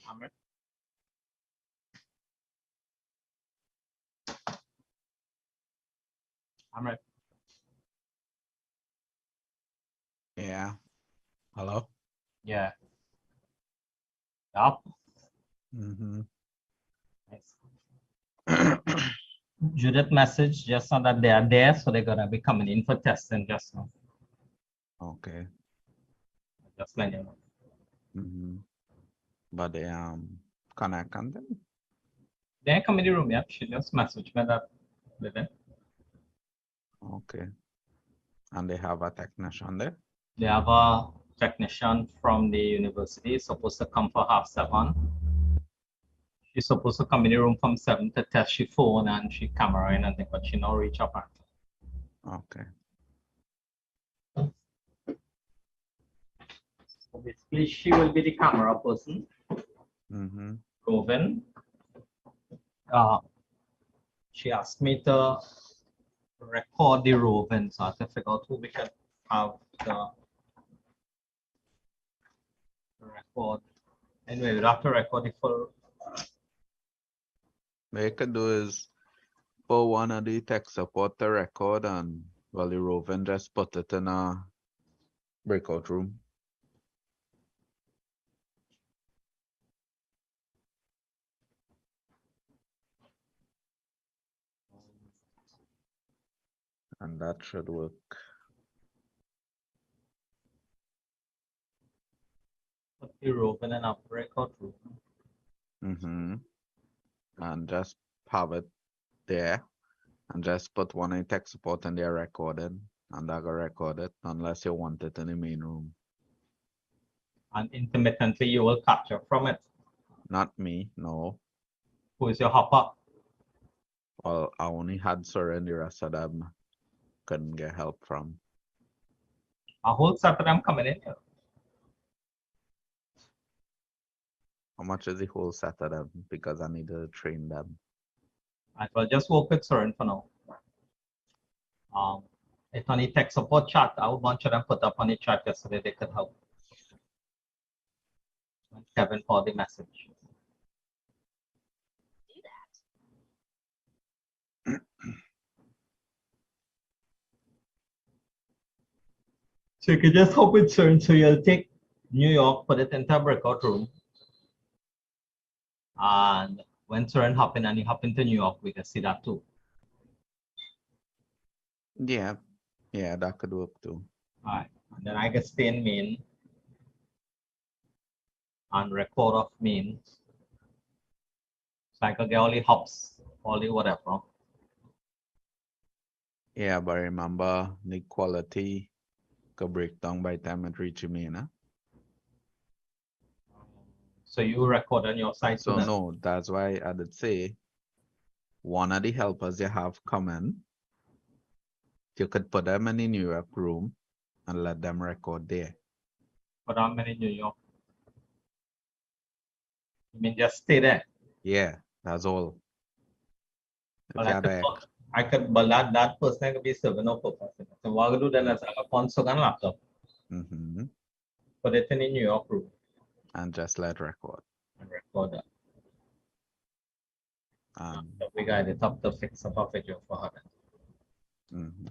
Ahmed. Ahmed. Yeah. Hello? Yeah. Up. Mm-hmm. Nice. Judith message just so that they are there, so they're gonna be coming in for testing just now. Okay. Just let you know. Mm-hmm. But they connect and then They're coming in the room, yeah. She just messaged me that with it. okay. And they have a technician there? They have a technician from the university supposed to come for 7:30. She's supposed to come in the room from 7 to test she phone and she camera and everything, but she not reach up. Okay. So basically, she will be the camera person. Mm-hmm. Roven. She asked me to record the Roven, so I have to figure out who we can have the record. Anyway, we'll have to record it for. What you could do is for one of the tech support to record and while the roving just put it in a breakout room. And that should work. Put the Roven in a breakout room. Mm-hmm. And just have it there and just put one in tech support in there recorded and I go record it unless you want it in the main room. And intermittently, you will capture from it. Not me, no. Who is your hopper? Well, I only had Sir and the rest of them couldn't get help from. A whole set of them coming in here. How much is the whole set of them? Because I need to train them. I will just work with Soren for now. It's on the tech support chat. I would bunch of them put up on the chat yesterday. They could help. Kevin for the message. So you could just hope with Soren. So you'll take New York, put it into a breakout room. And when Soren hop in and you hop into New York, we can see that too. Yeah, that could work too. All right. And then I can stay in main and record off main. So I could get all the hops, all the whatever. Yeah, but remember the quality could break down by the time it reaches me, nah? So you record on your side. So no, that's why I did say one of the helpers you have come in, you could put them in the New York room and let them record there. But how many New York? You mean just stay there? Yeah, that's all. Well, I could, but that person could be serving no purpose. So what I do then is I phone so laptop. Mm-hmm. Put it in the New York room. And just let record. And record that. So we got it up to fix up a video for her. Mm-hmm.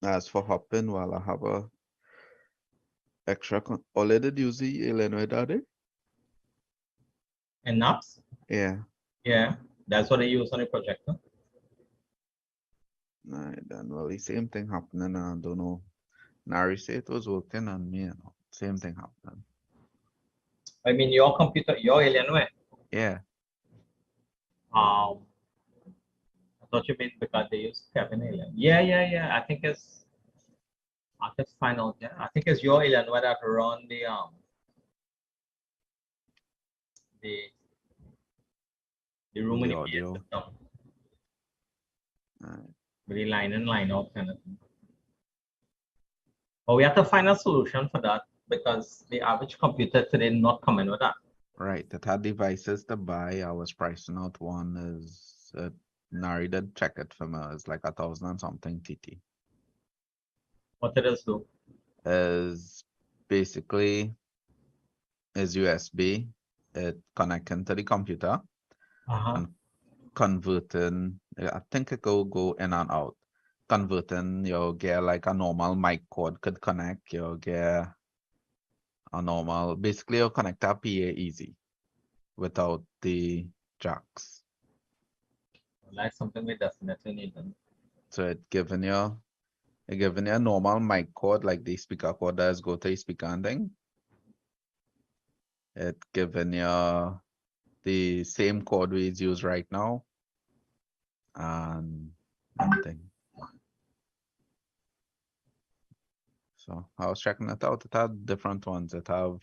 As for hopping, while I have a extra all I did use the Illinois daddy. And naps? Yeah. Yeah, that's what I use on the projector. Right, then well the same thing happening, I don't know. Nari said it was working on me, you know. Same thing happening. I mean your computer, your Illinois. Yeah. I thought you meant because they use Kevin Alien. Yeah. I think it's I have to find out. Yeah, I think it's your Illinois that run the room The in the audio. system. Right. Very line in, line out kind of thing. But we have to find a solution for that because the average computer today not coming with that. Right, that had devices to buy. I was pricing out one is Nari did check it for me. It's like 1,000 and something TT. What it is do? Is basically is USB. It connecting to the computer Uh-huh. and converting. I think it go in and out. Converting your gear like a normal mic cord could connect your gear a normal. Basically, you connect a PA easy without the jacks. Like something we definitely need. So it giving you a normal mic cord like the speaker cord does go to the speaker and thing. It giving you the same cord we use right now and thing. So I was checking it out. It had different ones. It have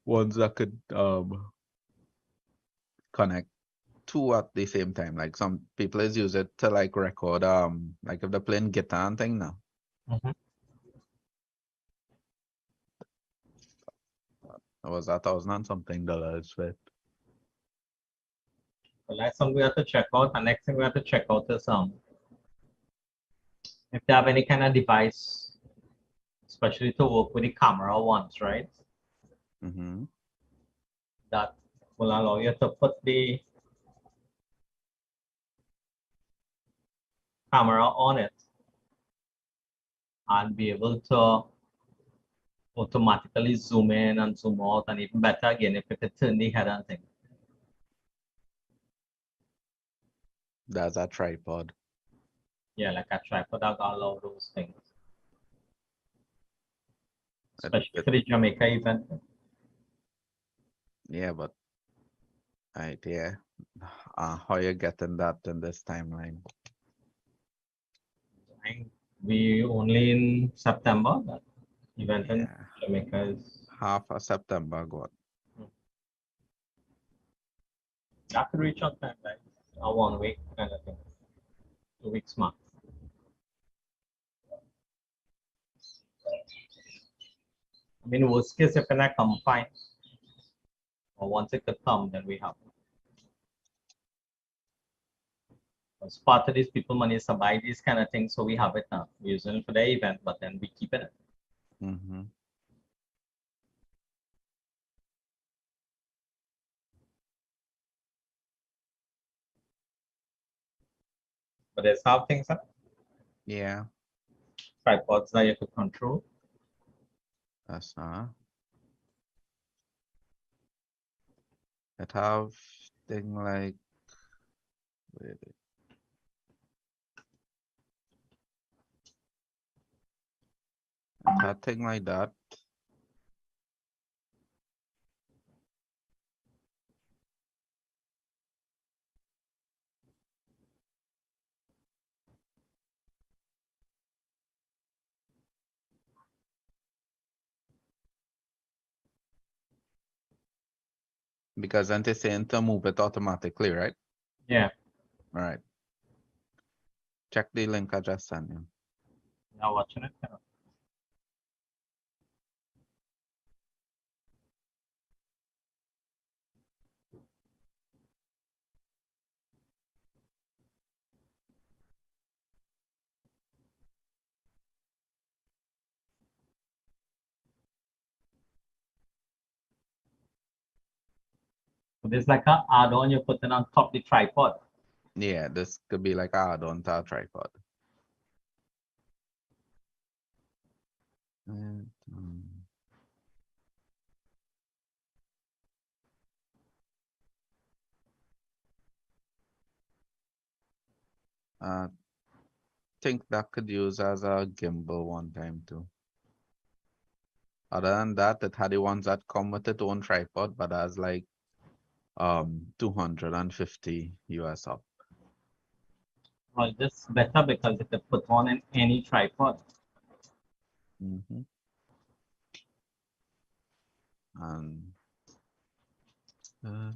ones that could connect two at the same time. Like some people is use it to like record like if they're playing guitar and thing now. Mm-hmm. It was 1,000 and something dollars with. So that's something we have to check out. And next thing we have to check out is if they have any kind of device, especially to work with the camera ones, right? Mm-hmm. That will allow you to put the camera on it and be able to automatically zoom in and zoom out, and even better again if you could turn the head and thing. That's a tripod. Yeah, like a tripod that allow those things. It, Especially it, for the Jamaica event. yeah, but idea how you getting that in this timeline. And we only in September, that event in Yeah, Jamaica is half of September got. that could reach on time, like a 1 week kind of thing. 2 weeks max. I mean, worst case, if I come fine, or once it could come, then we have. Because part of these people money is to buy these kind of things, so we have it now. We use it for the event, but then we keep it. Mm-hmm. But there's how things are. Yeah, Tripods that you could control. that's it have thing like wait, it had thing like that. Because then they saying to move it automatically, right? Yeah, All right. Check the link I just sent you. now watching it. So there's like a add-on you put it on top the tripod. Yeah, this could be like add-on to a tripod. And, I think that could use as a gimbal one time too. Other than that, it had the ones that come with its own tripod, but as like 250 US up. Well, this better because it could put on in any tripod. Mm-hmm. And uh,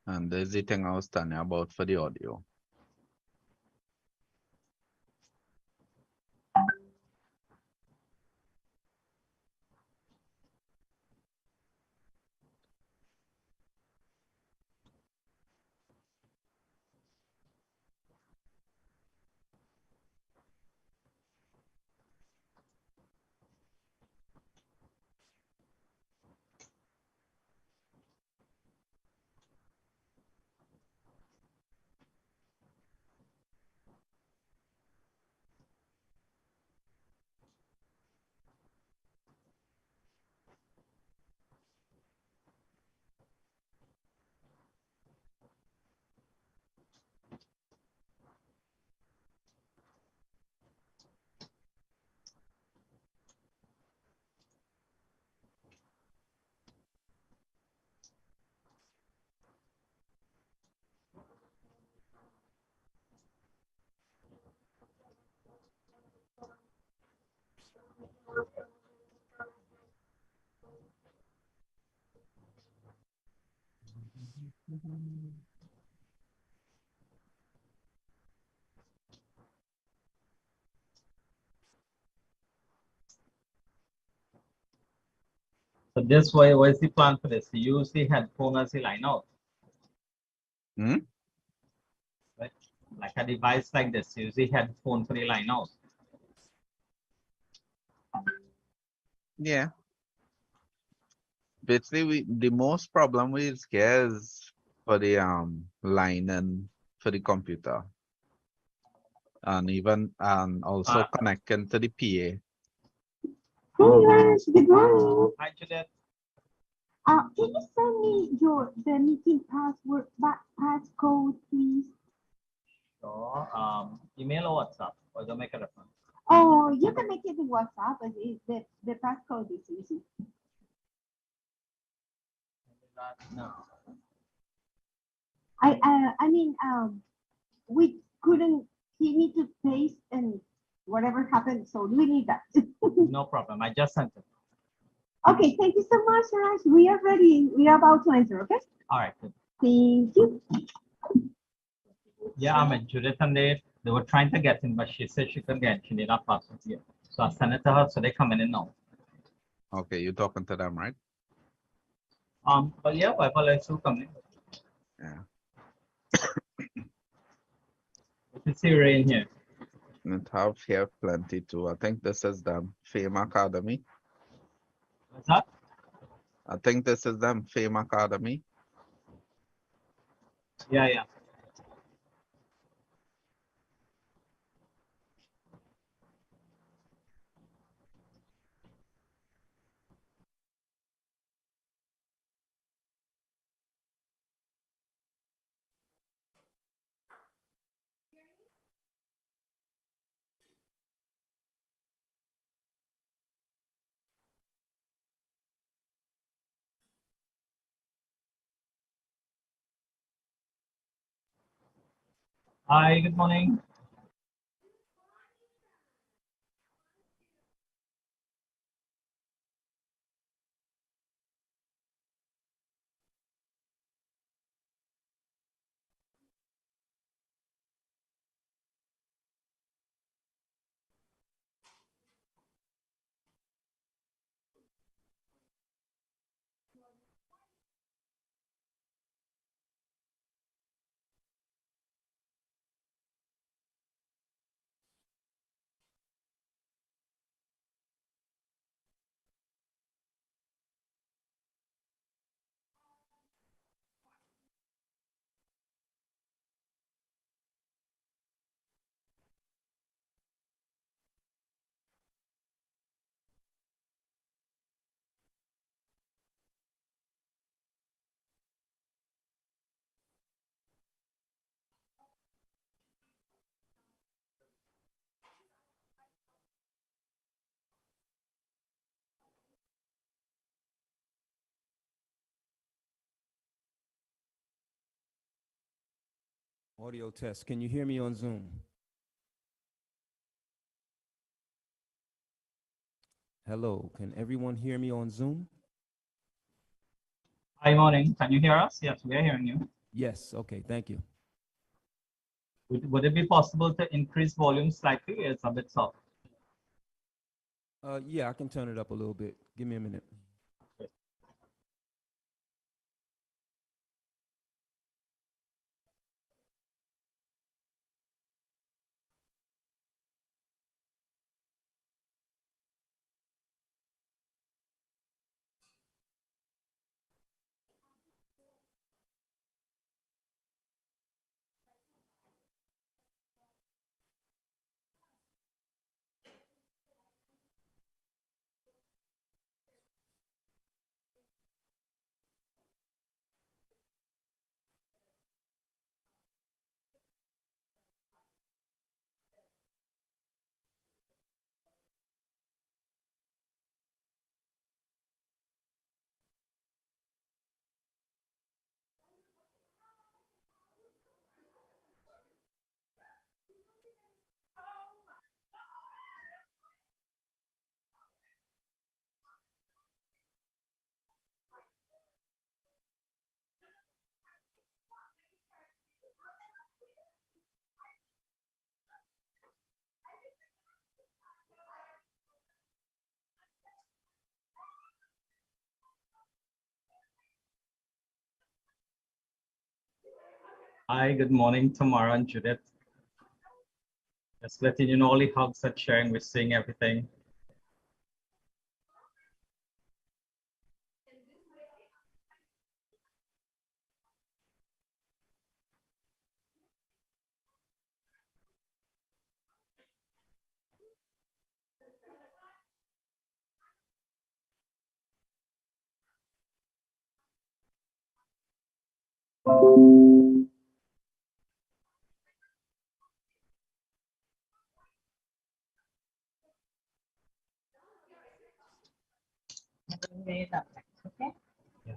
And there's the thing I was telling you about for the audio. So this way, what is the plan for this? You use the headphone as the line out. Hmm? Right? Like a device like this, use the headphone for the line out. Yeah. Basically, the most problem we get is for the line and for the computer, and even and also connecting to the PA. Hey guys, good morning. Hi, Judith. Can you send me the meeting password passcode, please? Sure. Email or WhatsApp, or don't make a difference. Oh, you can make it in WhatsApp, but the passcode is easy. No. I mean, we couldn't. He need to paste and whatever happened, so we need that. No problem. I just sent it. Okay, thank you so much, Raj. We are ready. We are about to enter. Okay. All right. Good. Thank you. Yeah, I mean, Judith and they were trying to get in, but she said she couldn't get in. She needed a password to get. So I sent it to her, so they're coming in now. Okay, you're talking to them, right? But yeah, Wi-Fi is still coming. Yeah. You can see Ray in here. And have here plenty too. I think this is them Fame Academy. What's that? I think this is them Fame Academy. Yeah, yeah. Hi, good morning. Audio test. Can you hear me on Zoom? Hello, can everyone hear me on Zoom? Hi, morning. Can you hear us? Yes, we are hearing you. Yes, okay, thank you. Would it be possible to increase volume slightly? It's a bit soft. Yeah, I can turn it up a little bit. Give me a minute. Hi, good morning, Tamara and Judith. Just letting you know all the hugs and sharing, we're seeing everything. Okay. Yeah.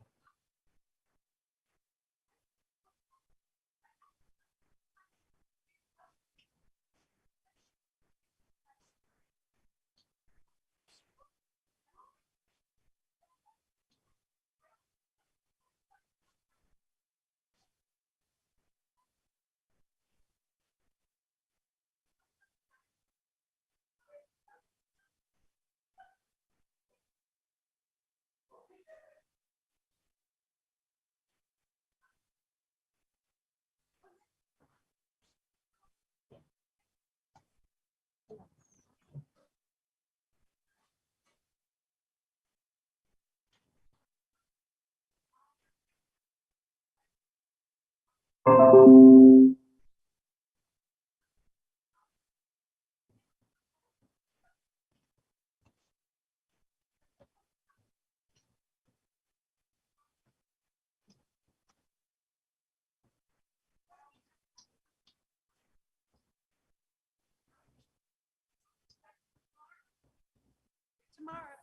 Tamara,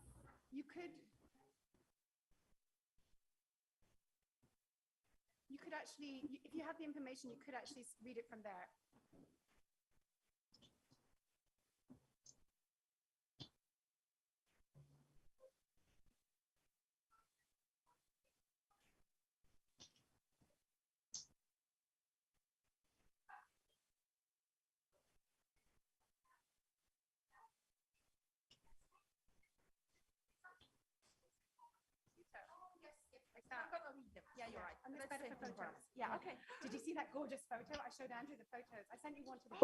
you could actually, if you have the information, you could actually read it from there. Yeah, you're right. And it's better for photos. Yeah, okay. Did you see that gorgeous photo? I showed Andrew the photos. I sent you one to the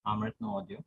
Amrit, no audio.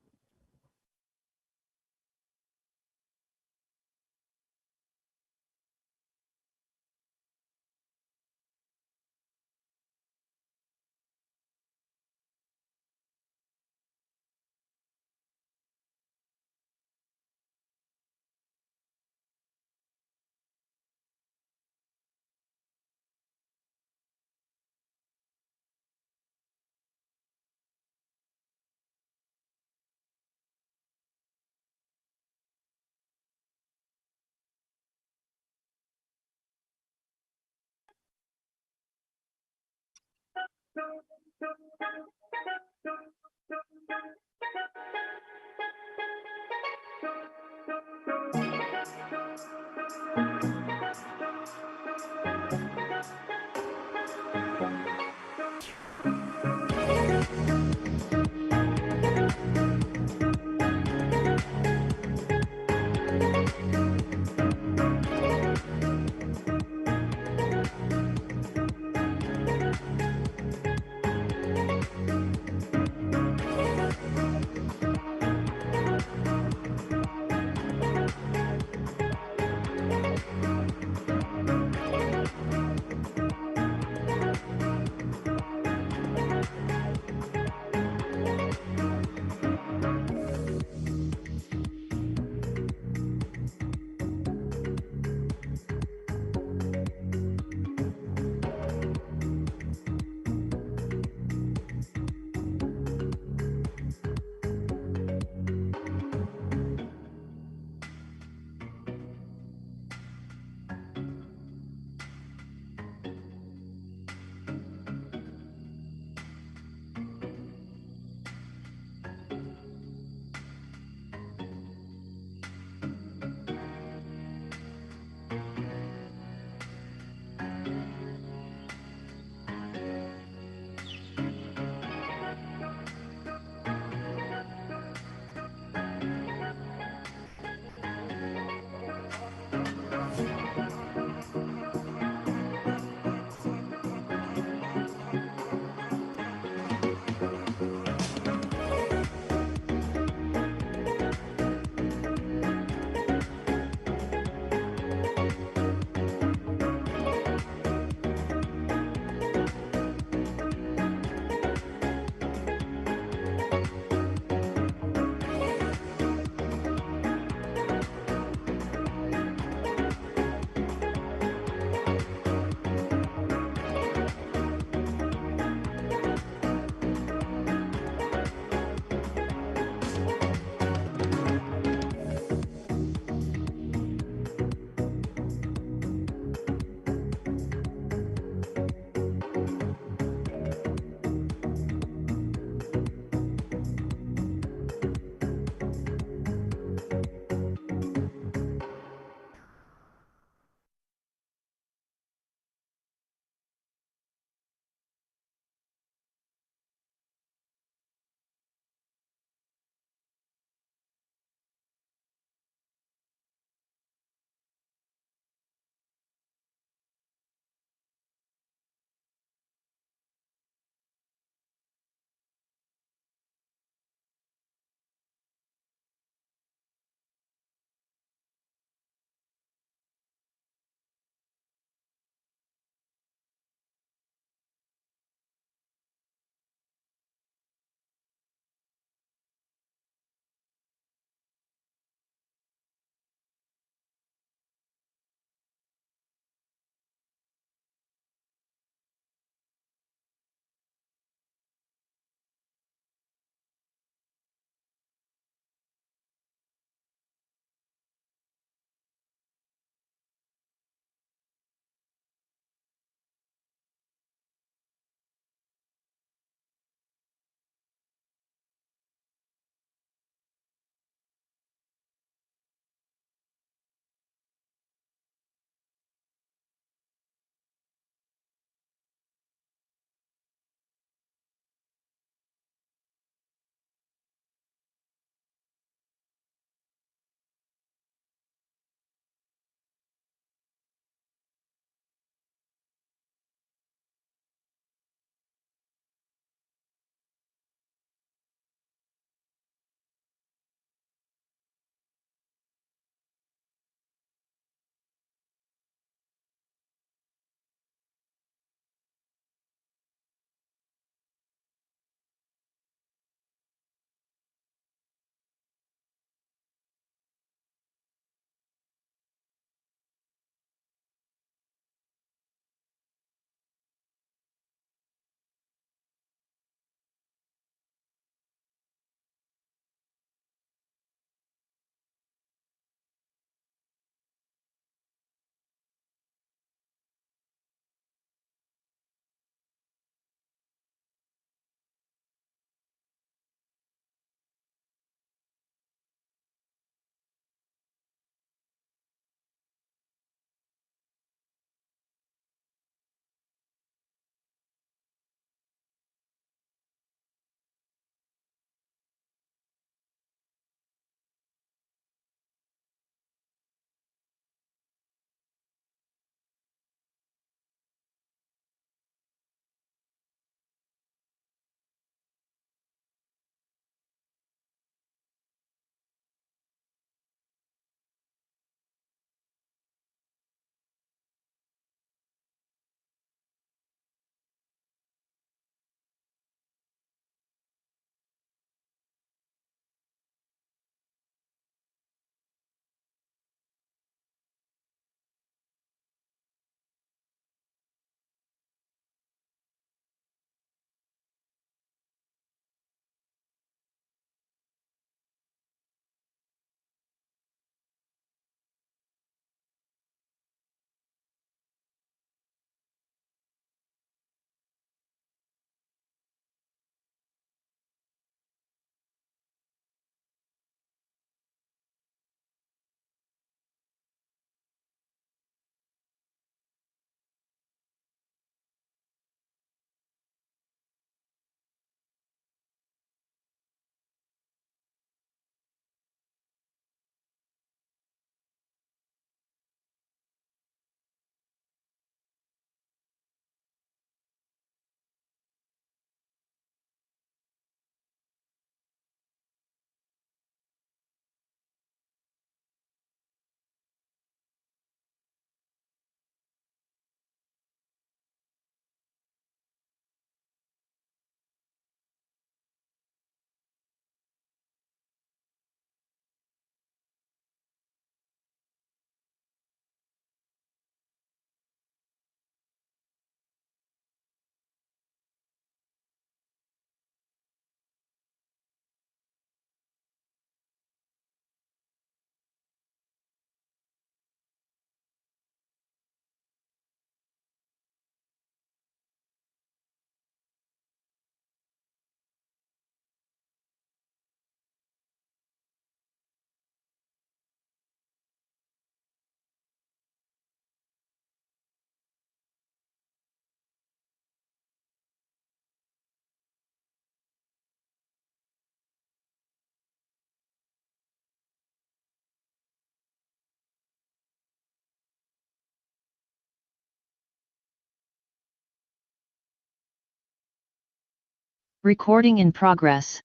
Recording in progress.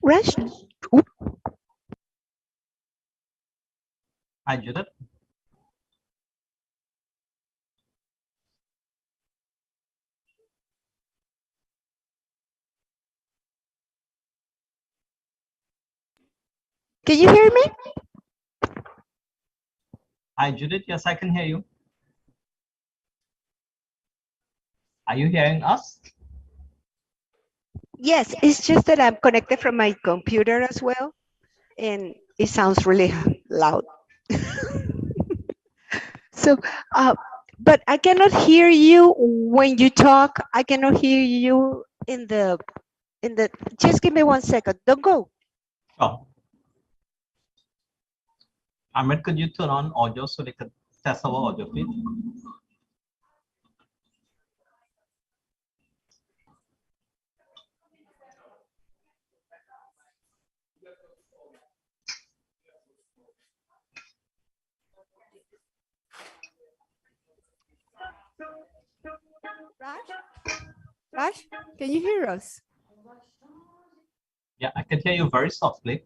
Rush? Hi, Judith. Can you hear me? Hi, Judith. Yes, I can hear you. Are you hearing us? Yes, it's just that I'm connected from my computer as well, and it sounds really loud. So, but I cannot hear you when you talk. I cannot hear you in the just give me 1 second. Don't go. Oh. Ahmed, could you turn on audio so they could test our audio feed? Raj, can you hear us? Yeah, I can hear you very softly.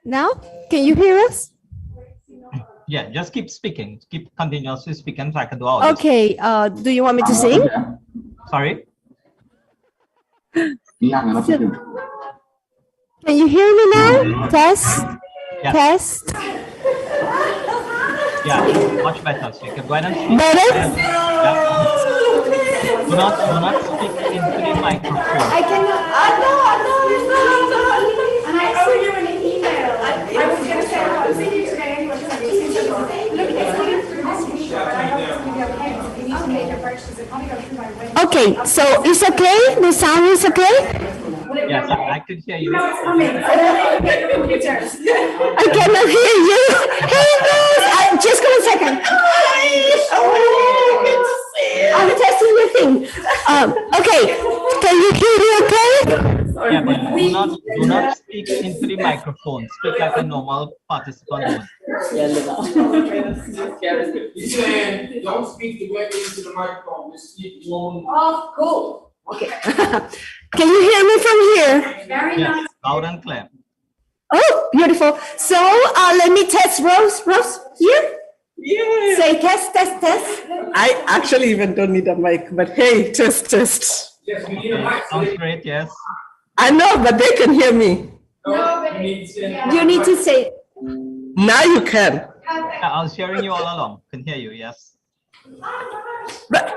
Now, can you hear us? Yeah, just keep speaking. Keep continuously speaking so I can do audio. Okay, do you want me to sing? Sorry? Can you hear me now? Test, Yes. test. Yeah, much better. So you can go ahead and speak. Better? Yeah. Do not speak into the microphone. I cannot. I know. And I owe you an email. I was going to say, I was thinking today anyway, because I was thinking, look, it's coming through this week, but I hope it's going to be okay. If you need to make a purchase, it probably goes through by Wednesday. Okay, so it's okay? The sound is okay? Yes, I could hear you. No, it's coming. Get your computers. I cannot hear you. Hey, guys. Just go a second. Hi. Oh, good to see you. I'm testing your thing. Okay. Can you hear me okay? Yeah, but do not speak into the microphone. Speak like a normal participant would. He said, don't speak directly into the microphone, just speak normal. Oh, cool. Okay. Can you hear me from here? Very Yes, loud and clear. Oh, beautiful. So let me test Rose. Rose, here? Yeah. Say test, test, test. I actually even don't need a mic, but hey, test, test. Yes, we need a Okay, mic. sounds great, yes. I know, but they can hear me. No, you need to say. You need to say. Now you can. Yeah, I was hearing you all along. Can hear you, yes. But,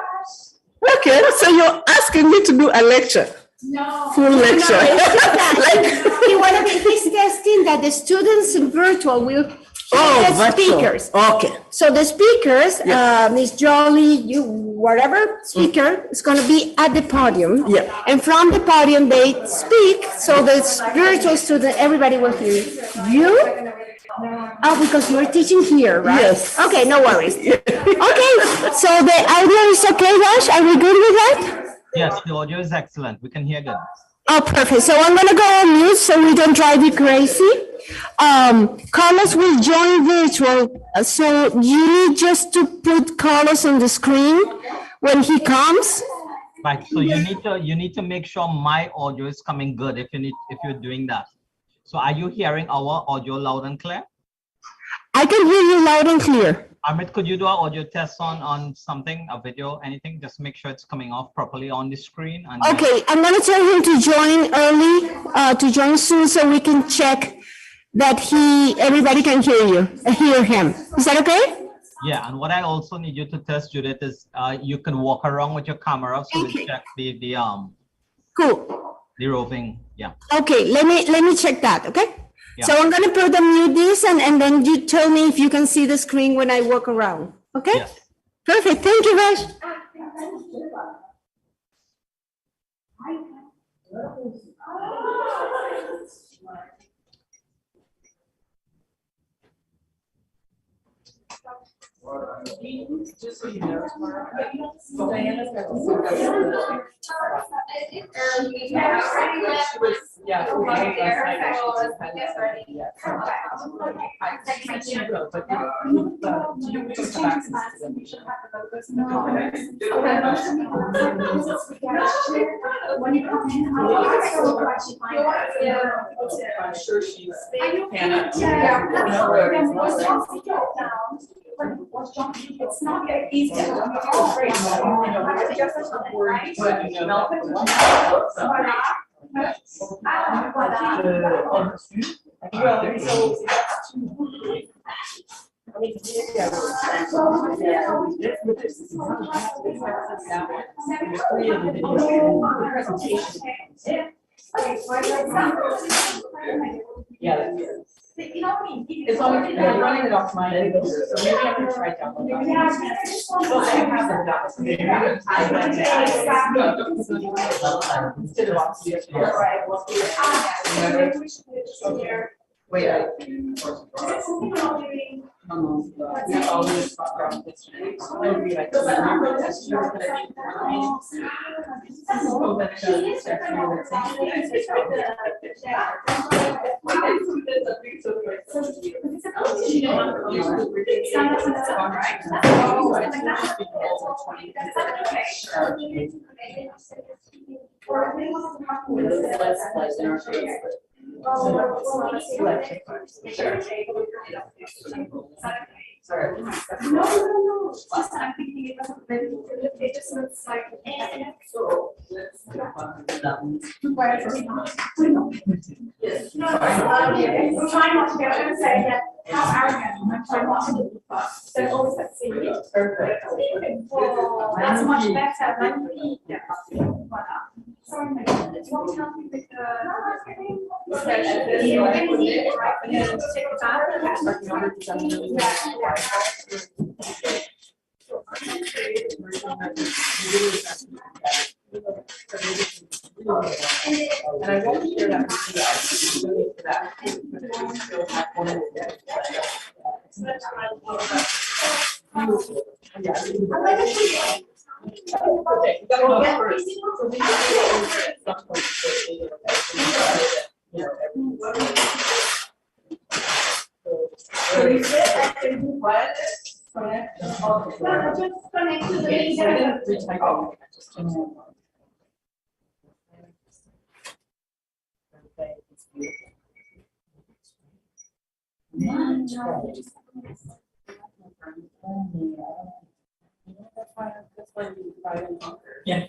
okay, so you're asking me to do a lecture. No. Full lecture. He's testing that the students in virtual will hear the virtual. speakers. Okay. So the speakers, Yes. Miss Jolly, you, whatever speaker is going to be at the podium. Yeah. And from the podium, they speak. So the virtual student, everybody will hear you. Oh, because you're teaching here, right? Yes. Okay, no worries. Okay, so the audio is okay, Raj? Are we good with that? Yes, the audio is excellent. We can hear good. Oh, perfect. So I'm going to go on mute so we don't drive you crazy. Carlos will join virtual. So you need just to put Carlos on the screen when he comes. Right. So you need to make sure my audio is coming good if you're doing that. So are you hearing our audio loud and clear? I can hear you loud and clear. Amit, could you do an audio test on something, a video, anything? Just make sure it's coming off properly on the screen. And Okay, I'm going to tell him to join early, to join soon so we can check that everybody can hear him. Is that okay? yeah, and what I also need you to test, Judith, is you can walk around with your camera so we check the Cool. the roving. Yeah. Okay, let me check that, okay? Yeah. So I'm going to put the mute this and then you tell me if you can see the screen when I walk around, okay? Yes. Perfect, thank you, Raj. Just so you know, Diana's got I'm sure she's. It's not very easy. Yeah. You know what I mean? It's always running it off my head, so maybe I'm gonna try to. Wait, Sorry. No. Just I'm thinking it doesn't it just looks like so yes. No, we're trying not to get. I'm gonna say that how arrogant. I'm trying not to do that always that see. Perfect. That's much better than sorry, my God. It won't help me with and I won't share that with yeah.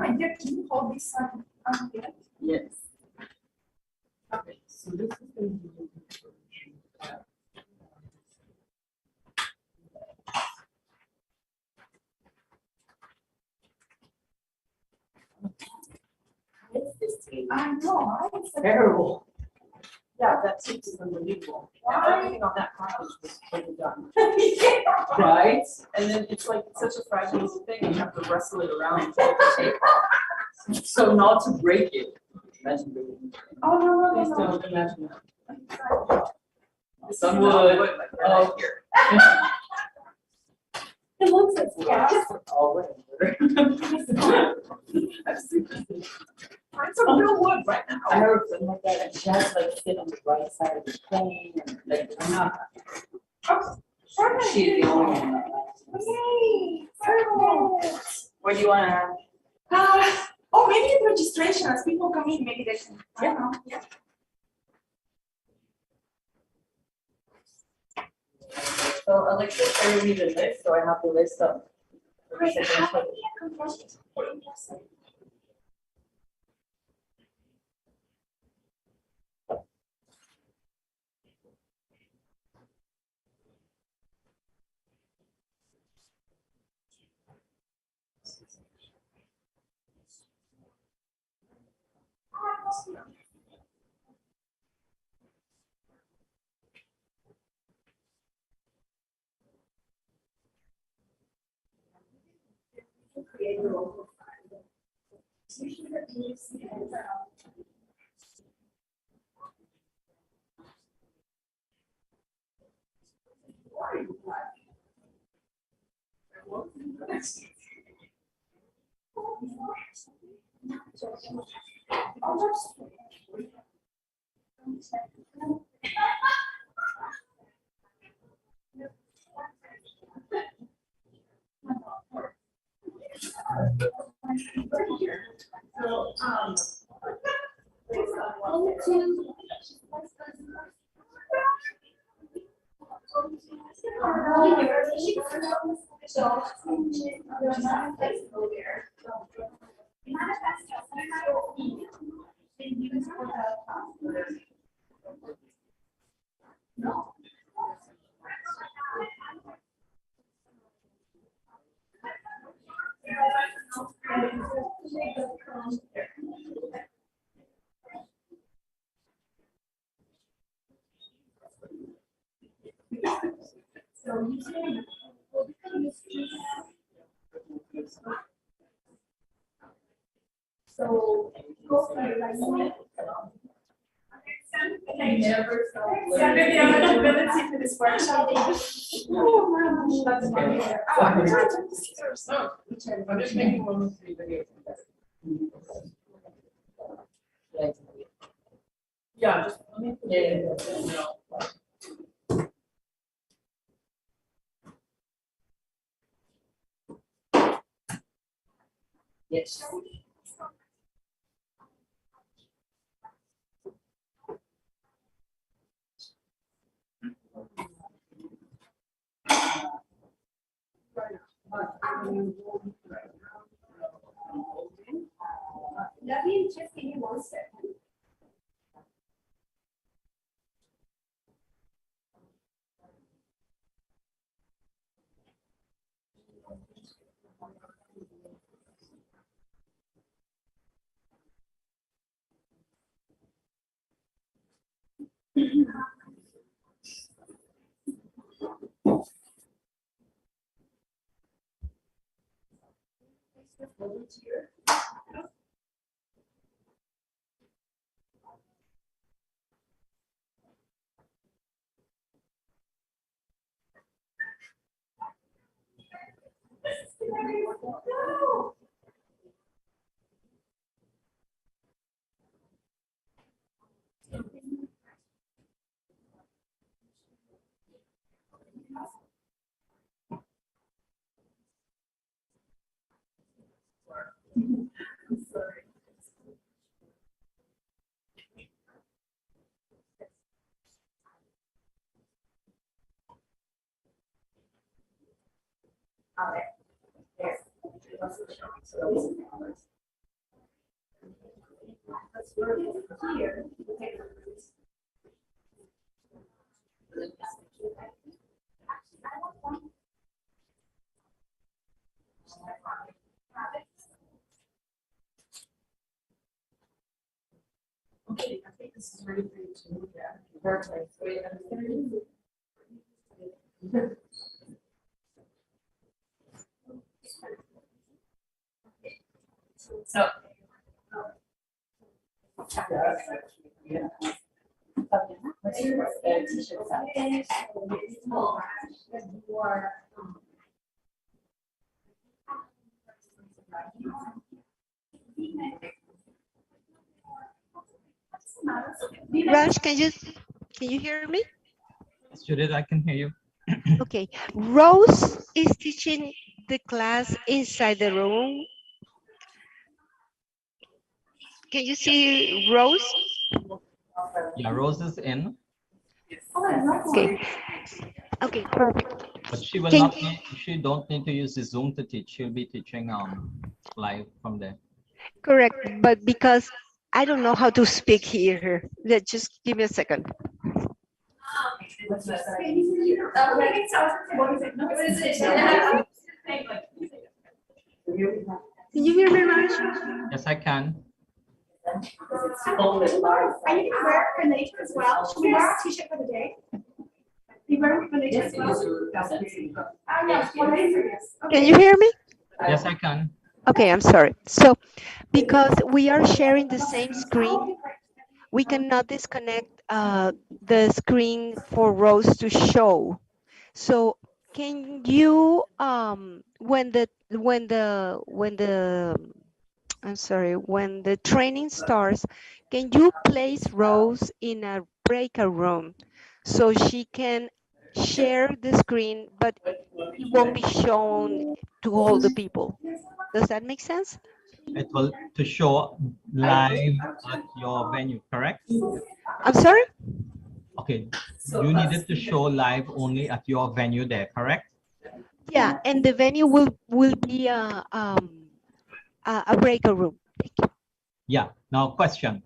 I get to hold this one. Yes. Okay, so this is going to be I know, right? It's terrible. Yeah, that takes is unbelievable. Why? Everything on that package was totally done. Right? And then it's like such a fragile thing, you have to wrestle it around. So not to break it. Imagine breaking it. Oh, no. Please don't imagine that. Some wood. Oh, here. It looks like Find some real wood right now. I heard something like that, and she has to like sit on the right side of the plane, and like I'm not. She's the only one. Yay! What do you want to add? Oh, maybe in registration, as people come in, maybe they can. I don't know. Yeah. So Alexa shared me the list, so I have the list of. Great. How many confessions? Create a local file. Maybe I'm an ability for this workshop. I'm just making one of the videos. Yeah, just, let me. Yeah. Yes. Let me just give you 1 second. Okay, I think this is ready for you to move that. Perfect. Wait, I'm gonna move. So. Yeah. What's your t-shirt size? Raj, can you hear me? Judith, I can hear you. Okay. Rose is teaching the class inside the room. Can you see Rose? Yeah, Rose is in, Okay. Okay, perfect. but she will Can- not need, she don't need to use the Zoom to teach. She'll be teaching live from there. Correct, but because I don't know how to speak here. Just give me a second. Can you hear me, Raj? Yes, I can. Are you gonna wear for nature as well? Should we wear a t-shirt for the day? You wearing for nature as well? Yes, what is it? Can you hear me? Yes, I can. Okay, I'm sorry. So, because we are sharing the same screen, we cannot disconnect the screen for Rose to show. So can you, I'm sorry, when the training starts, can you place Rose in a breakout room so she can share the screen, but it won't be shown to all the people? Does that make sense? It will to show live at your venue, correct? I'm sorry? Okay, you needed to show live only at your venue there, correct? Yeah, and the venue will be a breakout room. Yeah. Now question,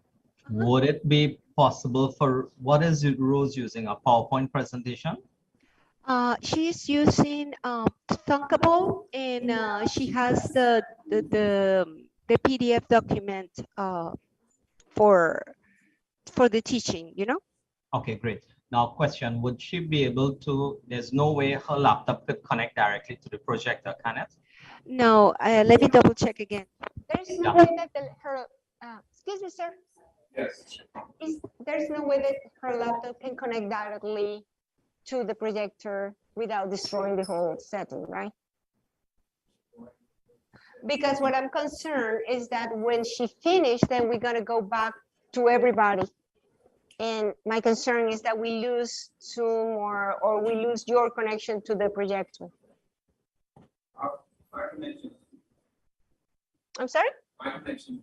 would it be possible for, what is Rose using, a PowerPoint presentation? She's using Thunkable, and she has the PDF document for the teaching, you know? Okay, great. Now question, would she be able to, there's no way her laptop could connect directly to the projector, can it? No, let me double check again. There's no Yeah. way that her, excuse me, sir. Yes. There's no way that her laptop can connect directly to the projector without destroying the whole setting, right? Because what I'm concerned is that when she finished, then we're gonna go back to everybody. And my concern is that we lose Zoom or we lose your connection to the projector. My connection. I'm sorry? My connection.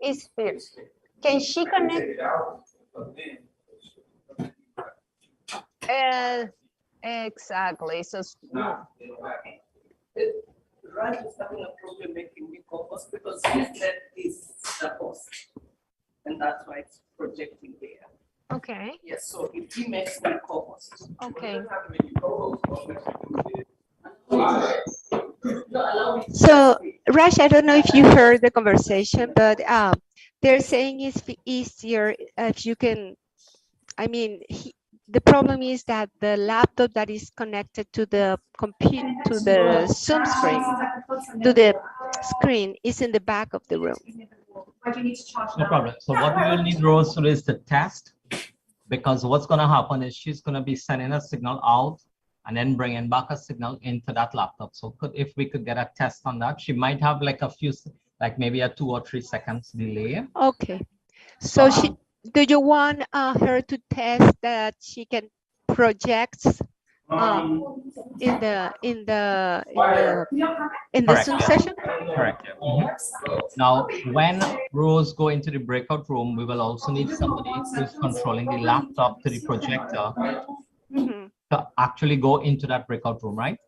Is fierce. Can she connect? Exactly. So Raj is having a problem making me co-host because his net is the host. And that's why it's projecting there. okay. Yes, so if he makes me co-host. Okay. No, allow me. So Raj, I don't know if you heard the conversation, but they're saying it's easier if you can. I mean, the problem is that the laptop that is connected to the to the Zoom screen, to the screen, is in the back of the room. No problem. So what we will need Rose to do is the test, because what's going to happen is she's going to be sending a signal out and then bringing back a signal into that laptop. So if we could get a test on that, she might have like a few, like maybe a 2 or 3 seconds delay. Okay. So do you want her to test that she can project in the Correct, Zoom yeah. session? Correct. Yeah. Now, when Rose go into the breakout room, we will also need somebody who's controlling the laptop to the projector to actually go into that breakout room, right?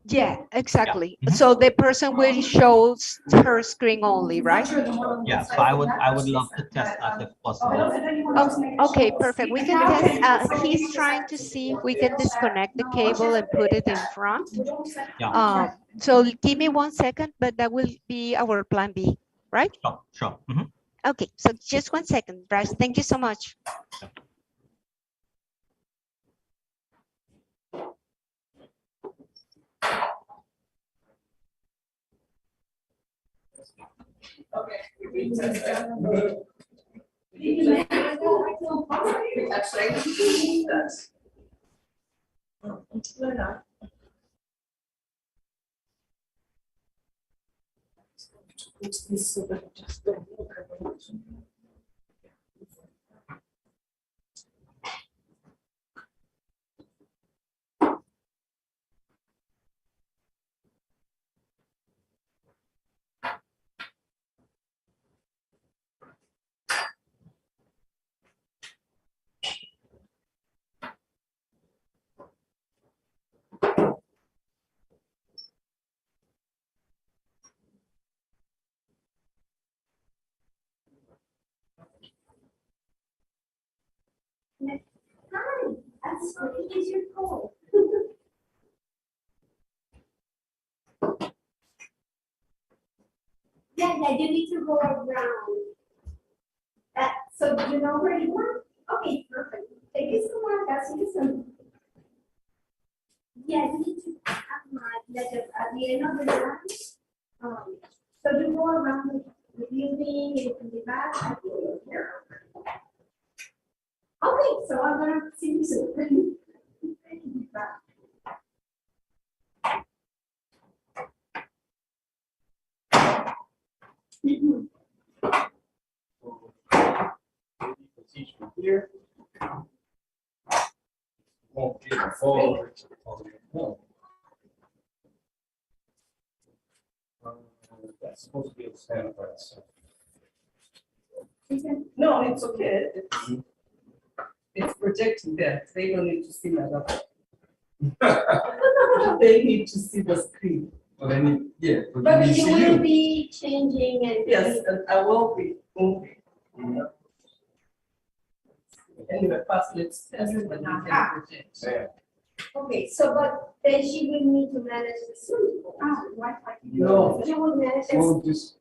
Yeah, exactly. So the person will show her screen only, right? Yeah. So I would love to test that if possible. Okay, perfect. We can test. He's trying to see if we can disconnect the cable and put it in front. Yeah. So give me 1 second, but that will be our plan B, right? Sure. Sure. Okay, so just 1 second, Bryce. Thank you so much. Okay. Hi, I'm sorry, is your call? Yeah, you need to go around. So do you know where you want? Okay, perfect. Thank you so much. I'll see you soon. Yeah, you need to have my letter at the end of the line. So you go around the building and you can be back. I think you're here. Okay, so I'm gonna see you soon. Teach from here. Won't be a fall. That's supposed to be a stand by itself. No, it's okay. It's projecting there. They don't need to see my laptop. They need to see the screen. Well, they need, yeah. But you you see will be changing and. Yes, and I will be moving. Anyway, first let's test what we can project. Yeah. Okay, so but then she will need to manage the Zoom. Wi-Fi. No. She will manage. We'll just,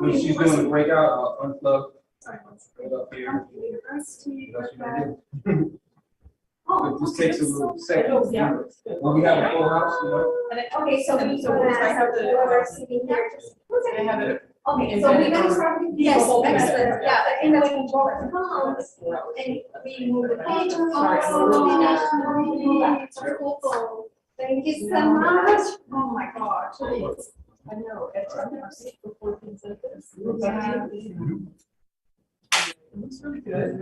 when she's doing the breakout, I'll unplug. Right up here. University. That's what I do. Oh, It just takes a little second. Yeah. When we have a full house, you know. Okay, so we're So gonna I have ask the- whoever sitting here. Just one I second. have it. Okay, so we're gonna start with. Yes, excellent. Yeah, and then we go to homes and we move the page. Thank you so much. Oh, my God. I know. It's before things like this. It's really good.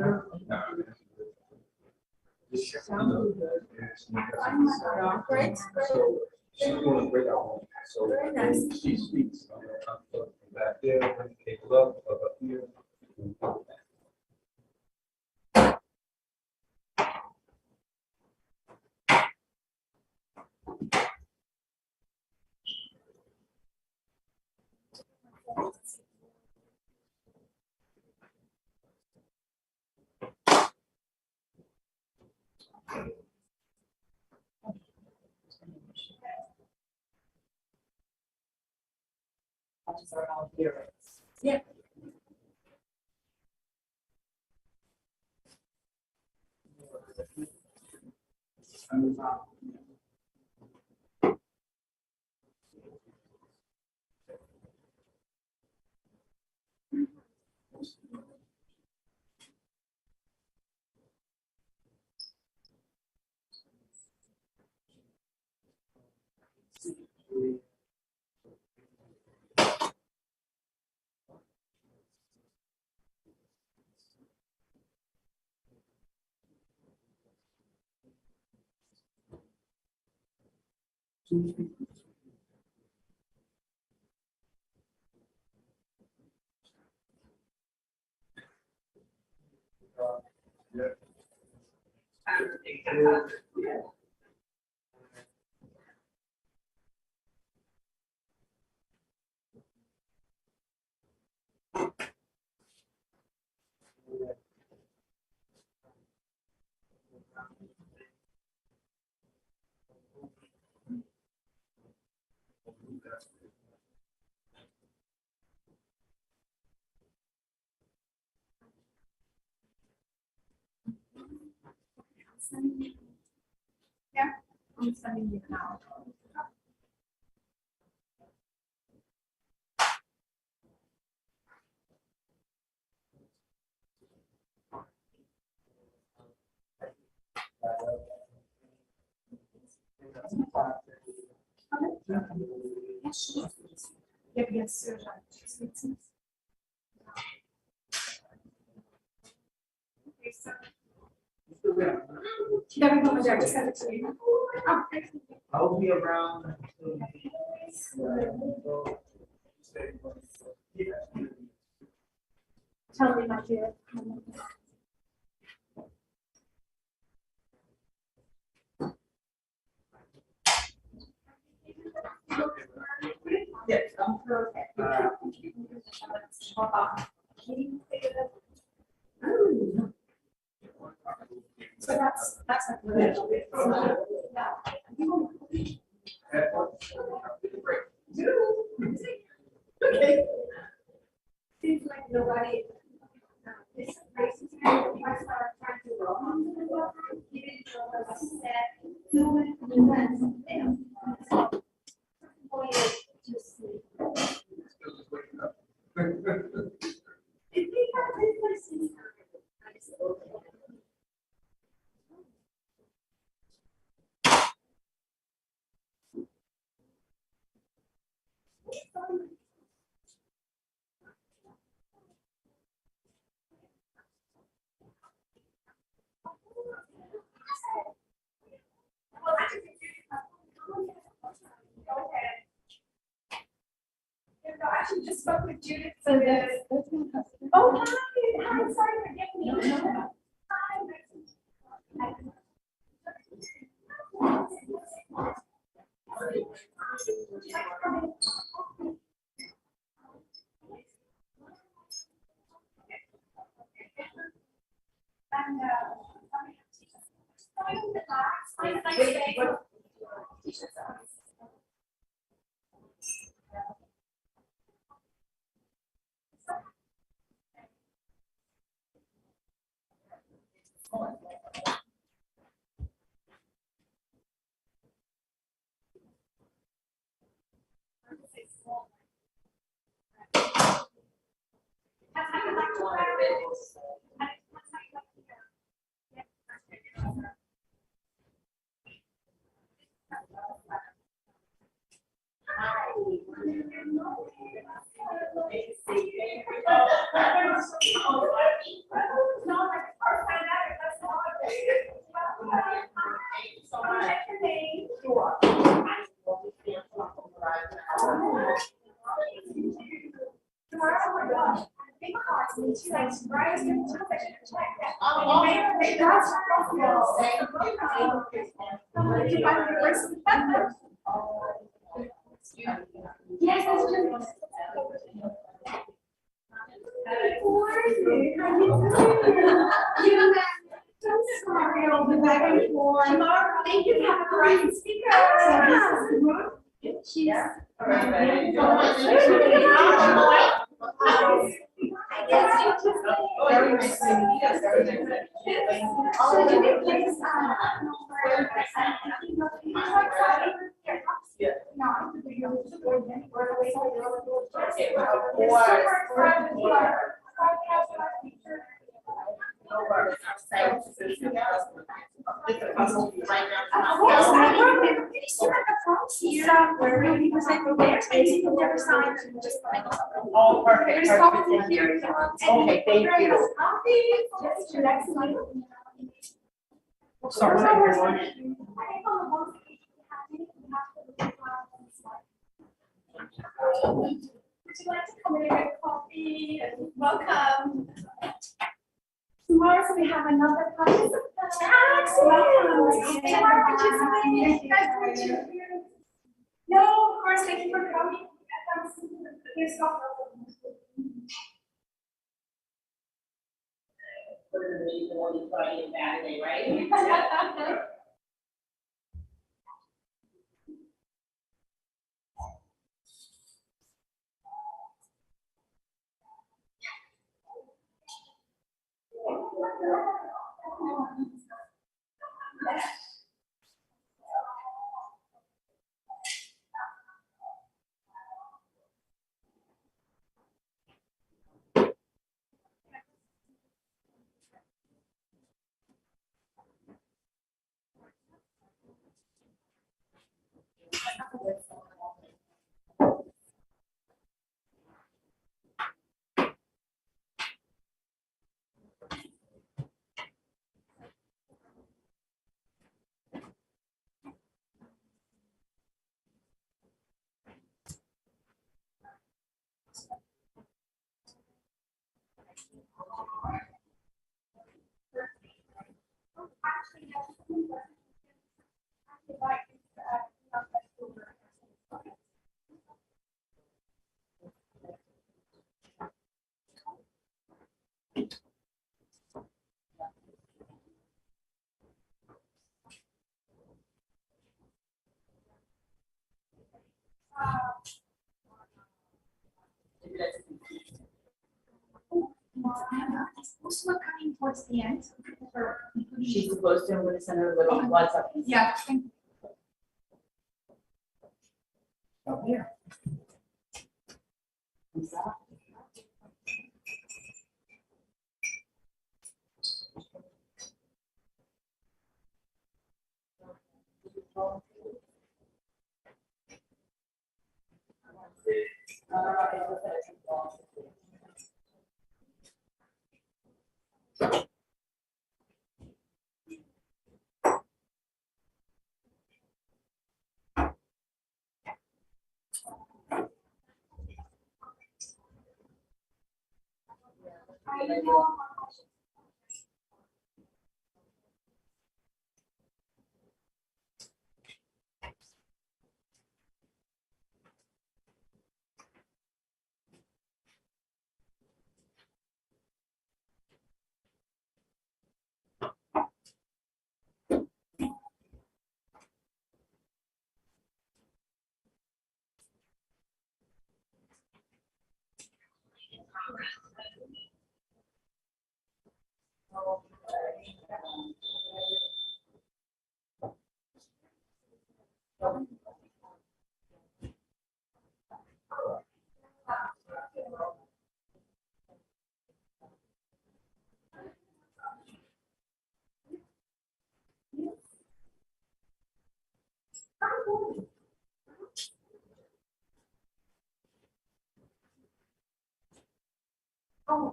Great, So she's doing a breakout. So Very nice. she speaks. I'm gonna unplug from back there, bring the cable up here. Are out here. Yeah. Yeah, I'm sending you now. Jak jest, że Damy powiedzieć, że skarży się. I'll be around. Tell me my dear. Yes, I'm So that's a good. okay. Seems like nobody. This raises I started trying to roll on the water, even though I said, no, just sleep. If we have this person, I actually just spoke with Judith. So this. Oh, hi. Hi. Sorry for getting me. Hi. Yes, that's true. Sorry, I'll be back and forth. Tomorrow, thank you. Have a great speaker. She's. Very nice to meet you. Very nice to meet you. So do you please, yeah. No, Oh, perfect. Okay, thank you. Sorry. Would you like to come in and get coffee? Welcome. Tomorrow, so we have another participant. No, of course, thank you for coming. Here's Friday and Saturday, right? Also coming towards the end. She's supposed to, I'm gonna send her a little WhatsApp. Yeah. Oh, here. Oh,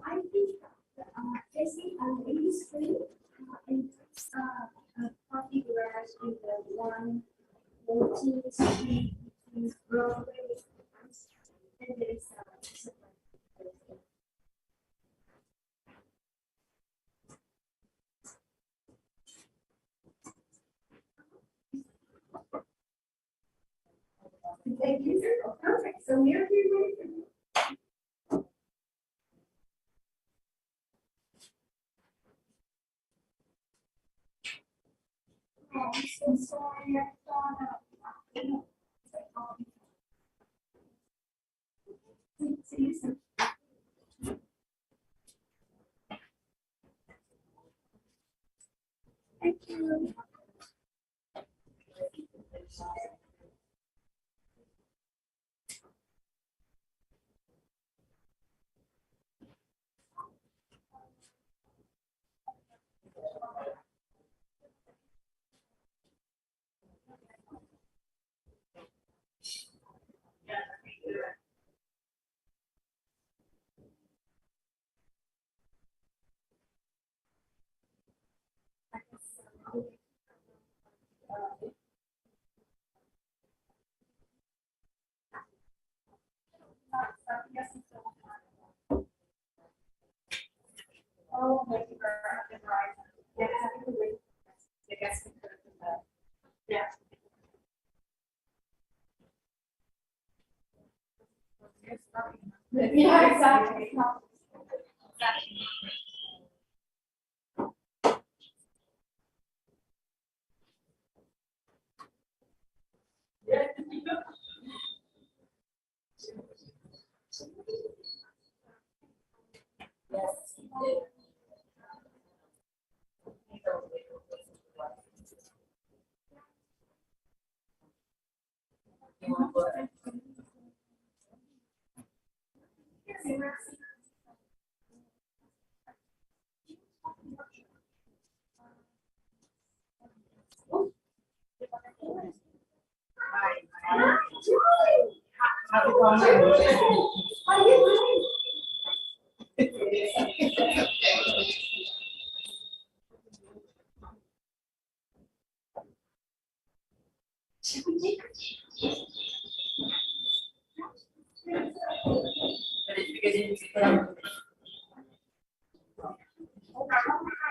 I think facing a lady screen and coffee garage with the one multi-screen Broadway and there's thank you. Perfect. So we're here ready for you. Oh, I'm so sorry. I thought see you soon. Thank you. Oh, thank you for the ride. Yeah, I guess we could have yeah. Yeah, exactly.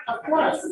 Of course.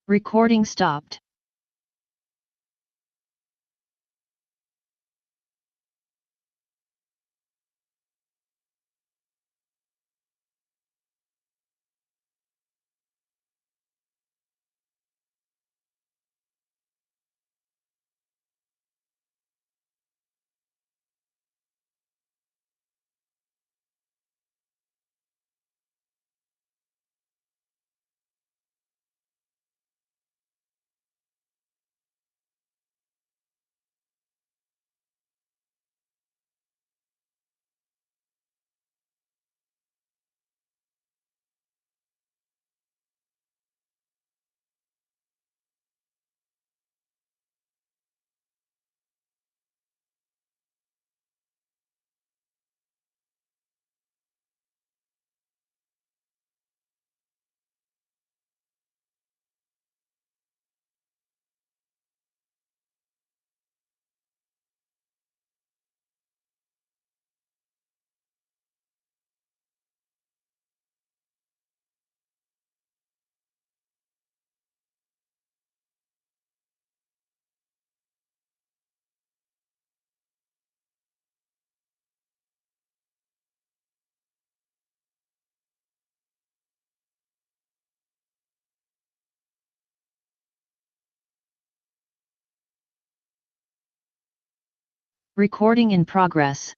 Recording stopped. Recording in progress.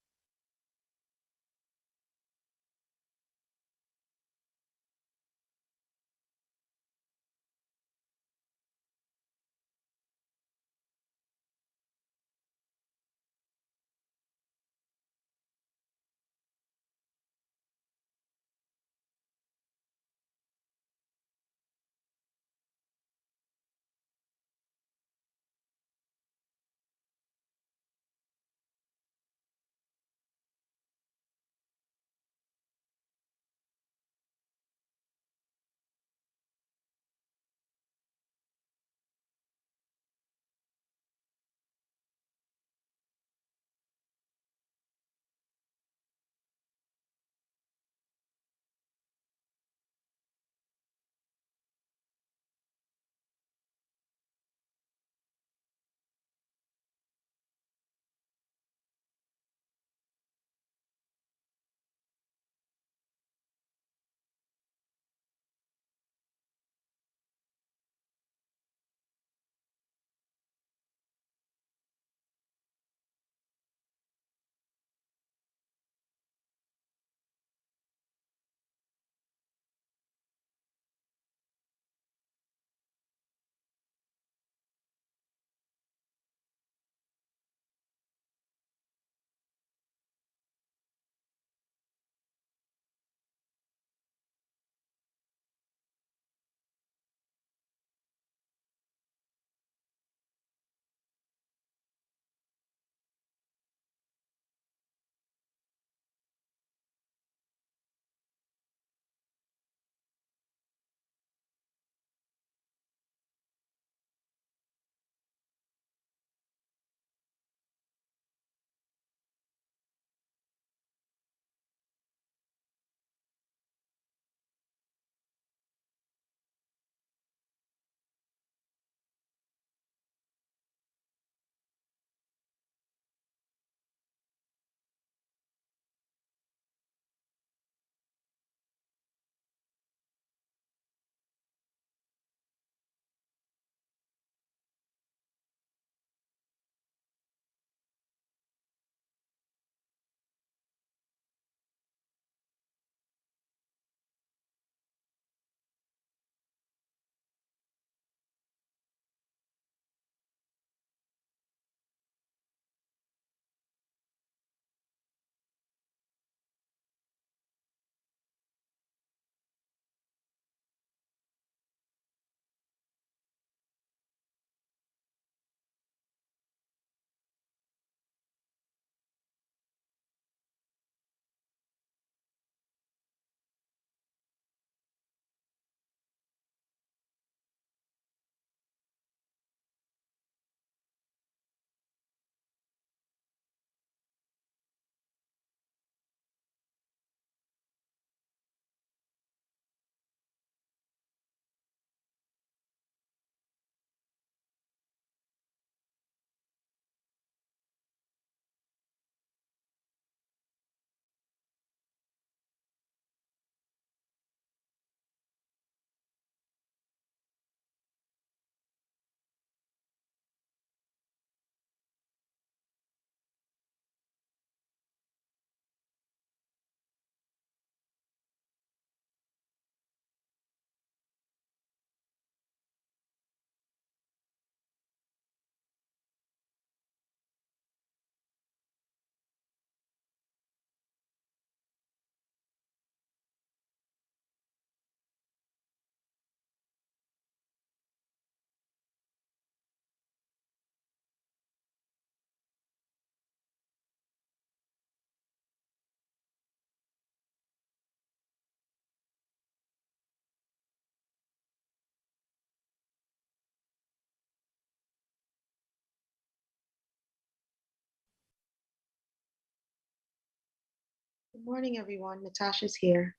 Good morning, everyone. Natasha's here.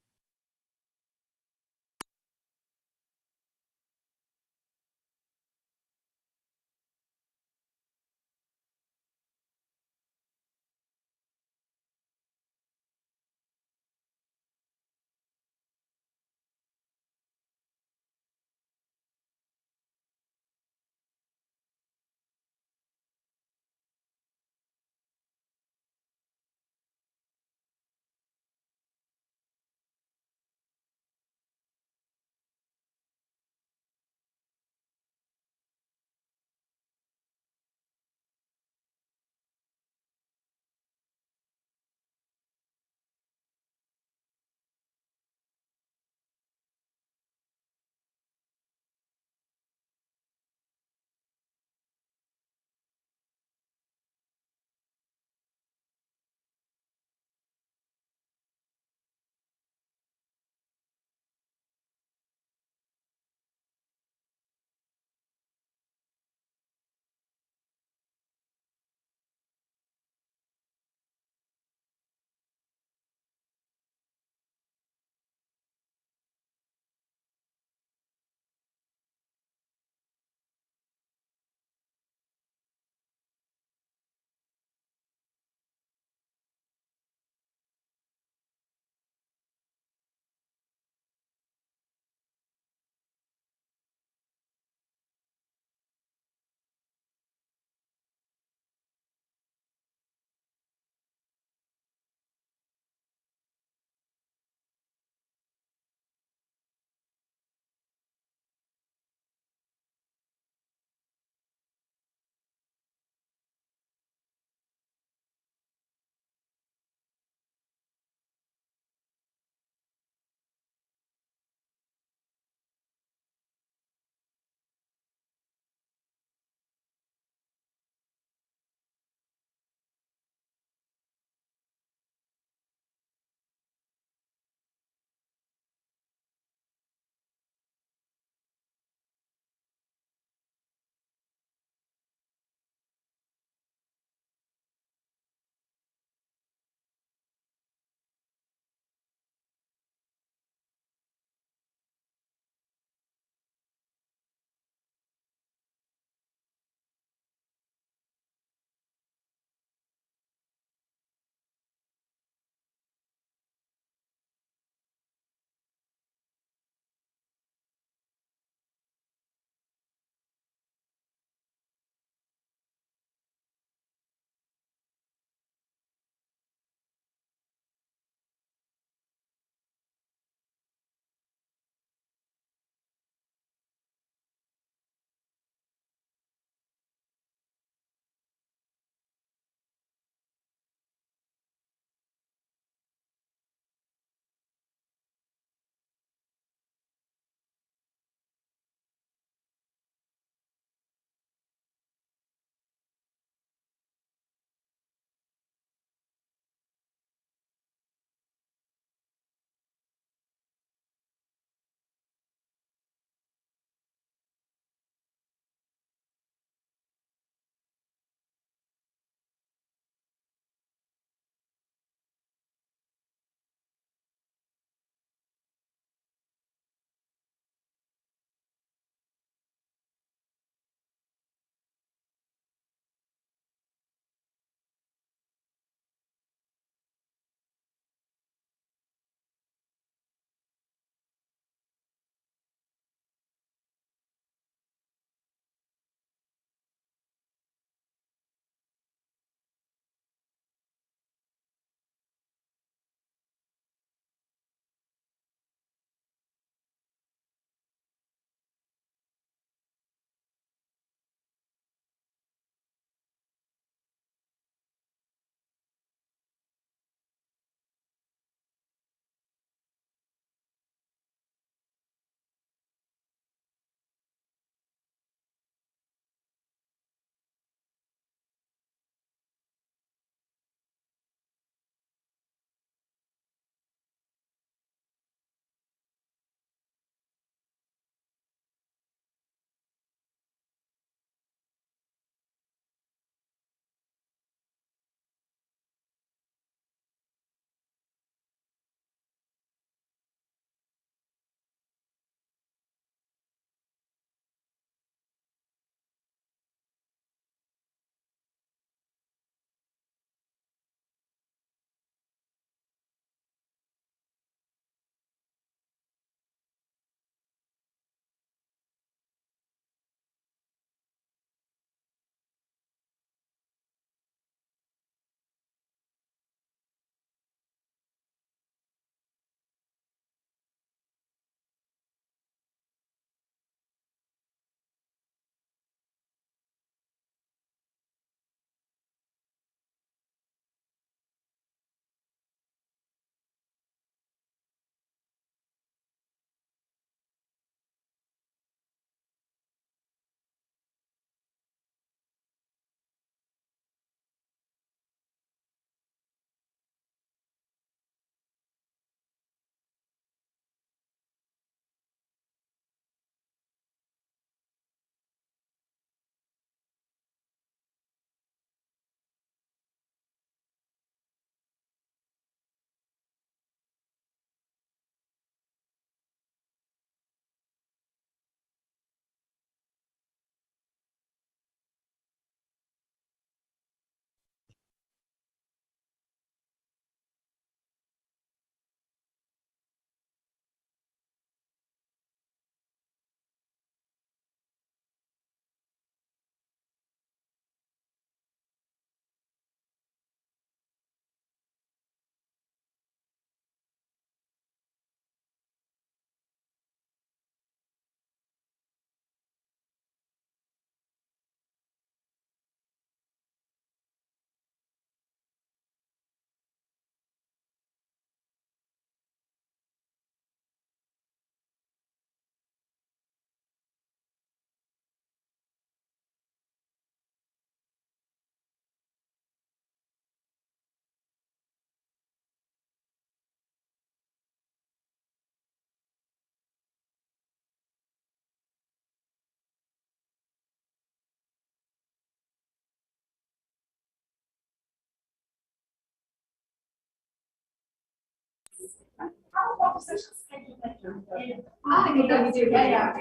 Ah, you know, you do, yeah.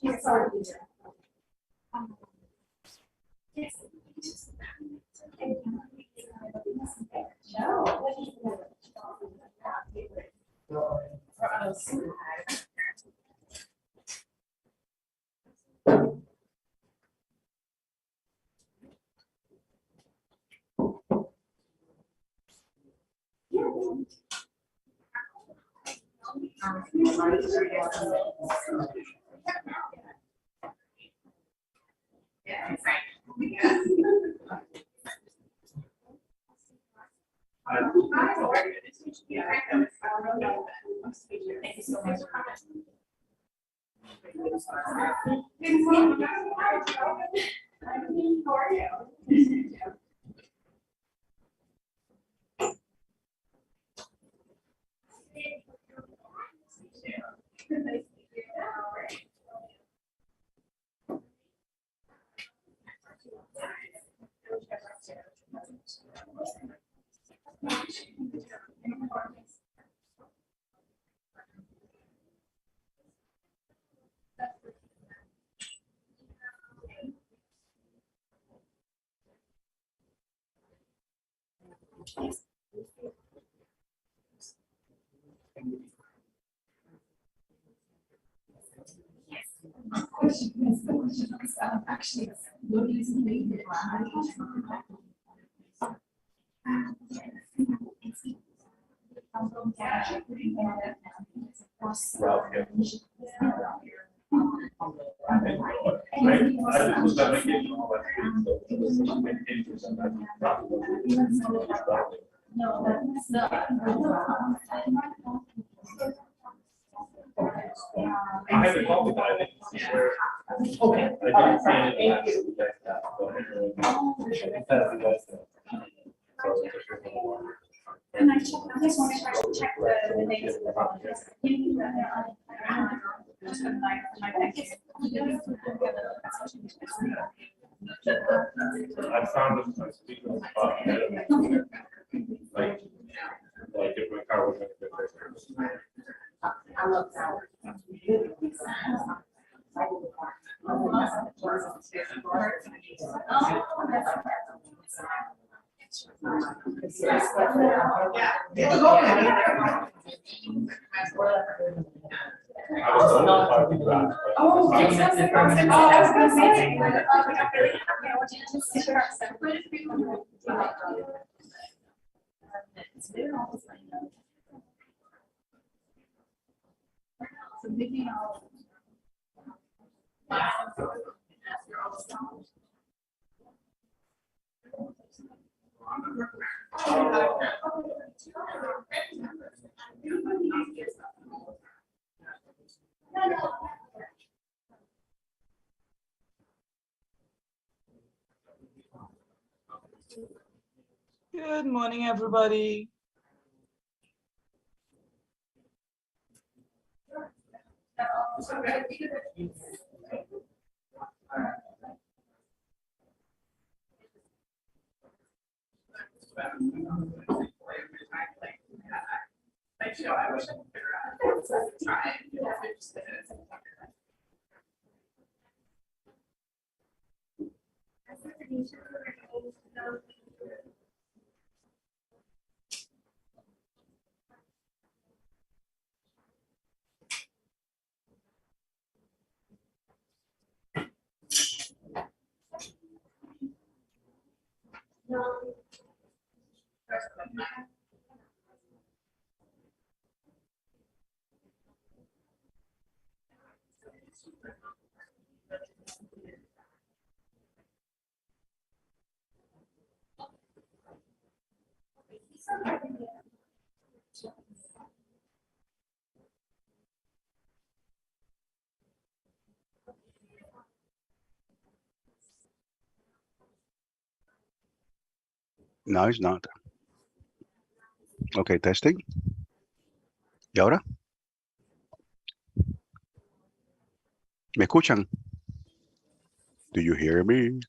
Okay, sorry. Yes. Thank you so much. How are you? Actually, nobody's made it. No, that's not. I haven't called the guy. I didn't see where. Okay. I didn't see anything. And I checked, I just wanted to check the names of the volunteers. Just my package. I found this speaker on the spot. Like if my car was in a good place. I love that. Oh, fantastic. I was gonna say. So maybe I'll. Good morning, everybody. I wish I could figure out. Try. No, it's not. Okay, testing. ¿Y ahora? ¿Me escuchan? Do you hear me?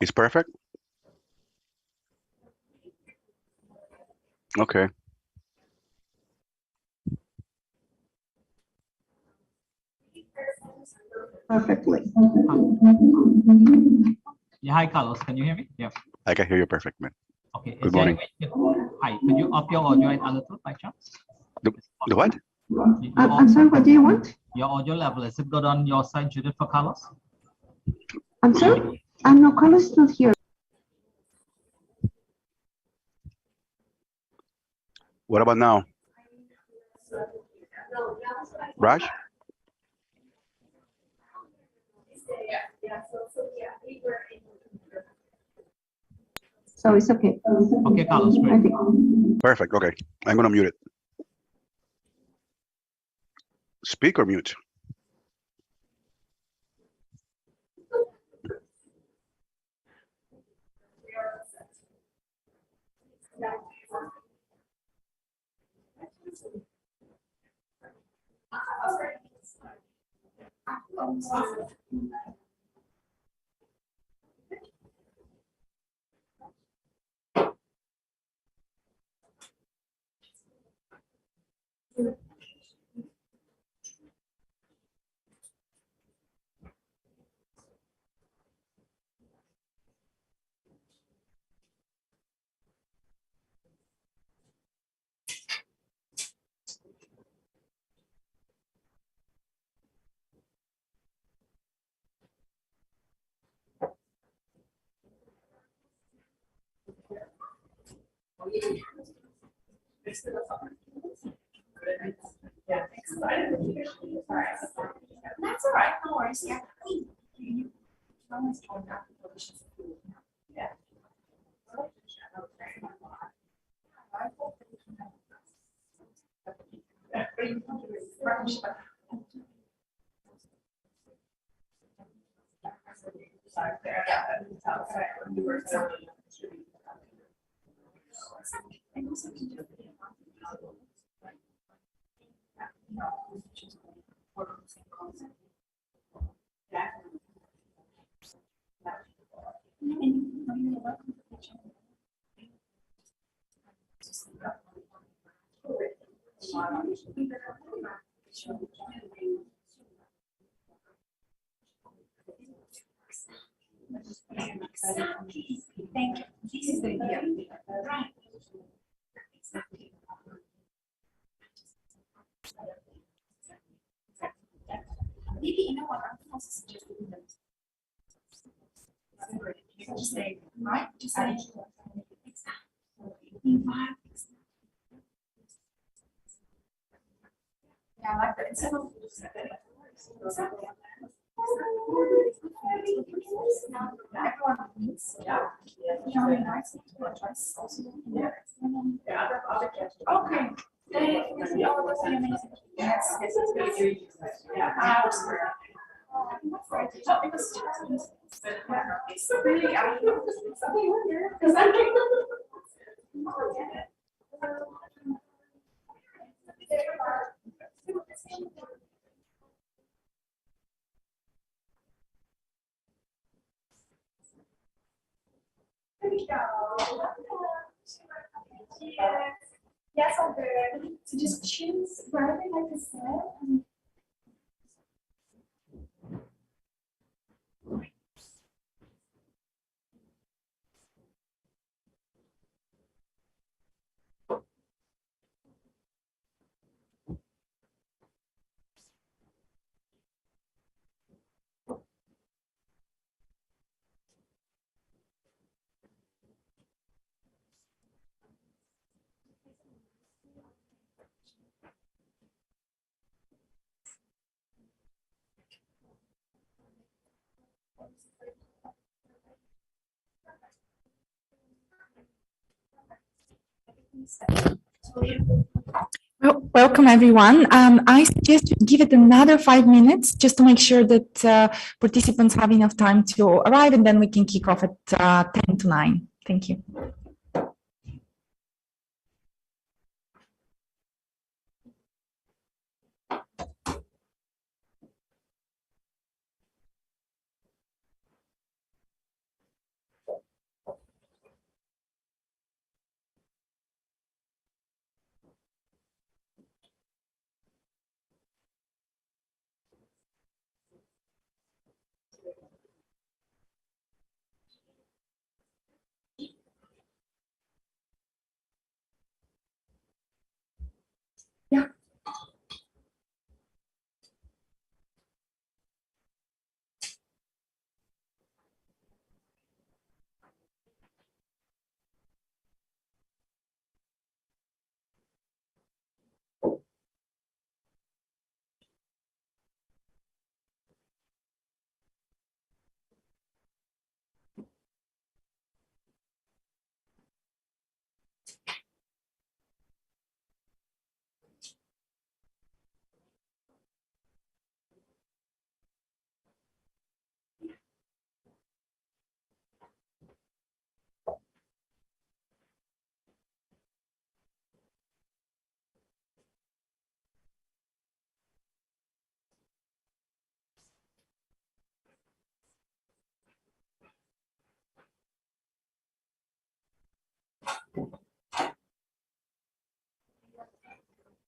It's perfect? Okay. Perfectly. Yeah, hi, Carlos. Can you hear me? Yeah. I can hear you perfect, man. Okay. Good morning. Hi. Could you up your audio a little by chance? The what? I'm sorry, what do you want? Your audio level, is it good on your side, Judith, for Carlos? I'm sorry? No, Carlos is not here. What about now? Raj? So it's okay. Okay, Carlos, great. Perfect. Okay. I'm going to mute it. Speak or mute? That's all right, no worries, yeah. Yeah. Thank you. This is the idea. Right. Exactly. Maybe you know what I'm also suggesting that. Just say, right? Just say invite. Yeah, like that. Instead of everyone needs, yeah. You know, invites me to address also. Okay. Yes, yeah. It's really yes, I'm good. So just choose wherever you like to sit. Well, welcome everyone. I suggest you give it another 5 minutes just to make sure that participants have enough time to arrive, and then we can kick off at 10 to 9. Thank you.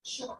Sure.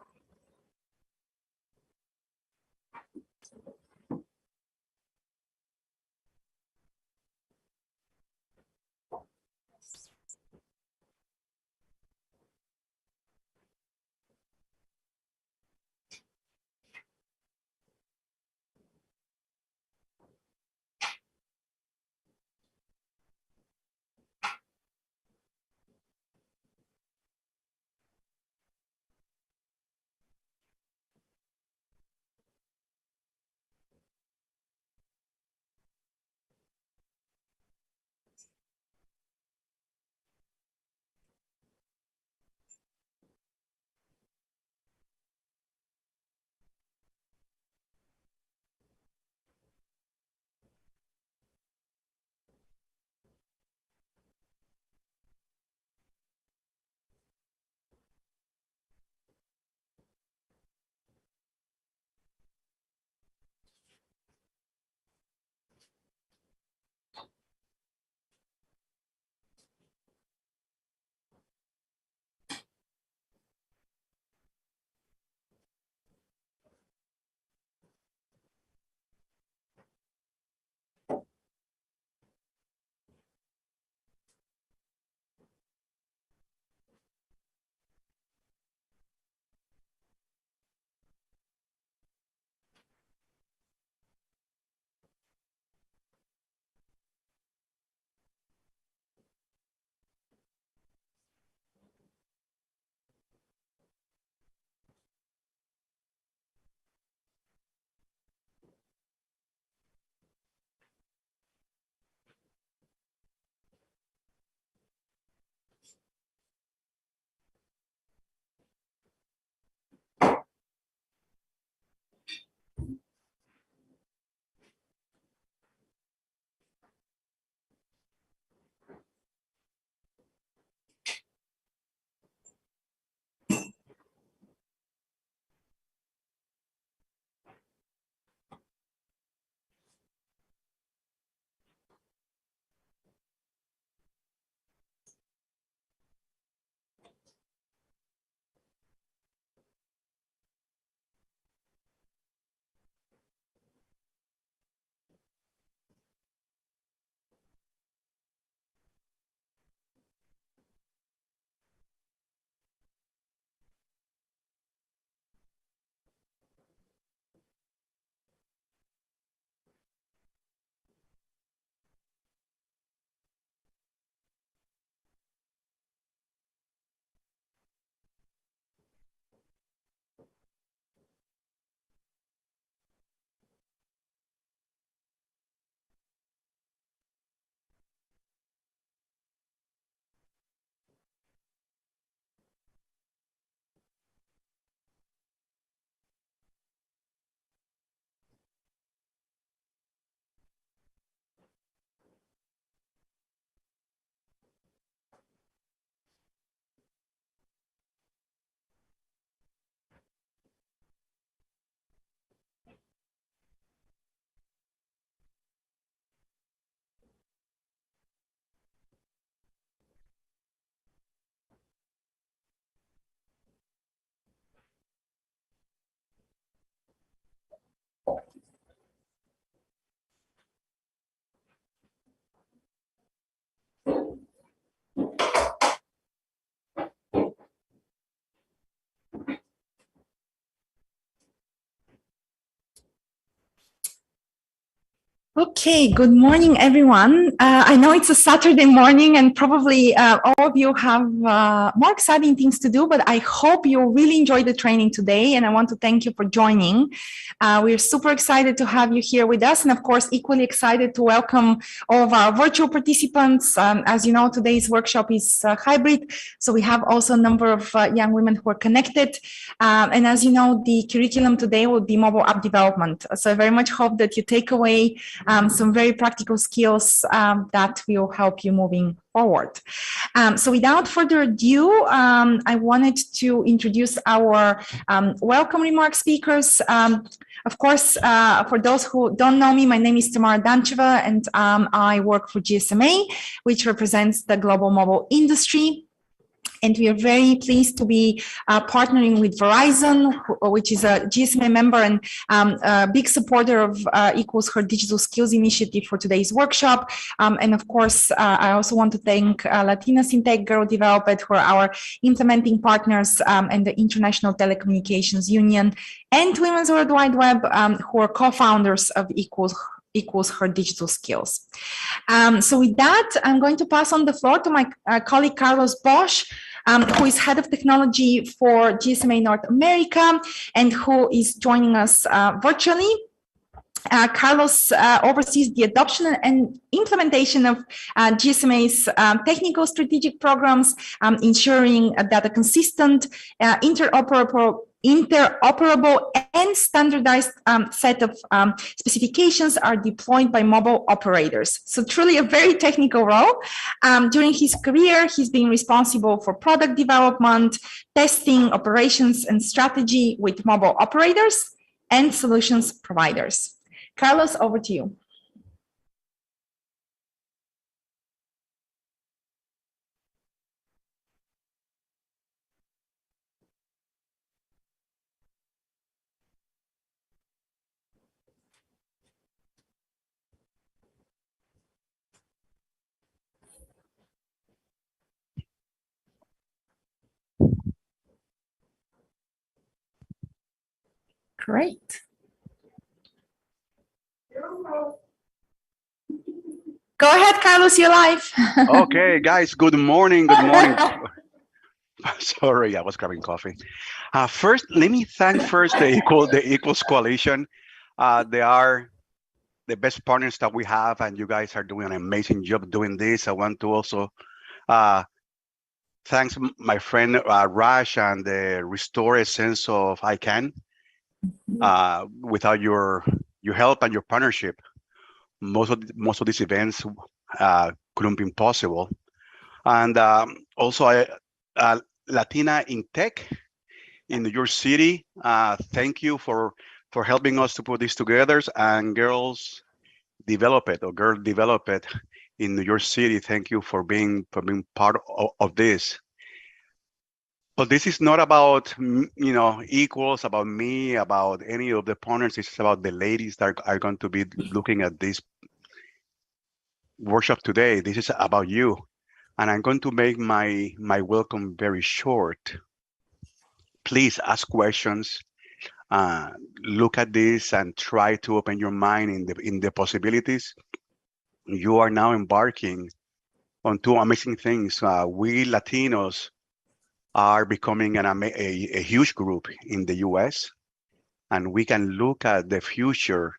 Okay, good morning, everyone. I know it's a Saturday morning and probably all of you have more exciting things to do, but I hope you really enjoyed the training today, and I want to thank you for joining. We're super excited to have you here with us, and of course, equally excited to welcome all of our virtual participants. As you know, today's workshop is hybrid, so we have also a number of young women who are connected. And as you know, the curriculum today will be mobile app development. So I very much hope that you take away some very practical skills that will help you moving forward. So without further ado, I wanted to introduce our welcome remark speakers. Of course, for those who don't know me, my name is Tamara Dancheva, and I work for GSMA, which represents the global mobile industry. And we are very pleased to be partnering with Verizon, which is a GSMA member and a big supporter of Equals Her Digital Skills Initiative for today's workshop. And of course, I also want to thank Latinas in Tech, Girl Develop It, who are our implementing partners, and the International Telecommunications Union and Women's World Wide Web, who are co-founders of Equals Her Digital Skills. So with that, I'm going to pass on the floor to my colleague Carlos Bosch, who is head of technology for GSMA North America and who is joining us virtually. Carlos oversees the adoption and implementation of GSMA's technical strategic programs, ensuring that a consistent, interoperable and standardized set of specifications are deployed by mobile operators. So truly a very technical role. During his career, he's been responsible for product development, testing, operations, and strategy with mobile operators and solutions providers. Carlos, over to you. Great. Go ahead, Carlos, you're live. Okay, guys, good morning. Good morning. Sorry, I was grabbing coffee. First, let me thank first the Equals Coalition. They are the best partners that we have, and you guys are doing an amazing job doing this. I want to also thanks my friend Raj and the Restore a Sense of I Can. Without your help and your partnership, most of these events couldn't be possible. And also, Latina in Tech in New York City, thank you for helping us to put this together. And Girls Develop It or Girl Develop It in New York City, thank you for being part of this. But this is not about, Equals, about me, about any of the partners. It's about the ladies that are going to be looking at this workshop today. This is about you. And I'm going to make my welcome very short. Please ask questions. Look at this and try to open your mind in the possibilities. You are now embarking on two amazing things. We Latinos are becoming a huge group in the US, and we can look at the future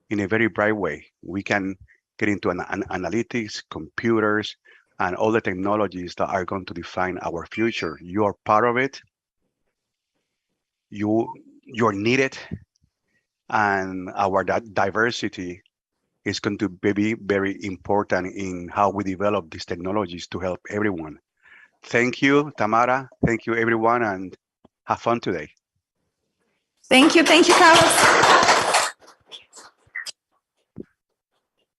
in a very bright way. We can get into analytics, computers, and all the technologies that are going to define our future. You are part of it. You're needed, and our diversity is going to be very important in how we develop these technologies to help everyone. Thank you, Tamara. Thank you, everyone, and have fun today. Thank you, Carlos.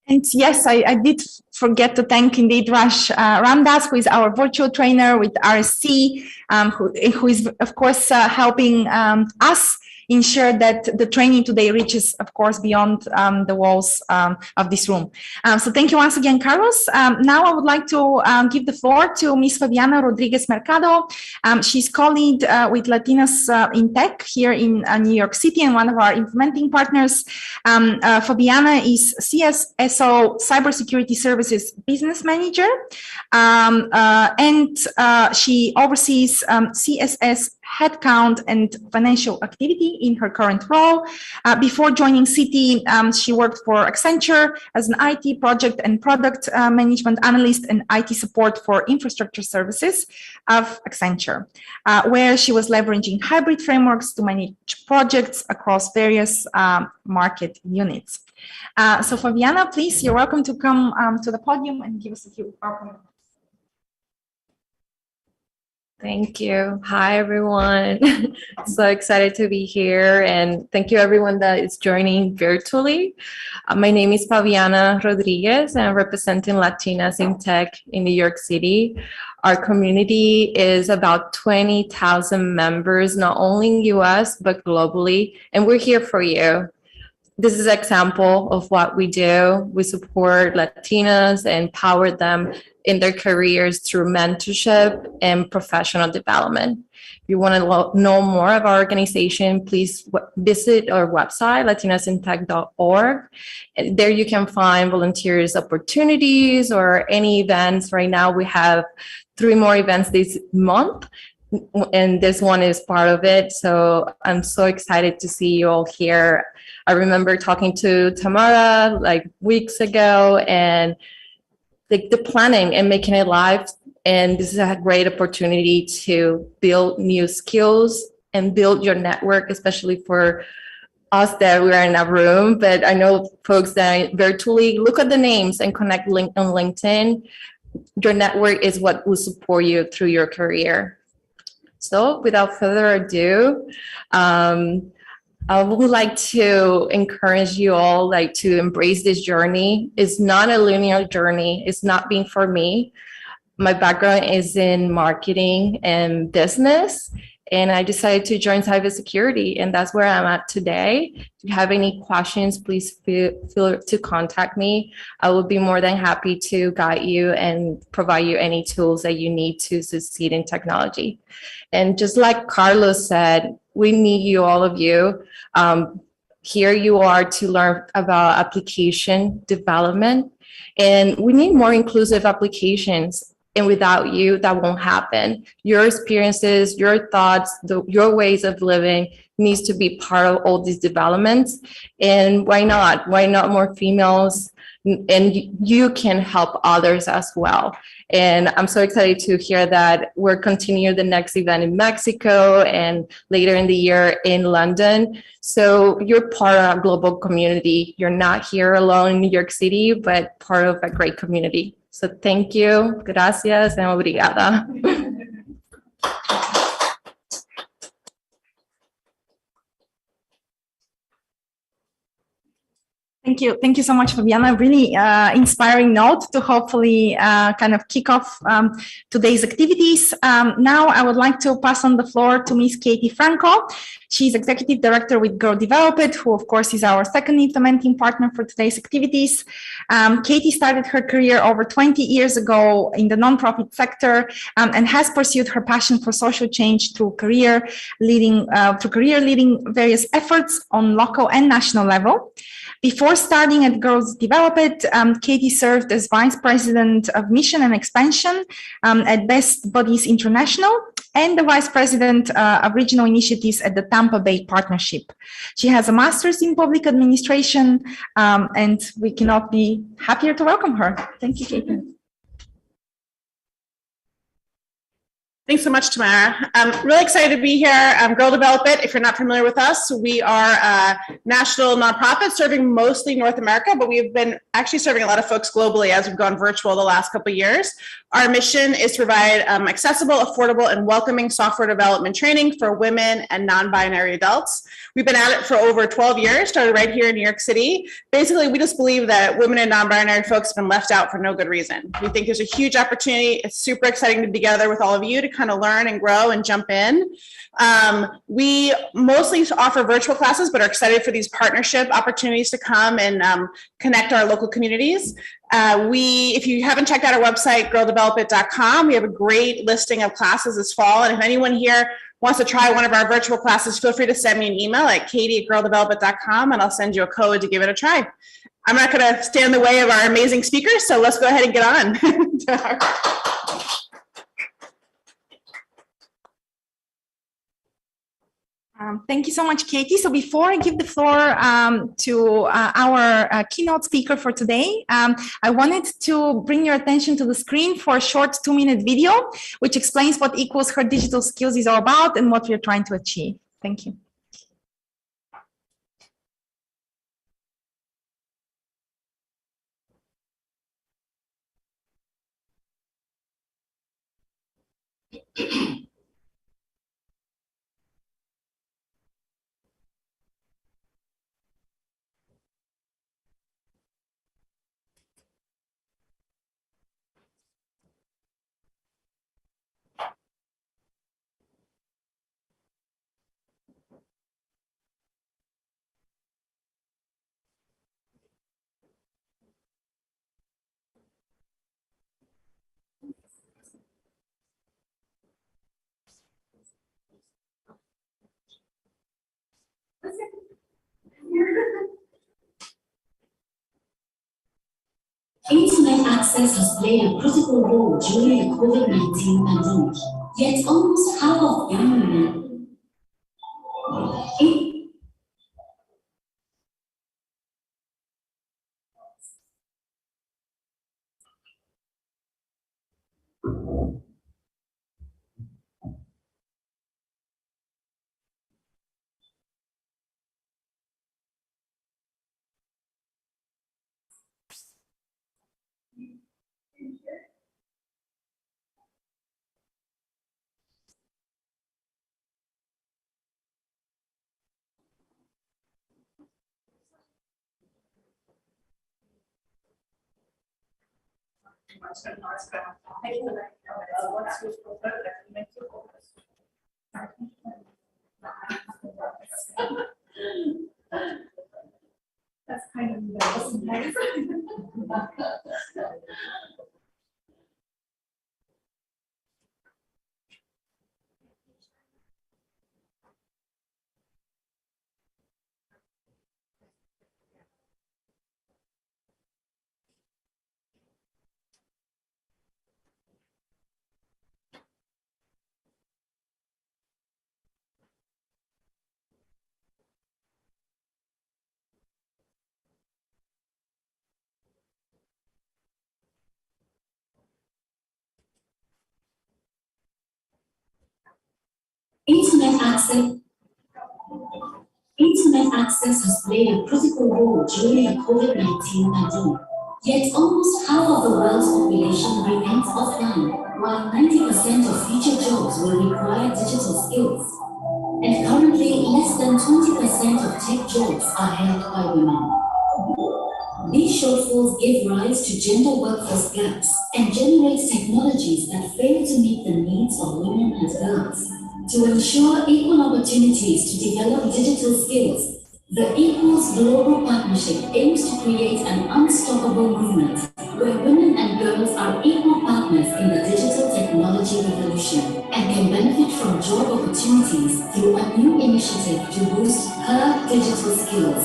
And yes, I did forget to thank indeed Raj Ramdas, who is our virtual trainer with RSC, who is of course helping us ensure that the training today reaches, of course, beyond the walls of this room. So thank you once again, Carlos. Now I would like to give the floor to Ms. Fabiana Rodriguez Mercado. She's co-lead with Latinas in Tech here in New York City and one of our implementing partners. Fabiana is CSSO Cybersecurity Services Business Manager, and she oversees CSS headcount and financial activity in her current role. Before joining Citi, she worked for Accenture as an IT project and product management analyst and IT support for infrastructure services of Accenture, where she was leveraging hybrid frameworks to manage projects across various market units. So Fabiana, please, you're welcome to come to the podium and give us a few comments. Thank you. Hi, everyone. So excited to be here, and thank you everyone that is joining virtually. My name is Fabiana Rodriguez, and I'm representing Latinas in Tech in New York City. Our community is about 20,000 members, not only in US, but globally, and we're here for you. This is an example of what we do. We support Latinas and empower them in their careers through mentorship and professional development. If you want to know more of our organization, please visit our website, latinasintech.org. There you can find volunteers opportunities or any events. Right now we have 3 more events this month, and this one is part of it. So I'm so excited to see you all here. I remember talking to Tamara like weeks ago, and the planning and making it live. And this is a great opportunity to build new skills and build your network, especially for us that we are in a room. But I know folks that virtually look at the names and connect on LinkedIn. Your network is what will support you through your career. So without further ado, I would like to encourage you all to embrace this journey. It's not a linear journey. It's not been for me. My background is in marketing and business, and I decided to join cybersecurity, and that's where I'm at today. If you have any questions, please feel to contact me. I will be more than happy to guide you and provide you any tools that you need to succeed in technology. And just like Carlos said, we need you, all of you. Here you are to learn about application development, and we need more inclusive applications. And without you, that won't happen. Your experiences, your thoughts, your ways of living needs to be part of all these developments. And why not? Why not more females? And you can help others as well. And I'm so excited to hear that we're continuing the next event in Mexico and later in the year in London. So you're part of a global community. You're not here alone in New York City, but part of a great community. So thank you, gracias, and obrigada. Thank you. Thank you so much, Fabiana. Really inspiring note to hopefully kind of kick off today's activities. Now I would like to pass on the floor to Ms. Katie Franco. She's Executive Director with Girl Develop It, who of course is our second implementing partner for today's activities. Katie started her career over 20 years ago in the nonprofit sector and has pursued her passion for social change through career leading various efforts on local and national level. Before starting at Girls Develop It, Katie served as Vice President of Mission and Expansion at Best Buddies International and the Vice President of Regional Initiatives at the Tampa Bay Partnership. She has a Master's in Public Administration, and we cannot be happier to welcome her. Thank you, Katie. Thanks so much, Tamara. I'm really excited to be here. Girl Develop It, if you're not familiar with us, we are a national nonprofit serving mostly North America, but we've been actually serving a lot of folks globally as we've gone virtual the last couple of years. Our mission is to provide accessible, affordable, and welcoming software development training for women and non-binary adults. We've been at it for over 12 years, started right here in New York City. Basically, we just believe that women and non-binary folks have been left out for no good reason. We think there's a huge opportunity. It's super exciting to be together with all of you to kind of learn and grow and jump in. We mostly offer virtual classes, but are excited for these partnership opportunities to come and connect our local communities. If you haven't checked out our website, girldevelopit.com, we have a great listing of classes this fall. And if anyone here wants to try one of our virtual classes, feel free to send me an email at katie@girldevelopit.com and I'll send you a code to give it a try. I'm not going to stand in the way of our amazing speakers, so let's go ahead and get on. Thank you so much, Katie. So before I give the floor to our keynote speaker for today, I wanted to bring your attention to the screen for a short 2-minute video, which explains what Equals Her Digital Skills is all about and what we're trying to achieve. Thank you. access has played a critical role during the COVID-19 pandemic, yet almost half of young women That's kind of embarrassing. Internet access has played a critical role during the COVID-19 pandemic, yet almost half of the world's population remains offline, while 90% of future jobs will require digital skills. And currently, less than 20% of tech jobs are held by women. These shortfalls give rise to gender workforce gaps and generate technologies that fail to meet the needs of women and girls. To ensure equal opportunities to develop digital skills, the Equals Global Partnership aims to create an unstoppable movement where women and girls are equal partners in the digital technology revolution and can benefit from job opportunities through a new initiative to boost her digital skills.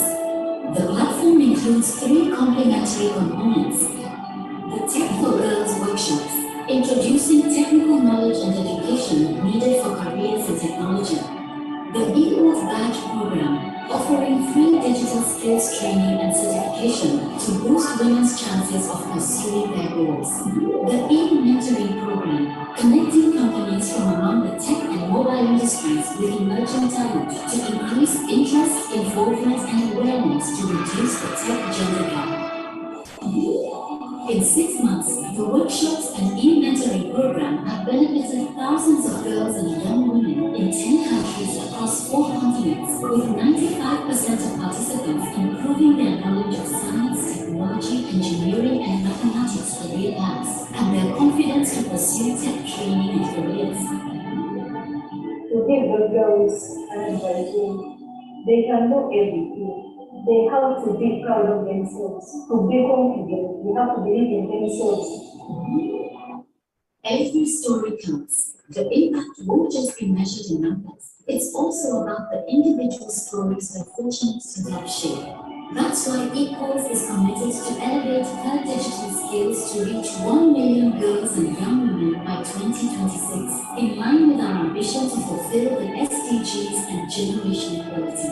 The platform includes 3 complementary components. The Tech for Girls workshops, introducing technical knowledge and education needed for careers in technology. The Equals Badge program, offering free digital skills training and certification to boost women's chances of pursuing their goals. The E-Mentoring program, connecting companies from among the tech and mobile industries with emerging talent to increase interest, involvement, and awareness to reduce the tech gender gap. In 6 months, the workshops and e-mentoring program have benefited thousands of girls and young women in 10 countries across 4 continents, with 95% of participants improving their knowledge of science, technology, engineering, and mathematics career paths, and their confidence to pursue tech training and careers. To give the girls an advice, they can know everything. They have to be proud of themselves, to be confident. They have to believe in themselves. Every story counts. The impact won't just be measured in numbers. It's also about the individual stories we're fortunate to help share. That's why Equals is committed to elevate her digital skills to reach 1 million girls and young women by 2026, in line with our ambition to fulfill the SDGs and generation equality.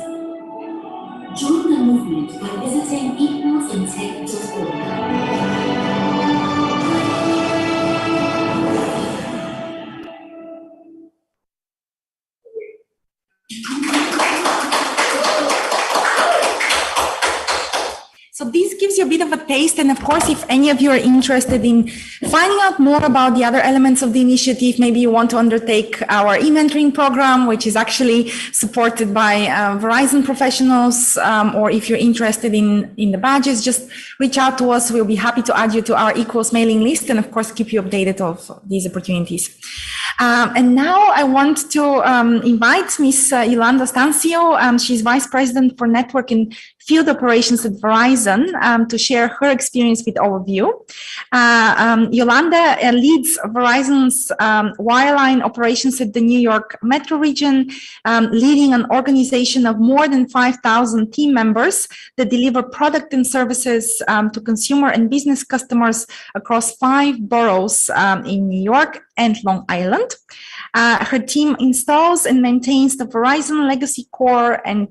Join the movement by visiting equalsintech.org. So this gives you a bit of a taste. And of course, if any of you are interested in finding out more about the other elements of the initiative, maybe you want to undertake our e-mentoring program, which is actually supported by Verizon professionals, or if you're interested in the badges, just reach out to us. We'll be happy to add you to our Equals mailing list and of course, keep you updated of these opportunities. And now I want to invite Ms. Yolanda Stancio. She's Vice President for Network and field operations at Verizon, to share her experience with all of you. Yolanda leads Verizon's wireline operations at the New York metro region, leading an organization of more than 5,000 team members that deliver product and services to consumer and business customers across 5 boroughs in New York and Long Island. Her team installs and maintains the Verizon legacy core and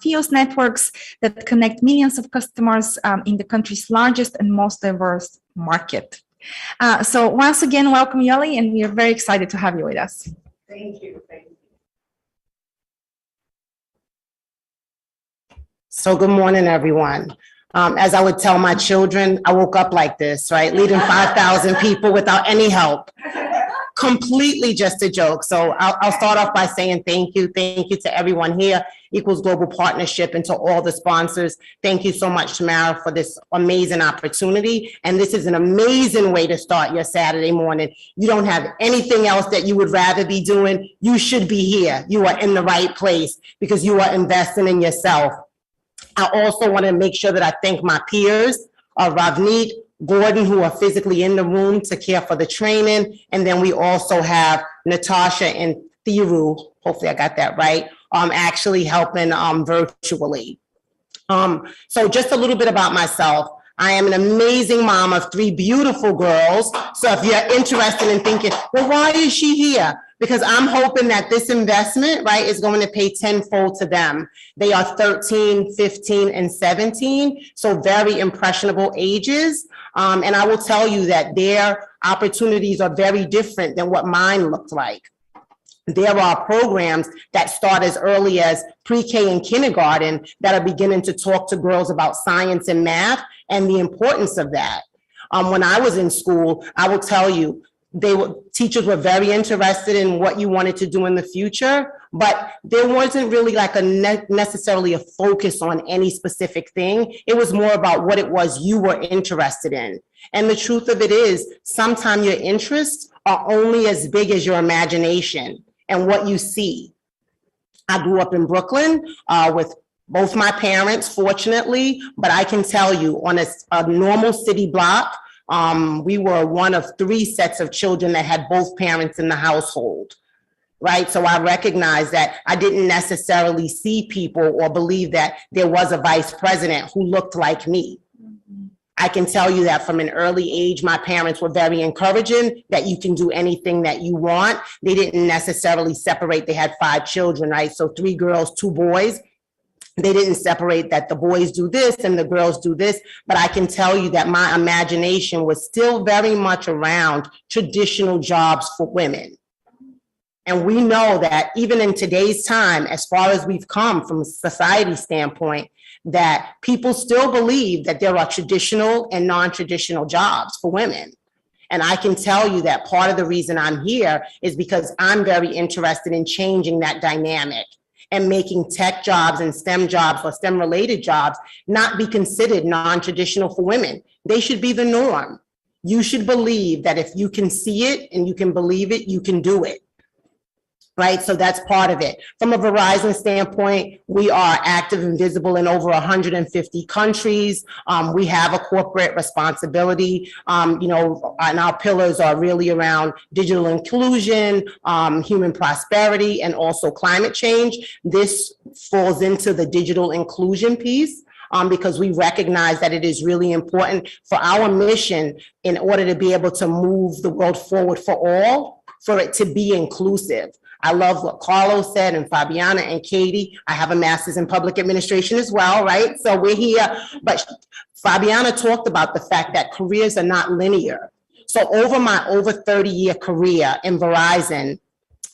Fios networks that connect millions of customers in the country's largest and most diverse market. So once again, welcome, Yoli, and we are very excited to have you with us. Thank you. Thank you. So good morning, everyone. As I would tell my children, I woke up like this, right? Leading 5,000 people without any help. Completely just a joke. So I'll start off by saying thank you. Thank you to everyone here, Equals Global Partnership, and to all the sponsors. Thank you so much, Tamara, for this amazing opportunity. And this is an amazing way to start your Saturday morning. You don't have anything else that you would rather be doing. You should be here. You are in the right place because you are investing in yourself. I also want to make sure that I thank my peers, Ravneet, Gordon, who are physically in the room to care for the training. And then we also have Natasha and Thiru, hopefully I got that right, actually helping virtually. So just a little bit about myself. I am an amazing mom of 3 beautiful girls. So if you're interested in thinking, well, why is she here? Because I'm hoping that this investment, right, is going to pay tenfold to them. They are 13, 15, and 17, so very impressionable ages. And I will tell you that their opportunities are very different than what mine looked like. There are programs that start as early as pre-K and kindergarten that are beginning to talk to girls about science and math and the importance of that. When I was in school, I will tell you, teachers were very interested in what you wanted to do in the future, but there wasn't really like necessarily a focus on any specific thing. It was more about what it was you were interested in. And the truth of it is, sometimes your interests are only as big as your imagination and what you see. I grew up in Brooklyn with both my parents, fortunately, but I can tell you on a normal city block, we were one of 3 sets of children that had both parents in the household, right? So I recognize that I didn't necessarily see people or believe that there was a vice president who looked like me. I can tell you that from an early age, my parents were very encouraging that you can do anything that you want. They didn't necessarily separate. They had 5 children, right? So 3 girls, 2 boys. They didn't separate that the boys do this and the girls do this, but I can tell you that my imagination was still very much around traditional jobs for women. And we know that even in today's time, as far as we've come from a society standpoint, that people still believe that there are traditional and non-traditional jobs for women. And I can tell you that part of the reason I'm here is because I'm very interested in changing that dynamic and making tech jobs and STEM jobs or STEM related jobs not be considered non-traditional for women. They should be the norm. You should believe that if you can see it and you can believe it, you can do it. Right, so that's part of it. From a Verizon standpoint, we are active and visible in over 150 countries. We have a corporate responsibility, and our pillars are really around digital inclusion, human prosperity, and also climate change. This falls into the digital inclusion piece. Because we recognize that it is really important for our mission in order to be able to move the world forward for all, for it to be inclusive. I love what Carlos said and Fabiana and Katie. I have a master's in public administration as well, right? So we're here, but Fabiana talked about the fact that careers are not linear. So over my over 30-year career in Verizon,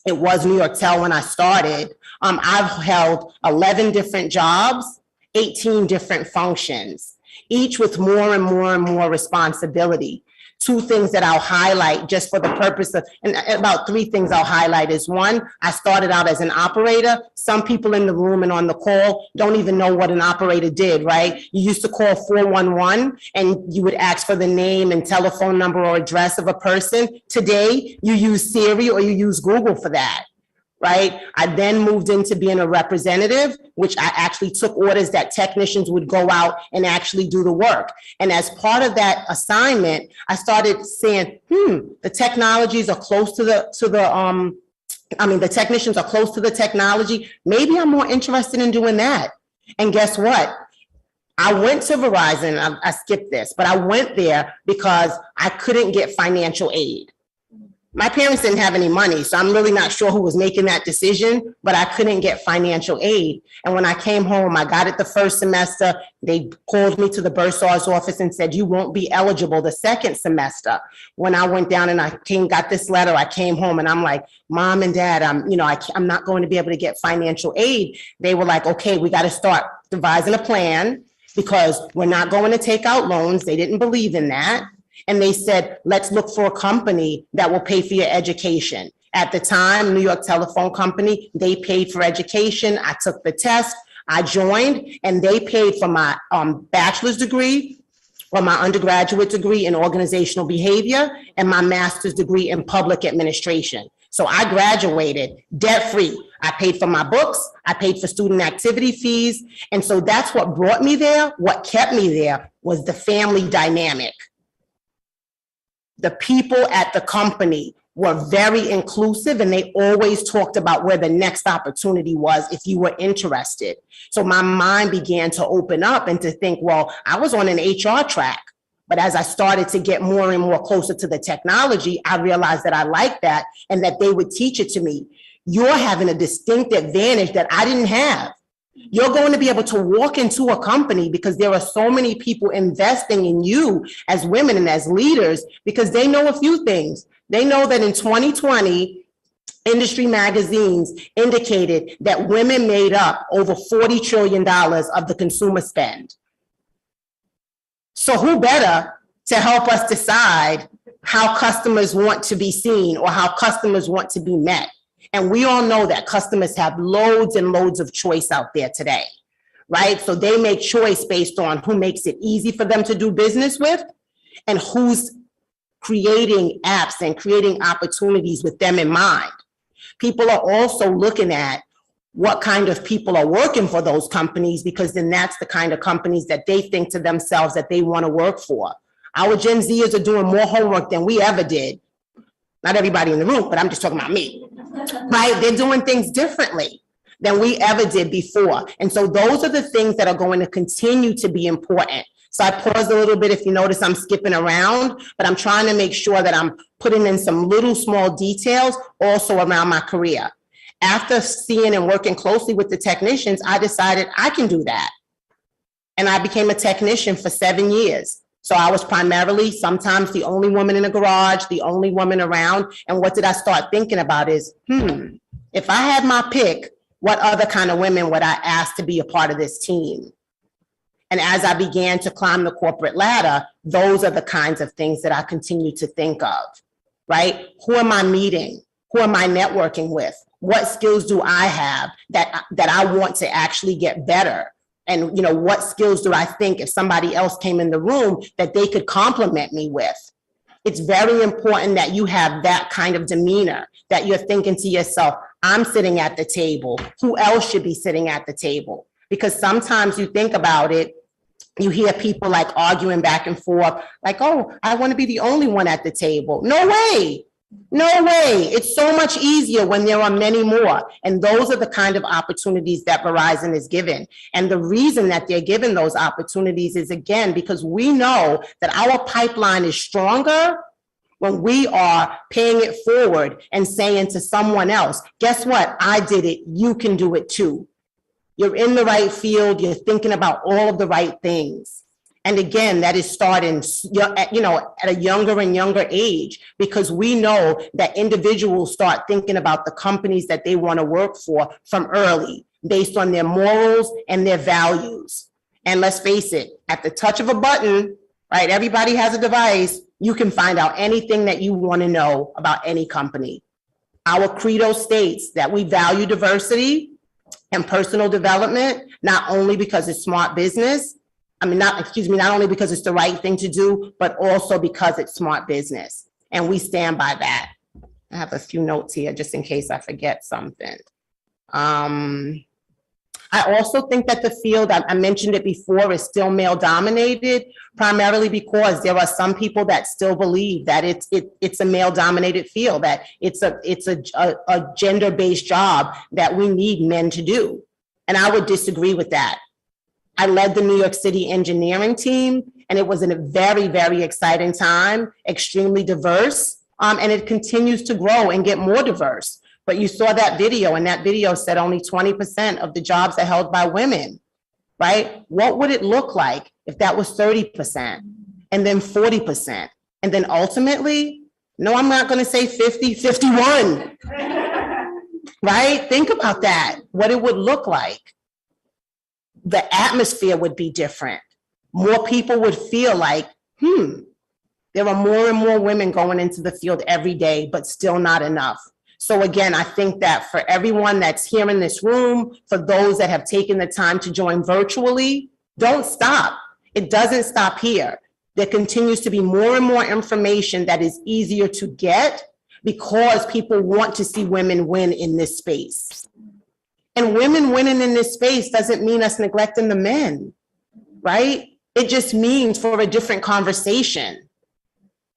it was New York Tel when I started, I've held 11 different jobs, 18 different functions, each with more and more and more responsibility. 2 things that I'll highlight just for the purpose of, and about 3 things I'll highlight is 1, I started out as an operator. Some people in the room and on the call don't even know what an operator did, right? You used to call 411 and you would ask for the name and telephone number or address of a person. Today, you use Siri or you use Google for that. right? I then moved into being a representative, which I actually took orders that technicians would go out and actually do the work. And as part of that assignment, I started saying, the technologies are close to the technicians are close to the technology. Maybe I'm more interested in doing that. And guess what? I went to Verizon, I skipped this, but I went there because I couldn't get financial aid. My parents didn't have any money, so I'm really not sure who was making that decision, but I couldn't get financial aid. And when I came home, I got it the first semester. They called me to the bursar's office and said, you won't be eligible the second semester. When I went down and got this letter, I came home and I'm like, Mom and Dad, I'm not going to be able to get financial aid. They were like, okay, we got to start devising a plan because we're not going to take out loans. They didn't believe in that. And they said, let's look for a company that will pay for your education. At the time, New York Telephone Company, they paid for education. I took the test, I joined, and they paid for my bachelor's degree or my undergraduate degree in organizational behavior and my master's degree in public administration. So I graduated debt-free. I paid for my books, I paid for student activity fees. And so that's what brought me there. What kept me there was the family dynamic. The people at the company were very inclusive and they always talked about where the next opportunity was if you were interested. So my mind began to open up and to think, well, I was on an HR track, but as I started to get more and more closer to the technology, I realized that I liked that and that they would teach it to me. You're having a distinct advantage that I didn't have. You're going to be able to walk into a company because there are so many people investing in you as women and as leaders because they know a few things. They know that in 2020, industry magazines indicated that women made up over $40 trillion of the consumer spend. So who better to help us decide how customers want to be seen or how customers want to be met? And we all know that customers have loads and loads of choice out there today, right? So they make choice based on who makes it easy for them to do business with and who's creating apps and creating opportunities with them in mind. People are also looking at what kind of people are working for those companies because then that's the kind of companies that they think to themselves that they want to work for. Our Gen Zers are doing more homework than we ever did. Not everybody in the room, but I'm just talking about me. Right? They're doing things differently than we ever did before. And so those are the things that are going to continue to be important. So I paused a little bit if you notice I'm skipping around, but I'm trying to make sure that I'm putting in some little small details also around my career. After seeing and working closely with the technicians, I decided I can do that. And I became a technician for 7 years. So I was primarily sometimes the only woman in the garage, the only woman around. And what did I start thinking about is, if I had my pick, what other kind of women would I ask to be a part of this team? And as I began to climb the corporate ladder, those are the kinds of things that I continue to think of, right? Who am I meeting? Who am I networking with? What skills do I have that I want to actually get better? And what skills do I think if somebody else came in the room that they could compliment me with? It's very important that you have that kind of demeanor, that you're thinking to yourself, I'm sitting at the table. Who else should be sitting at the table? Because sometimes you think about it, you hear people like arguing back and forth, like, oh, I want to be the only one at the table. No way. No way. It's so much easier when there are many more. And those are the kind of opportunities that Verizon is given. And the reason that they're given those opportunities is, again, because we know that our pipeline is stronger when we are paying it forward and saying to someone else, guess what? I did it. You can do it too. You're in the right field. You're thinking about all of the right things. And again, that is starting, at a younger and younger age, because we know that individuals start thinking about the companies that they want to work for from early, based on their morals and their values. And let's face it, at the touch of a button, right? Everybody has a device. You can find out anything that you want to know about any company. Our credo states that we value diversity and personal development, not only because it's smart business, not only because it's the right thing to do, but also because it's smart business. And we stand by that. I have a few notes here just in case I forget something. I also think that the field, I mentioned it before, is still male dominated, primarily because there are some people that still believe that it's a male dominated field, that it's a gender-based job that we need men to do. And I would disagree with that. I led the New York City engineering team, and it was in a very, very exciting time, extremely diverse, and it continues to grow and get more diverse. But you saw that video, and that video said only 20% of the jobs are held by women, right? What would it look like if that was 30% and then 40%? And then ultimately, no, I'm not gonna say 50, 51, right? Think about that, what it would look like. The atmosphere would be different. More people would feel like, there are more and more women going into the field every day, but still not enough. So again, I think that for everyone that's here in this room, for those that have taken the time to join virtually, don't stop. It doesn't stop here. There continues to be more and more information that is easier to get because people want to see women win in this space. And women winning in this space doesn't mean us neglecting the men, right? It just means for a different conversation,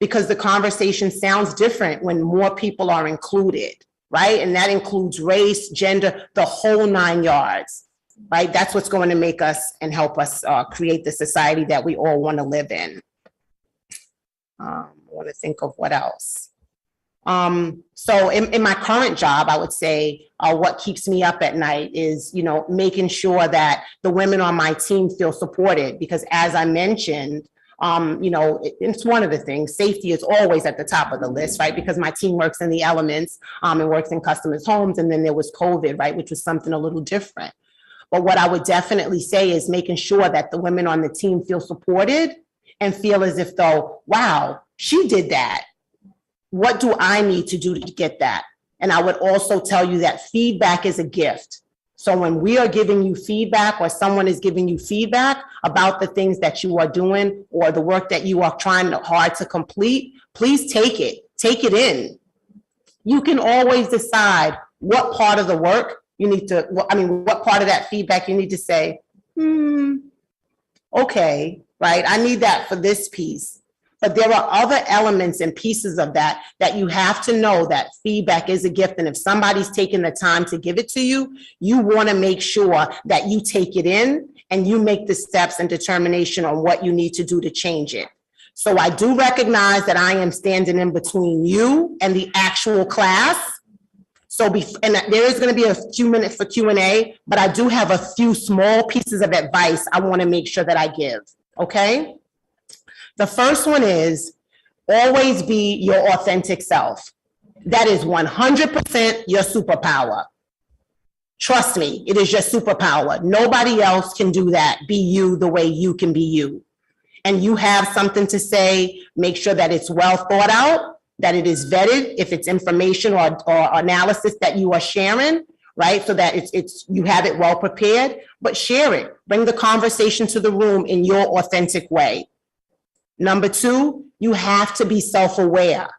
because the conversation sounds different when more people are included, right? And that includes race, gender, the whole 9 yards, right? That's what's going to make us and help us create the society that we all want to live in. I want to think of what else. So in my current job, I would say what keeps me up at night is, making sure that the women on my team feel supported, because as I mentioned, it's one of the things, safety is always at the top of the list, right? Because my team works in the elements and works in customers' homes. And then there was COVID, right? Which was something a little different. But what I would definitely say is making sure that the women on the team feel supported and feel as if though, wow, she did that. What do I need to do to get that? And I would also tell you that feedback is a gift. So when we are giving you feedback or someone is giving you feedback about the things that you are doing or the work that you are trying hard to complete, please take it in. You can always decide what part of the work you need to, what part of that feedback you need to say, okay, right? I need that for this piece. But there are other elements and pieces of that you have to know that feedback is a gift. And if somebody's taking the time to give it to you, you want to make sure that you take it in and you make the steps and determination on what you need to do to change it. So I do recognize that I am standing in between you and the actual class. So and there is going to be a few minutes for Q&A, but I do have a few small pieces of advice I want to make sure that I give, okay? The first one is always be your authentic self. That is 100% your superpower. Trust me, it is your superpower. Nobody else can do that. Be you the way you can be you. And you have something to say, make sure that it's well thought out, that it is vetted, if it's information or analysis that you are sharing, right? So that you have it well prepared, but share it. Bring the conversation to the room in your authentic way. Number two, you have to be self-aware.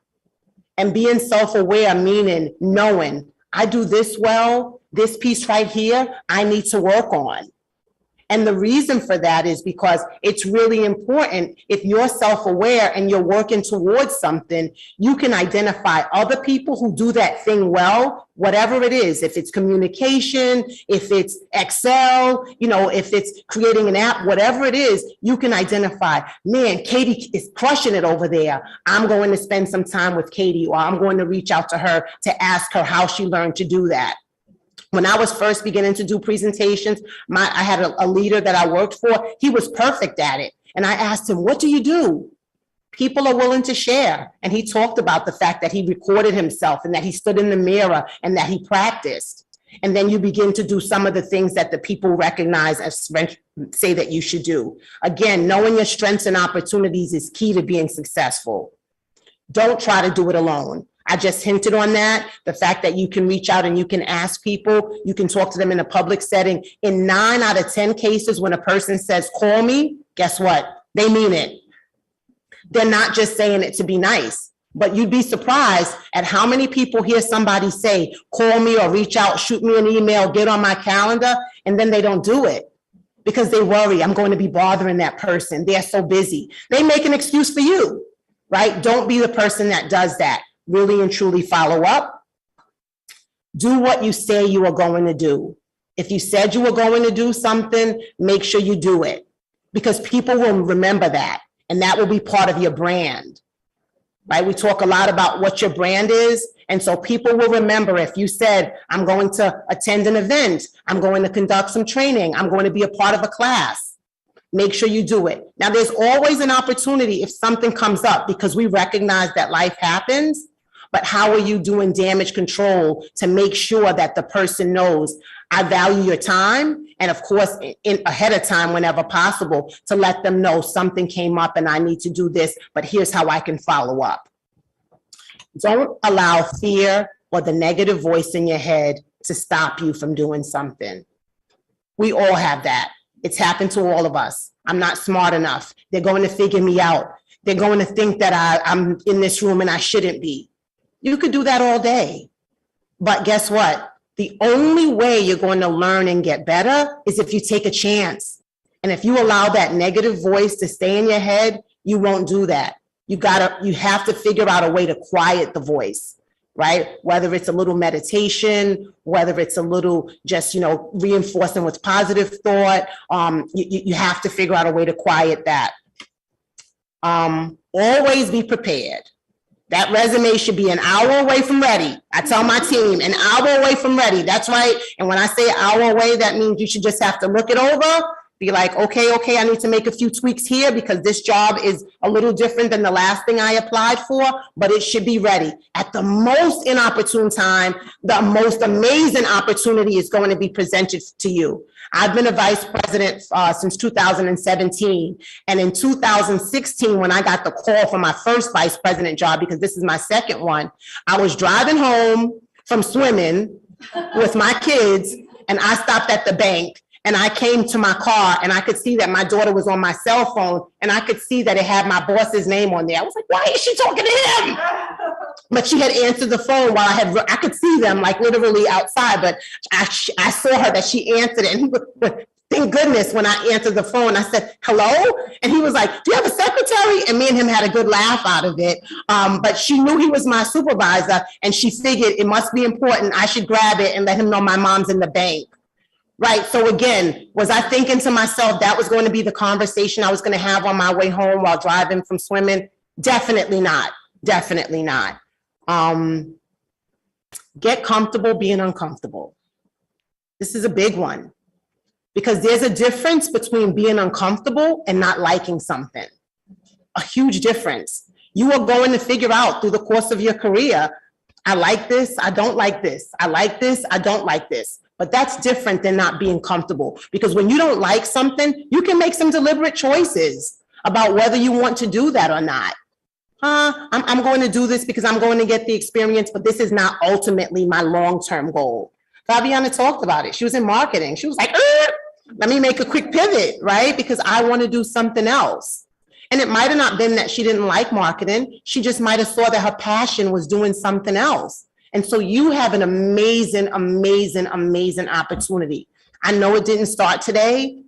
And being self-aware meaning knowing, I do this well, this piece right here, I need to work on. And the reason for that is because it's really important. If you're self-aware and you're working towards something, you can identify other people who do that thing well, whatever it is, if it's communication, if it's Excel, if it's creating an app, whatever it is, you can identify, man, Katie is crushing it over there. I'm going to spend some time with Katie, or I'm going to reach out to her to ask her how she learned to do that. When I was first beginning to do presentations, I had a leader that I worked for. He was perfect at it. And I asked him, what do you do? People are willing to share. And he talked about the fact that he recorded himself and that he stood in the mirror and that he practiced. And then you begin to do some of the things that the people recognize as say that you should do. Again, knowing your strengths and opportunities is key to being successful. Don't try to do it alone. I just hinted on that, the fact that you can reach out and you can ask people, you can talk to them in a public setting. In 9 out of 10 cases, when a person says, call me, guess what? They mean it. They're not just saying it to be nice. But you'd be surprised at how many people hear somebody say, call me or reach out, shoot me an email, get on my calendar, and then they don't do it because they worry, I'm going to be bothering that person. They're so busy. They make an excuse for you, right? Don't be the person that does that. Really and truly follow up. Do what you say you are going to do. If you said you were going to do something, make sure you do it because people will remember that and that will be part of your brand. Right? We talk a lot about what your brand is. And so people will remember if you said, I'm going to attend an event, I'm going to conduct some training, I'm going to be a part of a class. Make sure you do it. Now, there's always an opportunity if something comes up because we recognize that life happens, but how are you doing damage control to make sure that the person knows I value your time? And of course, ahead of time, whenever possible, to let them know something came up and I need to do this, but here's how I can follow up. Don't allow fear or the negative voice in your head to stop you from doing something. We all have that. It's happened to all of us. I'm not smart enough. They're going to figure me out. They're going to think that I'm in this room and I shouldn't be. You could do that all day. But guess what? The only way you're going to learn and get better is if you take a chance. And if you allow that negative voice to stay in your head, you won't do that. You have to figure out a way to quiet the voice, right? Whether it's a little meditation, whether it's a little just, reinforcing with positive thought, you have to figure out a way to quiet that. Always be prepared. That resume should be an hour away from ready. I tell my team, an hour away from ready. That's right. And when I say an hour away, that means you should just have to look it over, be like, okay, I need to make a few tweaks here because this job is a little different than the last thing I applied for, but it should be ready. At the most inopportune time, the most amazing opportunity is going to be presented to you. I've been a vice president since 2017. And in 2016, when I got the call for my first vice president job, because this is my second one, I was driving home from swimming with my kids and I stopped at the bank and I came to my car and I could see that my daughter was on my cell phone and I could see that it had my boss's name on there. I was like, why is she talking to him? But she had answered the phone while I could see them like literally outside, but I saw her that she answered it. And he was, thank goodness, when I answered the phone, I said, hello? And he was like, do you have a secretary? And me and him had a good laugh out of it. But she knew he was my supervisor and she figured it must be important. I should grab it and let him know my mom's in the bank. Right. So again, was I thinking to myself that was going to be the conversation I was going to have on my way home while driving from swimming? Definitely not. Definitely not. Get comfortable being uncomfortable. This is a big one because there's a difference between being uncomfortable and not liking something. A huge difference. You are going to figure out through the course of your career, I like this, I don't like this. I like this, I don't like this. But that's different than not being comfortable because when you don't like something, you can make some deliberate choices about whether you want to do that or not. I'm going to do this because I'm going to get the experience, but this is not ultimately my long-term goal. Fabiana talked about it. She was in marketing. She was like, let me make a quick pivot, right? Because I want to do something else. And it might have not been that she didn't like marketing. She just might have saw that her passion was doing something else. And so you have an amazing, amazing, amazing opportunity. I know it didn't start today,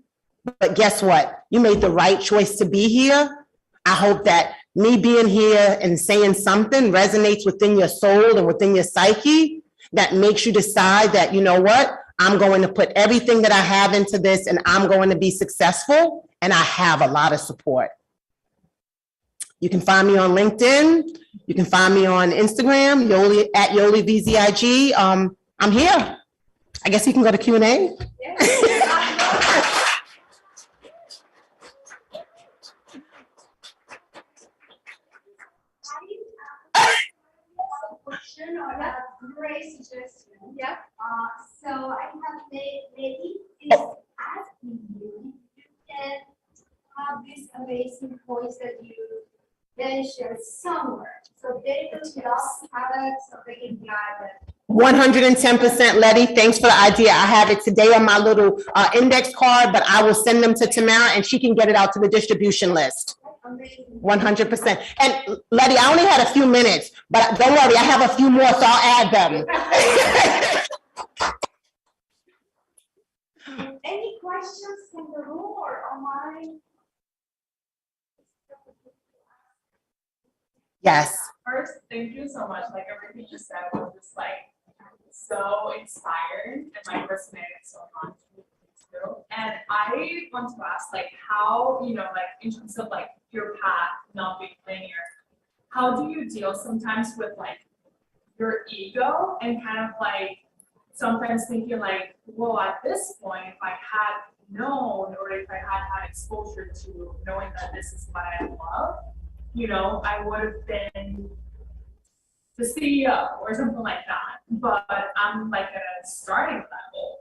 but guess what? You made the right choice to be here. I hope that me being here and saying something resonates within your soul and within your psyche that makes you decide that, you know what? I'm going to put everything that I have into this and I'm going to be successful. And I have a lot of support. You can find me on LinkedIn. You can find me on Instagram, Yoli at YoliVZIG. I'm here. I guess you can go to Q&A. Question or a great suggestion. Yep. So I have Lady is asking you if you can have this amazing voice that you venture somewhere. So they will just have it so they can grab it. 110%, Letty. Thanks for the idea. I have it today on my little index card, but I will send them to Tamara and she can get it out to the distribution list. amazing. 100%. And Letty, I only had a few minutes, but don't worry, I have a few more, so I'll add them. Any questions from the room or online? Yes. First, thank you so much. Like everything you said was just like so inspired and like resonated so much with me too. And I want to ask like how, you know, like in terms of like your path not being linear, how do you deal sometimes with like your ego and kind of like sometimes thinking like, well, at this point, if I had known or if I had exposure to knowing that this is what I love, you know, I would have been the CEO or something like that. But I'm like at a starting level.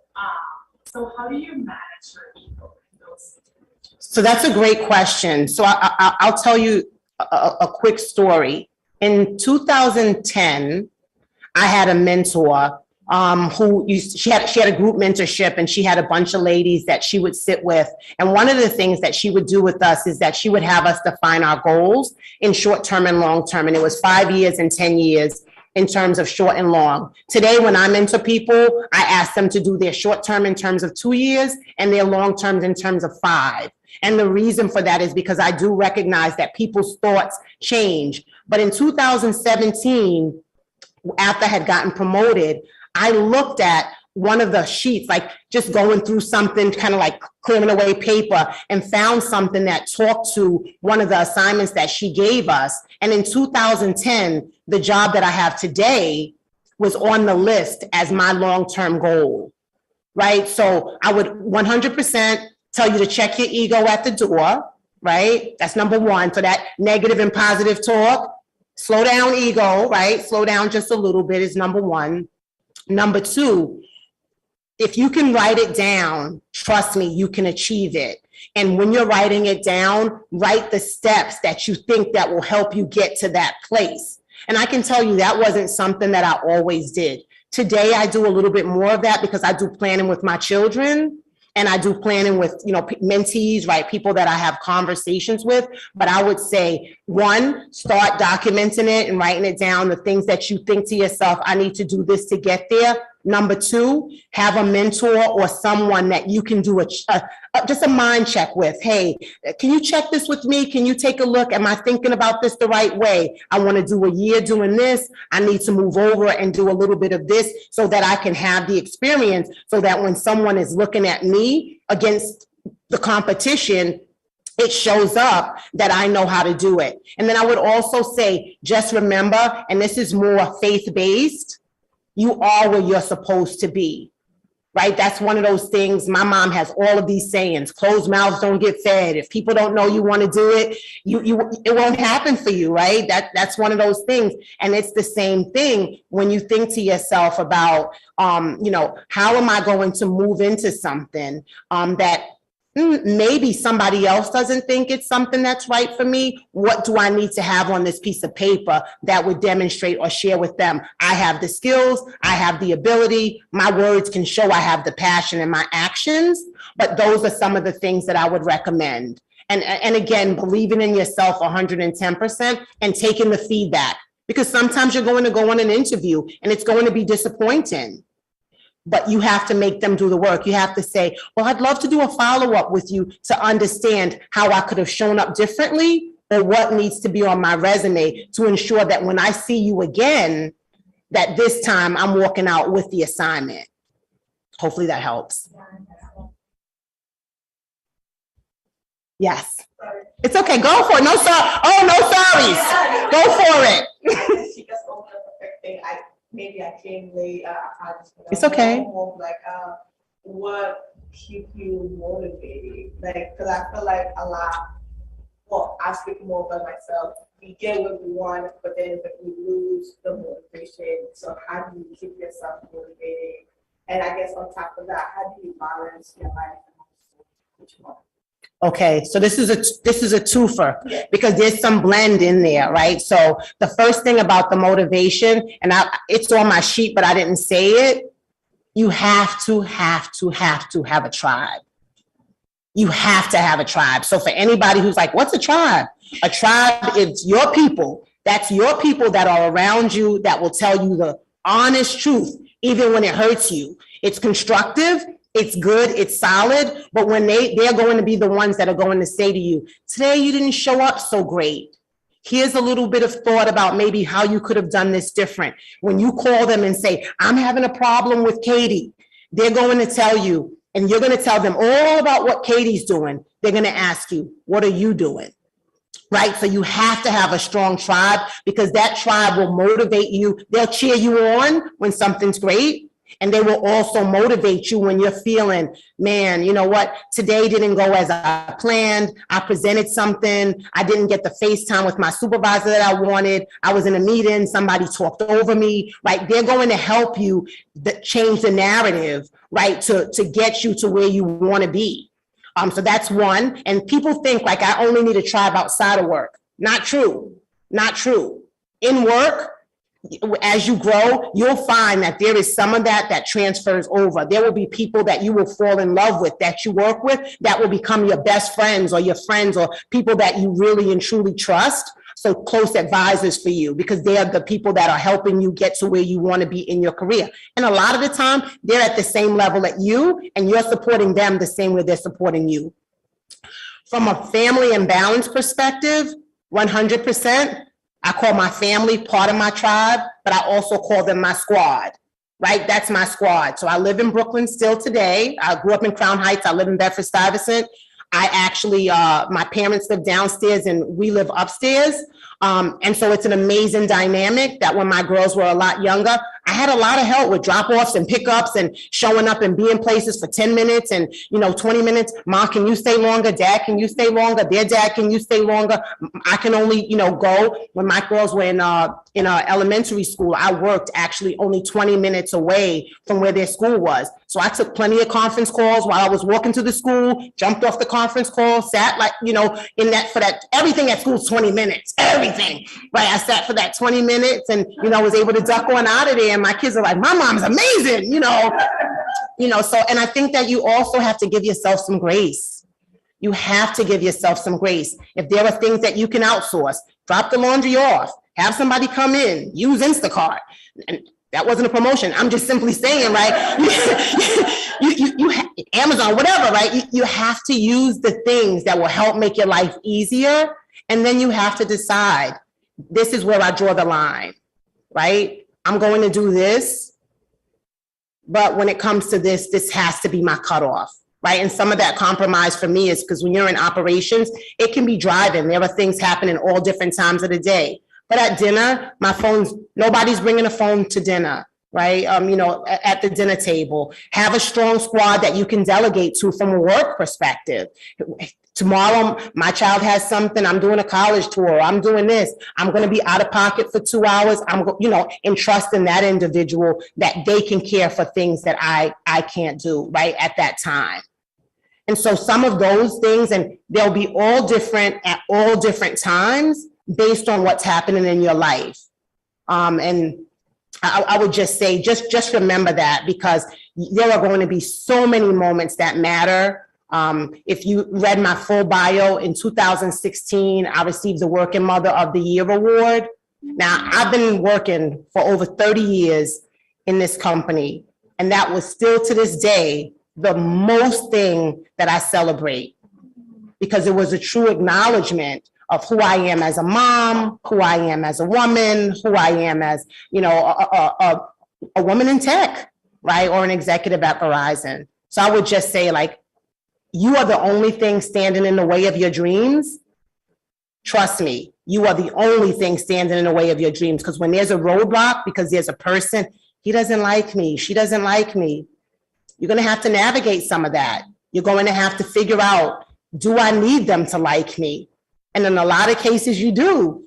So how do you manage your ego in those situations? So that's a great question. So I'll tell you a quick story. In 2010, I had a mentor she had a group mentorship, and she had a bunch of ladies that she would sit with. And one of the things that she would do with us is that she would have us define our goals in short term and long term. And it was 5 years and 10 years in terms of short and long. Today, when I mentor people, I ask them to do their short term in terms of 2 years and their long terms in terms of 5. And the reason for that is because I do recognize that people's thoughts change. But in 2017, after I had gotten promoted, I looked at one of the sheets, like just going through something, kind of like clearing away paper, and found something that talked to one of the assignments that she gave us. And in 2010, the job that I have today was on the list as my long-term goal, right? So I would 100% tell you to check your ego at the door, right? That's number one. So that negative and positive talk, slow down ego, right? Slow down just a little bit is number one. Number two, if you can write it down, trust me, you can achieve it. And when you're writing it down, write the steps that you think that will help you get to that place. And I can tell you that wasn't something that I always did. Today, I do a little bit more of that because I do planning with my children. And I do planning with, you know, mentees, right? People that I have conversations with. But I would say, one, start documenting it and writing it down, the things that you think to yourself, I need to do this to get there. Number two, have a mentor or someone that you can do just a mind check with. Hey, can you check this with me? Can you take a look? Am I thinking about this the right way? I want to do a year doing this. I need to move over and do a little bit of this so that I can have the experience, so that when someone is looking at me against the competition, it shows up that I know how to do it. And then I would also say, just remember, and this is more faith-based, you are where you're supposed to be, right? That's one of those things. My mom has all of these sayings: closed mouths don't get fed. If people don't know you want to do it, it won't happen for you, right? That's one of those things. And it's the same thing when you think to yourself about, you know, how am I going to move into something that maybe somebody else doesn't think it's something that's right for me? What do I need to have on this piece of paper that would demonstrate or share with them? I have the skills, I have the ability, my words can show I have the passion in my actions, but those are some of the things that I would recommend. And again, believing in yourself 110% and taking the feedback, because sometimes you're going to go on an interview and it's going to be disappointing. But you have to make them do the work. You have to say, well, I'd love to do a follow-up with you to understand how I could have shown up differently, or what needs to be on my resume to ensure that when I see you again, that this time I'm walking out with the assignment. Hopefully that helps. Yes. It's okay. Go for it. No sorry. Oh, no sorries. Go for it. She just opened up a quick thing. Maybe I came late. It's okay. Like, what keep you motivated? Like, because I feel like a lot. Well, I speak more about myself. We get what we want, but then we lose the motivation. So how do you keep yourself motivated? And I guess on top of that, how do you balance your life and which one? Okay, so this is a twofer, because there's some blend in there, right? So the first thing about the motivation, and it's on my sheet, but I didn't say it, you have to have a tribe. You have to have a tribe. So for anybody who's like, what's a tribe? A tribe is your people. That's your people that are around you that will tell you the honest truth, even when it hurts you. It's constructive, it's good, it's solid, but when they're going to be the ones that are going to say to you, today you didn't show up so great. Here's a little bit of thought about maybe how you could have done this different. When you call them and say, I'm having a problem with Katie, they're going to tell you, and you're going to tell them all about what Katie's doing. They're going to ask you, what are you doing? Right? So you have to have a strong tribe because that tribe will motivate you. They'll cheer you on when something's great. And they will also motivate you when you're feeling, man, you know what? Today didn't go as I planned. I presented something. I didn't get the FaceTime with my supervisor that I wanted. I was in a meeting. Somebody talked over me, right? They're going to help you change the narrative, right? To get you to where you want to be. So that's one. And people think like I only need a tribe outside of work. Not true. Not true. In work, as you grow, you'll find that there is some of that transfers over. There will be people that you will fall in love with that you work with that will become your best friends or your friends or people that you really and truly trust. So close advisors for you because they are the people that are helping you get to where you want to be in your career. And a lot of the time, they're at the same level at you and you're supporting them the same way they're supporting you. From a family and balance perspective, 100%. I call my family part of my tribe, but I also call them my squad, right? That's my squad. So I live in Brooklyn still today. I grew up in Crown Heights. I live in Bedford-Stuyvesant. I actually, my parents live downstairs and we live upstairs. And so it's an amazing dynamic that when my girls were a lot younger, I had a lot of help with drop-offs and pickups and showing up and being places for 10 minutes and, 20 minutes. Mom, can you stay longer? Dad, can you stay longer? Their dad, can you stay longer? I can only, go. When my girls were in elementary school, I worked actually only 20 minutes away from where their school was. So I took plenty of conference calls while I was walking to the school, jumped off the conference call, sat everything at school is 20 minutes, everything, right? I sat for that 20 minutes and, was able to duck on out of there. And my kids are like, my mom's amazing, so, and I think that you also have to give yourself some grace. You have to give yourself some grace. If there are things that you can outsource, drop the laundry off, have somebody come in, use Instacart. And that wasn't a promotion. I'm just simply saying, right? you Amazon, whatever, right? You have to use the things that will help make your life easier. And then you have to decide, this is where I draw the line, right? I'm going to do this, but when it comes to this has to be my cutoff, right? And some of that compromise for me is because when you're in operations, it can be driving. There are things happening all different times of the day. But at dinner, nobody's bringing a phone to dinner, right? At the dinner table, have a strong squad that you can delegate to from a work perspective. Tomorrow, my child has something, I'm doing a college tour, I'm doing this, I'm going to be out of pocket for 2 hours. I'm, entrusting that individual that they can care for things that I can't do, right, at that time. And so some of those things, and they'll be all different at all different times based on what's happening in your life. And I would just say, just remember that because there are going to be so many moments that matter. If you read my full bio, in 2016, I received the Working Mother of the Year award. Now, I've been working for over 30 years in this company, and that was still to this day the most thing that I celebrate because it was a true acknowledgement of who I am as a mom, who I am as a woman, who I am as, a woman in tech, right? Or an executive at Verizon. So I would just say, you are the only thing standing in the way of your dreams. Trust me, you are the only thing standing in the way of your dreams. Because when there's a roadblock, because there's a person, he doesn't like me, she doesn't like me, you're going to have to navigate some of that. You're going to have to figure out, do I need them to like me? And in a lot of cases, you do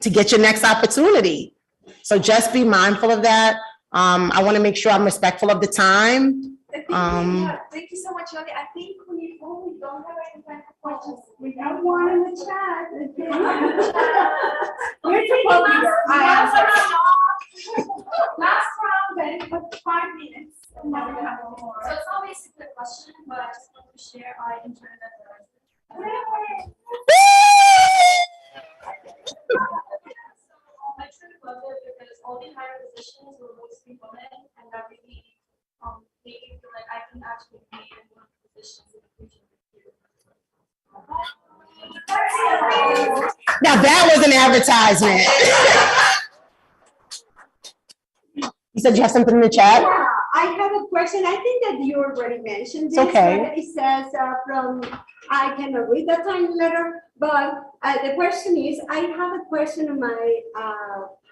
to get your next opportunity. So just be mindful of that. I want to make sure I'm respectful of the time. Thank you so much, Yoli. I think we don't have any time for questions. We have one in the chat. You're supposed to Last round, then, but 5 minutes. And then we have one more. So it's not basically a question, but I just want to share our internet. I truly love it because all the higher positions were mostly women, and that really made me feel like I can actually be in one position in the future. Now that was an advertisement. You said you have something in the chat? Yeah, I have a question. I think that you already mentioned this. It's okay. But it says I cannot read that tiny letter, but the question is, I have a question on my,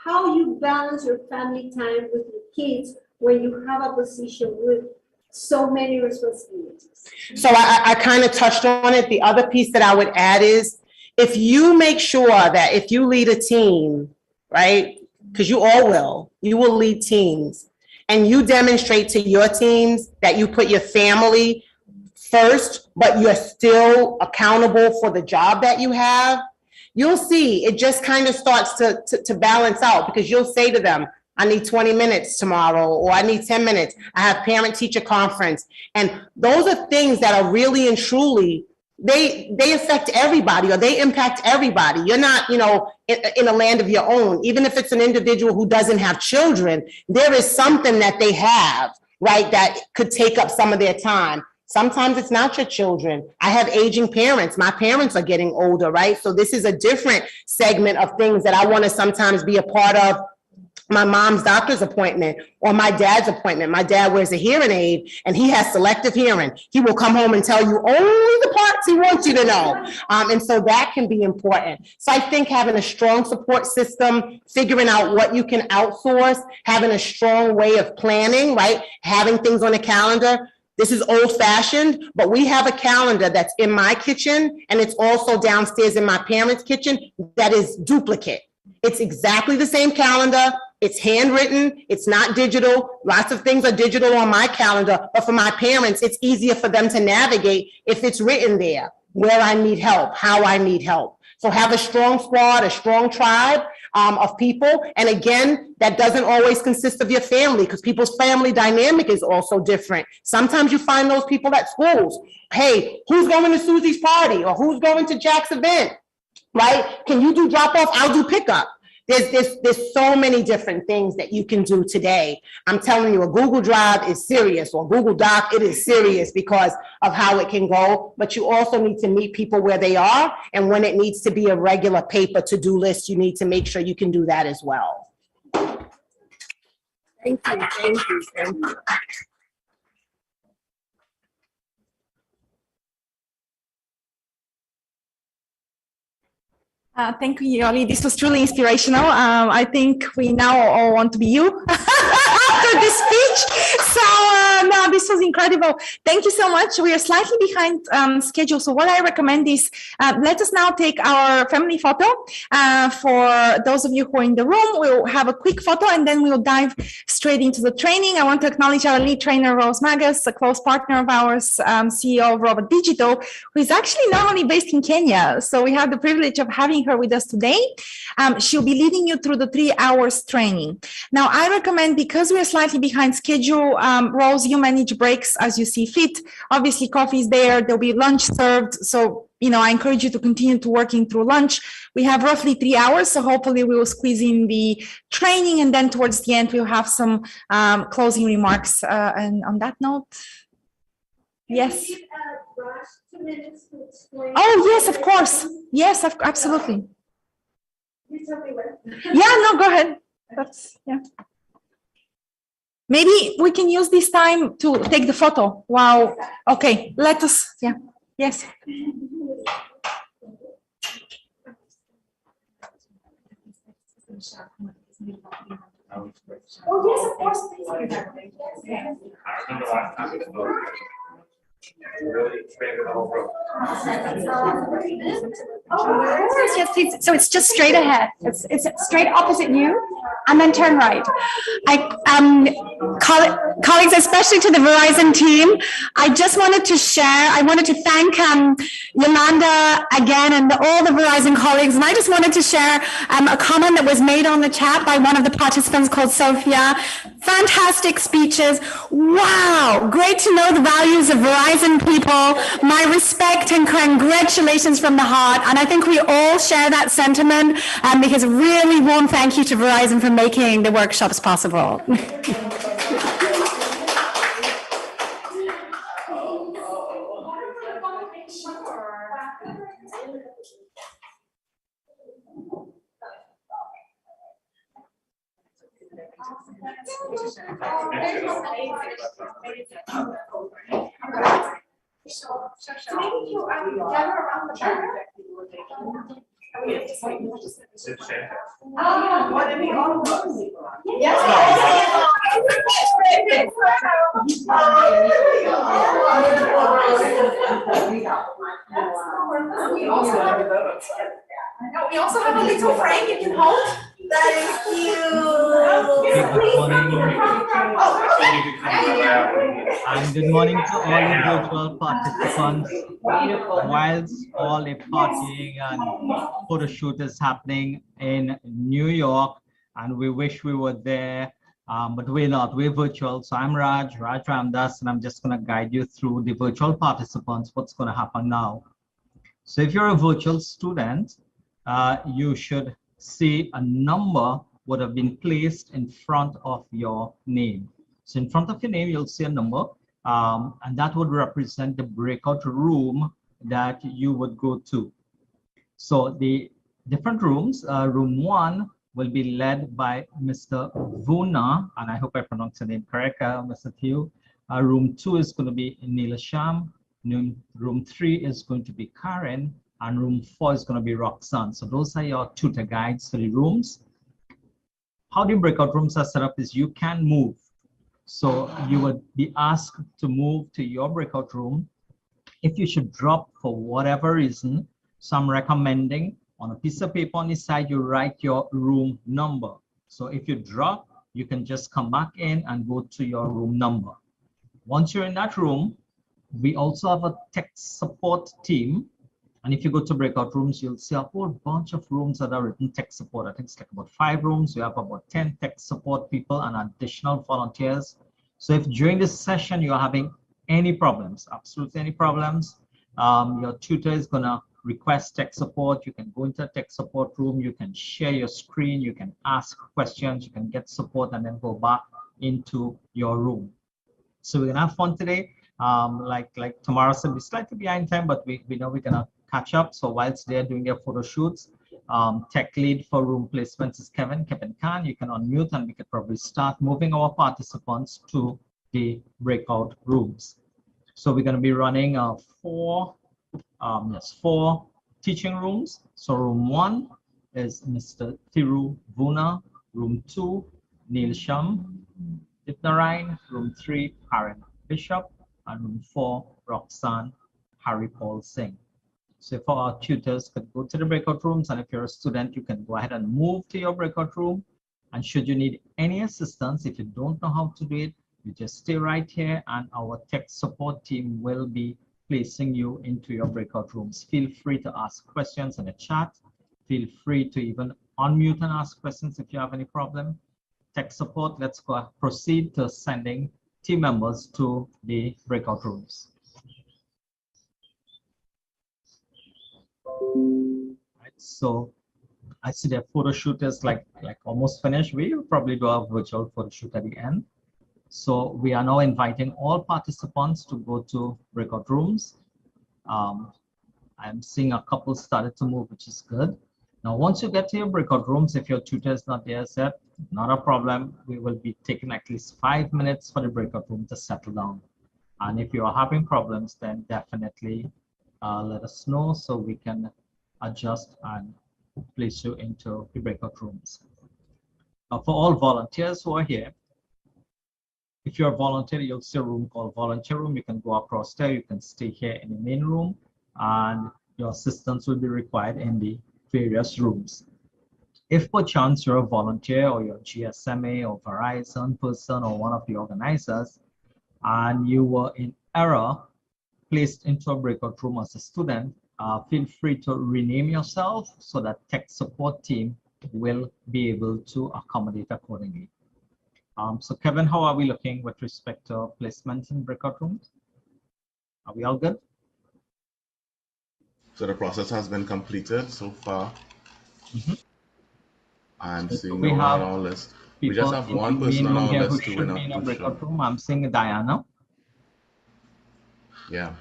how you balance your family time with your kids when you have a position with so many responsibilities. So I kind of touched on it. The other piece that I would add is, if you make sure that if you lead a team, right, because you all will, you will lead teams, and you demonstrate to your teams that you put your family first, but you're still accountable for the job that you have, you'll see it just kind of starts to balance out, because you'll say to them, I need 20 minutes tomorrow, or I need 10 minutes. I have parent-teacher conference. And those are things that are really and truly, they affect everybody, or they impact everybody. You're not, in a land of your own. Even if it's an individual who doesn't have children, there is something that they have, right, that could take up some of their time. Sometimes it's not your children. I have aging parents. My parents are getting older, right? So this is a different segment of things that I want to sometimes be a part of. My mom's doctor's appointment or my dad's appointment. My dad wears a hearing aid and he has selective hearing. He will come home and tell you only the parts he wants you to know. And so that can be important. So I think having a strong support system, figuring out what you can outsource, having a strong way of planning, right? Having things on a calendar. This is old fashioned, but we have a calendar that's in my kitchen and it's also downstairs in my parents' kitchen that is duplicate. It's exactly the same calendar. It's handwritten. It's not digital. Lots of things are digital on my calendar, but for my parents, it's easier for them to navigate if it's written there, where I need help, how I need help. So have a strong squad, a strong tribe of people. And again, that doesn't always consist of your family, because people's family dynamic is also different. Sometimes you find those people at schools. Hey, who's going to Susie's party, or who's going to Jack's event? Right? Can you do drop off? I'll do pickup. There's so many different things that you can do today. I'm telling you, a Google Drive is serious, or Google Doc, it is serious because of how it can go. But you also need to meet people where they are. And when it needs to be a regular paper to-do list, you need to make sure you can do that as well. Thank you, thank you, thank you. Thank you, Yoli. This was truly inspirational. I think we now all want to be you after this speech. So no, this was incredible. Thank you so much. We are slightly behind schedule. So what I recommend is let us now take our family photo. For those of you who are in the room, we'll have a quick photo and then we'll dive straight into the training. I want to acknowledge our lead trainer, Rose Magas, a close partner of ours, CEO of Robot Digital, who is actually not only based in Kenya. So we have the privilege of having her with us today. She'll be leading you through the 3 hours training. Now, I recommend, because we're slightly behind schedule, Rose, you manage breaks as you see fit. Obviously, coffee is there. There'll be lunch served. So, I encourage you to continue to working through lunch. We have roughly 3 hours. So hopefully we will squeeze in the training. And then towards the end, we'll have some closing remarks. And on that note, yes. Oh, yes, of course. Yes, absolutely. Yeah, no, go ahead. Maybe we can use this time to take the photo. Wow. Okay, let us, yes. Oh, yes, of course. We really expanded the whole program. Oh, of course, yes, please. So it's just straight ahead. It's straight opposite you, and then turn right. Colleagues, especially to the Verizon team, I just wanted to share. I wanted to thank Yolanda again and all the Verizon colleagues, and I just wanted to share a comment that was made on the chat by one of the participants called Sophia. Fantastic speeches. Wow, great to know the values of Verizon people. My respect and congratulations from the heart. And I think we all share that sentiment because really warm thank you to Verizon for making the workshops possible. We also have a little Frank you can hold. That is cute. And good morning to all the virtual participants. Whilst all the partying and photo shoot is happening in New York, and we wish we were there, but we're not, we're virtual. So I'm Raj Ramdas, and I'm just gonna guide you through the virtual participants, what's gonna happen now. So if you're a virtual student, you should see a number would have been placed in front of your name. So in front of your name, you'll see a number, and that would represent the breakout room that you would go to. So the different rooms, room 1 will be led by Mr. Vuna, and I hope I pronounced the name correct, Mr. Theo. Room 2 is going to be Neelasham. Room 3 is going to be Karen, and room 4 is going to be Roxanne. So those are your tutor guides for the rooms. How the breakout rooms are set up is you can move. So you would be asked to move to your breakout room. If you should drop for whatever reason, so I'm recommending on a piece of paper on the side, you write your room number. So if you drop, you can just come back in and go to your room number. Once you're in that room, we also have a tech support team. And if you go to breakout rooms, you'll see a whole bunch of rooms that are written tech support. I think it's like about 5 rooms. We have about 10 tech support people and additional volunteers. So if during this session you're having any problems, absolutely any problems, your tutor is gonna request tech support. You can go into a tech support room, you can share your screen, you can ask questions, you can get support, and then go back into your room. So we're gonna have fun today. Like Tamara said, we're slightly behind time, but we know we're gonna catch up. So whilst they're doing their photo shoots, tech lead for room placements is Kevin Khan. You can unmute and we could probably start moving our participants to the breakout rooms. So we're gonna be running 4 teaching rooms. So room 1 is Mr. Thiru Vuna, room 2, Neelasham Ditnarain, room 3, Karen Bishop, and room 4, Roxanne Harry Paul Singh. So if our tutors could go to the breakout rooms, and if you're a student, you can go ahead and move to your breakout room. And should you need any assistance, if you don't know how to do it, you just stay right here and our tech support team will be placing you into your breakout rooms. Feel free to ask questions in the chat. Feel free to even unmute and ask questions if you have any problem. Tech support, let's go proceed to sending team members to the breakout rooms. Right, so I see their photo shoot is like almost finished. We'll probably do a virtual photo shoot at the end. So we are now inviting all participants to go to breakout rooms. I'm seeing a couple started to move, which is good. Now, once you get to your breakout rooms, if your tutor is not there yet, not a problem. We will be taking at least 5 minutes for the breakout room to settle down. And if you are having problems, then definitely let us know so we can adjust and place you into the breakout rooms. For all volunteers who are here, if you're a volunteer, you'll see a room called volunteer room. You can go across there, you can stay here in the main room, and your assistance will be required in the various rooms. If perchance you're a volunteer or you're GSMA or Verizon person or one of the organizers, and you were in error placed into a breakout room as a student, feel free to rename yourself so that tech support team will be able to accommodate accordingly. So Kevin, how are we looking with respect to placement in breakout rooms? Are we all good? So the process has been completed so far. I'm seeing We no one have on our list. We people just have in one the person main on room our here who list who we're should be not in a too breakout sure. room. I'm seeing Diana. Yeah.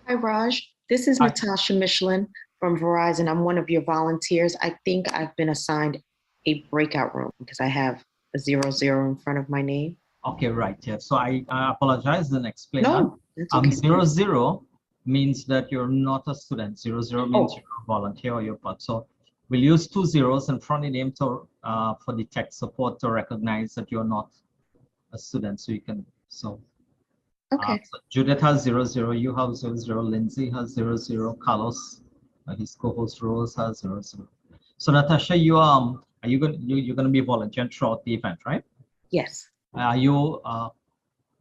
Hi, Raj. This is Natasha Michelin from Verizon. I'm one of your volunteers. I think I've been assigned a breakout room because I have a 00 in front of my name. Okay, right. Yeah. So I apologize and explain No, that. that's okay. 00 means that you're not a student. 00 means you're a volunteer or you're part. So we'll use 2 zeros in front of the name to for the tech support to recognize that you're not a student. So you can so. Okay. So Judith has 00. You have 00. Lindsay has 00. Carlos, his co-host Rose has 00. So Natasha, you are you going you're going to be volunteering throughout the event, right? Yes. Are you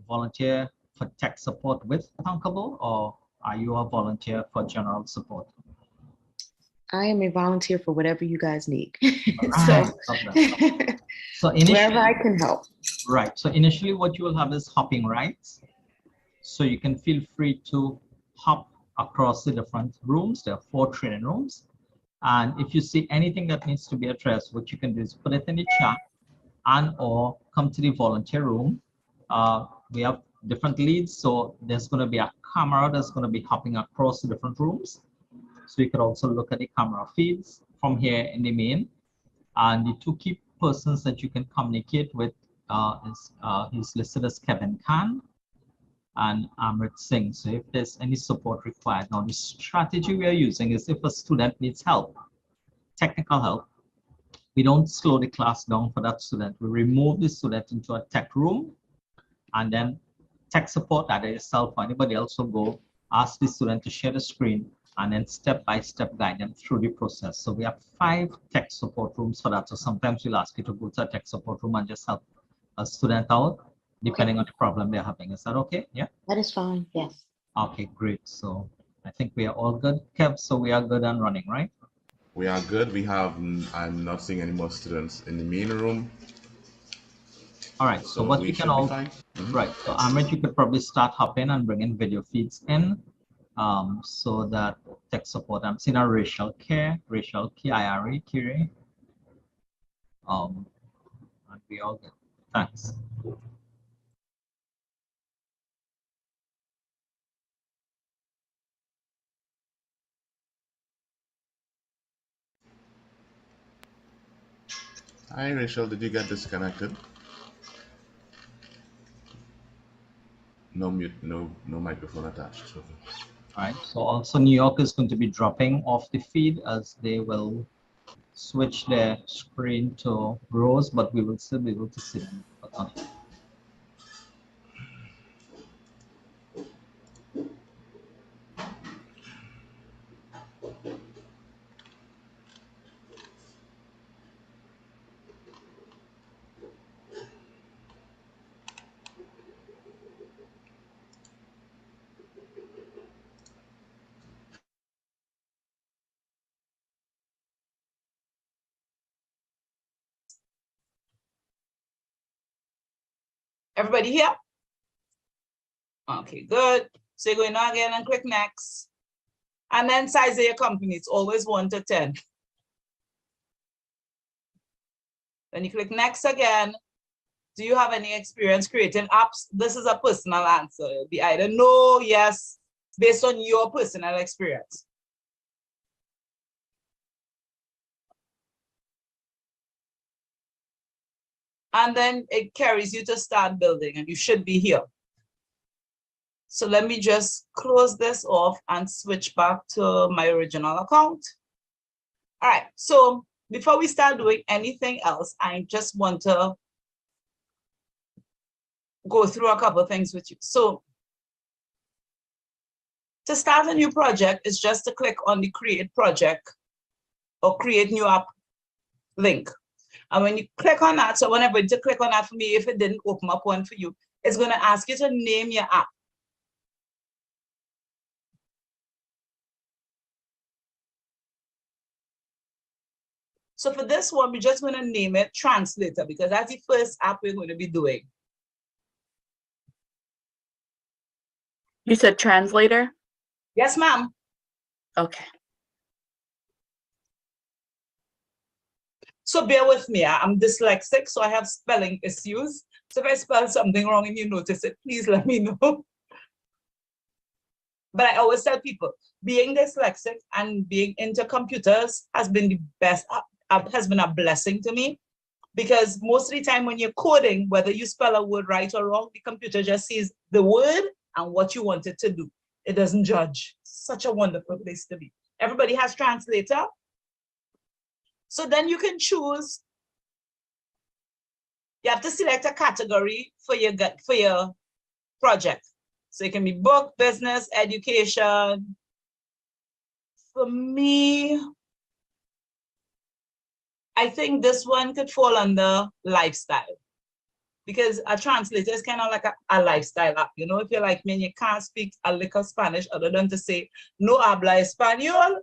volunteer for tech support with Tankable, or are you a volunteer for general support? I am a volunteer for whatever you guys need. Right. So initially, wherever I can help. Right. So initially what you will have is hopping rights. So you can feel free to hop across the different rooms. There are 4 training rooms. And if you see anything that needs to be addressed, what you can do is put it in the chat and or come to the volunteer room. We have different leads, so there's going to be a camera that's going to be hopping across the different rooms. So you can also look at the camera feeds from here in the main. And the 2 key persons that you can communicate with is listed as Kevin Khan and Amrit Singh. So if there's any support required, now the strategy we are using is if a student needs help, technical help, we don't slow the class down for that student. We remove the student into a tech room, and then tech support, either yourself or anybody else, will go ask the student to share the screen and then step-by-step guide them through the process. So we have 5 tech support rooms for that. So sometimes we'll ask you to go to a tech support room and just help a student out, depending on the problem they're having. Is that okay? Yeah? That is fine, yes. Okay, great. So I think we are all good, Kev. So we are good and running, right? We are good. We have, I'm not seeing any more students in the main room. All right, so what we can all, right, so Amit, you could probably start hopping and bringing video feeds in so that tech support, I'm seeing a Rachel Kiari, Kiri. And we all good. Thanks. Hi, Rachel. Did you get disconnected? No mute, no microphone attached. Okay. All right, so also New York is going to be dropping off the feed as they will switch their screen to Rose, but we will still be able to see them. But not. Everybody here? Okay, good. So you're going on again and click next. And then size of your company, it's always 1 to 10. Then you click next again. Do you have any experience creating apps? This is a personal answer. It'll be either no, yes, based on your personal experience. And then it carries you to start building, and you should be here. So let me just close this off and switch back to my original account. All right, so before we start doing anything else, I just want to go through a couple of things with you. So To start a new project is just to click on the create project or create new app link. And when you click on that, so whenever you click on that for me, if it didn't open up one for you, it's going to ask you to name your app. So for this one, we're just going to name it Translator because that's the first app we're going to be doing. You said translator? Yes, ma'am. Okay. So bear with me. I'm dyslexic, so I have spelling issues. So if I spell something wrong and you notice it, please let me know. But I always tell people, being dyslexic and being into computers has been the best, has been a blessing to me. Because most of the time when you're coding, whether you spell a word right or wrong, the computer just sees the word and what you want it to do. It doesn't judge. Such a wonderful place to be. Everybody has translator. So then you can choose. You have to select a category for your project. So it can be book, business, education. For me, I think this one could fall under lifestyle. Because a translator is kind of like a lifestyle app. You know, if you're like me and you can't speak a lick of Spanish other than to say, no habla español,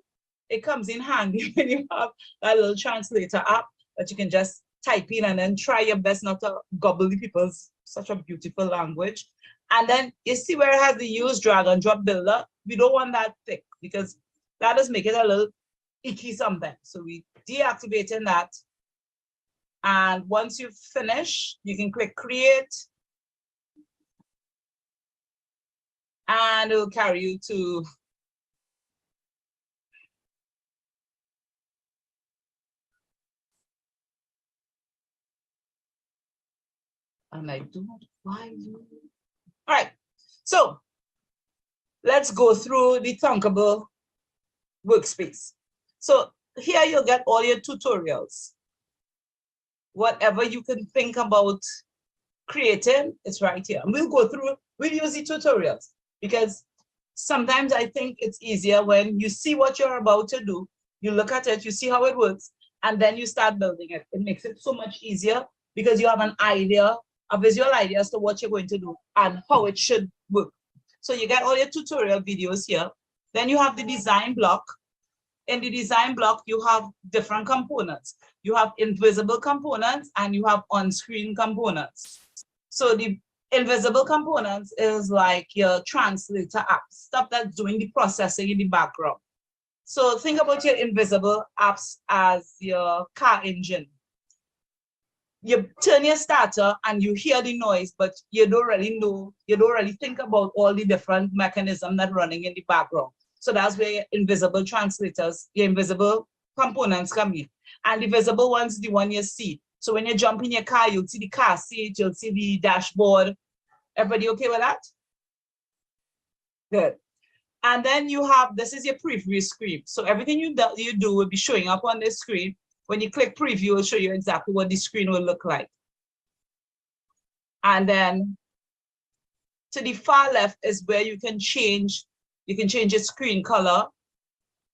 it comes in handy when you have a little translator app that you can just type in and then try your best not to gobble the people's such a beautiful language. And then you see where it has the use drag and drop builder. We don't want that thick because that does make it a little icky sometimes. So we deactivating that. And once you finish, you can click create. And it will carry you to and I don't why you. All right, so let's go through the Thunkable workspace. So here you'll get all your tutorials. Whatever you can think about creating, it's right here. And we'll go through, we'll use the tutorials because sometimes I think it's easier when you see what you're about to do, you look at it, you see how it works, and then you start building it. It makes it so much easier because you have an idea, a visual idea as to what you're going to do and how it should work. So you get all your tutorial videos here. Then you have the design block. In the design block, you have different components. You have invisible components and you have on-screen components. So the invisible components is like your translator app, stuff that's doing the processing in the background. So think about your invisible apps as your car engine. You turn your starter and you hear the noise, but you don't really know, you don't really think about all the different mechanisms that are running in the background. So that's where your invisible translators, your invisible components come in. And the visible one's the one you see. So when you jump in your car, you'll see the car seat, you'll see the dashboard. Everybody okay with that? Good. And then you have, this is your preview screen. So everything you do will be showing up on this screen. When you click preview, it will show you exactly what the screen will look like. And then to the far left is where you can change your screen color.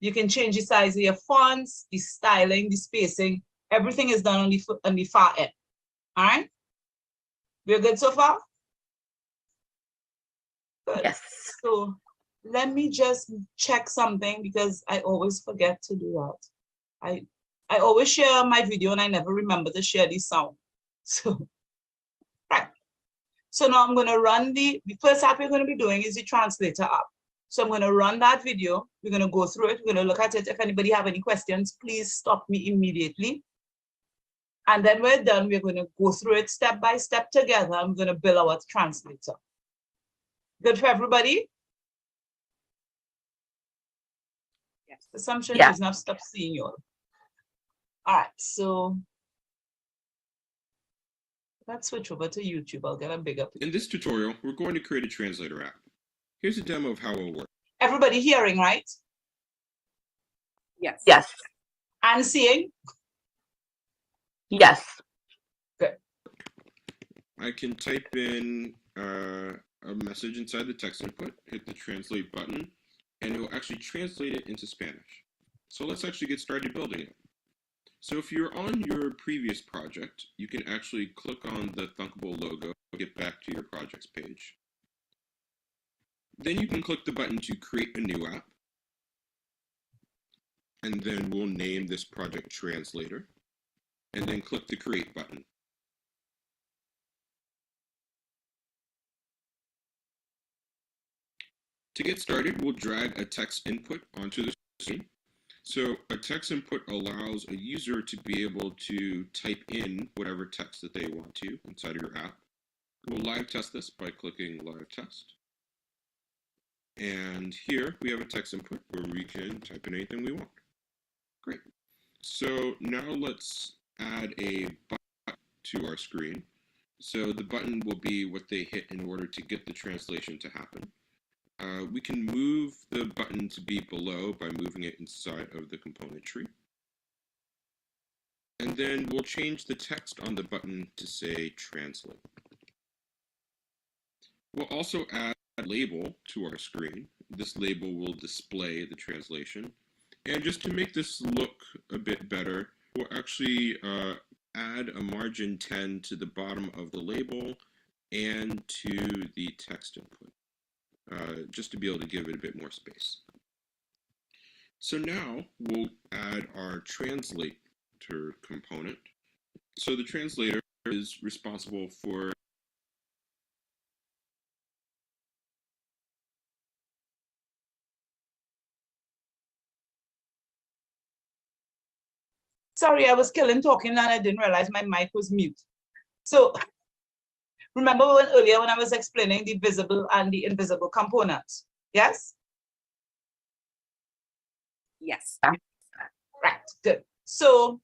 You can change the size of your fonts, the styling, the spacing. Everything is done on the far end. All right? We're good so far? Good. Yes. So let me just check something because I always forget to do that. I always share my video and I never remember to share the sound. So, right. So now I'm going to run the first app we're going to be doing is the translator app. So I'm going to run that video. We're going to go through it. We're going to look at it. If anybody have any questions, please stop me immediately. And then we're done. We're going to go through it step by step together. I'm going to build our translator. Good for everybody? Yes. Assumption is not stop seeing you all. All right, so let's switch over to YouTube. I'll get a bigger picture. In this tutorial, we're going to create a translator app. Here's a demo of how it will work. Everybody hearing, right? Yes. Yes. And seeing? Yes. Good. I can type in a message inside the text input, hit the translate button, and it will actually translate it into Spanish. So let's actually get started building it. So if you're on your previous project, you can actually click on the Thunkable logo, get back to your projects page. Then you can click the button to create a new app. And then we'll name this project Translator. And then click the Create button. To get started, we'll drag a text input onto the screen. So a text input allows a user to be able to type in whatever text that they want to inside of your app. We'll live test this by clicking Live Test. And here we have a text input where we can type in anything we want. Great. So now let's add a button to our screen. So the button will be what they hit in order to get the translation to happen. We can move the button to be below by moving it inside of the component tree. And then we'll change the text on the button to say Translate. We'll also add a label to our screen. This label will display the translation. And just to make this look a bit better, we'll actually add a margin 10 to the bottom of the label and to the text input. Just to be able to give it a bit more space. So now we'll add our translator component. So the translator is responsible for Sorry, I was killing talking and I didn't realize my mic was mute. So remember earlier when I was explaining the visible and the invisible components? Yes? Yes. Right, good. So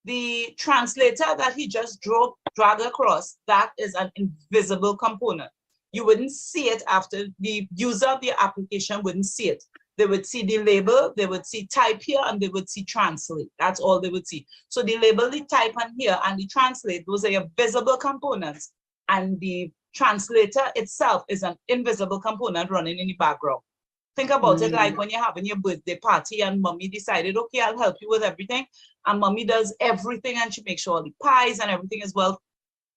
the translator that he just drag across, that is an invisible component. You wouldn't see it after the user of the application wouldn't see it. They would see the label, they would see type here, and they would see translate. That's all they would see. So the label, the type on here, and the translate, those are your visible components. And the translator itself is an invisible component running in the background. Think about it like when you're having your birthday party and mommy decided, okay, I'll help you with everything. And mommy does everything and she makes sure all the pies and everything is well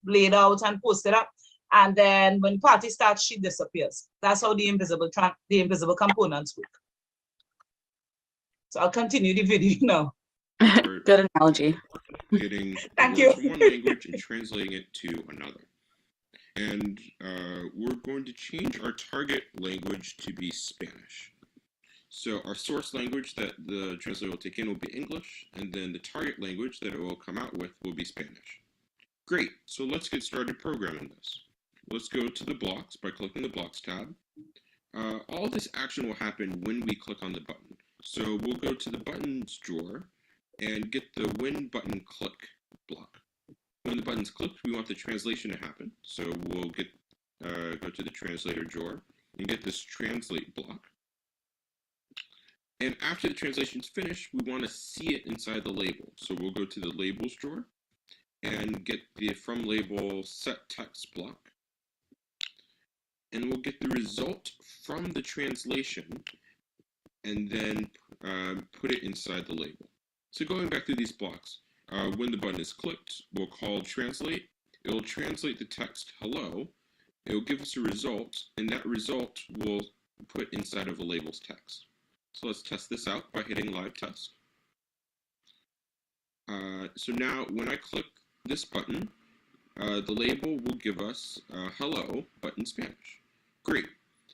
laid out and posted up. And then when the party starts, she disappears. That's how the invisible components work. So I'll continue the video now. Good analogy. getting Thank words you. from one language and translating it to another. And we're going to change our target language to be Spanish. So our source language that the translator will take in will be English, and then the target language that it will come out with will be Spanish. Great, so let's get started programming this. Let's go to the blocks by clicking the blocks tab. All this action will happen when we click on the button. So we'll go to the buttons drawer and get the when button click block. When the button's clicked, we want the translation to happen. So we'll get go to the translator drawer and get this translate block. And after the translation's finished, we want to see it inside the label. So we'll go to the labels drawer and get the from label set text block. And we'll get the result from the translation and then put it inside the label. So going back through these blocks, when the button is clicked, we'll call translate. It will translate the text hello. It will give us a result, and that result will put inside of the label's text. So let's test this out by hitting live test. So now when I click this button, the label will give us hello, but in Spanish. Great.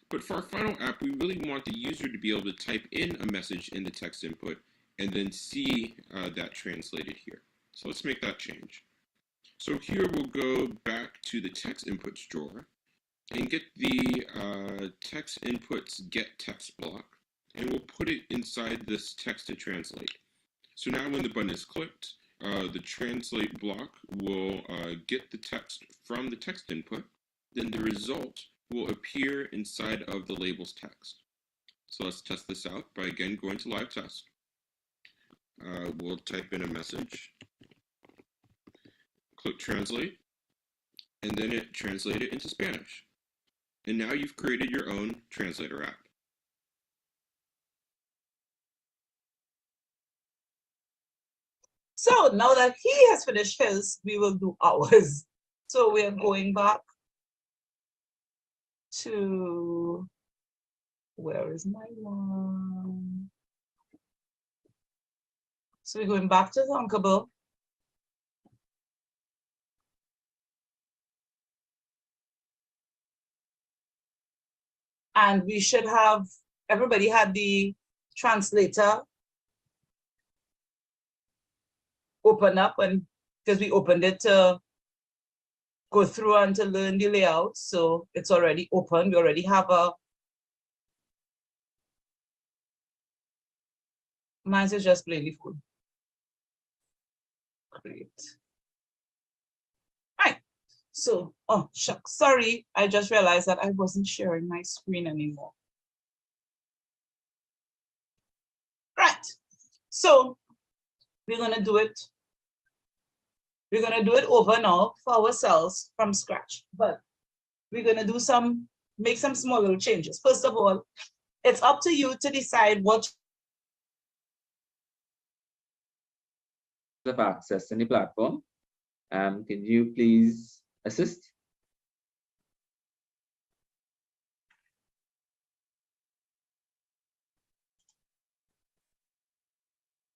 But for our final app, we really want the user to be able to type in a message in the text input and then see that translated here. So let's make that change. So here we'll go back to the text inputs drawer and get the text inputs get text block, and we'll put it inside this text to translate. So now when the button is clicked, the translate block will get the text from the text input, then the result will appear inside of the label's text. So let's test this out by again going to live test. We'll type in a message, click translate, and then it translated into Spanish. And now you've created your own translator app. So now that he has finished his, we will do ours. So we are going back to, where is my one? So we're going back to Thunkable. And we should have, everybody had the translator open up, and because we opened it to go through and to learn the layout. So it's already open. We already have a, mine is just plainly full. Great. Right. So, oh, shucks, sorry. I just realized that I wasn't sharing my screen anymore. Right. So we're gonna do it. We're gonna do it over now for ourselves from scratch, but we're gonna do some, make some small little changes. First of all, it's up to you to decide what of access in the platform. Can you please assist?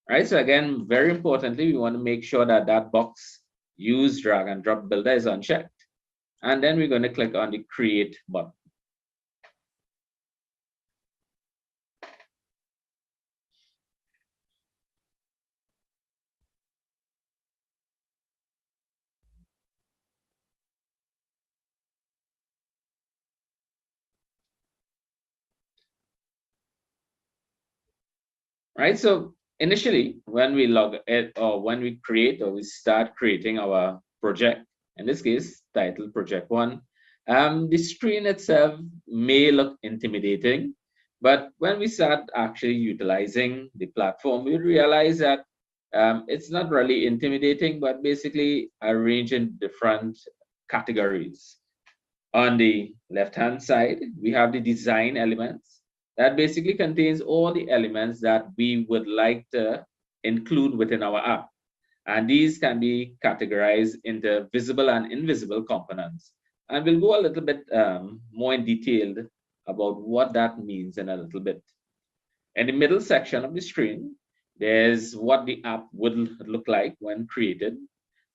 All right, so again, very importantly, we want to make sure that that box use drag and drop builder is unchecked. And then we're going to click on the create button. Right, so initially when we log it, or when we create or we start creating our project, in this case title project 1, the screen itself may look intimidating, but when we start actually utilizing the platform, we realize that it's not really intimidating, but basically arranged in different categories. On the left hand side, we have the design elements. That basically contains all the elements that we would like to include within our app. And these can be categorized into visible and invisible components. And we'll go a little bit more in detail about what that means in a little bit. In the middle section of the screen, there's what the app would look like when created.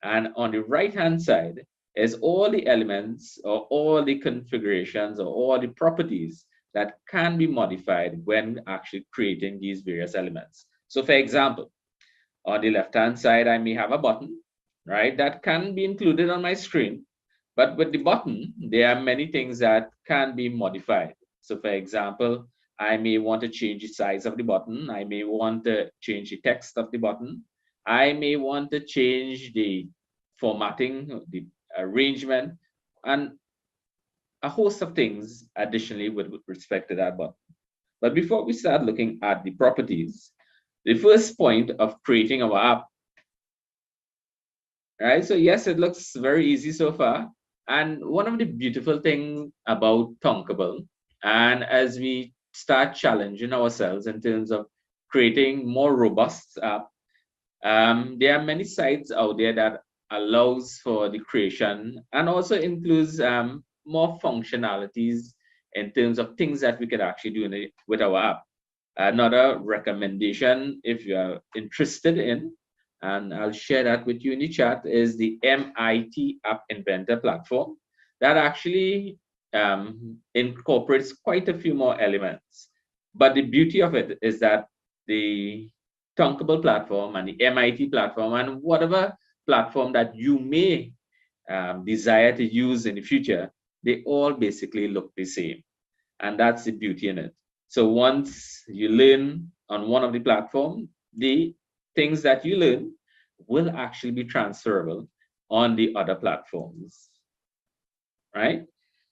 And on the right-hand side is all the elements or all the configurations or all the properties that can be modified when actually creating these various elements. So for example, on the left-hand side, I may have a button, right, that can be included on my screen. But with the button, there are many things that can be modified. So for example, I may want to change the size of the button. I may want to change the text of the button. I may want to change the formatting, the arrangement, and a host of things additionally with respect to that button. But before we start looking at the properties, the first point of creating our app, right? So yes, it looks very easy so far. And one of the beautiful things about Thunkable, and as we start challenging ourselves in terms of creating more robust app, there are many sites out there that allows for the creation and also includes more functionalities in terms of things that we could actually do with our app. Another recommendation, if you are interested in, and I'll share that with you in the chat, is the MIT App Inventor platform that actually incorporates quite a few more elements. But the beauty of it is that the Thunkable platform and the MIT platform and whatever platform that you may desire to use in the future, they all basically look the same. And that's the beauty in it. So once you learn on one of the platforms, the things that you learn will actually be transferable on the other platforms, right?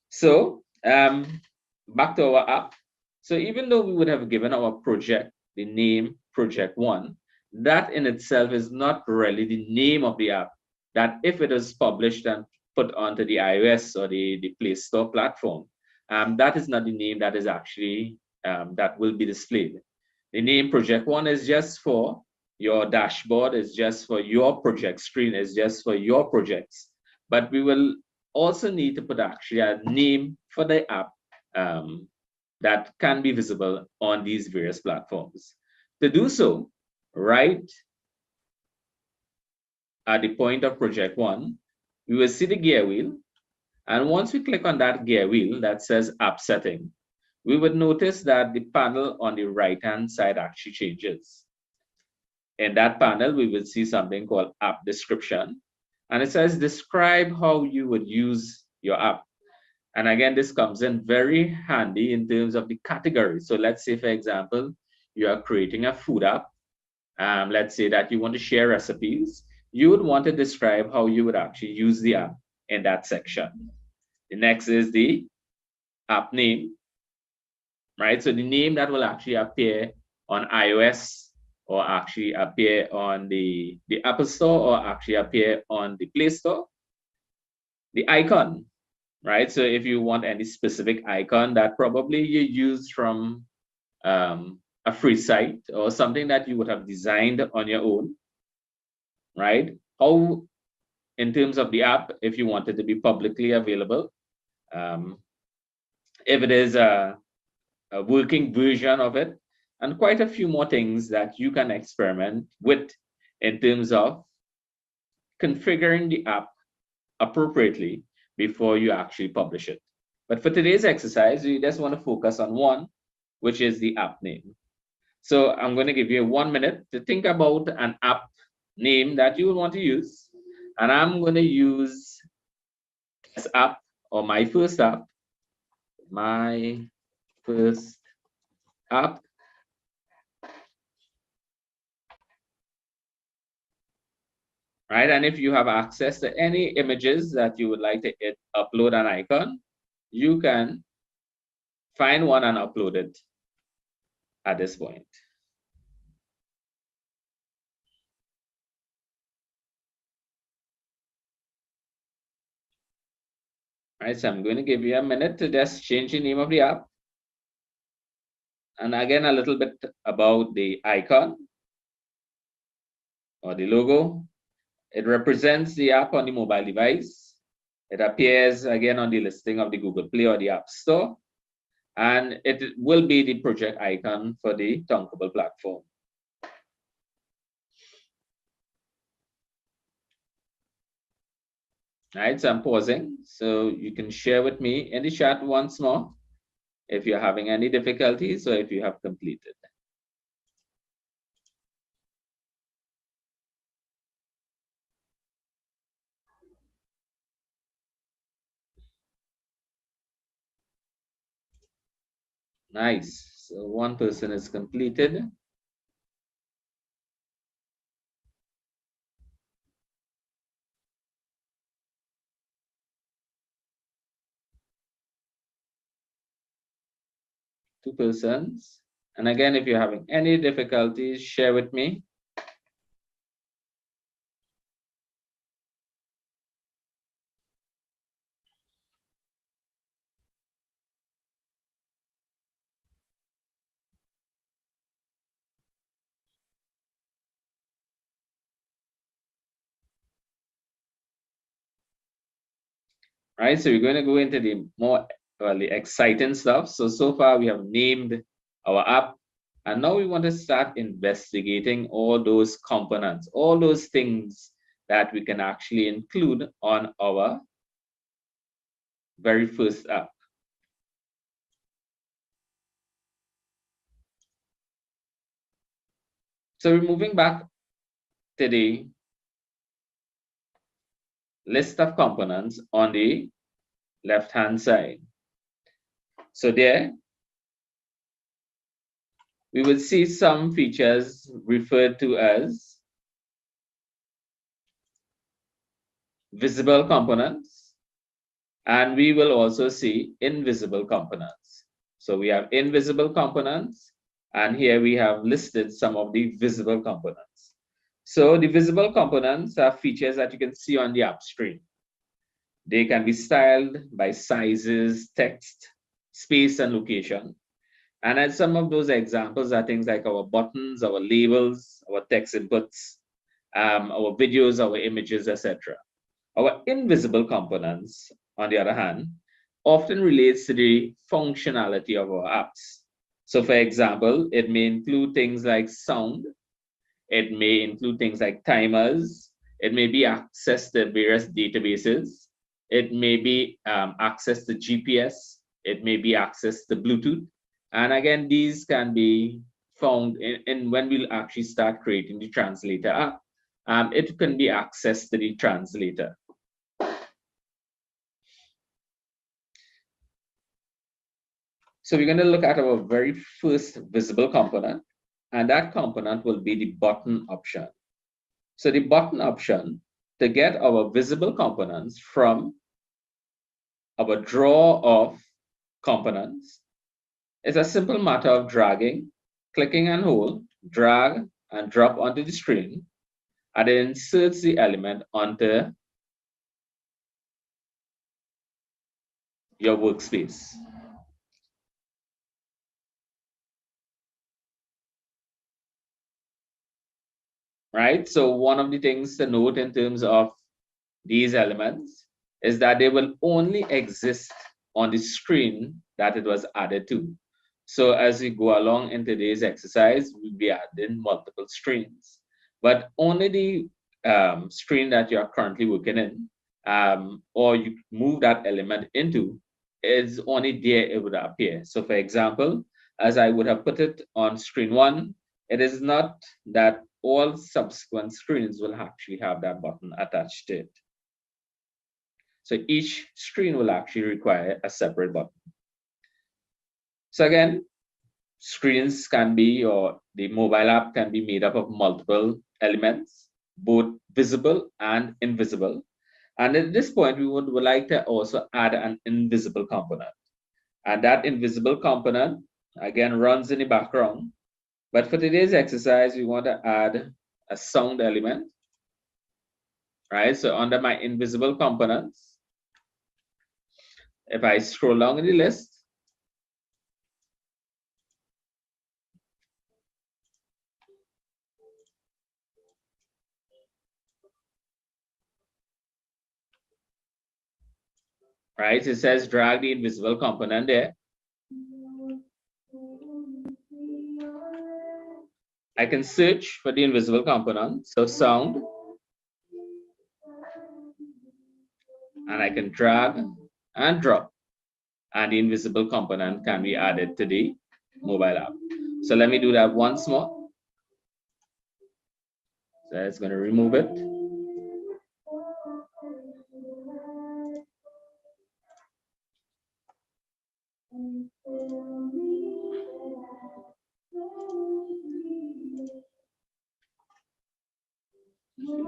So back to our app. So even though we would have given our project the name Project 1, that in itself is not really the name of the app. That if it is published and put onto the iOS or the Play Store platform, that is not the name that is actually that will be displayed. The name Project 1 is just for your dashboard is just for your project, screen is just for your projects. But we will also need to put actually a name for the app that can be visible on these various platforms. To do so, right at the point of project 1, we will see the gear wheel. And once we click on that gear wheel that says app setting, we would notice that the panel on the right-hand side actually changes. In that panel, we will see something called app description. And it says, describe how you would use your app. And again, this comes in very handy in terms of the category. So let's say, for example, you are creating a food app. Let's say that you want to share recipes. You would want to describe how you would actually use the app in that section. The next is the app name, right? So the name that will actually appear on iOS or actually appear on the Apple Store or actually appear on the Play Store. The icon, right? So if you want any specific icon that probably you use from a free site or something that you would have designed on your own, right? How, in terms of the app, if you want it to be publicly available, if it is a working version of it, and quite a few more things that you can experiment with in terms of configuring the app appropriately before you actually publish it. But for today's exercise, we just want to focus on one, which is the app name. So I'm going to give you 1 minute to think about an app name that you would want to use. And I'm going to use this app, or my first app, right? And if you have access to any images that you would like to upload an icon, you can find one and upload it at this point. Right, so I'm going to give you a minute to just change the name of the app. And again, a little bit about the icon or the logo. It represents the app on the mobile device. It appears again on the listing of the Google Play or the App Store. And it will be the project icon for the Tonkable platform. All right, so I'm pausing. So you can share with me in the chat once more if you're having any difficulties or if you have completed. Nice. So one person is completed. Two persons. And again, if you're having any difficulties, share with me. Right, so we're going to go into the more the exciting stuff. So far we have named our app, and now we want to start investigating all those components, all those things that we can actually include on our very first app. So we're moving back to the list of components on the left-hand side. So there, we will see some features referred to as visible components, and we will also see invisible components. So we have invisible components, and here we have listed some of the visible components. So the visible components are features that you can see on the app screen. They can be styled by sizes, text, space, and location. And then some of those examples are things like our buttons, our labels, our text inputs, our videos, our images, etc. Our invisible components, on the other hand, often relates to the functionality of our apps. So for example, it may include things like sound, it may include things like timers, it may be access to various databases, it may be access to GPS, it may be access to Bluetooth. And again, these can be found in when we'll actually start creating the translator app. It can be accessed to the translator. So we're going to look at our very first visible component, and that component will be the button option. So the button option, to get our visible components from our drawer of components, is a simple matter of dragging, clicking and hold, drag and drop onto the screen, and it inserts the element onto your workspace. Right? So one of the things to note in terms of these elements is that they will only exist on the screen that it was added to. So as we go along in today's exercise, we'll be adding multiple screens, but only the screen that you're currently working in, or you move that element into, is only there it would appear. So for example, as I would have put it on screen 1, it is not that all subsequent screens will actually have that button attached to it. So each screen will actually require a separate button. So again, screens can be, or the mobile app can be made up of multiple elements, both visible and invisible. And at this point, we would like to also add an invisible component. And that invisible component, again, runs in the background. But for today's exercise, we want to add a sound element. Right? So under my invisible components, if I scroll down in the list, right, it says drag the invisible component there. I can search for the invisible component, so sound, and I can drag and drop, and the invisible component can be added to the mobile app. So let me do that once more. So it's going to remove it.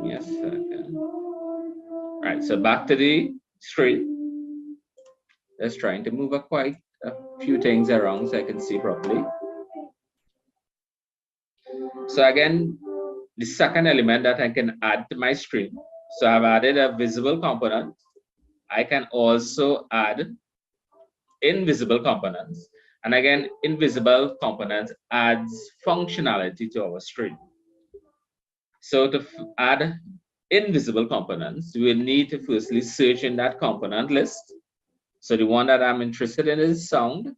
Yes, second. Right, so back to the screen. Just trying to move quite a few things around so I can see properly. So again, the second element that I can add to my screen. So I've added a visible component. I can also add invisible components. And again, invisible components adds functionality to our screen. So to add invisible components, we will need to firstly search in that component list. So the one that I'm interested in is sound.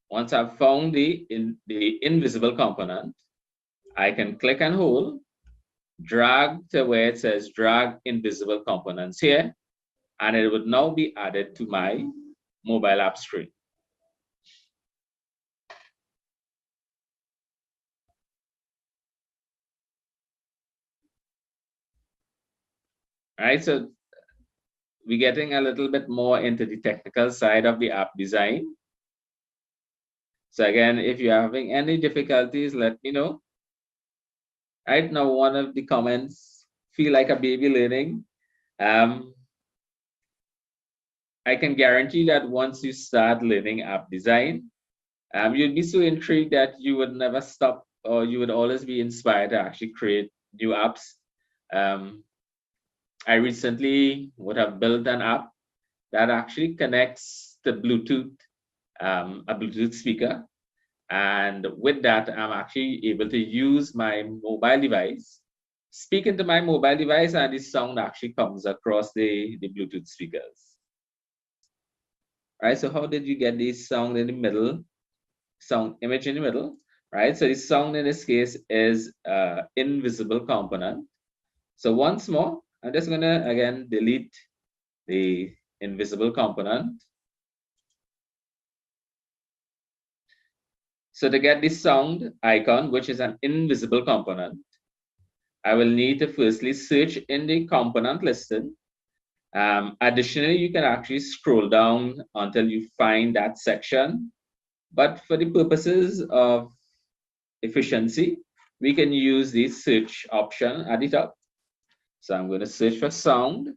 Once I've found the invisible component, I can click and hold, drag to where it says drag invisible components here, and it would now be added to my mobile app screen. All right, so we're getting a little bit more into the technical side of the app design. So again, if you're having any difficulties, let me know. Right now, one of the comments, feel like a baby learning. I can guarantee that once you start learning app design, you'd be so intrigued that you would never stop, or you would always be inspired to actually create new apps. I recently would have built an app that actually connects to Bluetooth, a Bluetooth speaker. And with that, I'm actually able to use my mobile device, speak into my mobile device, and the sound actually comes across the Bluetooth speakers. Right, so how did you get this sound in the middle, sound image in the middle? Right, so the sound in this case is invisible component. So once more, I'm just gonna again delete the invisible component. So to get this sound icon, which is an invisible component, I will need to firstly search in the component listed. Additionally, you can actually scroll down until you find that section. But for the purposes of efficiency, we can use the search option at the top. So I'm going to search for sound.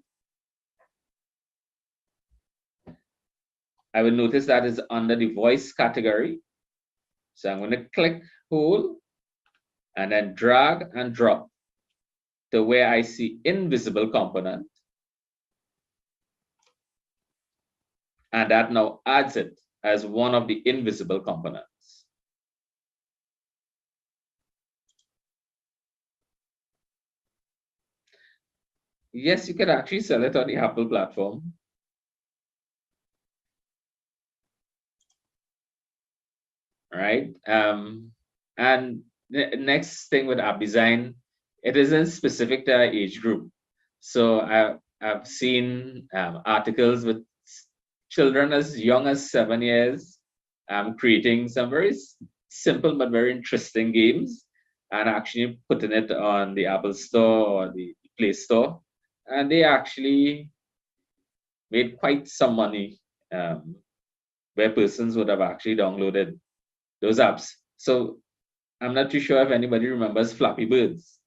I will notice that is under the voice category. So I'm going to click, hold, and then drag and drop to where I see invisible component. And that now adds it as one of the invisible components. Yes, you can actually sell it on the Apple platform. Right? And the next thing with app design, it isn't specific to our age group. So I've seen articles with children as young as 7 years creating some very simple but very interesting games and actually putting it on the Apple Store or the Play Store. And they actually made quite some money where persons would have actually downloaded those apps. So I'm not too sure if anybody remembers Flappy Birds.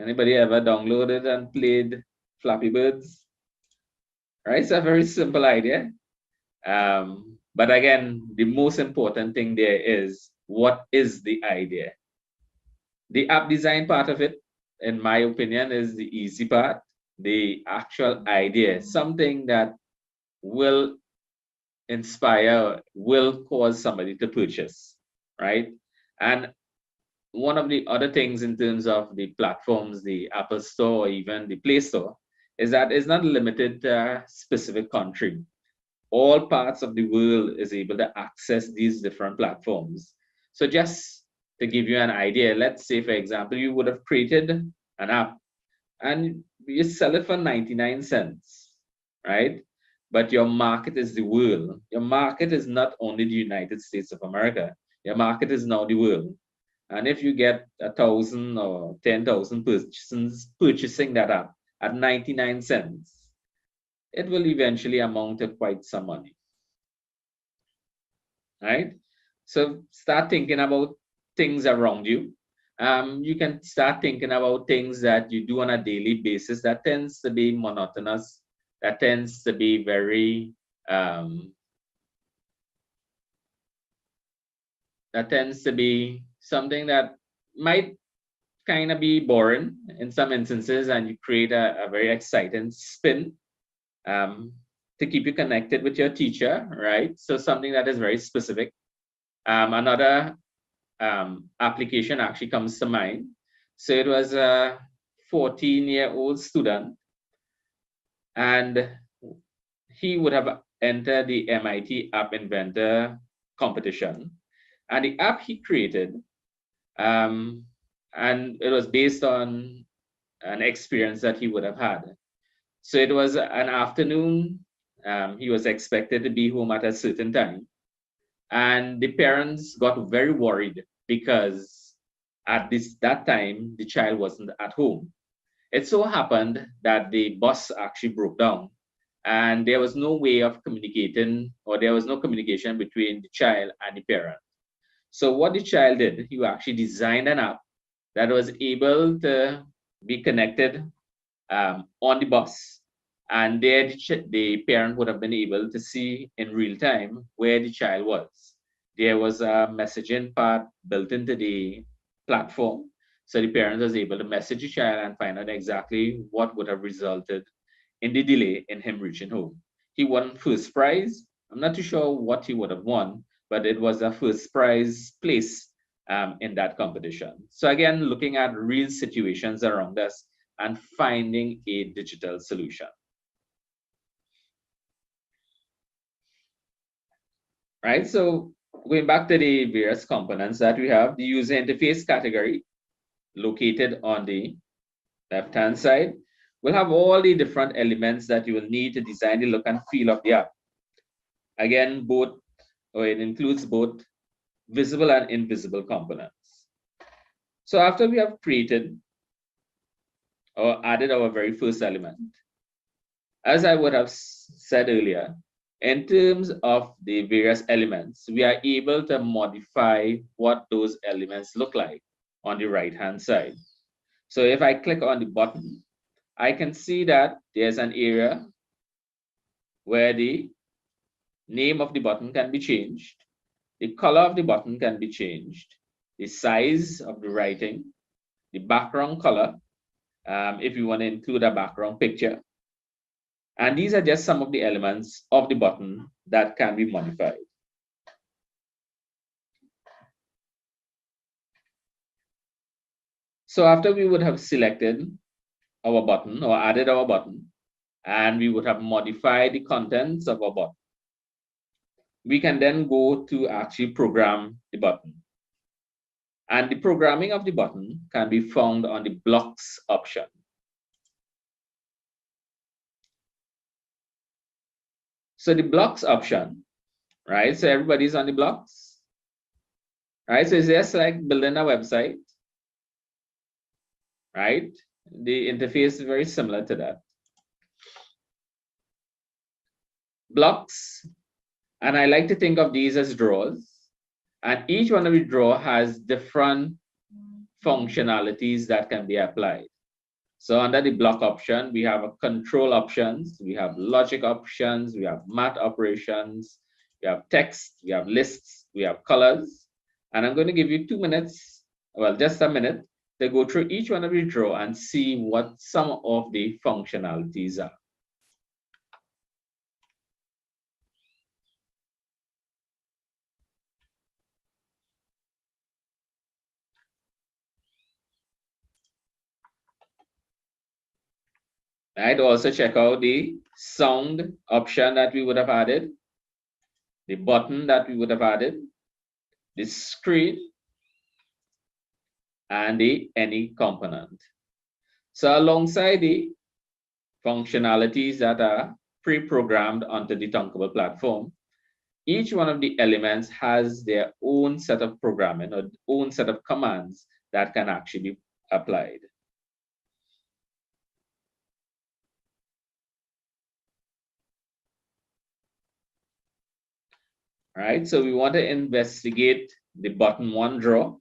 Anybody ever downloaded and played Flappy Birds? Right, it's a very simple idea. But again, the most important thing there is, what is the idea? The app design part of it, in my opinion, is the easy part. The actual idea, something that will inspire, will cause somebody to purchase, right? And one of the other things in terms of the platforms, the Apple Store, or even the Play Store, is that it's not limited to a specific country. All parts of the world is able to access these different platforms. So just to give you an idea, let's say, for example, you would have created an app and you sell it for 99 cents, right? But your market is the world. Your market is not only the United States of America. Your market is now the world. And if you get 1,000 or 10,000 persons purchasing that app at 99 cents, it will eventually amount to quite some money, right? So start thinking about things around you. You can start thinking about things that you do on a daily basis that tends to be monotonous, that tends to be very, that tends to be something that might kind of be boring in some instances, and you create a very exciting spin to keep you connected with your teacher, right? So something that is very specific. Another application actually comes to mind. So it was a 14-year-old student, and he would have entered the MIT App Inventor competition. And the app he created, and it was based on an experience that he would have had. So it was an afternoon. He was expected to be home at a certain time. And the parents got very worried because at that time, the child wasn't at home. It so happened that the bus actually broke down and there was no way of communicating, or there was no communication between the child and the parent. So what the child did, he actually designed an app that was able to be connected on the bus. And there the parent would have been able to see in real time where the child was. There was a messaging part built into the platform. So the parent was able to message the child and find out exactly what would have resulted in the delay in him reaching home. He won first prize. I'm not too sure what he would have won, but it was a first prize place in that competition. So again, looking at real situations around us and finding a digital solution. Right, so going back to the various components that we have, the user interface category located on the left-hand side will have all the different elements that you will need to design the look and feel of the app. Again, it includes both visible and invisible components. So after we have created or added our very first element, as I would have said earlier, in terms of the various elements, we are able to modify what those elements look like on the right-hand side. So if I click on the button, I can see that there's an area where the name of the button can be changed, the color of the button can be changed, the size of the writing, the background color, if you want to include a background picture. And these are just some of the elements of the button that can be modified. So after we would have selected our button or added our button, and we would have modified the contents of our button, we can then go to actually program the button. And the programming of the button can be found on the blocks option. So the blocks option, right? So everybody's on the blocks, right? So it's just like building a website, right? The interface is very similar to that. Blocks, and I like to think of these as drawers, and each one of the drawer has different functionalities that can be applied. So under the block option, we have a control options, we have logic options, we have math operations, we have text, we have lists, we have colors. And I'm going to give you 2 minutes, well, just a minute, to go through each one of the drawer and see what some of the functionalities are. Right, also check out the sound option that we would have added, the button that we would have added, the screen, and the any component. So alongside the functionalities that are pre-programmed onto the Thunkable platform, each one of the elements has their own set of programming or own set of commands that can actually be applied. All right, so we want to investigate the button 1 drawer.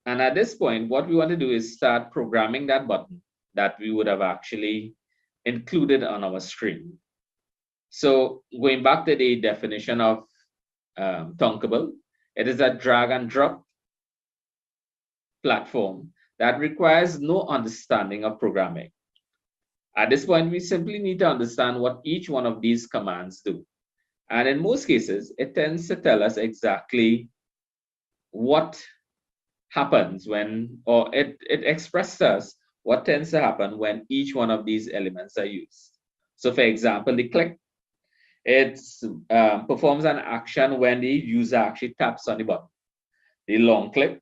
And at this point, what we want to do is start programming that button that we would have actually included on our screen. So going back to the definition of Thunkable, it is a drag and drop platform that requires no understanding of programming. At this point, we simply need to understand what each one of these commands do. And in most cases, it tends to tell us exactly what happens when, or it expresses us what tends to happen when each one of these elements are used. So for example, the click, it performs an action when the user actually taps on the button. The long click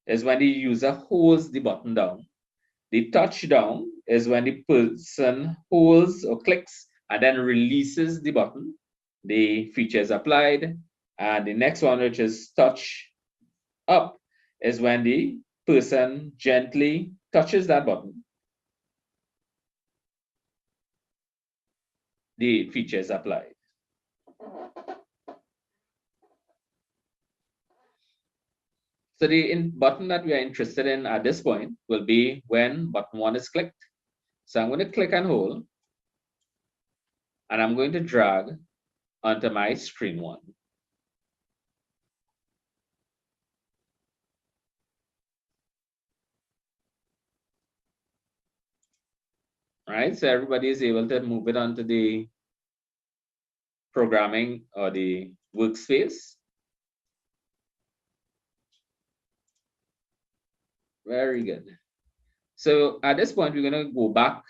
is when the user holds the button down. The touch down is when the person holds or clicks and then releases the button. The feature is applied. And the next one, which is touch up, is when the person gently touches that button. The feature is applied. So the button that we are interested in at this point will be when button 1 is clicked. So I'm going to click and hold. and I'm going to drag onto my screen one. Right, so everybody is able to move it onto the programming or the workspace. Very good. So at this point, we're going to go back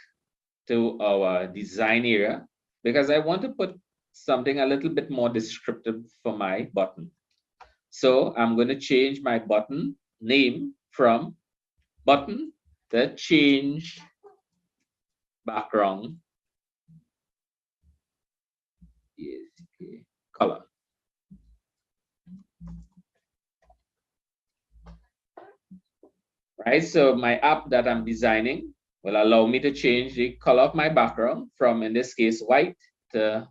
to our design area because I want to put something a little bit more descriptive for my button. So I'm going to change my button name from button to change background color. Right, so my app that I'm designing will allow me to change the color of my background from, in this case, white to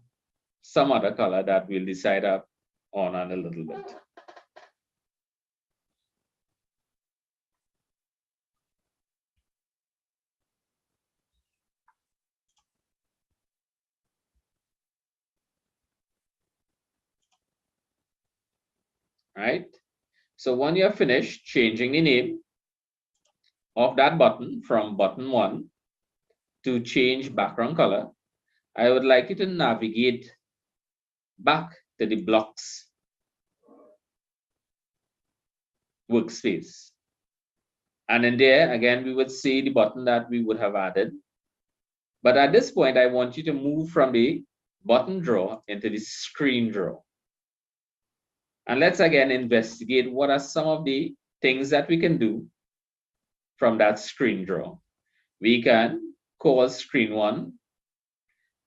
some other color that we'll decide on a little bit. Right, so when you're finished changing the name of that button from button 1 to change background color, I would like you to navigate back to the blocks workspace. And in there, again, we would see the button that we would have added. But at this point, I want you to move from the button drawer into the screen drawer. And let's again investigate what are some of the things that we can do from that screen drawer. We can call screen 1.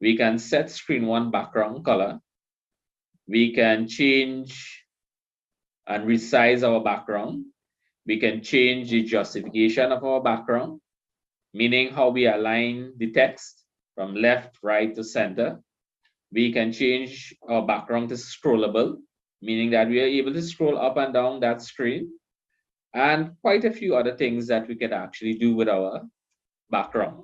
We can set screen 1 background color. We can change and resize our background. We can change the justification of our background, meaning how we align the text from left, right to center. We can change our background to scrollable, meaning that we are able to scroll up and down that screen, and quite a few other things that we can actually do with our background.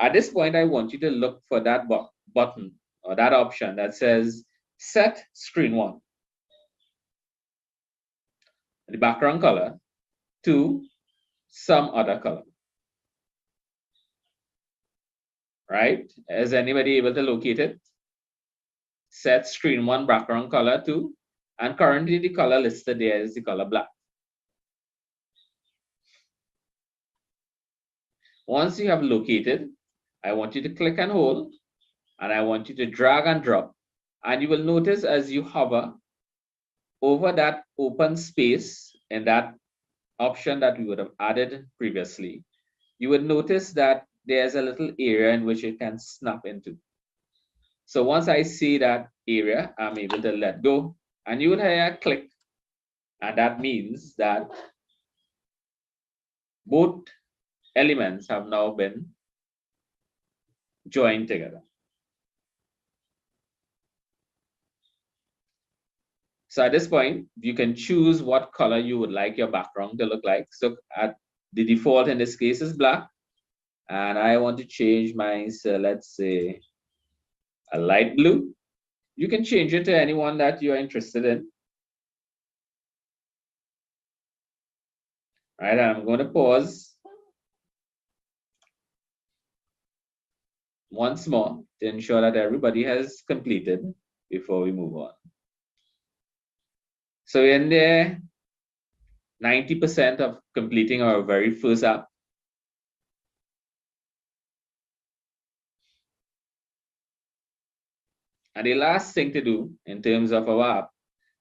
At this point, I want you to look for that button or that option that says set screen 1, the background color, to some other color. Right? Is anybody able to locate it? Set screen 1 background color to, and currently the color listed there is the color black. Once you have located, I want you to click and hold, and I want you to drag and drop. And you will notice as you hover over that open space in that option that we would have added previously, you would notice that there's a little area in which it can snap into. So once I see that area, I'm able to let go, and you would hear a click, and that means that both elements have now been joined together. So at this point, you can choose what color you would like your background to look like. So at the default in this case is black, and I want to change mine, so let's say a light blue. You can change it to anyone that you're interested in. All right, I'm going to pause once more to ensure that everybody has completed before we move on. So in there, 90% of completing our very first app. And the last thing to do in terms of our app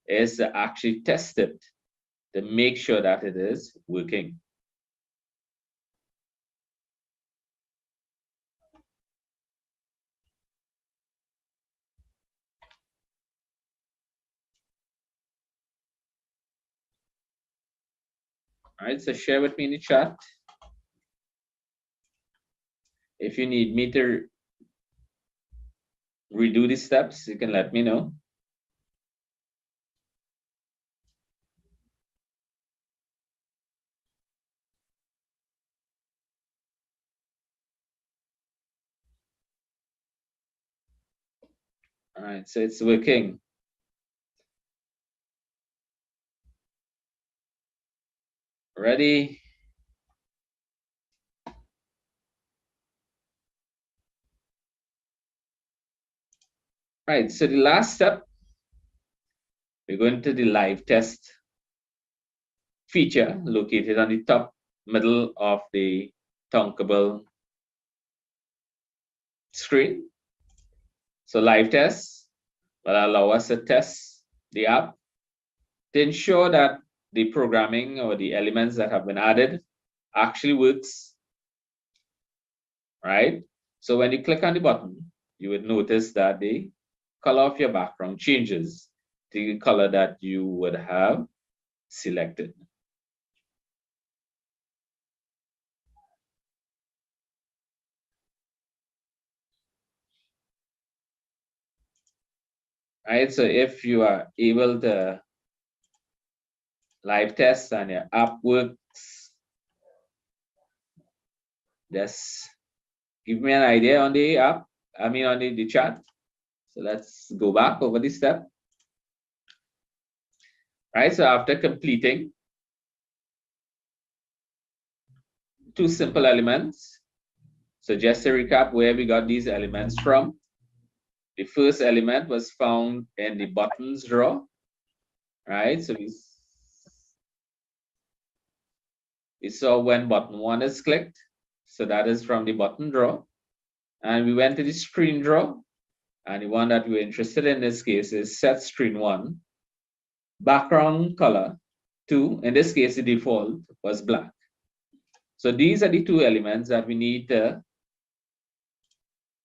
is to actually test it to make sure that it is working. All right, so share with me in the chat. If you need me to redo the steps, you can let me know. All right, so it's working. Ready? Right, so the last step, we're going to the live test feature located on the top middle of the touchable screen. So live test will allow us to test the app to ensure that the programming or the elements that have been added actually works, right? So when you click on the button, you would notice that the color of your background changes to the color that you would have selected. Right, so if you are able to live test and your app works, just give me an idea on the app, on the chat. So let's go back over this step. Right, so after completing 2 simple elements, so just to recap where we got these elements from. The first element was found in the buttons drawer, right? So we saw when button 1 is clicked. So that is from the button drawer. And we went to the screen drawer. And the one that we're interested in this case is set screen 1. Background color 2. In this case, the default was black. So these are the 2 elements that we need to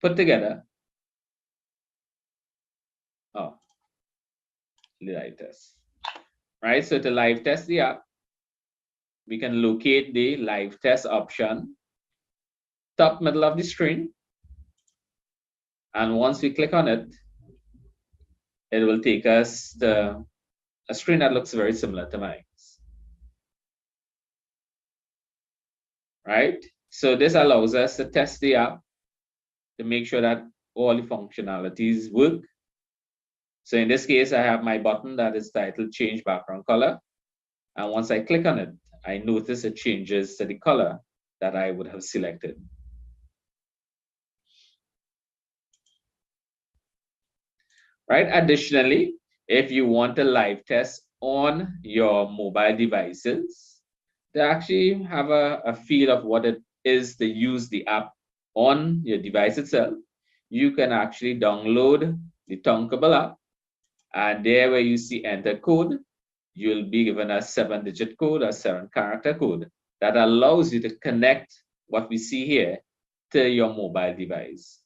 put together. Oh, live test. Right, so to live test the app, we can locate the live test option, top middle of the screen. And once we click on it, it will take us to a screen that looks very similar to mine. Right? So this allows us to test the app to make sure that all the functionalities work. So in this case, I have my button that is titled Change Background Color. And once I click on it, I notice it changes to the color that I would have selected. Right? Additionally, if you want a live test on your mobile devices, to actually have a feel of what it is to use the app on your device itself, you can actually download the touchable app. And there where you see enter code, you'll be given a 7-digit code, a 7-character code that allows you to connect what we see here to your mobile device,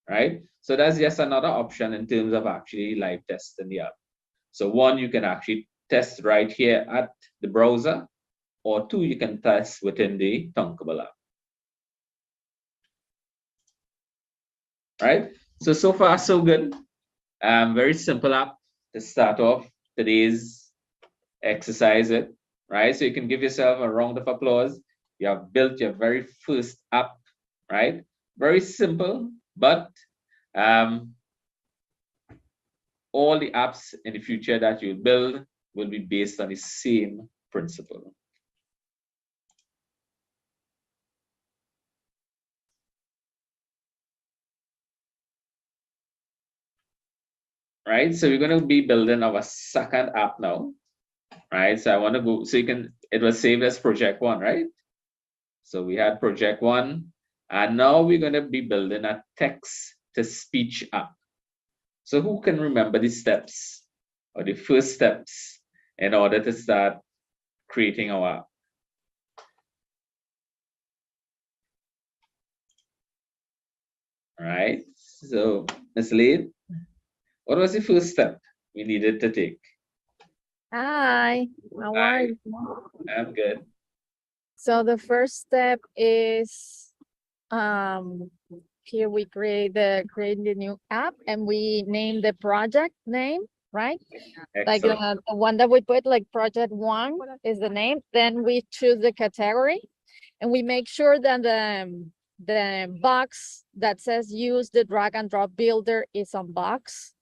right? So that's just another option in terms of actually live testing the app. So 1, you can actually test right here at the browser, or 2, you can test within the touchable app. Right? So far, so good. Very simple app to start off today's exercise, right? So you can give yourself a round of applause. You have built your very first app, right? Very simple, but all the apps in the future that you build will be based on the same principle. Right, so we're going to be building our second app now, right? So I want to go, so you can, it was saved as project 1, right? So we had project 1, and now we're going to be building a text to speech app. So who can remember the steps or the first steps in order to start creating our app? All right, so Ms. Lade, what was the first step we needed to take? Hi, how are you? I'm good. So the first step is here we create the new app and we name the project name, right? Like the one that we put, like project 1 is the name. Then we choose the category and we make sure that the box that says use the drag and drop builder is on box.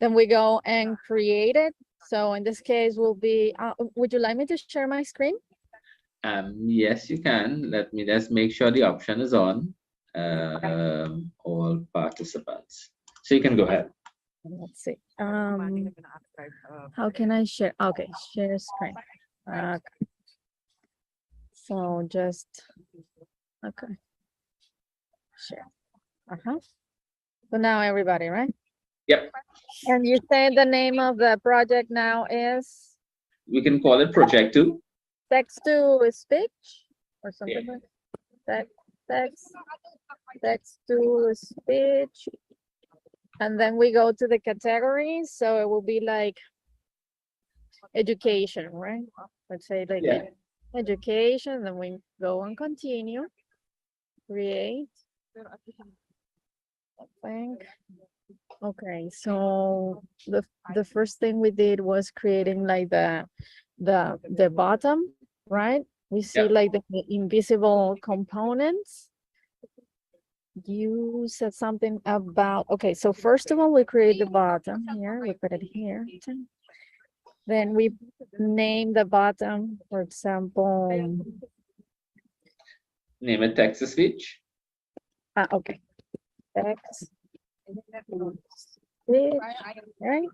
Then we go and create it. So in this case will be, would you like me to share my screen? Yes, you can. Let me just make sure the option is on. All participants. So you can go ahead. Let's see. How can I share? Okay, share screen. So just, okay. Share. So now everybody, right? Yep. And you say the name of the project now is? We can call it Project 2. Text to speech or something like that. Text to speech. And then we go to the categories. So it will be like education, right? Let's say like education. Then we go and continue. Create. I think. Okay, so the first thing we did was creating like the bottom, right? We see like the invisible components. You said something about, okay, so first of all, we create the bottom here, we put it here. Then we name the bottom, for example. Name it text to speech. Okay. Text. Right?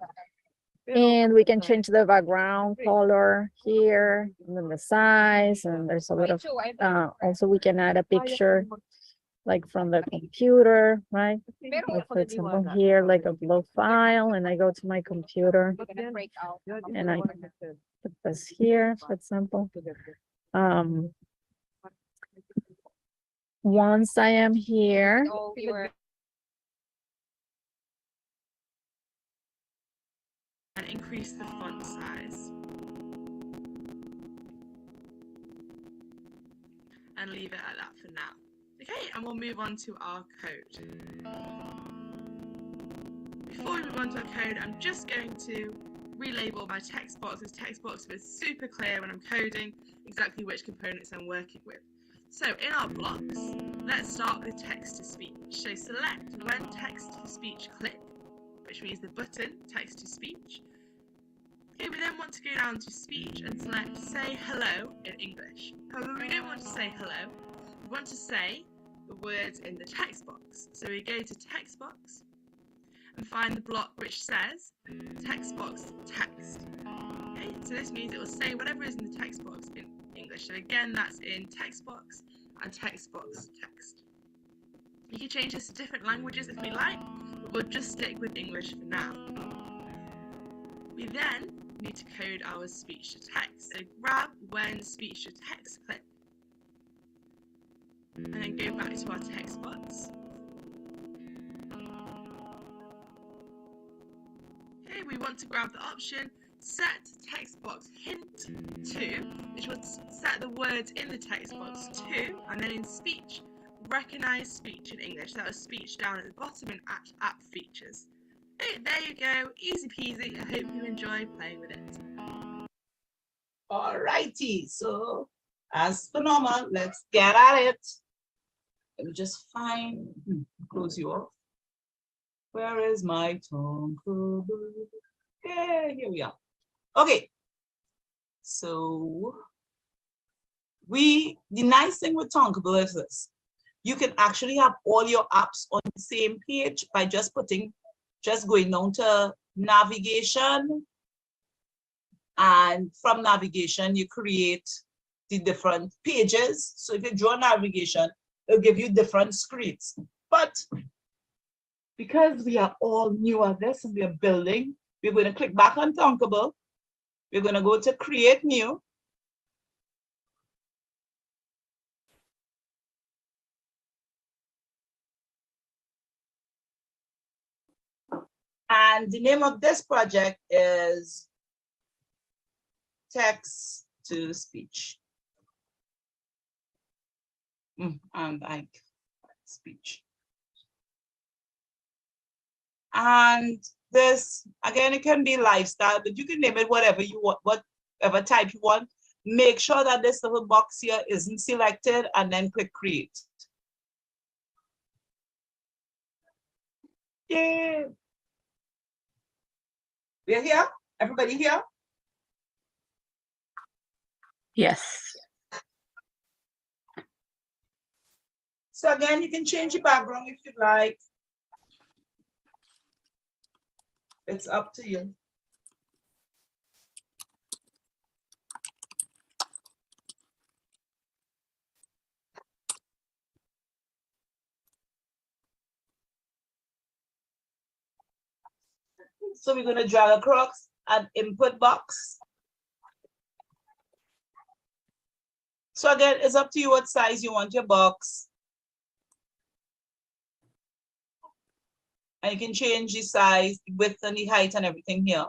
And we can change the background color here, and then the size, and there's a lot of, also we can add a picture like from the computer, right? Like for example here, like a upload file, and I go to my computer and I put this here, for example. Once I am here, and increase the font size and leave it at that for now. Okay, and we'll move on to our code. Before we move on to our code, I'm just going to relabel my text boxes. Text boxes are super clear when I'm coding exactly which components I'm working with. So in our blocks, let's start with text to speech. So select when text to speech click, which means the button text to speech. Okay, we then want to go down to speech and select say hello in English. However, we don't want to say hello. We want to say the words in the text box. So we go to text box and find the block which says text box text. Okay, so this means it will say whatever is in the text box in English. So again, that's in text box and text box text. You can change this to different languages if we like, but we'll just stick with English for now. We then need to code our speech to text. So grab when speech to text click, and then go back to our text box. Okay, we want to grab the option set text box hint to, which will set the words in the text box to, and then in speech, recognize speech in English. That was speech down at the bottom in app features. Okay, there you go, easy peasy. I hope you enjoy playing with it. Alrighty, so as per normal, let's get at it. Let me just find, close you off. Where is my tongue? Yeah, here we are. Okay, so the nice thing with Tonkable is this. You can actually have all your apps on the same page by just going down to navigation, and from navigation you create the different pages. So if you draw navigation, it'll give you different screens. But because we are all new at this and we are building, we're going to click back on Tonkable. We're going to go to create new. And the name of this project is text to speech. And like speech. And this, again, it can be lifestyle, but you can name it whatever you want, whatever type you want. Make sure that this little box here isn't selected, and then click create. Yeah. We're here? Everybody here? Yes. So again, you can change the background if you like. It's up to you. So we're going to drag across an input box. So again, it's up to you what size you want your box. And you can change the size, the width, and the height and everything here.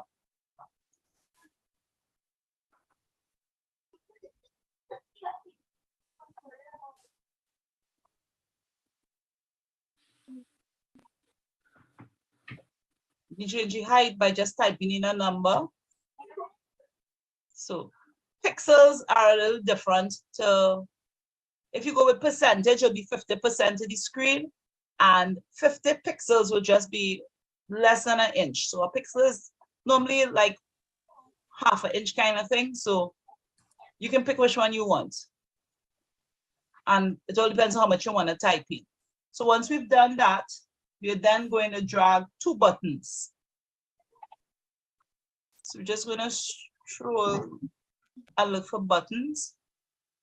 You can change the height by just typing in a number. So pixels are a little different to, if you go with percentage, it'll be 50% of the screen, and 50 pixels will just be less than an inch. So a pixel is normally like half an inch kind of thing. So you can pick which one you want. And it all depends on how much you want to type in. So once we've done that, we're then going to drag two buttons. So we're just going to scroll and look for buttons.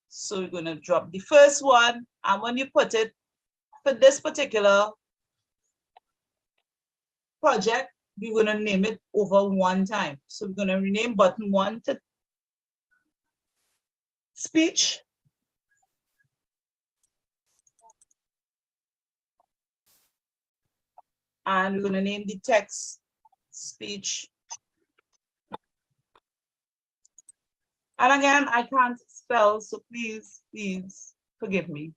So we're going to drop the first one. And when you put it, for this particular project, we're going to name it over one time. So we're going to rename button 1 to speech. And we're going to name the text speech. And again, I can't spell, so please forgive me.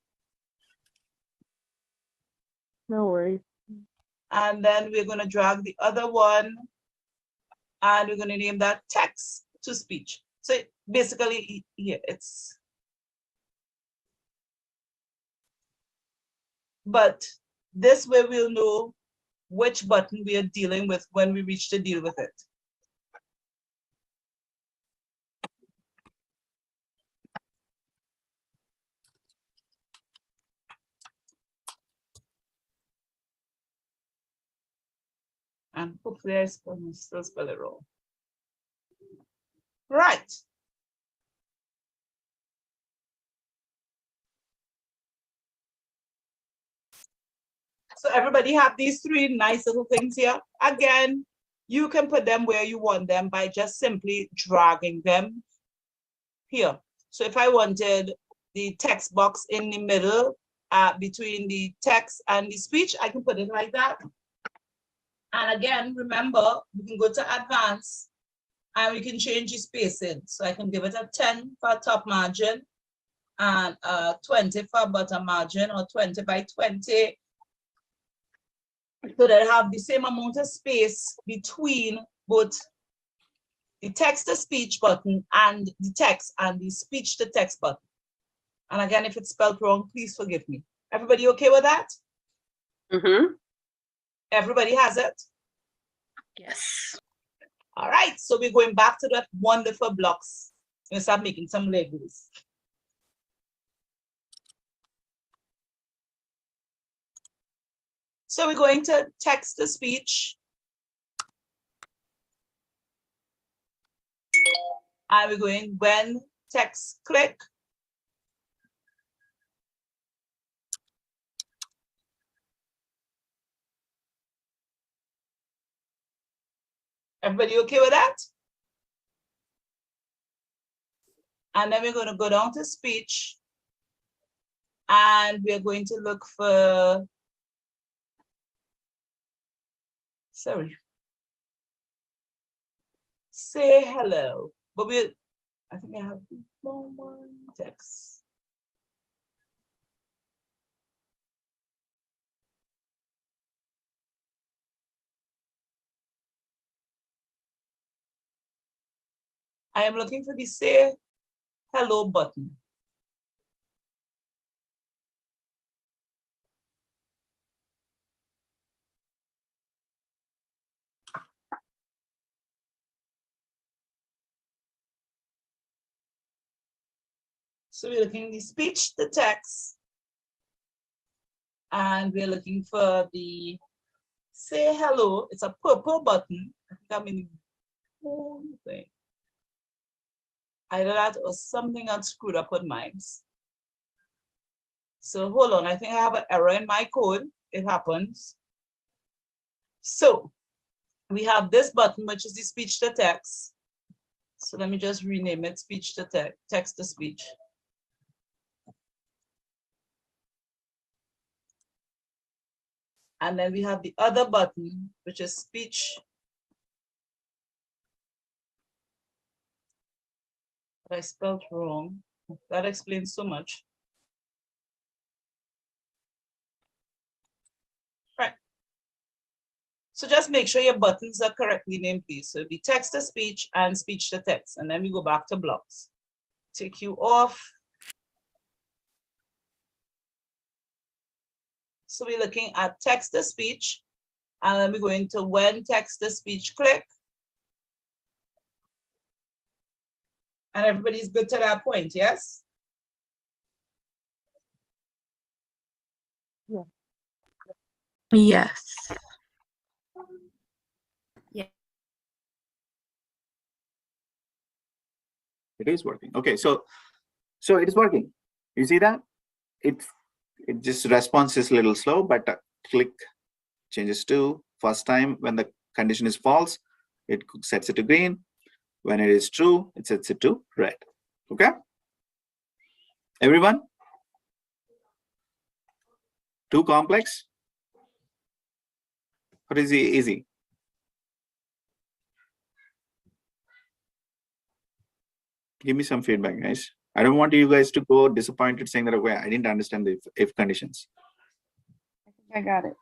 No worries. And then we're going to drag the other one, and we're going to name that text to speech. So basically, yeah, it's. But this way we'll know which button we are dealing with when we reach to deal with it. And hopefully I still spell it wrong. Right. So everybody have these three nice little things here. Again, you can put them where you want them by just simply dragging them here. So if I wanted the text box in the middle between the text and the speech, I can put it like that. And again, remember, we can go to advanced and we can change the spacing. So I can give it a 10 for top margin and 20 for bottom margin, or 20 by 20. So that I have the same amount of space between both the text to speech button and the text and the speech to text button. And again, if it's spelled wrong, please forgive me. Everybody okay with that? Mm-hmm. Everybody has it? Yes. All right, so we're going back to that wonderful blocks. We're gonna start making some Legos. So we're going to text to speech. And we're going when text click. Everybody okay with that? And then we're going to go down to speech. And we're going to look for, sorry, say hello. But I think I have one text. I am looking for the say hello button. So we're looking at the speech to text. And we're looking for the say hello. It's a purple button. I mean, thing. Either that or something got screwed up with mine. So hold on, I think I have an error in my code. It happens. So we have this button, which is the speech to text. So let me just rename it speech to text, text to speech. And then we have the other button, which is speech. I spelled wrong. That explains so much. Right. So just make sure your buttons are correctly named, please. So it'll be text to speech and speech to text. And then we go back to blocks. Take you off. So we're looking at text to speech. And then we go into when text to speech click. And everybody's good to that point, yes? Yeah. Yes. Yeah. It is working. Okay, so it is working. You see that? It just response is a little slow, but click changes to first time when the condition is false, it sets it to green. When it is true, it sets it to red. Okay? Everyone? Too complex? Or is it easy? Give me some feedback, guys. I don't want you guys to go disappointed saying that, okay, I didn't understand the if conditions. I got it.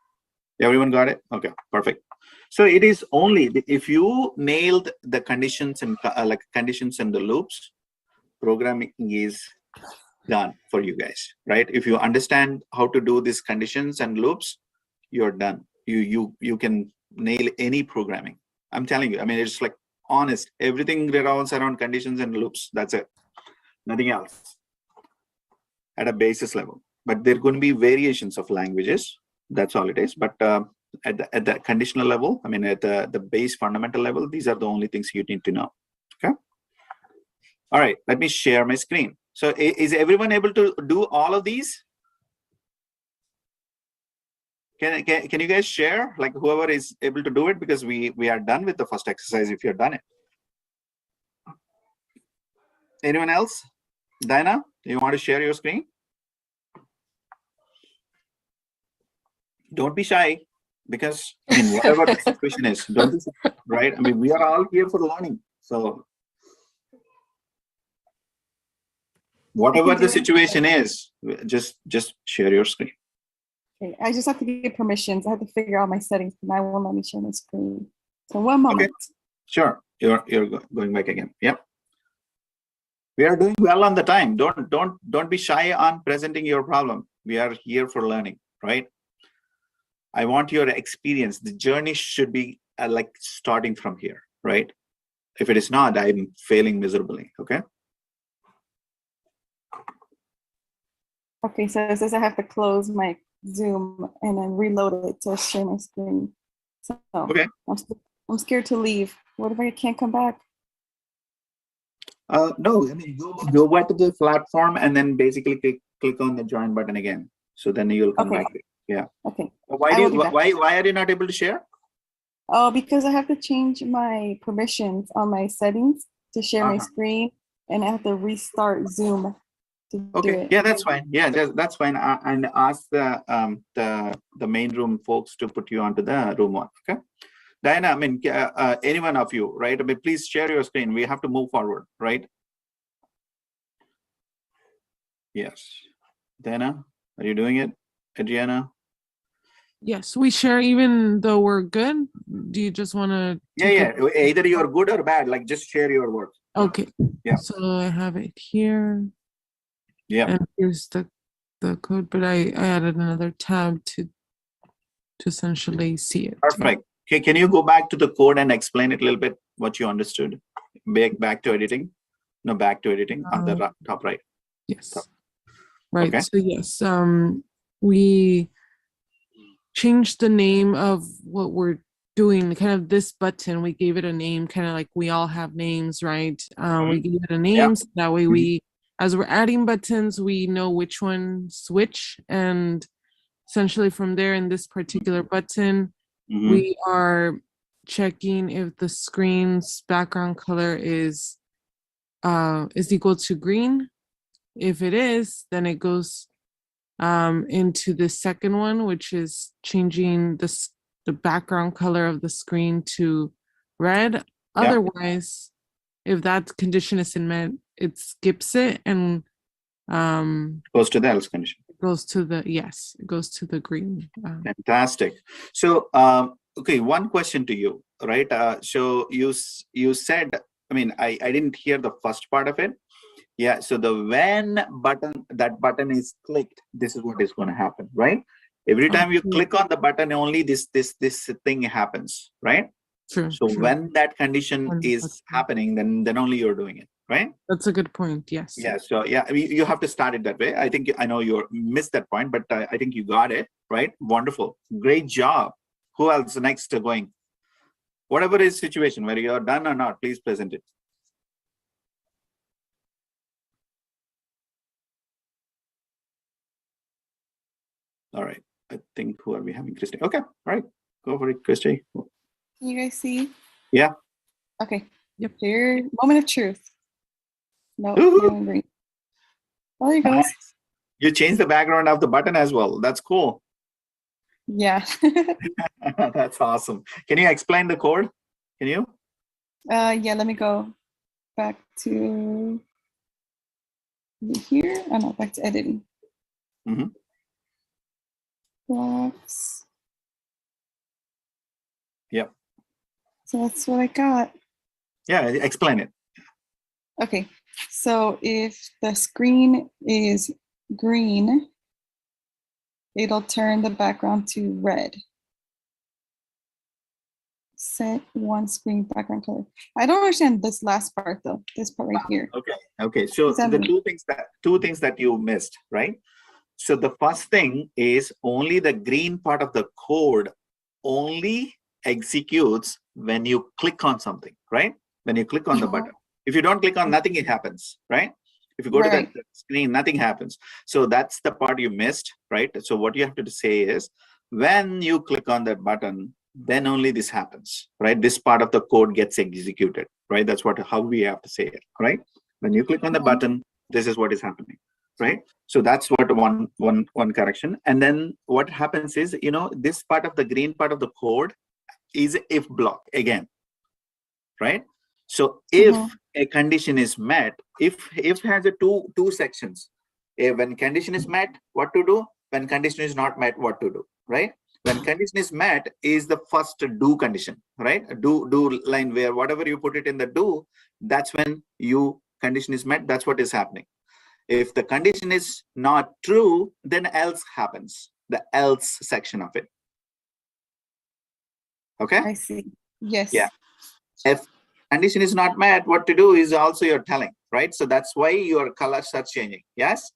Everyone got it? Okay, perfect. So it is only if you nailed the conditions and like conditions and the loops, programming is done for you guys, right? If you understand how to do these conditions and loops, you're done. You can nail any programming. I'm telling you. I mean, it's like honest. Everything revolves around conditions and loops. That's it. Nothing else at a basis level. But there are going to be variations of languages. That's all it is. But at the conditional level, I mean, at the base fundamental level, these are the only things you need to know. Okay. All right. Let me share my screen. So is everyone able to do all of these? Can you guys share, like whoever is able to do it, because we are done with the first exercise if you're done it. Anyone else? Diana, do you want to share your screen? Don't be shy, because I mean, whatever the situation is, don't be shy, right? I mean, we are all here for learning. So whatever the situation is, just share your screen. Okay, I just have to get permissions. I have to figure out my settings, and I won't let me share my screen. So one moment. Okay. Sure, you're going back again. Yep. We are doing well on the time. Don't be shy on presenting your problem. We are here for learning, right? I want your experience. The journey should be like starting from here, right? If it is not, I'm failing miserably. Okay. Okay, so it says I have to close my Zoom and then reload it to share my screen. So okay. I'm scared to leave. What if I can't come back? No, I mean, go back to the platform and then basically click on the join button again. So then you'll come back. Yeah. Okay. Why are you not able to share? Oh, because I have to change my permissions on my settings to share my screen, and I have to restart Zoom. Okay, yeah, that's fine. Yeah, that's fine. And ask the main room folks to put you onto the room one. Okay, Diana. I mean, any one of you, right? I mean, please share your screen. We have to move forward, right? Yes, Diana, are you doing it, Adriana? Yes, we share even though we're good. Do you just want to? Yeah. Either you're good or bad. Like, just share your work. Okay. Yeah. So I have it here. Yeah. And here's the code, but I added another tab to essentially see it. Perfect. Okay, can you go back to the code and explain it a little bit, what you understood? Back to editing. No, back to editing on the top right. Yes. Right. Okay. So yes, we changed the name of what we're doing, kind of this button. We gave it a name, kind of like we all have names, right? We gave it a name, so that way we, as we're adding buttons, we know which one's which, and essentially from there in this particular button, we are checking if the screen's background color is equal to green. If it is, then it goes into the second one, which is changing the background color of the screen to red. Otherwise, if that condition isn't met, it skips it and goes to the else condition. It goes to the it goes to the green. Fantastic. So okay, one question to you, right? So you said, I mean, I didn't hear the first part of it. Yeah, so the when button, that button is clicked, this is what is going to happen, right? Every time you click on the button, only this thing happens, right? True. So when that condition is happening, then only you're doing it, right? That's a good point. Yes. Yeah. So yeah, I mean, you have to start it that way. I think I know you missed that point, but I think you got it, right? Wonderful, great job. Who else next going? Whatever is situation, whether you're done or not, please present it. All right, I think who are we having? Christy. Okay, all right, go for it, Christy. Can you guys see? Yeah. Okay. Yep. Here, moment of truth. No, no green. Oh, there it goes. Nice. You changed the background of the button as well. That's cool. Yeah. That's awesome. Can you explain the code? Can you? Yeah, let me go back to here. Oh no, back to editing. Blocks. Yep. So that's what I got. Yeah, explain it. Okay, so if the screen is green, it'll turn the background to red. Set one screen background color. I don't understand this last part though. This part right here. Okay. Okay. So the two things that you missed, right? So the first thing is only the green part of the code only executes when you click on something, right? When you click on the button. If you don't click on nothing, it happens, right? If you go to that screen, nothing happens. So that's the part you missed, right? So what you have to say is when you click on that button, then only this happens, right? This part of the code gets executed, right? That's how we have to say it, right? When you click on the button, this is what is happening, right? So that's what one correction. And then what happens is, this part of the green part of the code is if block again, right? So if a condition is met, if has a two sections. When condition is met, what to do? When condition is not met, what to do, right? When condition is met is the first do condition, right? Do line where whatever you put it in the do, that's when condition is met, that's what is happening. If the condition is not true, then else happens, the else section of it. Okay? I see. Yes. Yeah. If condition is not met, what to do is also you're telling, right? So that's why your colors are changing. Yes?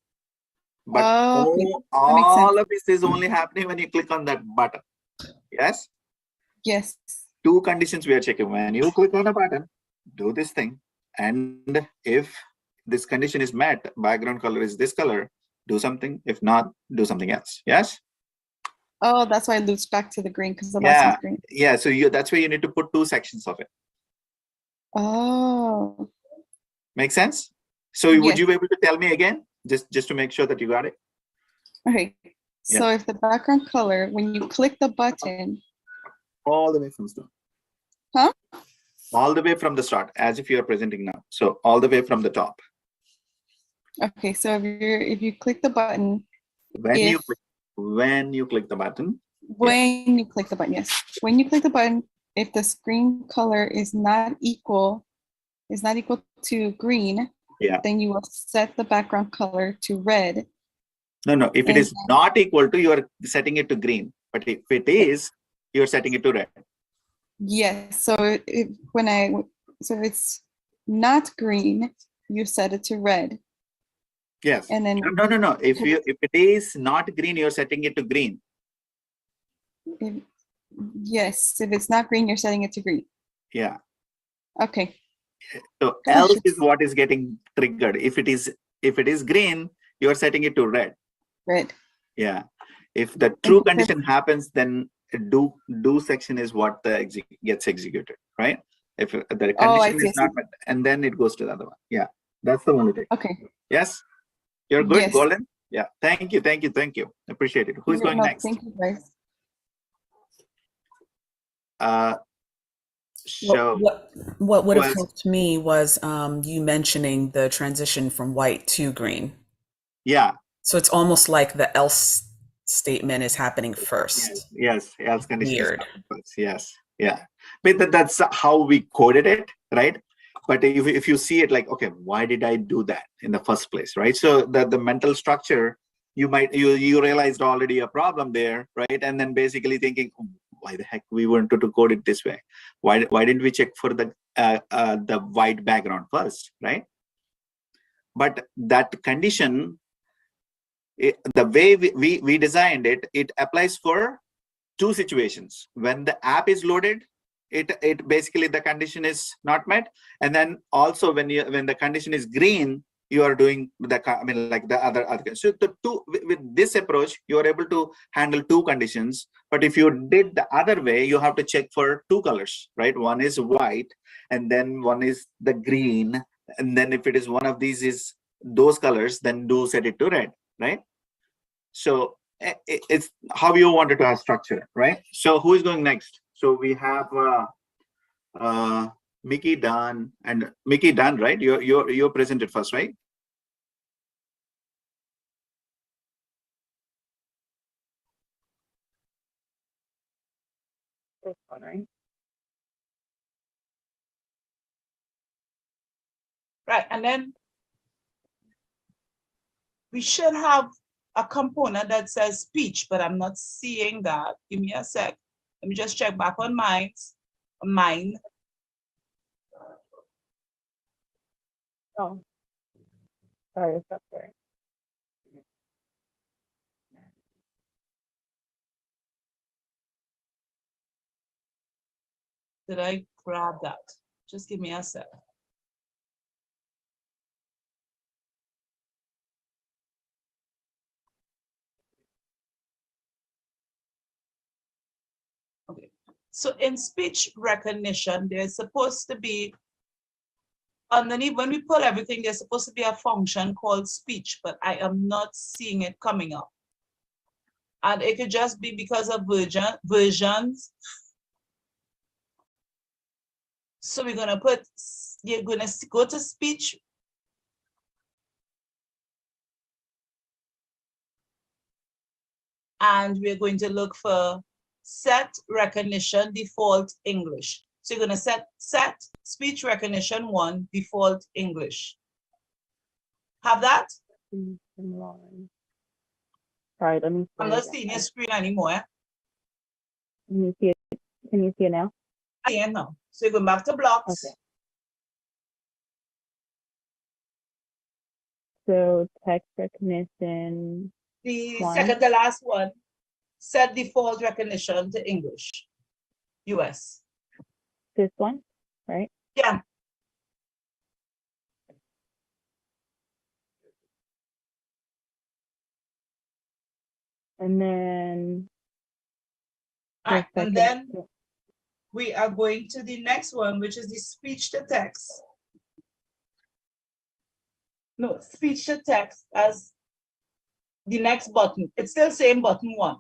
But all of this is only happening when you click on that button. Yes? Yes. Two conditions we are checking. When you click on a button, do this thing. And if this condition is met, background color is this color, do something. If not, do something else. Yes? Oh, that's why it loops back to the green because the last one's green. Yeah, so that's why you need to put two sections of it. Oh. Make sense? So would you be able to tell me again, just to make sure that you got it? Okay. So if the background color, when you click the button. All the way from the start. Huh? All the way from the start, as if you are presenting now. So all the way from the top. Okay, so if you click the button. When you click the button. When you click the button, yes. When you click the button, if the screen color is not equal to green, then you will set the background color to red. No. If it is not equal to, you are setting it to green. But if it is, you're setting it to red. Yes. So if it's not green, you set it to red. Yes. And then No. If it is not green, you're setting it to green. Yes, if it's not green, you're setting it to green. Yeah. Okay. So else is what is getting triggered. If it is green, you're setting it to red. Red. Yeah. If the true condition happens, then do section is what gets executed, right? If the condition is not met, and then it goes to the other one. Yeah, that's the only thing. Okay. Yes, you're good, Yes. Golden. Yeah, thank you. Appreciate it. Who's going next? Thank you, guys. So what would have helped me was you mentioning the transition from white to green. Yeah. So it's almost like the else statement is happening first. Yes, else condition is Weird. happening first. Yes, yeah. But that's how we coded it, right? But if you see it like, okay, why did I do that in the first place, right? So the mental structure, you realized already a problem there, right? And then basically thinking, why the heck we wanted to code it this way? Why didn't we check for the white background first, right? But that condition, the way we designed it, it applies for two situations. When the app is loaded, it basically the condition is not met, and then also when the condition is green, you are doing like the other. So the two with this approach, you are able to handle two conditions. But if you did the other way, you have to check for two colors, right? One is white, and then one is the green, and then if it is one of these is those colors, then do set it to red, right? So it's how you wanted to have structure, right? So who is going next? So we have Mickey, Dan, and Mickey, Dan, right? You're presented first, right? This one, right? Right, and then we should have a component that says speech, but I'm not seeing that. Give me a sec. Let me just check back on mine. Oh, sorry, it's up there. Did I grab that? Just give me a sec. Okay, so in speech recognition, there's supposed to be, underneath, when we pull everything, there's supposed to be a function called speech, but I am not seeing it coming up. And it could just be because of versions. So we're gonna put, you're gonna go to speech. And we're going to look for set recognition default English. So you're gonna set speech recognition 1 default English. Have that? Sorry, let me. I'm not seeing your screen anymore. Can you see it? Can you see it now? I am now. So you're going back to blocks. Okay. So text recognition. The one. second to last one, set default recognition to English, US. This one, right? Yeah. And then. All right, and then we are going to the next one, which is the speech to text. No, speech to text as the next button. It's still same button 1.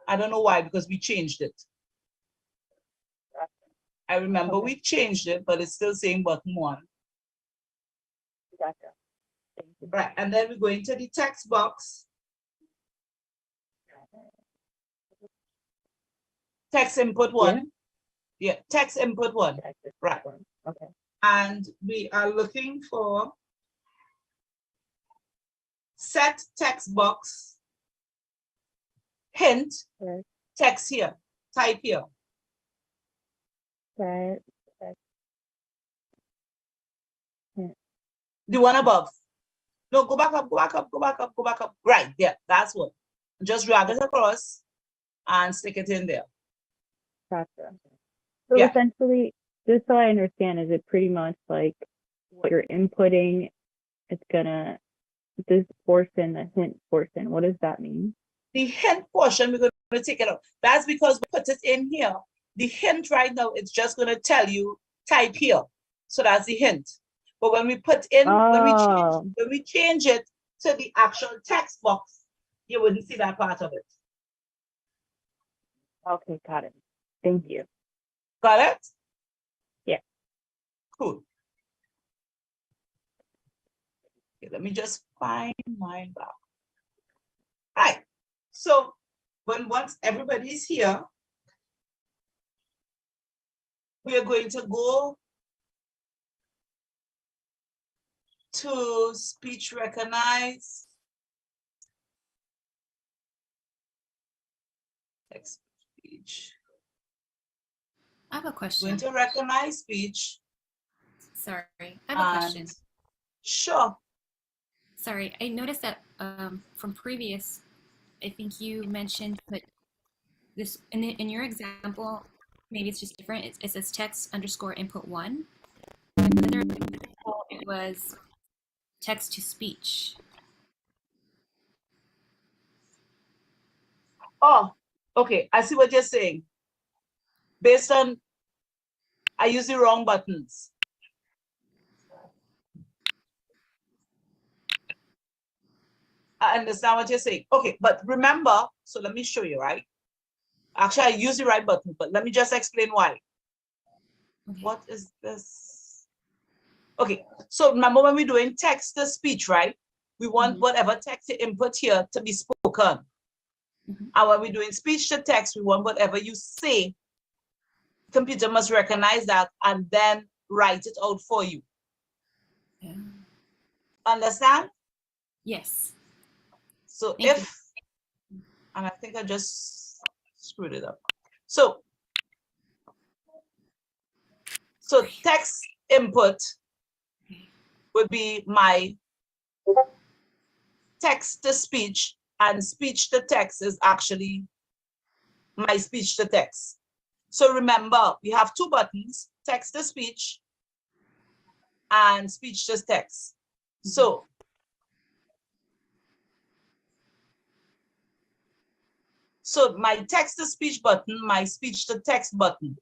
I don't know why, because we changed it. I remember we changed it, but it's still same button 1. Gotcha. Right, and then we go into the text box. Text input 1. Yeah, text input 1. Right. Okay. And we are looking for set text box hint text here, type here. Set. The one above. No, go back up, go back up, go back up, go back up. Right, yeah, that's what. Just drag it across and stick it in there. Gotcha. So Yeah. essentially, just so I understand, is it pretty much like what you're inputting, it's gonna, this portion, the hint portion, what does that mean? The hint portion, we're going to take it out. That's because we put it in here. The hint right now, it's just going to tell you type here. So that's the hint. But when we put in, when we change it to the actual text box, you wouldn't see that part of it. Okay, got it. Thank you. Got it? Yeah. Cool. Okay, let me just find mine back. All right. So once everybody's here, we are going to go to speech recognize. Text speech. I have a question. Going to recognize speech. Sorry, I have a question. Sure. Sorry, I noticed that from previous, I think you mentioned that this in your example, maybe it's just different. It says text underscore input 1. It was text to speech. Oh, okay. I see what you're saying. Based on, I use the wrong buttons. I understand what you're saying. Okay, but remember, so let me show you, right? Actually, I use the right button, but let me just explain why. Okay. What is this? Okay, so remember when we're doing text to speech, right? We want whatever text you input here to be spoken. And when we're doing speech to text, we want whatever you say, the computer must recognize that and then write it out for you. Yeah. Understand? Yes. So and I think I just screwed it up. So text input would be my text to speech, and speech to text is actually my speech to text. So remember, we have two buttons, text to speech and speech to text. So my text to speech button, my speech to text button.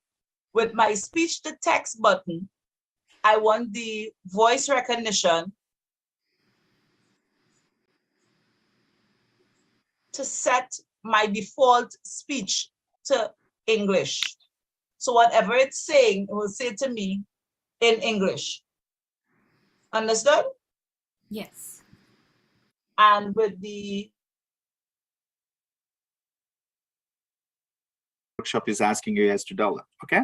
With my speech to text button, I want the voice recognition to set my default speech to English. So whatever it's saying, it will say to me in English. Understood? Yes. And with the workshop is asking you guys to develop, okay?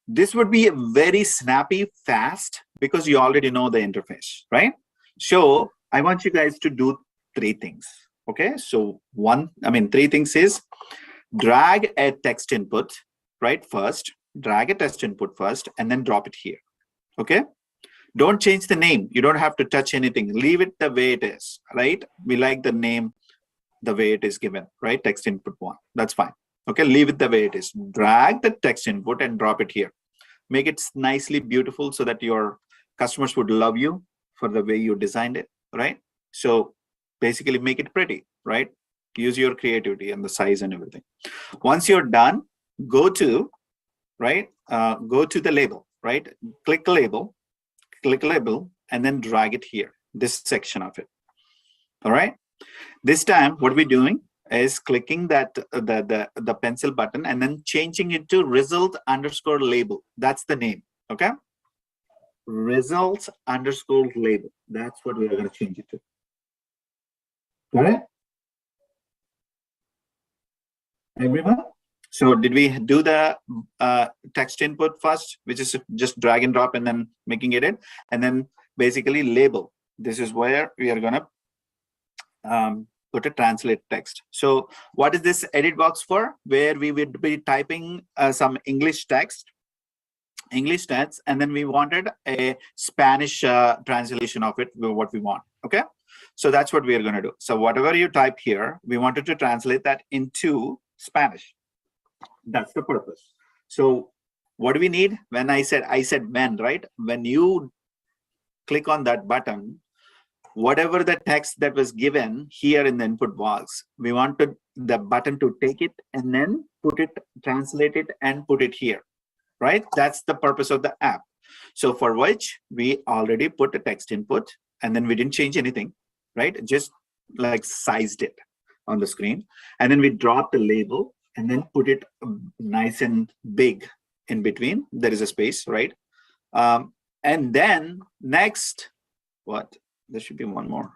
This would be very snappy, fast, because you already know the interface, right? So I want you guys to do 3 things, okay? So 3 things is drag a text input, right? First, drag a text input first, and then drop it here, okay? Don't change the name. You don't have to touch anything. Leave it the way it is, right? We like the name the way it is given, right? Text input 1, that's fine. Okay, leave it the way it is. Drag the text input and drop it here. Make it nicely beautiful so that your customers would love you for the way you designed it, right? So basically make it pretty, right? Use your creativity and the size and everything. Once you're done, go to, right? Go to the label, right? Click label, and then drag it here, this section of it. All right. This time, what we're doing is clicking that the pencil button and then changing it to result underscore label. That's the name. Okay. Results underscore label. That's what we are going to change it to. Got it? Everyone? So did we do the text input first, which is just drag and drop and then making it in, and then basically label. This is where we are going to put a translate text. So what is this edit box for? Where we would be typing some English text, and then we wanted a Spanish translation of it, what we want. Okay. So that's what we are going to do. So whatever you type here, we wanted to translate that into Spanish. That's the purpose. So what do we need? When I said when, right? When you click on that button, whatever the text that was given here in the input box, we wanted the button to take it and then put it, translate it and put it here, right? That's the purpose of the app. So for which we already put a text input and then we didn't change anything, right? Just like sized it on the screen. And then we dropped the label and then put it nice and big in between. There is a space, right? And then next, what? There should be one more.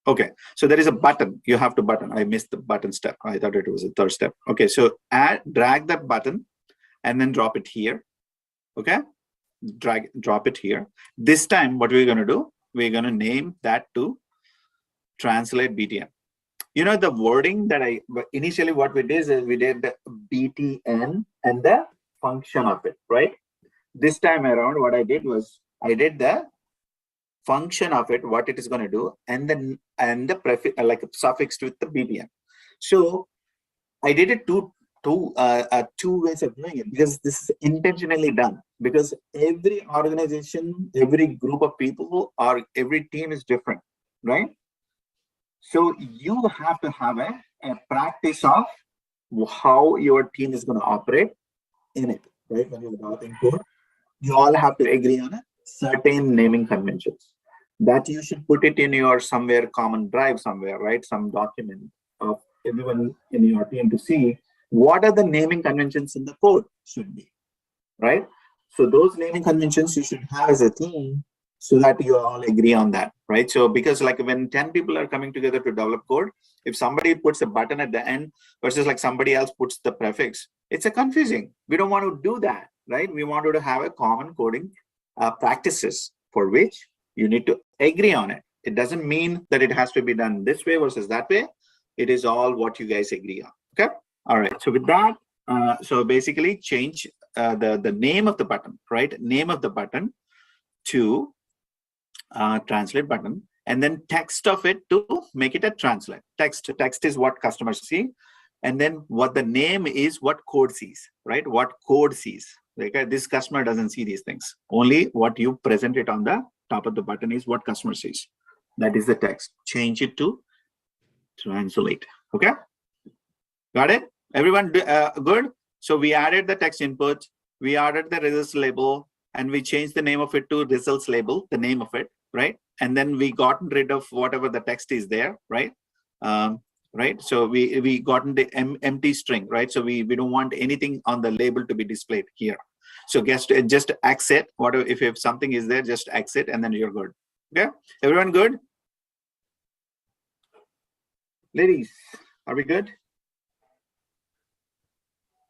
Okay, so there is a button. You have to button. I missed the button step. I thought it was a third step. Okay, so drag that button and then drop it here. Okay, drop it here. This time, what we're going to do, we're going to name that to translate BTN. You know, the wording that initially what we did is we did the BTN and the function of it, right? This time around, what I did was I did the function of it, what it is going to do, and then the prefix like suffixed with the BTN. So I did it two ways of doing it, because this is intentionally done, because every organization, every group of people, or every team is different, right? So you have to have a practice of how your team is going to operate in it, right? When you're developing code, you all have to agree on a certain naming conventions that you should put it in your somewhere common drive somewhere, right? Some document of everyone in your team to see what are the naming conventions in the code should be, right? So those naming conventions you should have as a team so that you all agree on that, right? So because like when 10 people are coming together to develop code, if somebody puts a button at the end versus like somebody else puts the prefix, it's a confusing. We don't want to do that, right? We wanted to have a common coding practices for which you need to agree on it. It doesn't mean that it has to be done this way versus that way. It is all what you guys agree on. Okay. All right. So with that, so basically change the name of the button, right? Name of the button to translate button, and then text of it to make it a translate. Text is what customers see, and then what the name is, what code sees, right? What code sees. Like this customer doesn't see these things. Only what you present it on the top of the button is what customer sees. That is the text. Change it to translate. Okay. Got it? Everyone good? So we added the text input, we added the results label, and we changed the name of it to results label, the name of it, right? And then we gotten rid of whatever the text is there, right? Right. So we gotten the empty string, right? So we don't want anything on the label to be displayed here. So just exit, whatever, if something is there, just exit and then you're good. Okay, everyone good? Ladies, are we good?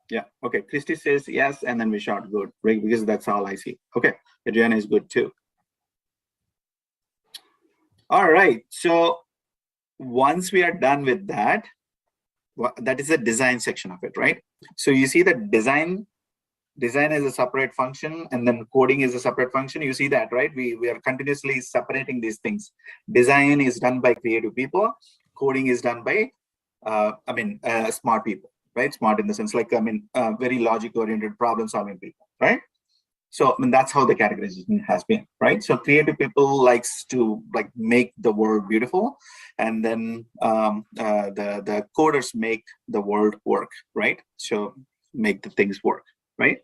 Yeah, okay, Christy says yes, and then we shot good, right? Because that's all I see. Okay, Adriana is good too. All right, so once we are done with that, that is the design section of it, right? So you see the design is a separate function, and then coding is a separate function. You see that, right? We are continuously separating these things. Design is done by creative people. Coding is done by, smart people, right? Smart in the sense like, very logic-oriented problem-solving people, right? So that's how the categorization has been, right? So creative people likes to like make the world beautiful, and then the coders make the world work, right? So make the things work, right?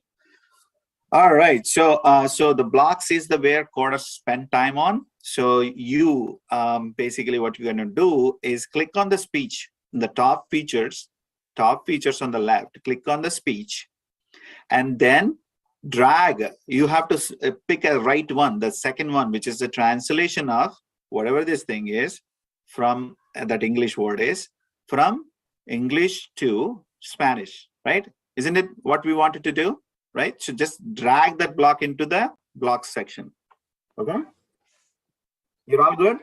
All right, so the blocks is the where coders spend time on. So you basically what you're going to do is click on the speech, the top features on the left. Click on the speech, and then drag. You have to pick a right one, the second one, which is the translation of whatever this thing is from that English word is from English to Spanish, right? Isn't it what we wanted to do? Right? So just drag that block into the blocks section. Okay. You're all good?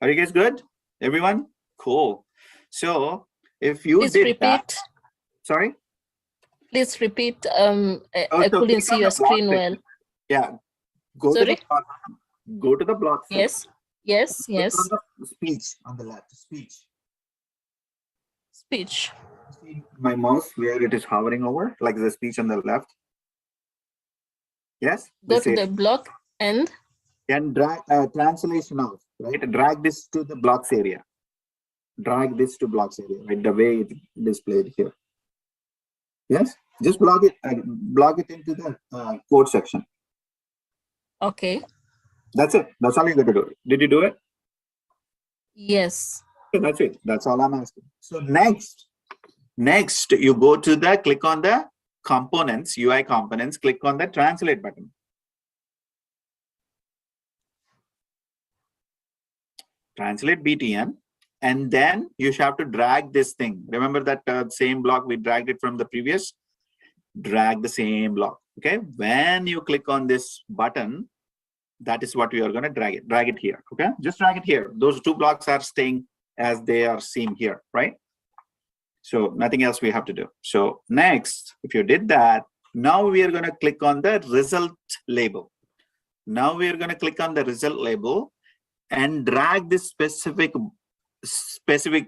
Are you guys good? Everyone? Cool. So if you Please did repeat. that, sorry? Please repeat. I couldn't see your screen well. Yeah. Go Sorry? to the block. Go to the block. Yes. Yes. Click Yes. on the speech on the left. Speech. Speech. See my mouse where it is hovering over, like the speech on the left. Yes. Go to the block and drag translation of, right? Drag this to the blocks area. Drag this to blocks area, right? The way it displayed here. Yes. Just block it into the code section. okay. That's it. That's all you got to do. Did you do it? Yes. Okay, that's it. That's all I'm asking. So next you go to the click on the components, UI components, click on the translate button. Translate BTN, and then you have to drag this thing. Remember that same block we dragged it from the previous? Drag the same block. Okay. When you click on this button, that is what we are going to drag it. Drag it here. Okay. Just drag it here. Those two blocks are staying as they are seen here, right? So nothing else we have to do. So next, if you did that, now we are going to click on the result label. Now we are going to click on the result label and drag this specific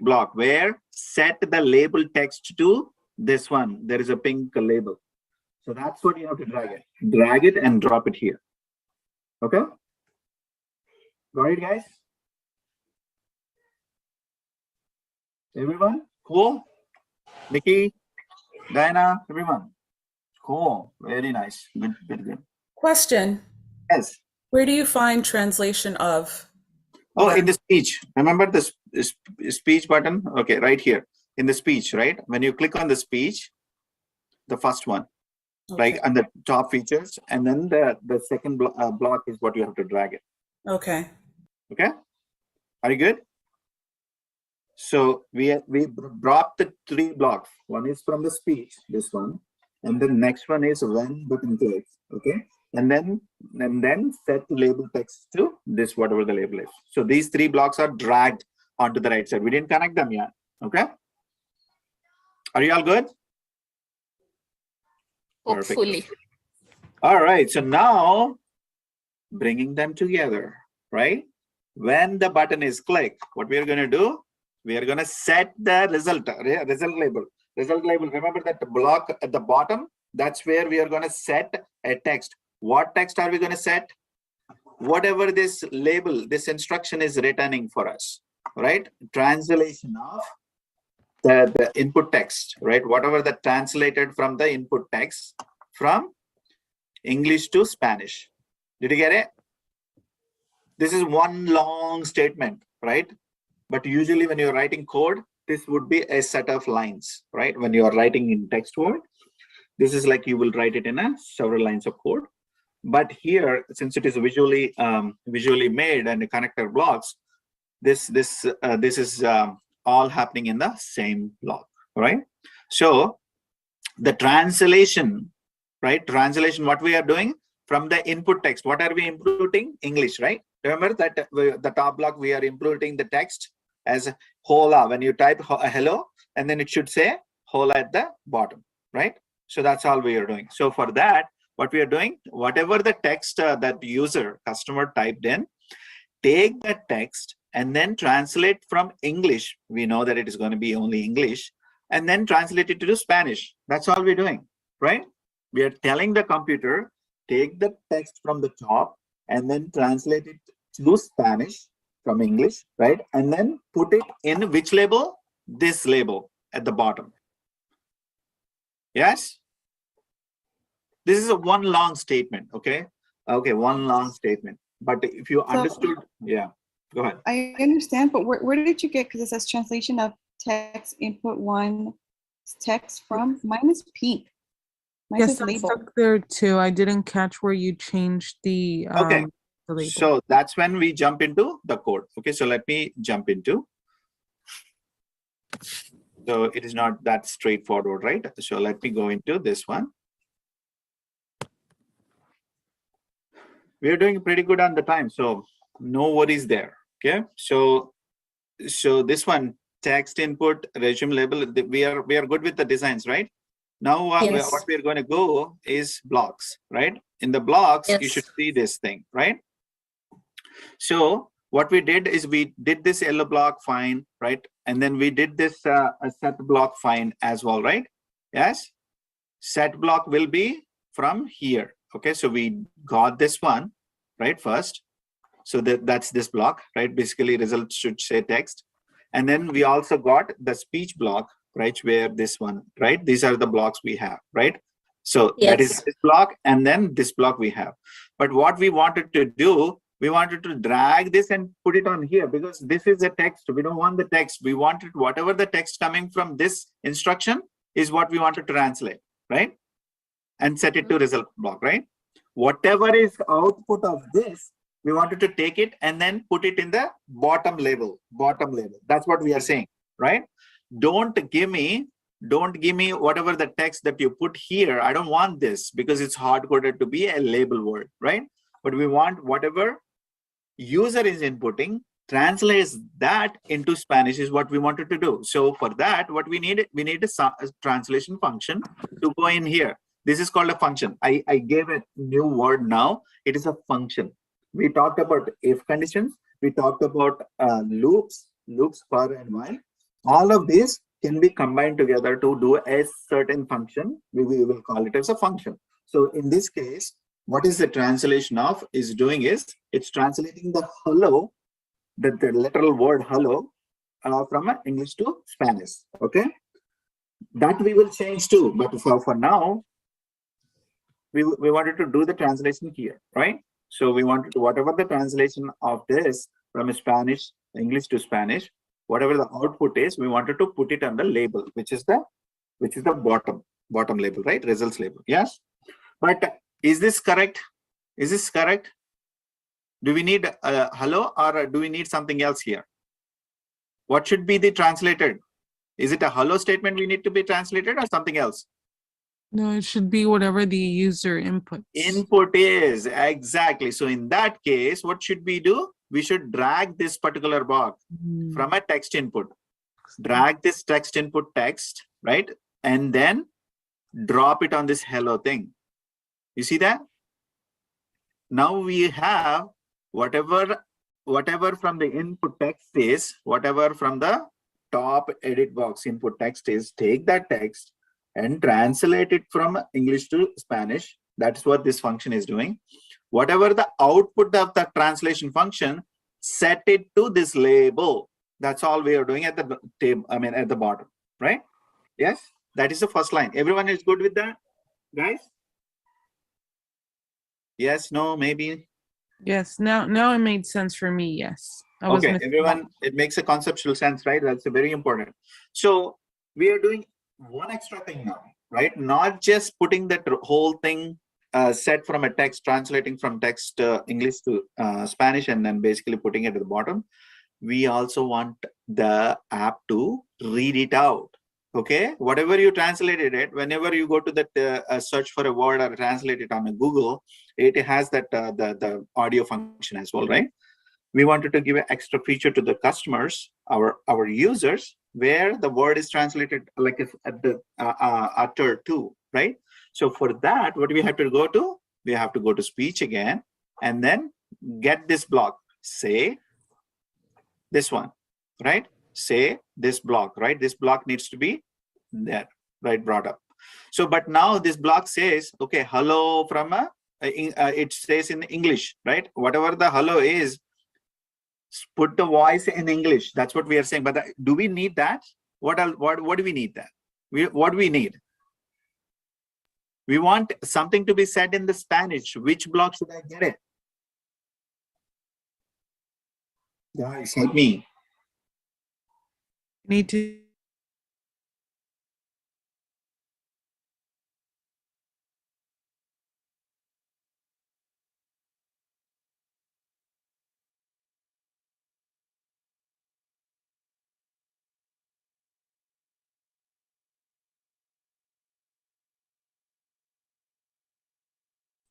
block where set the label text to this one. There is a pink label. So that's what you have to drag it. Drag it and drop it here. Okay. Got it, guys? Everyone? Cool? Nikki, Diana, everyone? Cool. Very nice. Good, good, good. Question. Yes. Where do you find translation of? Oh, in the speech. Remember the speech button? Okay, right here. In the speech, right? When you click on the speech, the first one, Okay. like on the top features, and then the second block is what you have to drag it. Okay. Okay. Are you good? So we brought the three blocks. One is from the speech, this one, and the next one is when button clicks. Okay. And then set label text to this, whatever the label is. So these three blocks are dragged onto the right side. We didn't connect them yet. Okay. Are you all good? Hopefully. Perfect. All right. So now bringing them together, right? When the button is clicked, what we are going to do? We are going to set the result label. Result label. Remember that block at the bottom? That's where we are going to set a text. What text are we going to set? Whatever this label, this instruction is returning for us, right? Translation of the input text, right? Whatever the translated from the input text from English to Spanish. Did you get it? This is one long statement, right? But usually when you're writing code, this would be a set of lines, right? When you're writing in text word, this is like you will write it in several lines of code. But here, since it is visually made and the connector blocks, this is all happening in the same block, right? So the translation, right? Translation, what we are doing from the input text, what are we inputting? English, right? Remember that the top block, we are inputting the text as hola. When you type hello, and then it should say hola at the bottom, right? So that's all we are doing. So for that, what we are doing, whatever the text that user, customer typed in, take that text and then translate from English. We know that it is going to be only English, and then translate it to Spanish. That's all we're doing, right? We are telling the computer, take the text from the top and then translate it to Spanish from English, right? And then put it in which label? This label at the bottom. Yes? This is a one long statement, okay? Okay, one long statement. But if you understood, yeah, go ahead. I understand, but where did you get, because it says translation of text input one text from, mine is pink. Mine Yes, says I'm label. stuck there too. I didn't catch where you changed the Okay, the label. so that's when we jump into the code. Okay, so let me jump into. So it is not that straightforward, right? So let me go into this one. We are doing pretty good on the time, so no worries there. Okay, so this one, text input, resume label, we are good with the designs, right? Now Yes. what we're going to go is blocks, right? In the blocks, you Yes. should see this thing, right? So what we did is we did this yellow block, fine, right? And then we did this a set block, fine as well, right? Yes. Set block will be from here. Okay, so we got this one, right, first. So that's this block, right? Basically, results should say text. And then we also got the speech block, right, where this one, right? These are the blocks we have, right? So that is Yes. this block, and then this block we have. But what we wanted to do, we wanted to drag this and put it on here, because this is a text. We don't want the text. We wanted whatever the text coming from this instruction is what we wanted to translate, right? And set it to result block, right? Whatever is output of this, we wanted to take it and then put it in the bottom label. That's what we are saying, right? Don't give me whatever the text that you put here. I don't want this because it's hard coded to be a label word, right? But we want whatever user is inputting, translates that into Spanish is what we wanted to do. So for that, what we need a translation function to go in here. This is called a function. I gave a new word now. It is a function. We talked about if conditions. We talked about loops for and while. All of these can be combined together to do a certain function. We will call it as a function. So in this case, what is the translation of is doing is it's translating the hello, the literal word hello from English to Spanish. Okay, that we will change too. But for now, we wanted to do the translation here, right? So we wanted to, whatever the translation of this from Spanish, English to Spanish, whatever the output is, we wanted to put it on the label, which is the bottom label, right? Results label. Yes. But is this correct? Is this correct? Do we need hello, or do we need something else here? What should be the translated? Is it a hello statement we need to be translated or something else? No, it should be whatever the user inputs. Input is, exactly. So in that case, what should we do? We should drag this particular block from a text input. Drag this text input text, right? And then drop it on this hello thing. You see that? Now we have whatever from the input text is, whatever from the top edit box input text is, take that text and translate it from English to Spanish. That's what this function is doing. Whatever the output of the translation function, set it to this label. That's all we are doing at the table. I mean, at the bottom, right? Yes, that is the first line. Everyone is good with that, guys? Yes, no, maybe. Yes, now it made sense for me. Yes. Okay, everyone, it makes a conceptual sense, right? That's very important. So we are doing one extra thing now, right? Not just putting that whole thing set from a text, translating from text English to Spanish, and then basically putting it at the bottom. We also want the app to read it out. Okay, whatever you translated it, whenever you go to that search for a word or translate it on a Google, it has that the audio function as well, right? We wanted to give an extra feature to the customers, our users, where the word is translated like if at the uttered to, right? So for that, what we have to go to? We have to go to speech again, and then get this block. Say this one, right? Say this block, right? This block needs to be there, right? Brought up. So, but now this block says, okay, hello from it says in English, right? Whatever the hello is, put the voice in English. That's what we are saying. But do we need that? What do we need that? What do we need? We want something to be said in the Spanish. Which block should I get it? Guys, help me. Need to.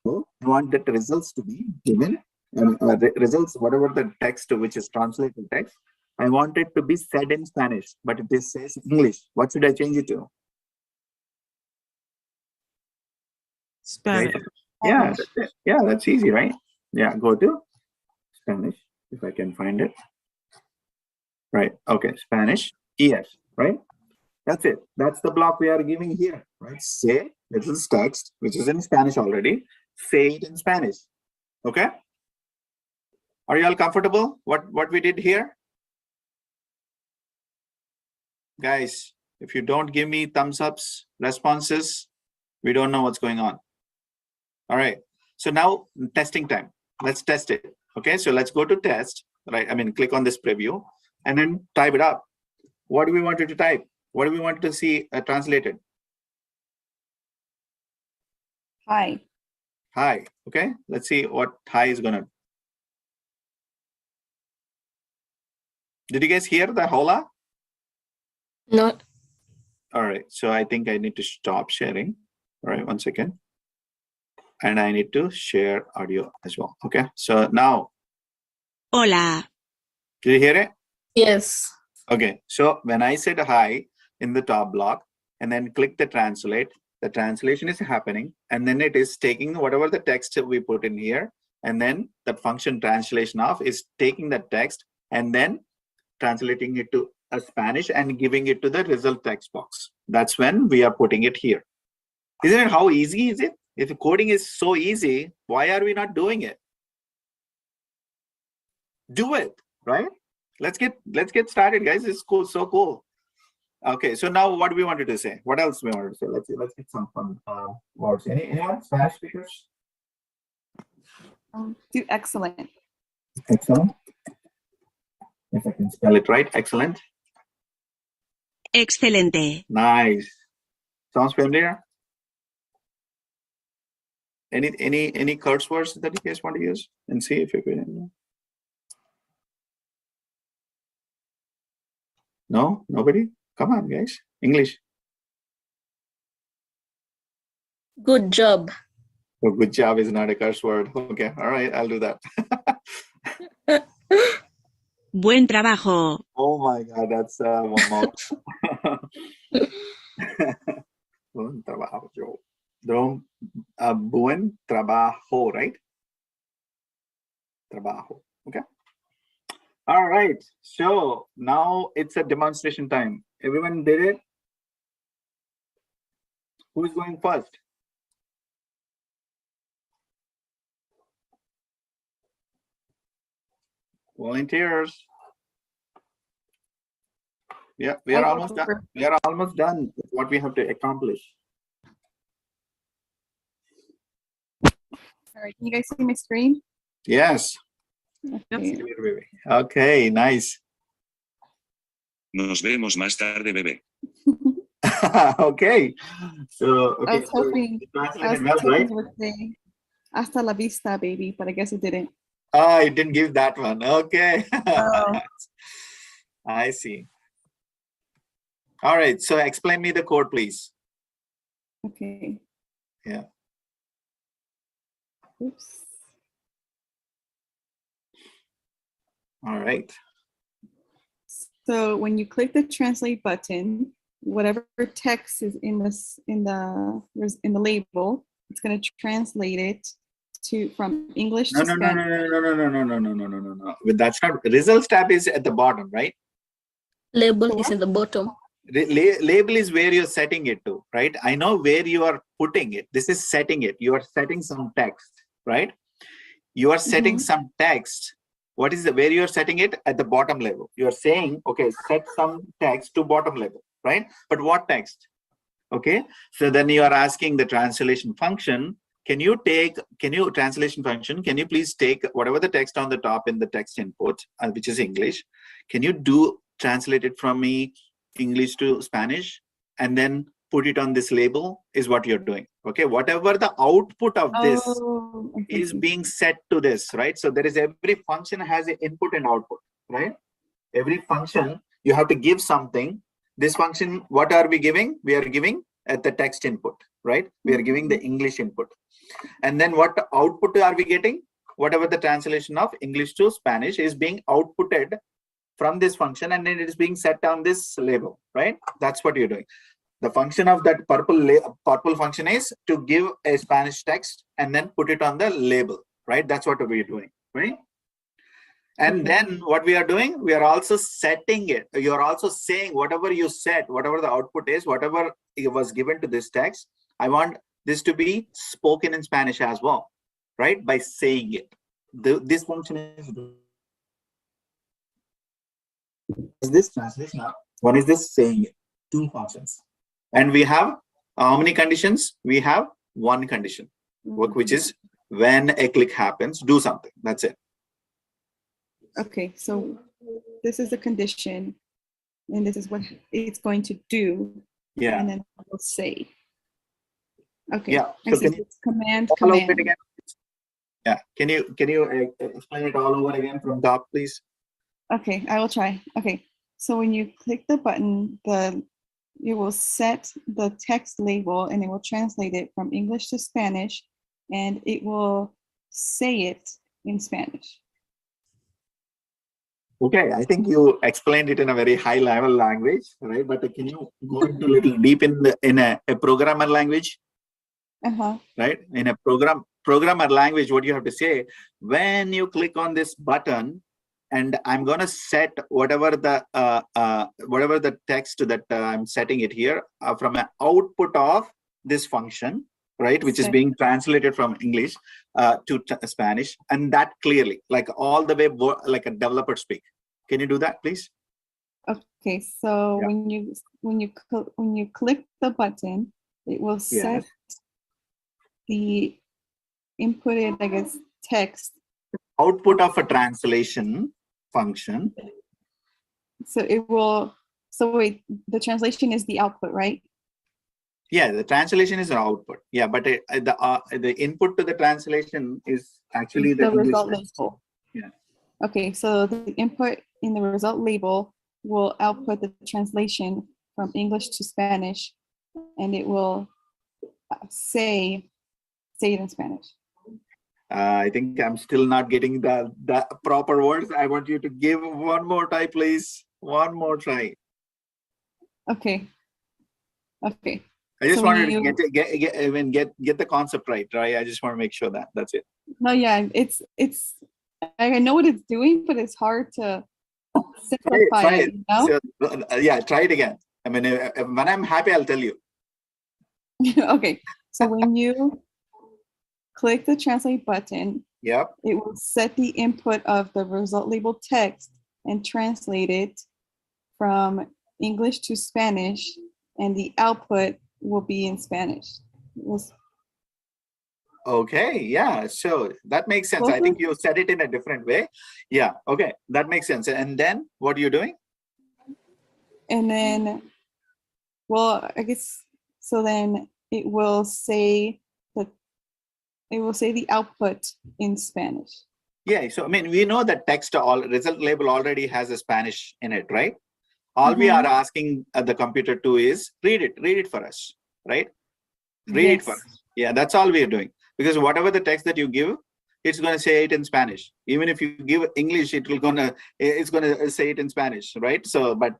I want that results to be given, results, whatever the text which is translated text, I want it to be said in Spanish, but it says English. What should I change it to? Spanish. Yeah, that's it. Yeah, that's easy, right? Yeah, go to Spanish, if I can find it. Right, okay, Spanish, yes, right? That's it. That's the block we are giving here, right? Say, this is text, which is in Spanish already. Say it in Spanish, okay? Are you all comfortable? What we did here? Guys, if you don't give me thumbs ups, responses, we don't know what's going on. All right, so now testing time. Let's test it. Okay, so let's go to test, right? I mean, click on this preview and then type it up. What do we want you to type? What do we want to see translated? Hi. Hi, okay? Let's see what hi is gonna. Did you guys hear the hola? No. All right, so I think I need to stop sharing. All right, 1 second. And I need to share audio as well. Okay, so now. Hola. Did you hear it? Yes. Okay, so when I said hi in the top block and then click the translate, the translation is happening and then it is taking whatever the text we put in here and then that function translation of is taking the text and then translating it to a Spanish and giving it to the result text box. That's when we are putting it here. Isn't it how easy is it? If coding is so easy, why are we not doing it? Do it, right? Let's get started, guys. It's cool, so cool. Okay, so now what do we wanted to say? What else we wanted to say? Let's get some fun words. Anyone Spanish speakers? Do excellent. Excellent. If I can spell it right, excellent. Excelente. Nice. Sounds familiar? Any curse words that you guys want to use and see if you can? No, nobody. Come on, guys. English. Good job. Oh, good job is not a curse word. Okay, all right, I'll do that. Buen trabajo. Oh my God, that's one more. Buen trabajo. Buen trabajo, right? Trabajo. Okay. All right. So now it's a demonstration time. Everyone did it? Who's going first? Volunteers. Yeah, we are almost done. We are almost done with what we have to accomplish. All right, can you guys see my screen? Yes. Okay. Okay, nice. Nos vemos más tarde, bebé. Okay. So, okay. I was hoping, right? it would say hasta la vista, baby, but I guess it didn't. Oh, it didn't give that one. Okay. Oh. I see. All right. So explain me the code, please. Okay. Yeah. Oops. All right. So when you click the translate button, whatever text is in the label, it's going to translate it from English to Spanish. No. That's not. Results tab is at the bottom, right? Label is at the bottom. Label is where you're setting it to, right? I know where you are putting it. This is setting it. You are setting some text, right? You are setting some text. What is where you're setting it? At the bottom level. You're saying, okay, set some text to bottom level, right? But what text? Okay. So then you are asking the translation function, can you translation function, can you please take whatever the text on the top in the text input, which is English, can you translate it from me English to Spanish and then put it on this label is what you're doing. Okay, whatever the output of this is being set to this, right? So there is every function has an input and output, right? Every function you have to give something. This function, what are we giving? We are giving at the text input, right? We are giving the English input. And then what output are we getting? Whatever the translation of English to Spanish is being outputted from this function and then it is being set on this label, right? That's what you're doing. The function of that purple function is to give a Spanish text and then put it on the label, right? That's what we're doing, right? And then what we are doing, we are also setting it. You're also saying whatever you set, whatever the output is, whatever it was given to this text, I want this to be spoken in Spanish as well, right? By saying it. This function is this translation. One is this saying it. Two functions. And we have how many conditions? We have one condition, which is when a click happens, do something. That's it. Okay, so this is the condition, and this is what it's going to do. Yeah. And then we'll say. Okay. Yeah. So can you command. It again? Yeah. Can you explain it all over again from top, please? Okay, I will try. Okay. So when you click the button, it will set the text label and it will translate it from English to Spanish, and it will say it in Spanish. Okay, I think you explained it in a very high level language, right? But can you go into a little deep in a programmer language? Right? In a programmer language, what you have to say, when you click on this button, and I'm going to set whatever the text that I'm setting it here from an output of this function, right, which is being translated from English to Spanish, and that clearly, like all the way, like a developer speak. Can you do that, please? Okay, so when you click the button, it will set the inputted, I guess, text. Output of a translation function. So it will. So wait, the translation is the output, right? Yeah, the translation is an output. Yeah, but the input to the translation is actually the result label. Yeah. Okay, so the input in the result label will output the translation from English to Spanish, and it will say it in Spanish. I think I'm still not getting the proper words. I want you to give one more try, please. One more try. Okay. Okay. I just wanted to get the concept right. I just want to make sure that that's it. No, yeah, it's I know what it's doing, but it's hard to simplify try it. You know? So, yeah, try it again. I mean, when I'm happy, I'll tell you. Okay. So when you click the translate button, it will set the input of the result label text and translate it from English to Spanish, and the output will be in Spanish. Okay, yeah, so that makes sense. I think you said it in a different way. Yeah, okay, that makes sense. And then what are you doing? And then, well, I guess, so then it will say the output in Spanish. Yeah, so I mean, we know that result label already has a Spanish in it, right? All we are asking the computer to is read it for us, right? Read it for us. Yeah, that's all we are doing. Because whatever the text that you give, it's going to say it in Spanish. Even if you give English, it's going to say it in Spanish, right? So, but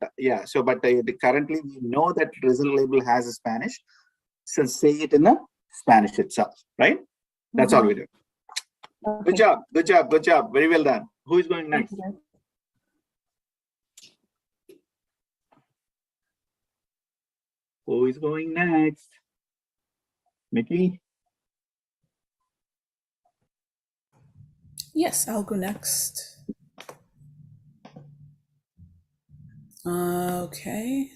currently we know that result label has a Spanish, so say it in the Spanish itself, right? That's all we do. Okay. Good job. Very well done. Who is going next? Who is going next? Mickey? Yes, I'll go next. Okay.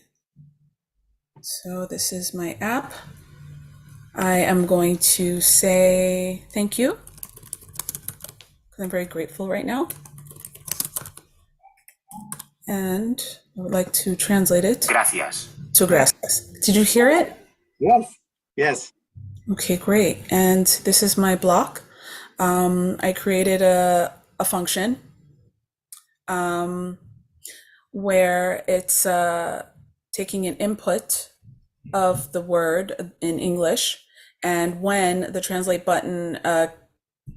So this is my app. I am going to say thank you, because I'm very grateful right now. And I would like to translate it. Gracias. To gracias. Did you hear it? Yes. Okay, great. And this is my block. I created a function where it's taking an input of the word in English, and when the translate button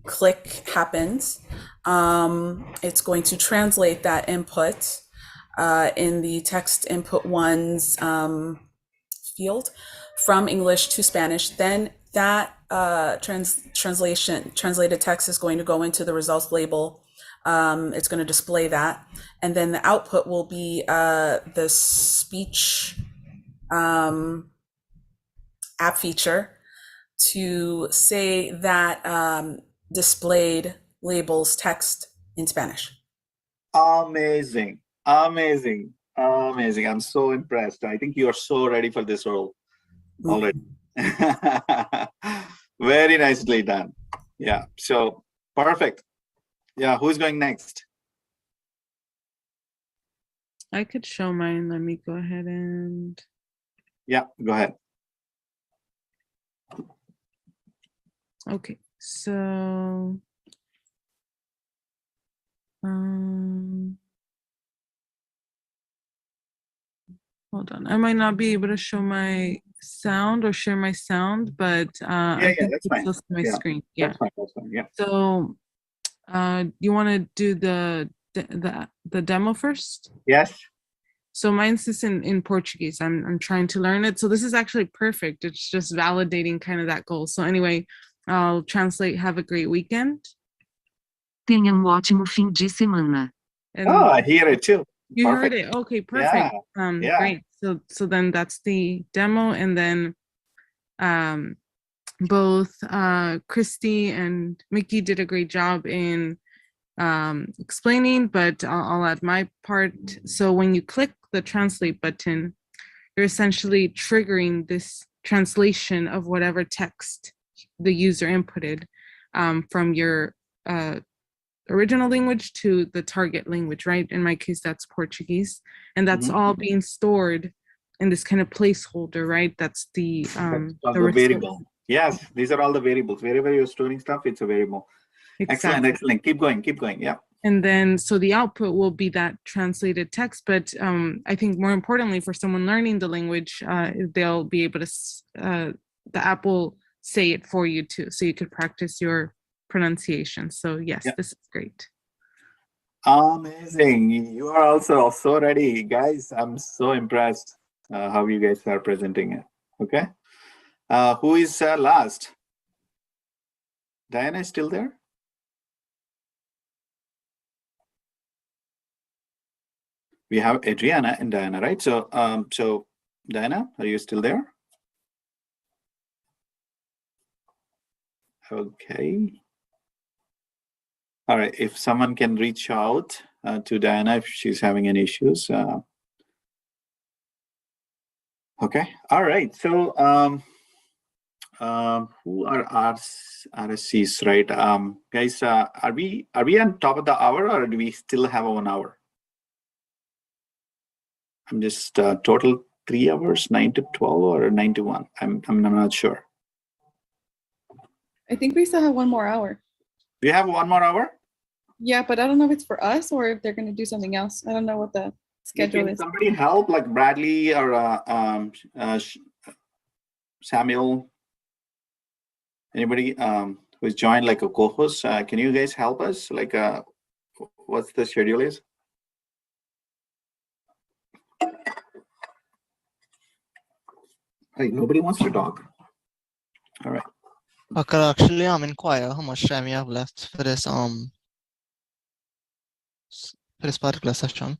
click happens, it's going to translate that input in the text input one's field from English to Spanish, then that translated text is going to go into the results label. It's going to display that. And then the output will be the speech app feature to say that displayed labels text in Spanish. Amazing, amazing, amazing. I'm so impressed. I think you are so ready for this role already. Very nicely done. Yeah, so perfect. Yeah, who's going next? I could show mine. Let me go ahead and. Yeah, go ahead. Okay, so. Hold on. I might not be able to show my sound or share my sound, but I think that's it's fine. still my Yeah, screen. Yeah. That's fine. That's fine. Yeah. So, you want to do the demo first? Yes. So mine's just in Portuguese. I'm trying to learn it. So this is actually perfect. It's just validating kind of that goal. So anyway, I'll translate. Have a great weekend. Tenha ótimo fim de semana. And I hear it too. you Perfect. heard it. Okay, perfect. Yeah. Great. So then that's the demo, and then both Christy and Mickey did a great job in explaining, but I'll add my part. So when you click the translate button, you're essentially triggering this translation of whatever text the user inputted from your original language to the target language, right? In my case, that's Portuguese. And that's all being stored in this kind of placeholder, right? That's the variable. Yes, these are all the variables. Wherever you're storing stuff, it's a variable. Exactly. Excellent. Keep going. Yeah. And then, so the output will be that translated text. But I think more importantly, for someone learning the language, they'll be able to, the app will say it for you too. So you could practice your pronunciation. So yes, This is great. Amazing. You are also so ready, guys. I'm so impressed how you guys are presenting it. Okay. Who is last? Diana is still there? We have Adriana and Diana, right? So, so Diana, are you still there? Okay. All right. If someone can reach out to Diana if she's having any issues. Okay. All right. So, who are our RSCs, right? Guys, are we on top of the hour, or do we still have 1 hour? I'm just total 3 hours, 9 to 12 or 9 to 1. I'm not sure. I think we still have 1 more hour. Do you have 1 more hour? Yeah, but I don't know if it's for us or if they're going to do something else. I don't know what the schedule is. Somebody help, like Bradley or Samuel? Anybody who's joined like a co-host? Can you guys help us? Like, what's the schedule is? Hey, nobody wants to talk. All right. I could actually inquire how much time you have left for this particular session.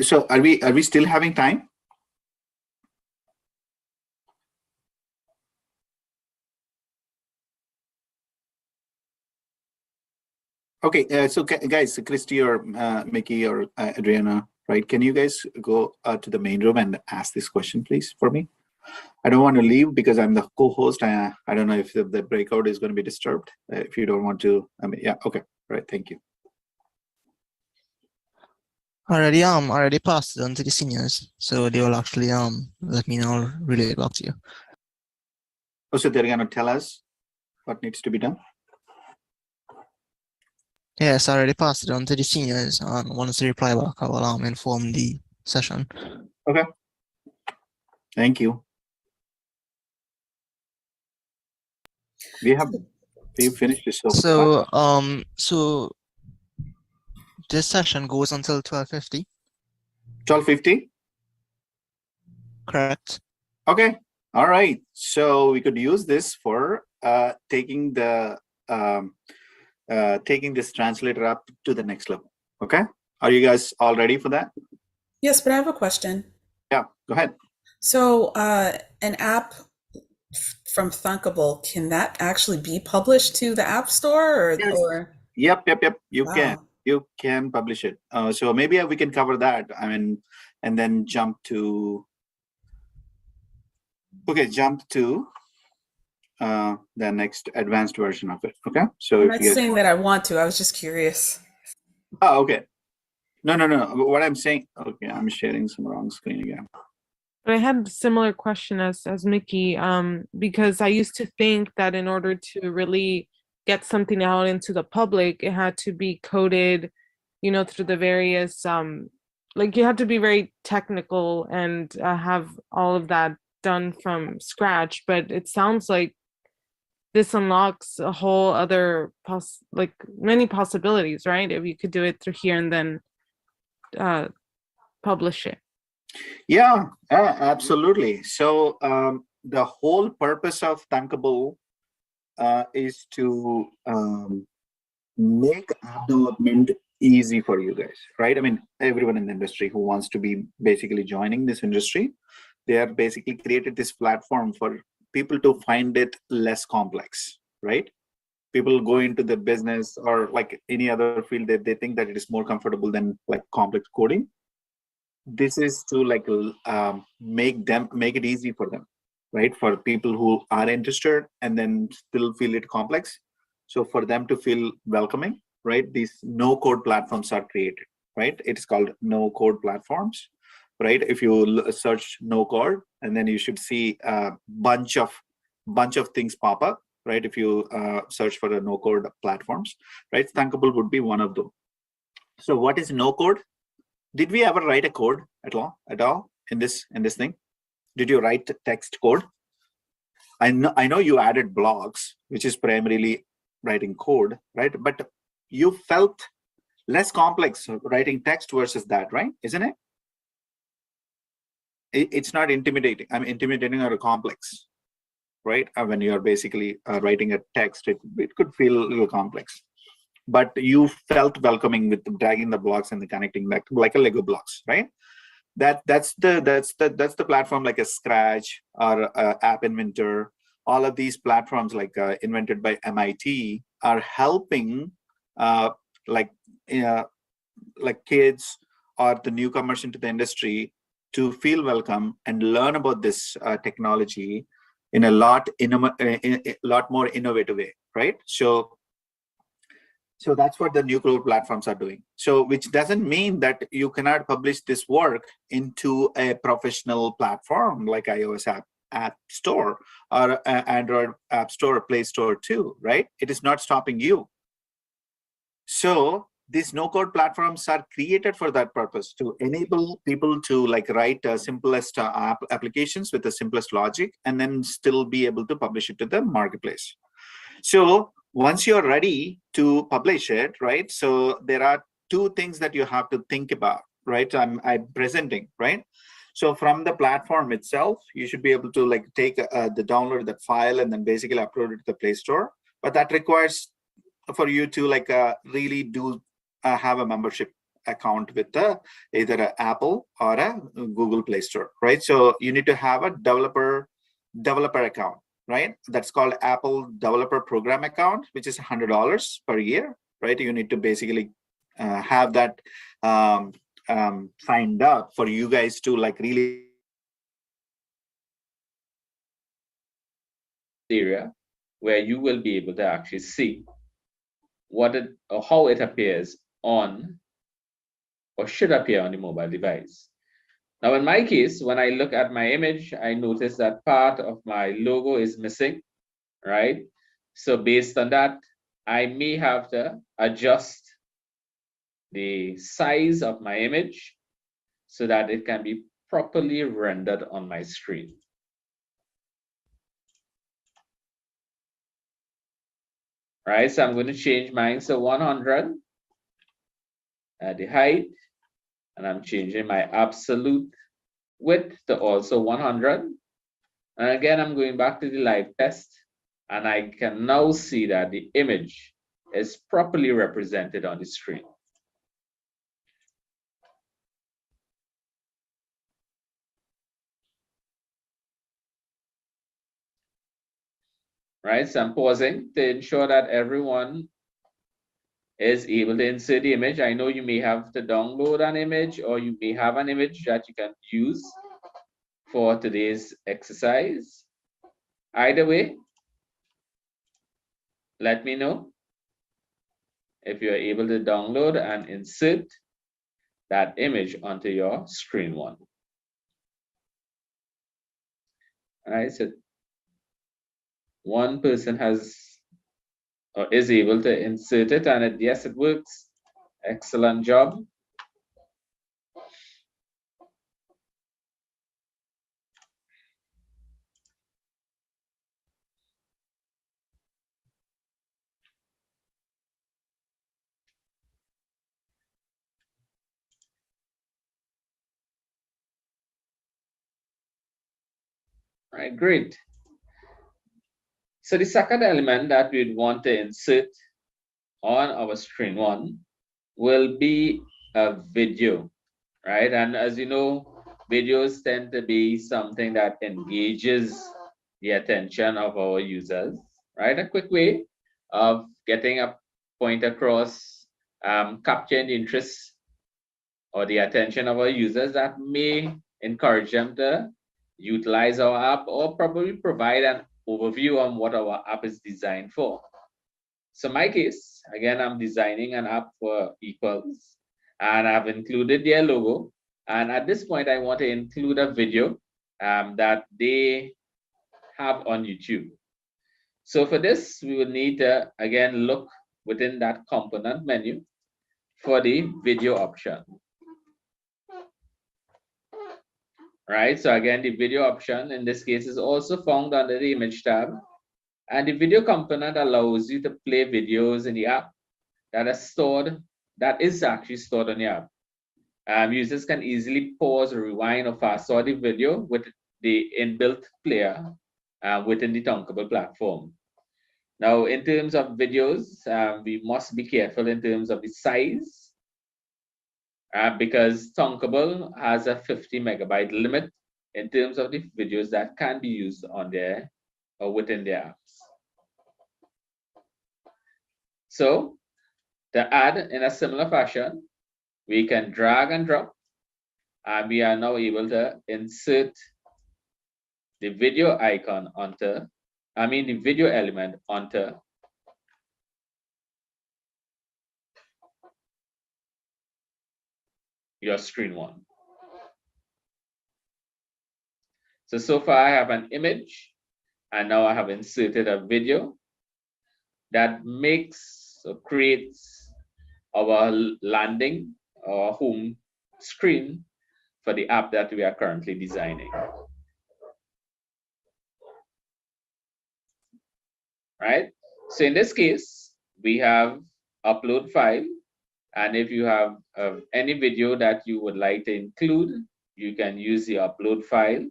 So are we still having time? Okay, so guys, Christy or Mickey or Adriana, right? Can you guys go to the main room and ask this question, please, for me? I don't want to leave because I'm the co-host. I don't know if the breakout is going to be disturbed. If you don't want to, yeah, okay, all right, thank you. Already passed it on to the seniors, so they will actually let me know, relay it back to you. Oh, so they're going to tell us what needs to be done? Yes, I already passed it on to the seniors, and once they reply back, I will inform the session. Okay. Thank you. We finished this. So so this session goes until 12:50. 12:50? Correct. Okay. All right. So we could use this for taking this translator up to the next level. Okay. Are you guys all ready for that? Yes, but I have a question. Yeah, go ahead. So an app from Thunkable, can that actually be published to the App Store Yes. or? Yep. You Wow. can. You can publish it. So maybe we can cover that. I mean, and then jump to the next advanced version of it. Okay. So I'm if not you saying that I want to. I was just curious. Oh, okay. No. What I'm saying, okay, I'm sharing some wrong screen again. But I had a similar question as Mickey, because I used to think that in order to really get something out into the public, it had to be coded, through the various, like you have to be very technical and have all of that done from scratch. But it sounds like this unlocks a whole other many possibilities, right? If you could do it through here and then publish it. Yeah, absolutely. So the whole purpose of Thunkable is to make app development easy for you guys, right? I mean, everyone in the industry who wants to be basically joining this industry, they are basically created this platform for people to find it less complex, right? People go into the business or like any other field that they think that it is more comfortable than like complex coding. This is to like make it easy for them, right? For people who are interested and then still feel it complex. So for them to feel welcoming, right? These no code platforms are created, right? It's called no code platforms, right? If you search no code, and then you should see a bunch of things pop up, right? If you search for the no code platforms, right? Thunkable would be one of them. So what is no code? Did we ever write a code at all in this thing? Did you write text code? I know you added blocks, which is primarily writing code, right? But you felt less complex writing text versus that, right? Isn't it? It's not intimidating. I mean, intimidating or complex, right? When you're basically writing a text, it could feel a little complex. But you felt welcoming with dragging the blocks and the connecting like a Lego blocks, right? That's the platform like a Scratch or App Inventor. All of these platforms like invented by MIT are helping like kids or the newcomers into the industry to feel welcome and learn about this technology in a lot more innovative way, right? So that's what the new code platforms are doing. So which doesn't mean that you cannot publish this work into a professional platform like iOS app store or Android app store, Play Store too, right? It is not stopping you. So these no code platforms are created for that purpose, to enable people to like write simplest applications with the simplest logic and then still be able to publish it to the marketplace. So once you're ready to publish it, right? So there are two things that you have to think about, right? I'm presenting, right? So from the platform itself, you should be able to like take download that file and then basically upload it to the Play Store. But that requires for you to like really do have a membership account with either an Apple or a Google Play Store, right? So you need to have a developer account, right? That's called Apple Developer Program account, which is $100 per year, right? You need to basically have that signed up for you guys to like really area where you will be able to actually see what it or how it appears on or should appear on the mobile device. Now, in my case, when I look at my image, I notice that part of my logo is missing, right? So based on that, I may have to adjust the size of my image so that it can be properly rendered on my screen. Right, so I'm going to change mine to 100 at the height, and I'm changing my absolute width to also 100. And again, I'm going back to the live test, and I can now see that the image is properly represented on the screen. Right, so I'm pausing to ensure that everyone is able to insert the image. I know you may have to download an image, or you may have an image that you can use for today's exercise. Either way, let me know if you're able to download and insert that image onto your screen one. All right, so one person has or is able to insert it, and yes, it works. Excellent job. All right, great. So the second element that we'd want to insert on our screen one will be a video, right? And as you know, videos tend to be something that engages the attention of our users, right? A quick way of getting a point across, capturing the interest or the attention of our users that may encourage them to utilize our app, or probably provide an overview on what our app is designed for. So in my case, again, I'm designing an app for Equals, and I've included their logo. And at this point, I want to include a video that they have on YouTube. So for this, we will need to, again, look within that component menu for the video option. Right, so again, the video option in this case is also found under the image tab. And the video component allows you to play videos in the app that is actually stored on the app. Users can easily pause, rewind, or fast forward the video with the inbuilt player within the Thunkable platform. Now, in terms of videos, we must be careful in terms of the size, because Thunkable has a 50 megabyte limit in terms of the videos that can be used on there or within their apps. So to add in a similar fashion, we can drag and drop, and we are now able to insert the video icon onto, the video element onto your screen one. So far I have an image, and now I have inserted a video that makes or creates our landing or home screen for the app that we are currently designing. Right? So in this case, we have upload file, and if you have any video that you would like to include, you can use the upload file.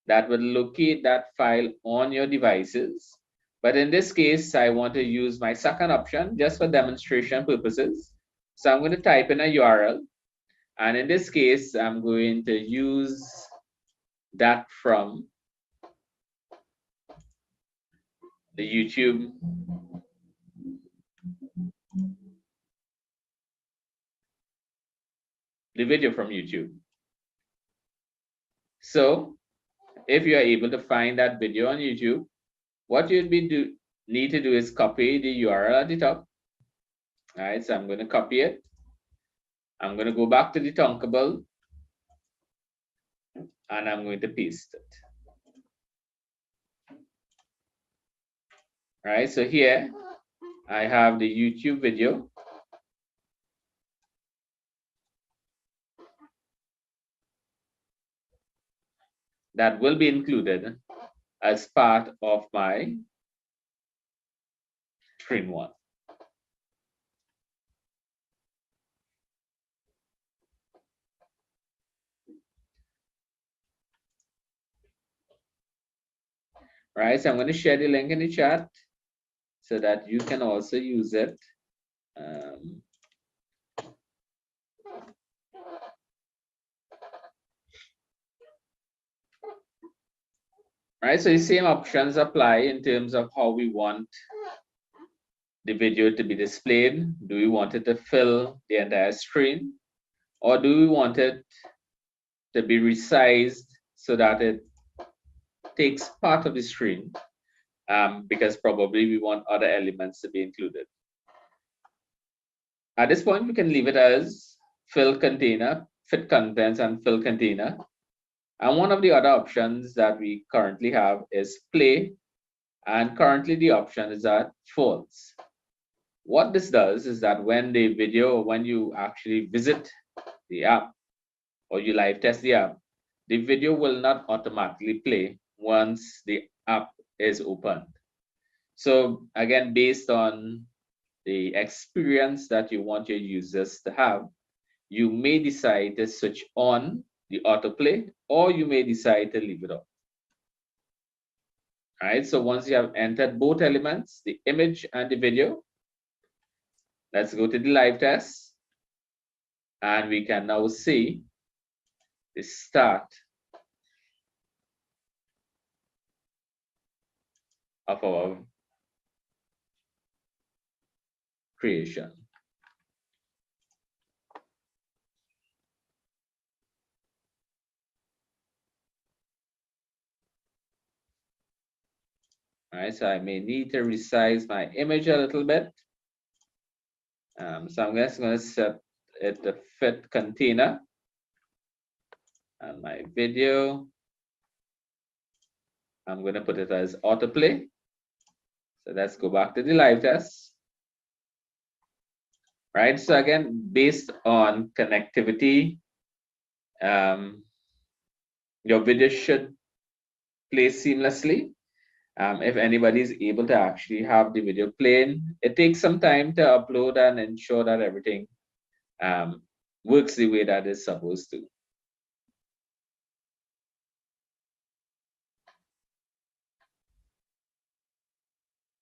That will locate that file on your devices. But in this case, I want to use my second option just for demonstration purposes. So I'm going to type in a URL, and in this case, I'm going to use that from the YouTube video from YouTube. So if you are able to find that video on YouTube, what you'd need to do is copy the URL at the top. All right, so I'm going to copy it. I'm going to go back to the Thunkable, and I'm going to paste it. All right, so here I have the YouTube video. That will be included as part of my screen one. right? So I'm going to share the link in the chat so that you can also use it. Right, so the same options apply in terms of how we want the video to be displayed. Do we want it to fill the entire screen, or do we want it to be resized so that it takes part of the screen, because probably we want other elements to be included. At this point, we can leave it as fill container, fit contents and fill container. And one of the other options that we currently have is play, and currently the option is at false. What this does is that when the video, or when you actually visit the app or you live test the app, the video will not automatically play once the app is opened. So again, based on the experience that you want your users to have, you may decide to switch on the autoplay, or you may decide to leave it off. All right, so once you have entered both elements, the image and the video, let's go to the live test, and we can now see the start of our creation. All right, so I may need to resize my image a little bit. So I'm just going to set it to fit container. And my video, I'm going to put it as autoplay. So let's go back to the live test. Right, so again, based on connectivity, your video should play seamlessly. If anybody is able to actually have the video playing, it takes some time to upload and ensure that everything works the way that it's supposed to.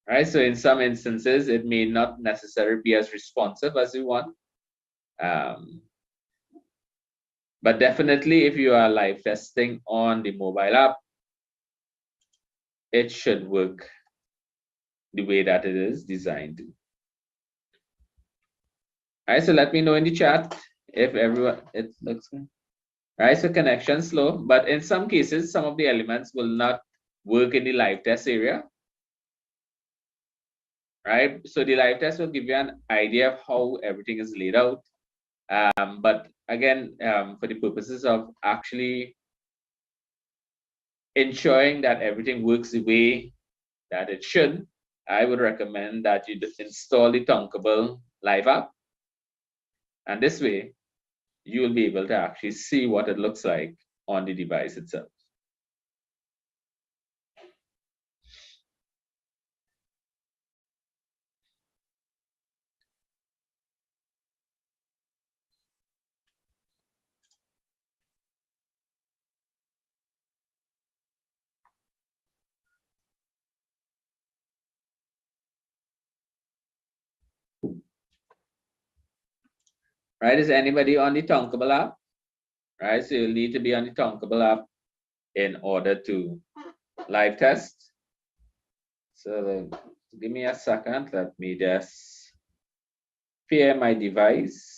Right, so in some instances, it may not necessarily be as responsive as you want. But definitely, if you are live testing on the mobile app, it should work the way that it is designed to. All right, so let me know in the chat if everyone, it looks good. All right, so connection slow, but in some cases, some of the elements will not work in the live test area. Right, so the live test will give you an idea of how everything is laid out. But again, for the purposes of actually ensuring that everything works the way that it should, I would recommend that you install the Thunkable live app. And this way, you will be able to actually see what it looks like on the device itself. Right, is anybody on the Thunkable app? Right, so you'll need to be on the Thunkable app in order to live test. So give me a second, let me just pair my device.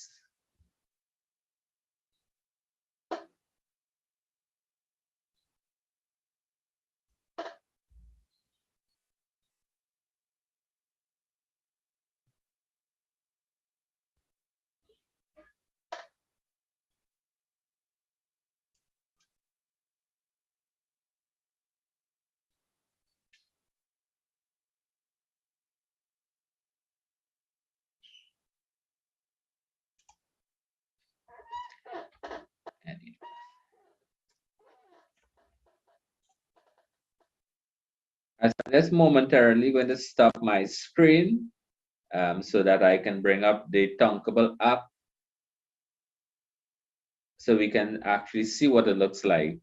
I'm just momentarily going to stop my screen so that I can bring up the Thunkable app so we can actually see what it looks like.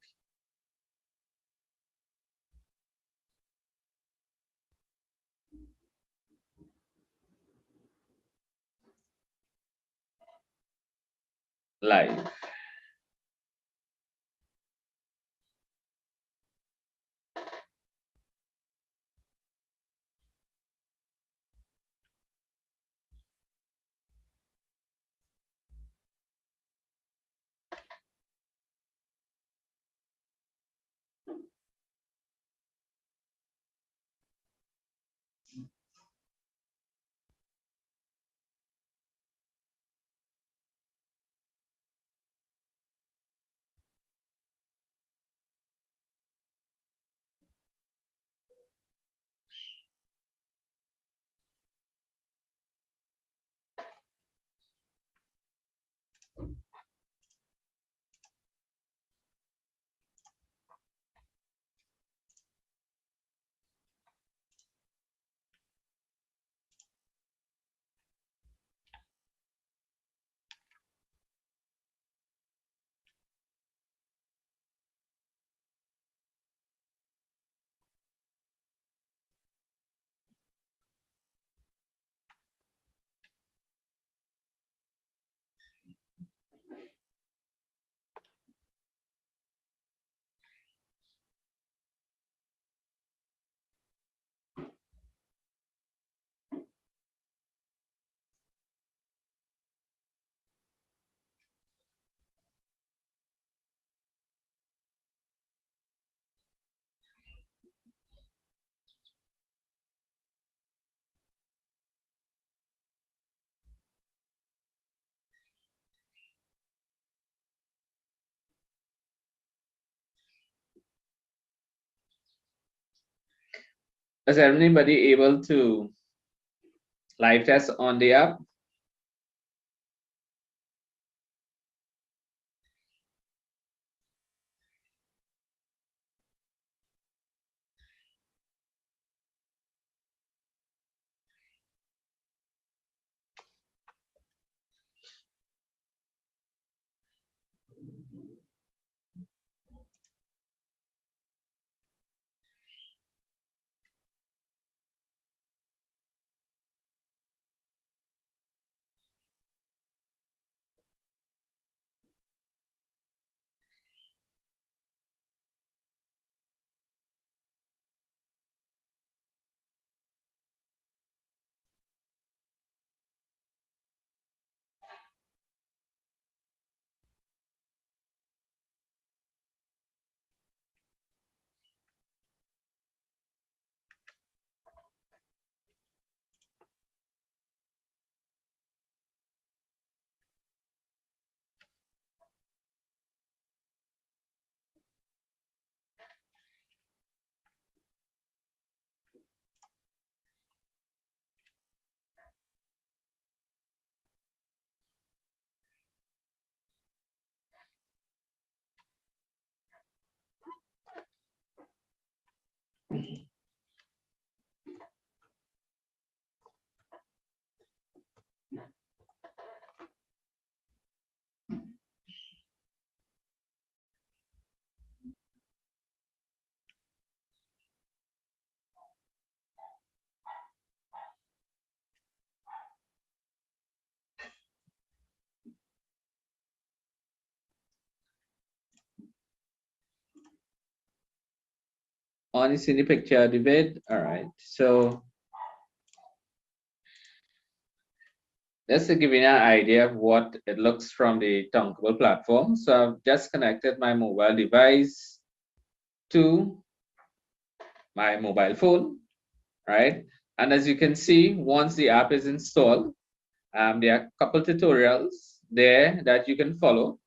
live. Is anybody able to live test on the app? On you see the picture, David. All right. So just to give you an idea of what it looks from the Thunkable platform. So I've just connected my mobile device to my mobile phone, right? And as you can see, once the app is installed, there are a couple tutorials there that you can follow.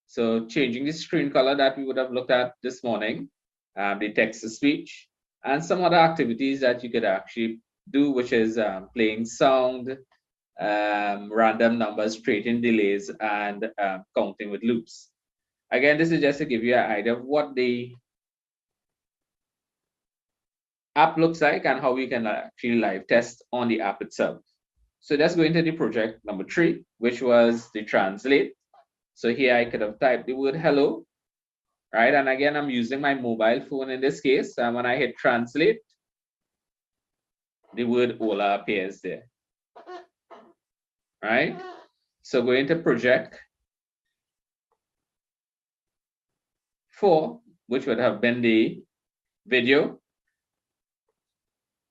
So changing the screen color that we would have looked at this morning, the text to speech, and some other activities that you could actually do, which is playing sound, random numbers, creating delays, and counting with loops. Again, this is just to give you an idea of what the app looks like and how we can actually live test on the app itself. So let's go into the project number 3, which was the translate. So here I could have typed the word hello, right? And again, I'm using my mobile phone in this case. And when I hit translate, the word hola appears there, right? So go into project 4, which would have been the video.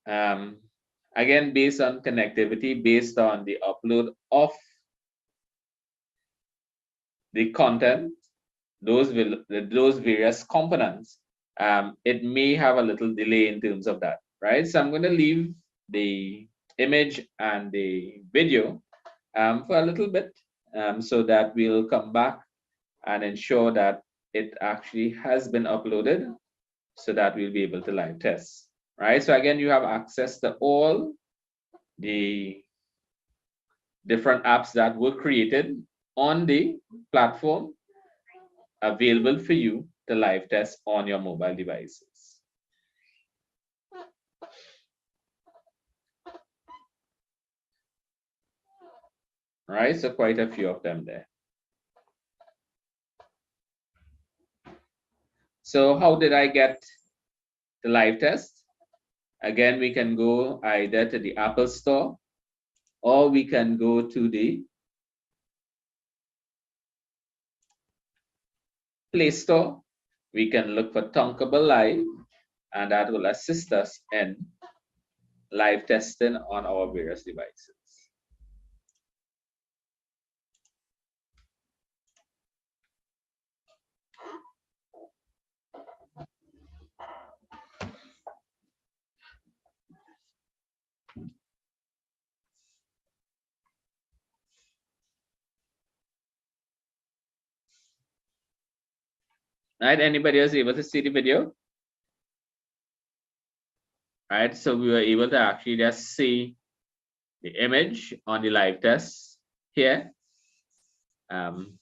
Again, based on connectivity, based on the upload of the content, those various components, it may have a little delay in terms of that, right? So I'm going to leave the image and the video for a little bit, so that we'll come back and ensure that it actually has been uploaded, so that we'll be able to live test, right? So again, you have access to all the different apps that were created on the platform, available for you to live test on your mobile devices. All right, so quite a few of them there. So how did I get the live test? Again, we can go either to the Apple Store, or we can go to the Play Store. We can look for Tonkable Live, and that will assist us in live testing on our various devices. Right, anybody else able to see the video? Right, so we were able to actually just see the image on the live test here. And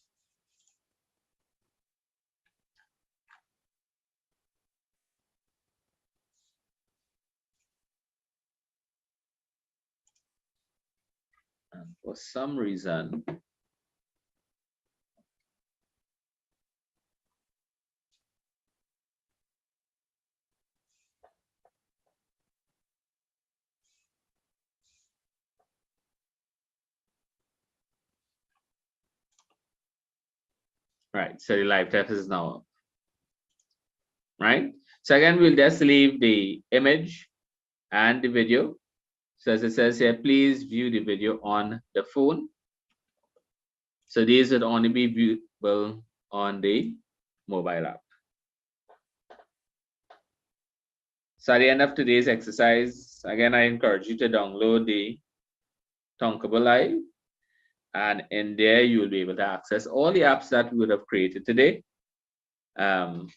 for some reason, right, so the live test is now up. Right, so again, we'll just leave the image and the video. So as it says here, please view the video on the phone. So these would only be viewable on the mobile app. So at the end of today's exercise, again, I encourage you to download the Tonkable Live, and in there you will be able to access all the apps that we would have created today, and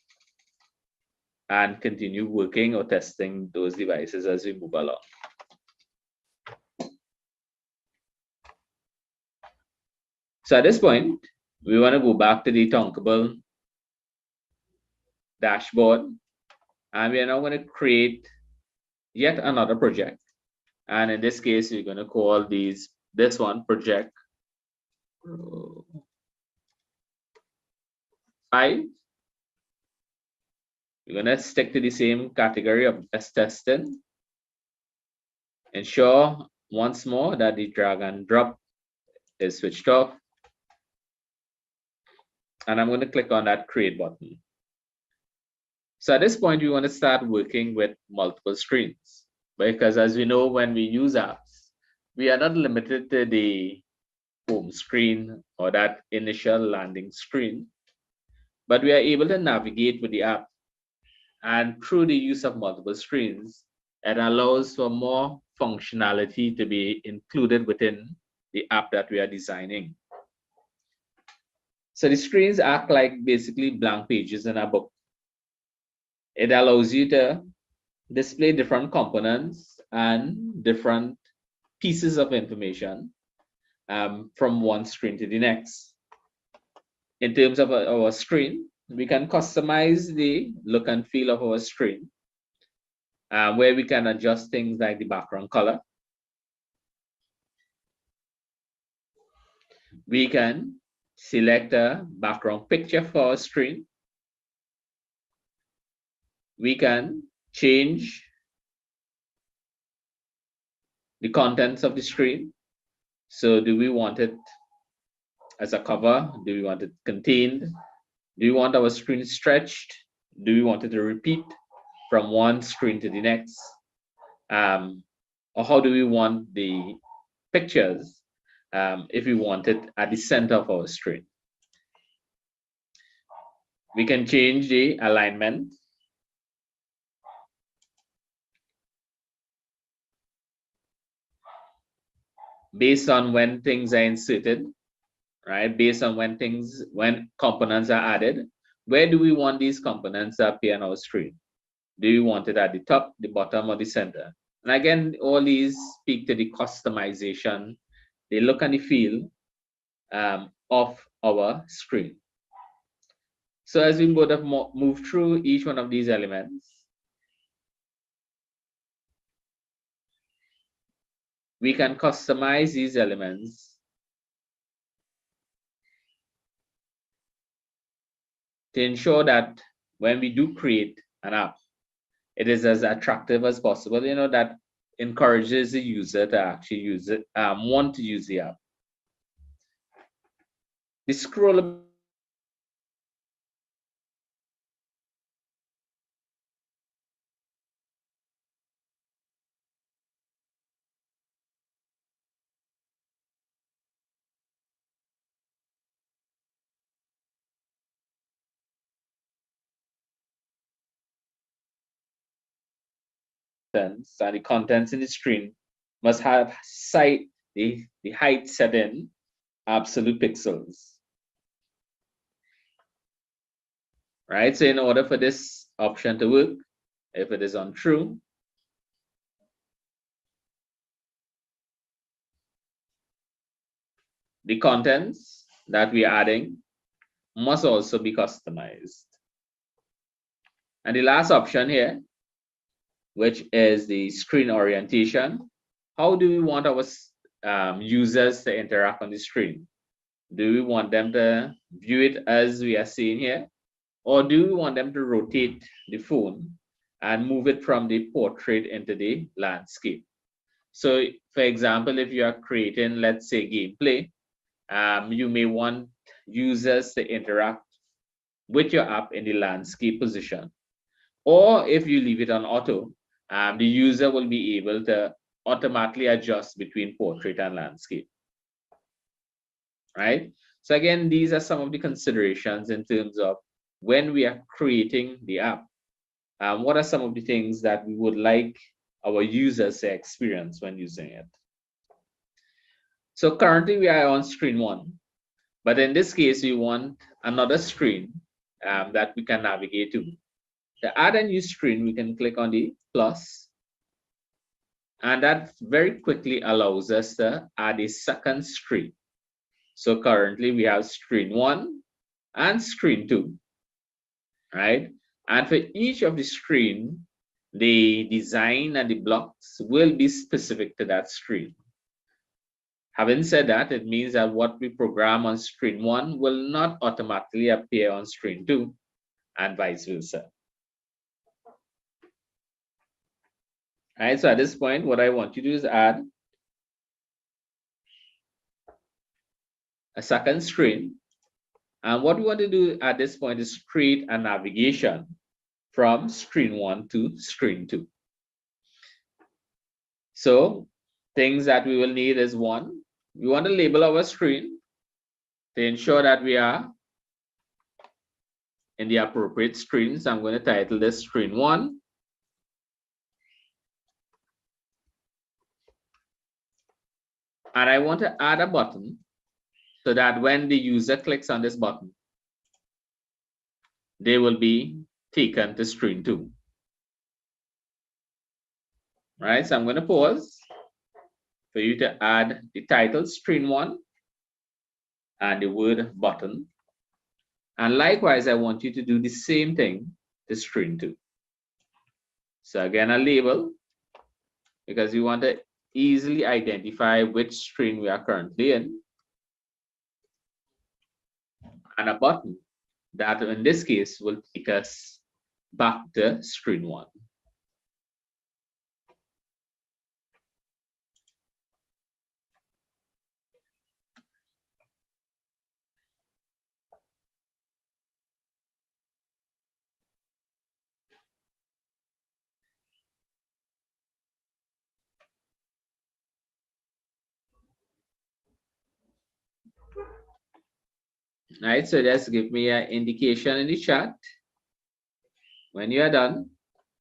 continue working or testing those devices as we move along. So at this point, we want to go back to the Tonkable dashboard, and we are now going to create yet another project. And in this case, we're going to call this one project 5. We're going to stick to the same category of just testing. Ensure once more that the drag and drop is switched off. And I'm going to click on that create button. So at this point, we want to start working with multiple screens, because as we know, when we use apps, we are not limited to the home screen or that initial landing screen, but we are able to navigate with the app. And through the use of multiple screens, it allows for more functionality to be included within the app that we are designing. So the screens act like basically blank pages in a book. It allows you to display different components and different pieces of information from one screen to the next. In terms of our screen, we can customize the look and feel of our screen, where we can adjust things like the background color. We can select a background picture for our screen. We can change the contents of the screen. So do we want it as a cover? Do we want it contained? Do we want our screen stretched? Do we want it to repeat from one screen to the next? Or how do we want the pictures if we want it at the center of our screen? We can change the alignment. Based on when things are inserted, right? Based on when components are added, where do we want these components to appear on our screen? Do you want it at the top, the bottom, or the center? And again, all these speak to the customization, the look and the feel of our screen. So as we would have moved through each one of these elements, we can customize these elements to ensure that when we do create an app, it is as attractive as possible, that encourages the user to actually use it, want to use the app. The scrollable and the contents in the screen must have the height set in absolute pixels. Right? So in order for this option to work, if it is on true, the contents that we are adding must also be customized. And the last option here, which is the screen orientation. How do we want our users to interact on the screen? Do we want them to view it as we are seeing here? Or do we want them to rotate the phone and move it from the portrait into the landscape? So for example, if you are creating, let's say, gameplay, you may want users to interact with your app in the landscape position. Or if you leave it on auto, the user will be able to automatically adjust between portrait and landscape. Right? So again, these are some of the considerations in terms of when we are creating the app. What are some of the things that we would like our users to experience when using it? So currently we are on screen 1, but in this case, we want another screen that we can navigate to. To add a new screen, we can click on the plus, and that very quickly allows us to add a second screen. So currently we have screen 1 and screen 2, right? And for each of the screen, the design and the blocks will be specific to that screen. Having said that, it means that what we program on screen 1 will not automatically appear on screen 2 and vice versa. All right, so at this point, what I want you to do is add a second screen. And what we want to do at this point is create a navigation from screen 1 to screen 2. So things that we will need is 1, we want to label our screen to ensure that we are in the appropriate screen. So I'm going to title this screen 1. And I want to add a button so that when the user clicks on this button, they will be taken to screen 2. Right, so I'm going to pause for you to add the title screen 1 and the word button. And likewise, I want you to do the same thing to screen 2. So again, a label, because we want to easily identify which screen we are currently in. And a button that in this case will take us back to screen 1. Right, so just give me an indication in the chat when you are done,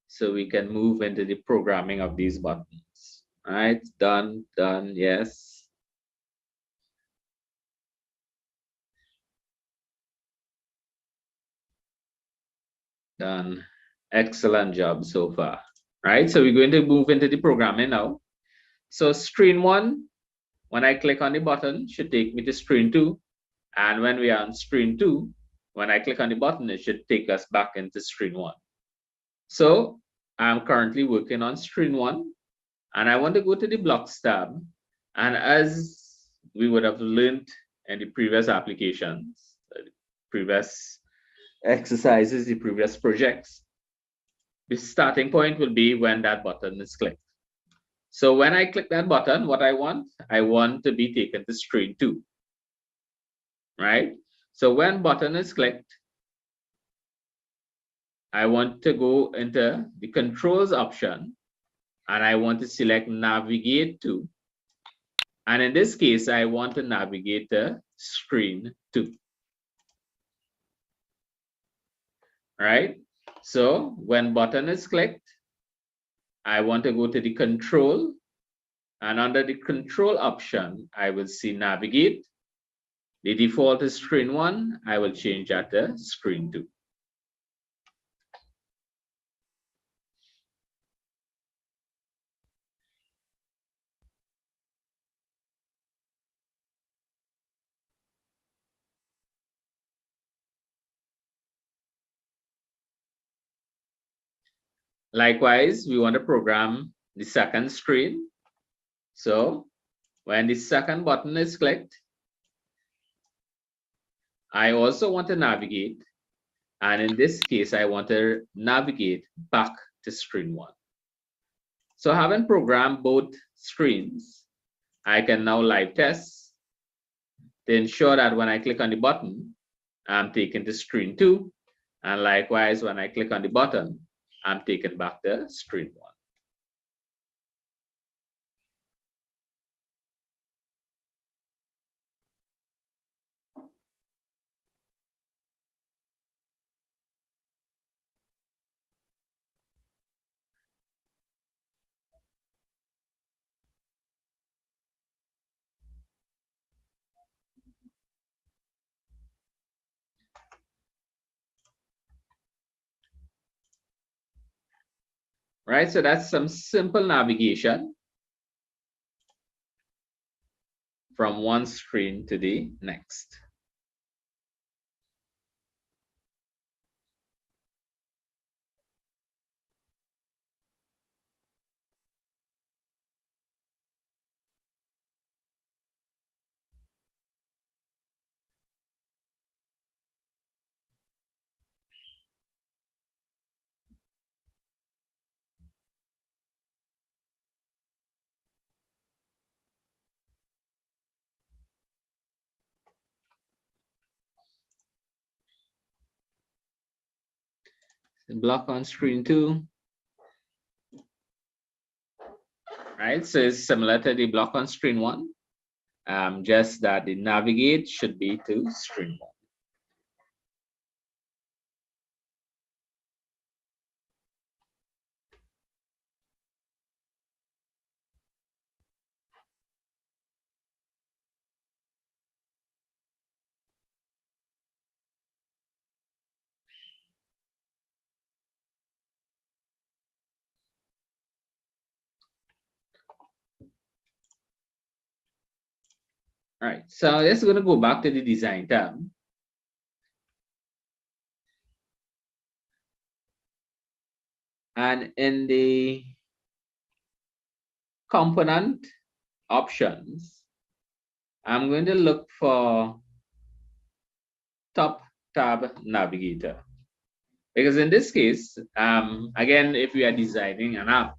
so we can move into the programming of these buttons. All right, done, yes. Done. Excellent job so far. Right, so we're going to move into the programming now. So screen 1, when I click on the button, should take me to screen 2. And when we are on screen 2, when I click on the button, it should take us back into screen 1. So I'm currently working on screen 1, and I want to go to the blocks tab. And as we would have learned in the previous applications, the previous exercises, the previous projects, the starting point will be when that button is clicked. So when I click that button, what I want to be taken to screen 2, right? So when button is clicked, I want to go into the controls option, and I want to select navigate to. And in this case, I want to navigate to screen 2. Right? So when button is clicked, I want to go to the control, and under the control option, I will see navigate. The default is screen 1. I will change that to screen 2. Likewise, we want to program the second screen. So when the second button is clicked, I also want to navigate. And in this case, I want to navigate back to screen 1. So having programmed both screens, I can now live test to ensure that when I click on the button, I'm taken to screen 2. And likewise, when I click on the button, I'm taken back to screen 1. Right, so that's some simple navigation from one screen to the next. Block on screen 2. Right, so it's similar to the block on screen 1, just that the navigate should be to screen 1. All right, so let's going to go back to the design tab. And in the component options, I'm going to look for top tab navigator. Because in this case, again, if we are designing an app,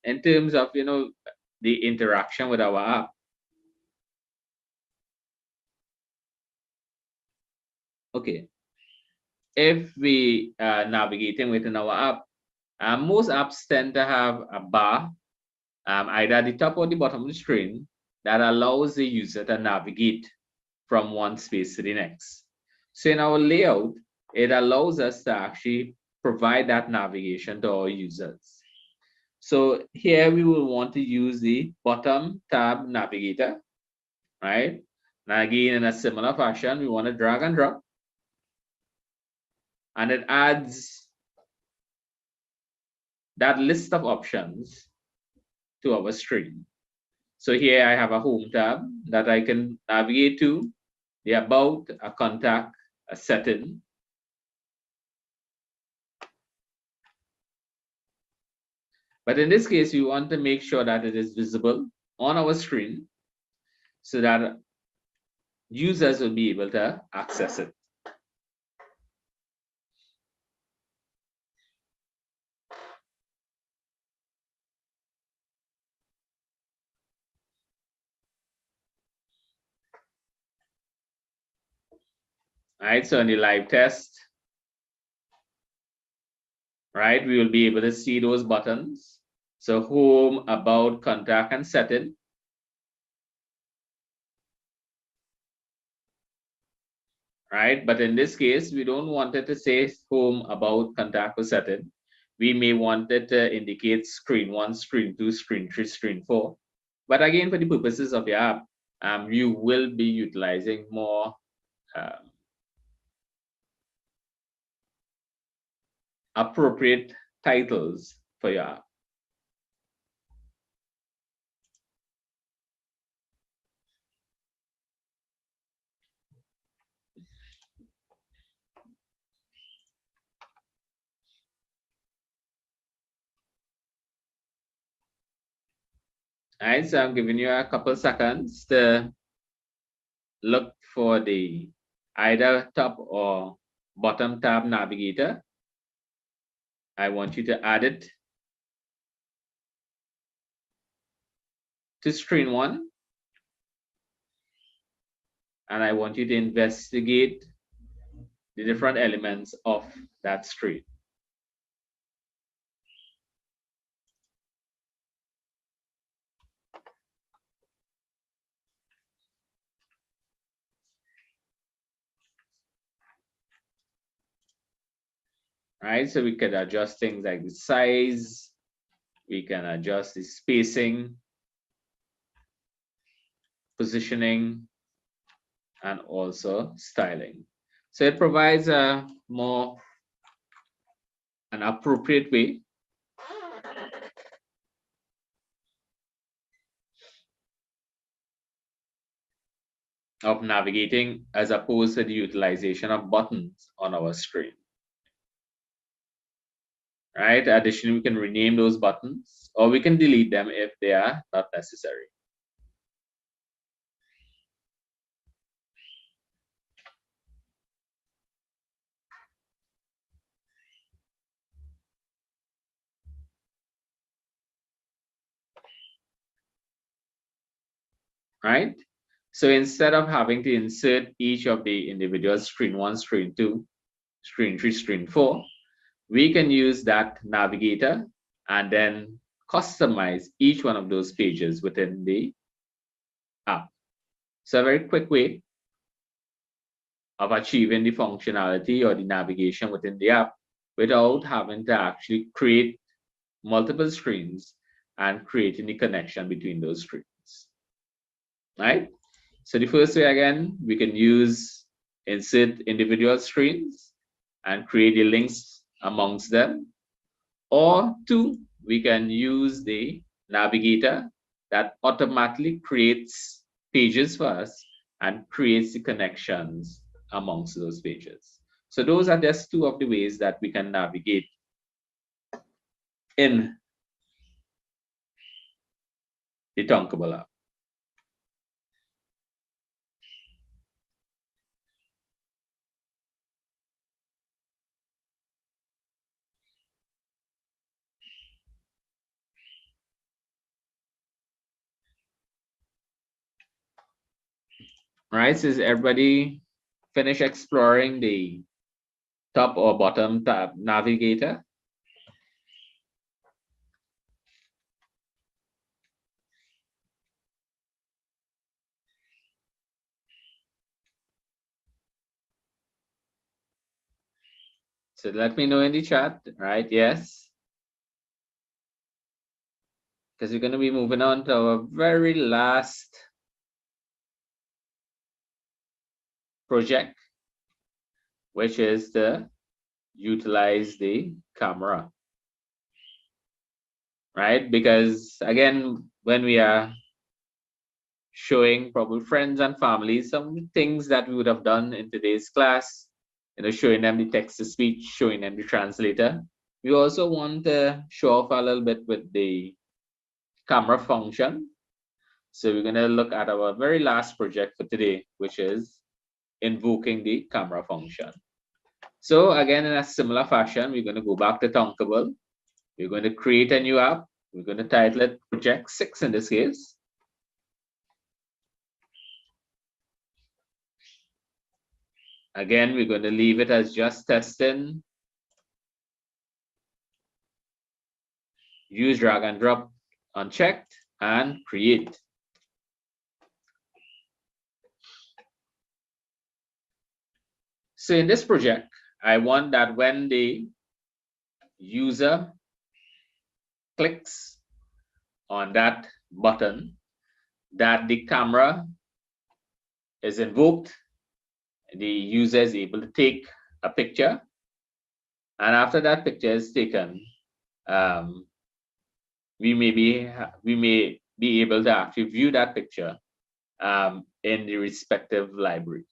in terms of, the interaction with our app, okay, if we are navigating within our app, most apps tend to have a bar, either at the top or the bottom of the screen, that allows the user to navigate from one space to the next. So in our layout, it allows us to actually provide that navigation to our users. So here we will want to use the bottom tab navigator, right? Now again, in a similar fashion, we want to drag and drop, and it adds that list of options to our screen. So here I have a home tab that I can navigate to, the about, a contact, a setting. But in this case, we want to make sure that it is visible on our screen so that users will be able to access it. All right, so in the live test, right, we will be able to see those buttons. So home, about, contact, and setting. Right, but in this case, we don't want it to say home, about, contact, or setting. We may want it to indicate screen 1, screen 2, screen 3, screen 4. But again, for the purposes of the app, you will be utilizing more appropriate titles for your app. All right, so I'm giving you a couple seconds to look for the either top or bottom tab navigator. I want you to add it to screen 1. And I want you to investigate the different elements of that screen. All right, so we can adjust things like the size, we can adjust the spacing, positioning, and also styling. So it provides a more an appropriate way of navigating as opposed to the utilization of buttons on our screen. Right? Additionally, we can rename those buttons or we can delete them if they are not necessary. Right? So instead of having to insert each of the individual screen 1, screen 2, screen 3, screen 4, we can use that navigator and then customize each one of those pages within the app. So a very quick way of achieving the functionality or the navigation within the app without having to actually create multiple screens and creating the connection between those screens. Right? So the first way, again, we can use insert individual screens and create the links amongst them. Or 2, we can use the navigator that automatically creates pages for us and creates the connections amongst those pages. So those are just 2 of the ways that we can navigate in the Tonkable app. All right, so is everybody finished exploring the top or bottom tab navigator? So let me know in the chat, right? Yes. Because we're going to be moving on to our very last project, which is to utilize the camera, right? Because again, when we are showing probably friends and families some things that we would have done in today's class, showing them the text-to-speech, showing them the translator, we also want to show off a little bit with the camera function. So we're going to look at our very last project for today, which is invoking the camera function. So again, in a similar fashion, we're going to go back to Thunkable. We're going to create a new app. We're going to title it Project 6 in this case. Again, we're going to leave it as just testing. Use drag and drop unchecked and create. So in this project, I want that when the user clicks on that button, that the camera is invoked, the user is able to take a picture, and after that picture is taken, we may be able to actually view that picture in the respective library.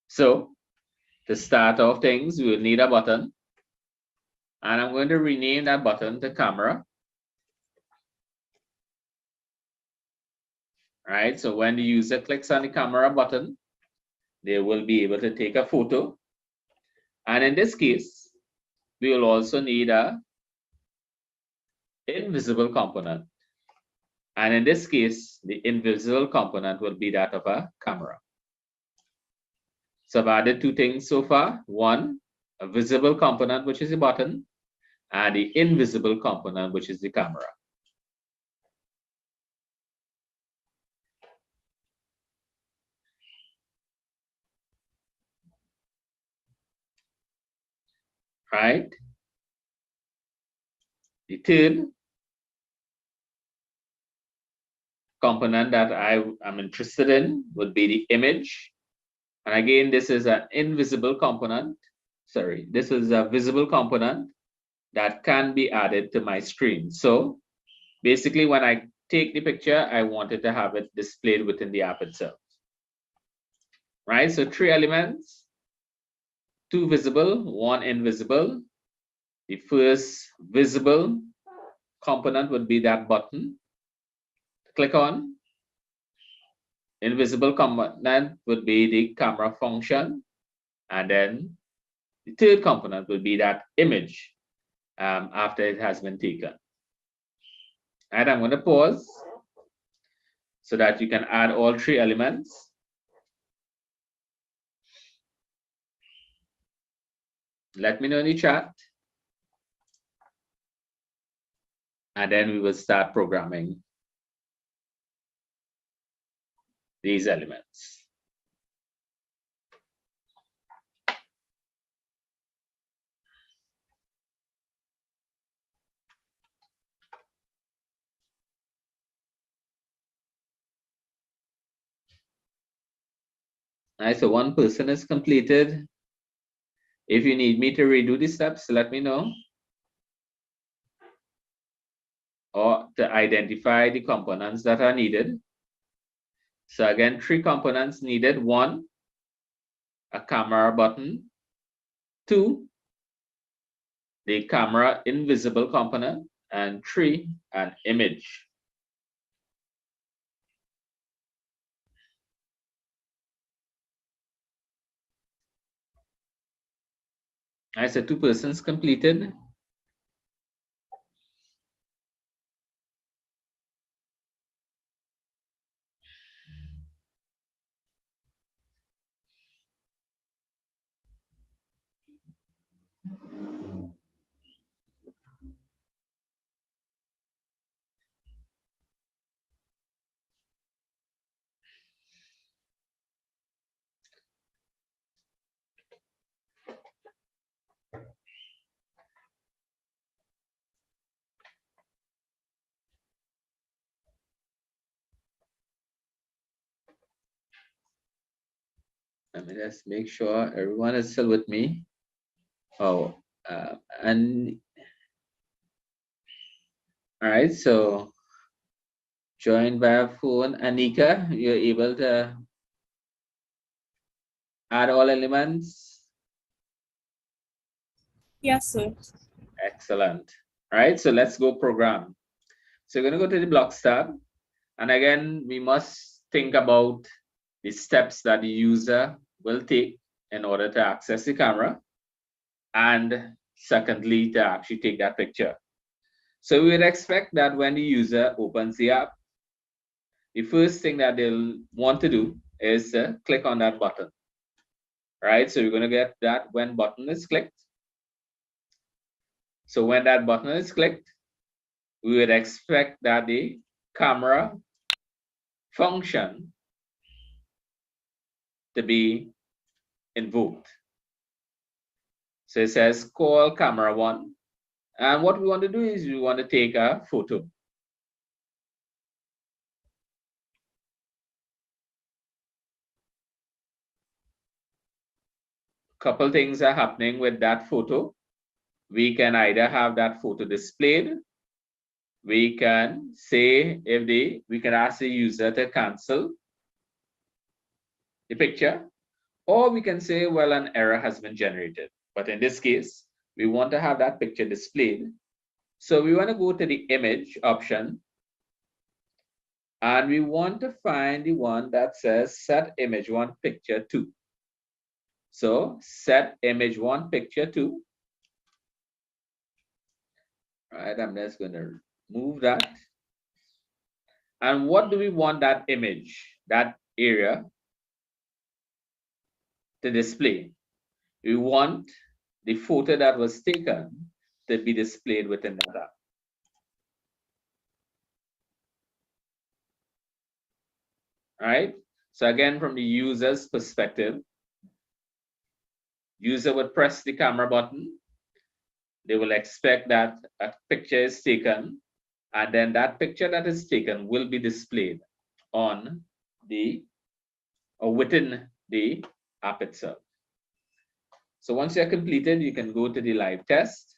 So to start off things, we will need a button, and I'm going to rename that button to camera. All right, so when the user clicks on the camera button, they will be able to take a photo. And in this case, we will also need a invisible component. And in this case, the invisible component will be that of a camera. So I've added two things so far. One, a visible component, which is a button, and the invisible component, which is the camera. Right? The third component that I am interested in would be the image. And again, this is an invisible component. Sorry, this is a visible component that can be added to my screen. So basically, when I take the picture, I wanted to have it displayed within the app itself. Right? So 3 elements, 2 visible, 1 invisible. The first visible component would be that button. Click on. Invisible component would be the camera function. And then the third component will be that image after it has been taken. And I'm going to pause so that you can add all 3 elements. Let me know in the chat. And then we will start programming these elements. All right, so 1 person is completed. If you need me to redo the steps, let me know. Or to identify the components that are needed. So again, 3 components needed. 1, a camera button. 2, the camera invisible component. And 3, an image. All right, so 2 persons completed. Let me just make sure everyone is still with me. Oh, and all right, so joined by a phone. Anika, you're able to add all elements? Yes, sir. Excellent. All right, so let's go program. So you're going to go to the blocks tab. And again, we must think about the steps that the user will take in order to access the camera. And secondly, to actually take that picture. So we would expect that when the user opens the app, the first thing that they'll want to do is click on that button. Right, so we're going to get that when button is clicked. So when that button is clicked, we would expect that the camera function to be invoked. So it says call camera one. And what we want to do is we want to take a photo. Couple things are happening with that photo. We can either have that photo displayed. We can say we can ask the user to cancel the picture, or we can say, well, an error has been generated. But in this case, we want to have that picture displayed. So we want to go to the image option, and we want to find the one that says set image one picture two. So set image one picture two. All right, I'm just going to move that. And what do we want that image, that area, to display? We want the photo that was taken to be displayed within that app. All right. So again, from the user's perspective, user would press the camera button. They will expect that a picture is taken, and then that picture that is taken will be displayed on the or within the app itself. So once you're completed, you can go to the live test,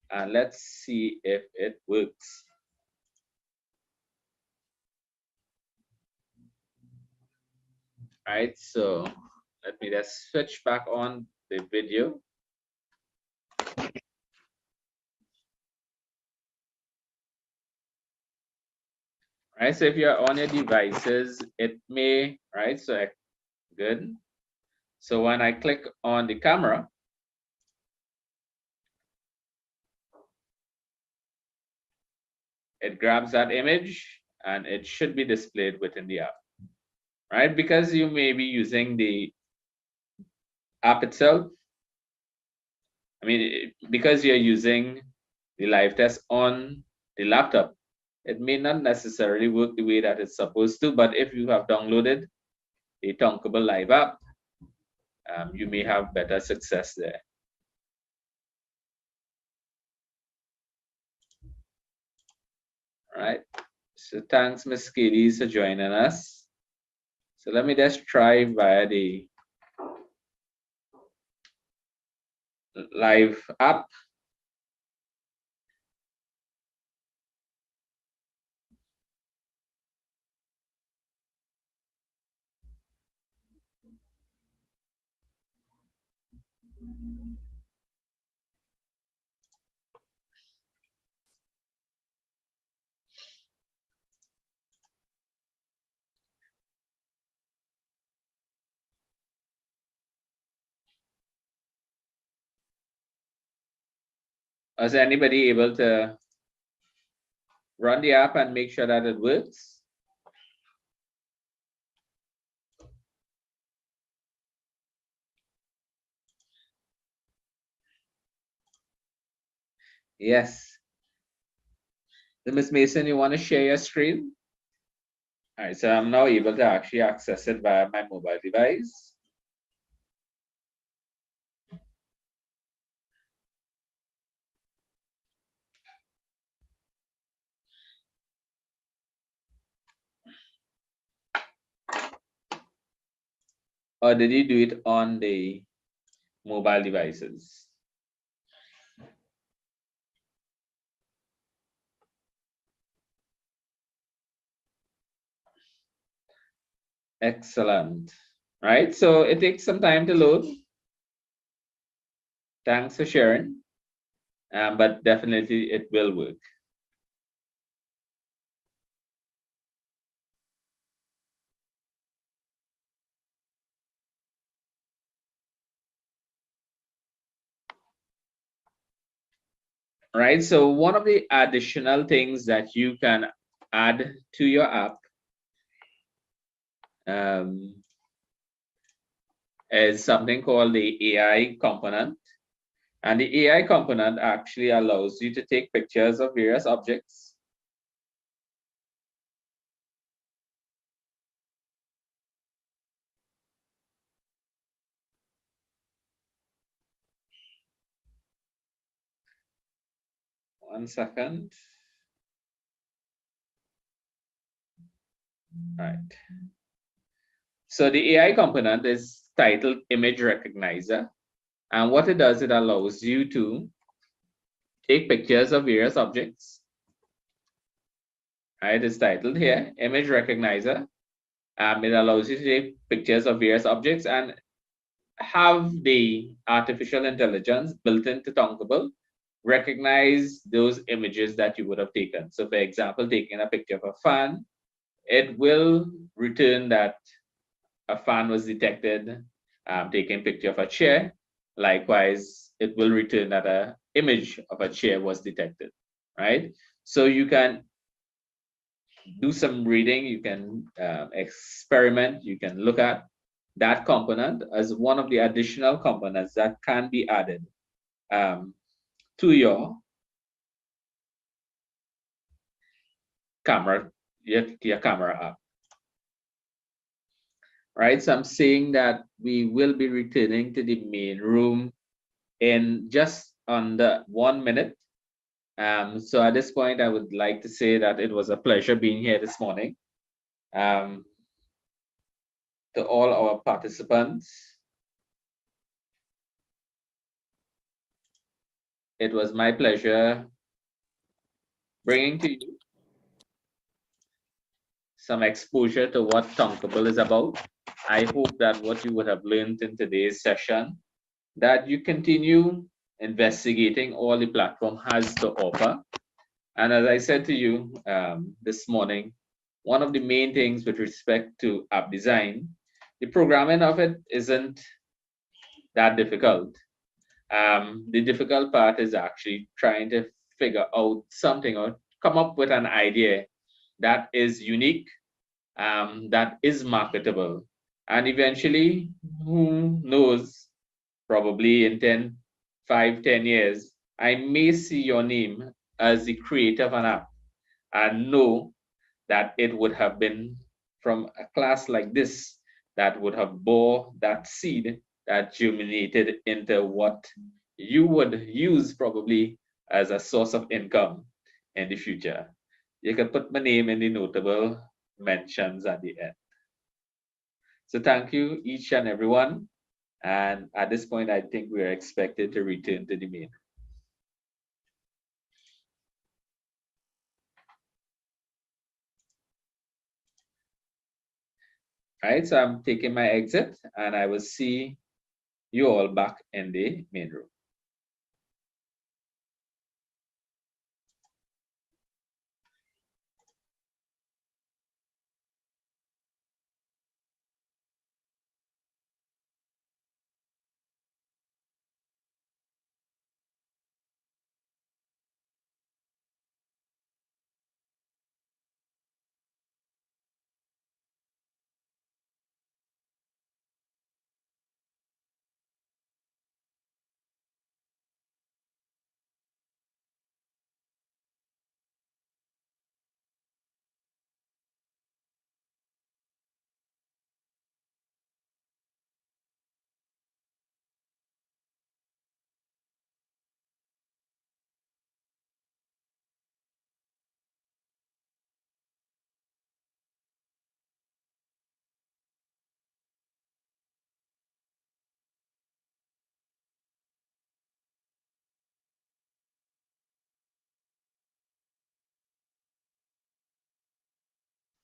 and let's see if it works. All right, so let me just switch back on the video. Right, so if you're on your devices, it may, right, so good. So when I click on the camera, it grabs that image and it should be displayed within the app, right? Because you may be using the app itself. I mean, because you're using the live test on the laptop, it may not necessarily work the way that it's supposed to, but if you have downloaded a Tonkable Live app, you may have better success there. All right. So thanks, Ms. Katie, for joining us. So let me just try via the live app. Is anybody able to run the app and make sure that it works? Yes. So Ms. Mason, you want to share your screen? All right, so I'm now able to actually access it via my mobile device. Or did you do it on the mobile devices? Excellent. Right, so it takes some time to load. Thanks for sharing, but definitely it will work. Right, so one of the additional things that you can add to your app is something called the AI component. And the AI component actually allows you to take pictures of various objects. One second. Right. So the AI component is titled Image Recognizer. And what it does, it allows you to take pictures of various objects. Right, it's titled here, Image Recognizer. It allows you to take pictures of various objects and have the artificial intelligence built into Thunkable recognize those images that you would have taken. So for example, taking a picture of a fan, it will return that a fan was detected. Taking a picture of a chair, likewise, it will return that an image of a chair was detected, right? So you can do some reading, you can experiment, you can look at that component as one of the additional components that can be added to your camera, your camera app. Right, so I'm saying that we will be returning to the main room in just under 1 minute. So at this point, I would like to say that it was a pleasure being here this morning. To all our participants, it was my pleasure bringing to you some exposure to what Thunkable is about. I hope that what you would have learned in today's session, that you continue investigating all the platform has to offer. And as I said to you this morning, one of the main things with respect to app design, the programming of it isn't that difficult. The difficult part is actually trying to figure out something or come up with an idea that is unique, that is marketable. And eventually, who knows, probably in 5-10 years, I may see your name as the creator of an app and know that it would have been from a class like this that would have bore that seed that germinated into what you would use probably as a source of income in the future. You can put my name in the notable mentions at the end. So thank you each and everyone. And at this point, I think we are expected to return to the main. Right, so I'm taking my exit and I will see you all back in the main room.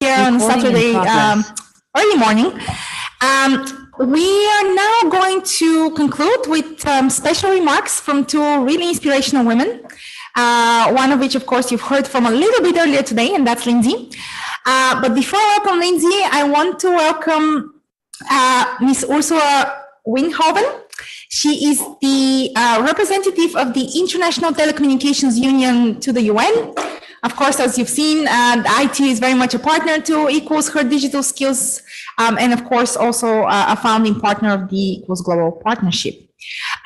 here on Saturday early morning. We are now going to conclude with special remarks from two really inspirational women. One of which, of course, you've heard from a little bit earlier today, and that's Lindsay. But before I welcome Lindsay, I want to welcome Ms. Ursula Winghoven. She is the representative of the International Telecommunications Union to the UN. Of course, as you've seen, the IT is very much a partner to Equals Her Digital Skills, and of course, also a founding partner of the Equals Global Partnership.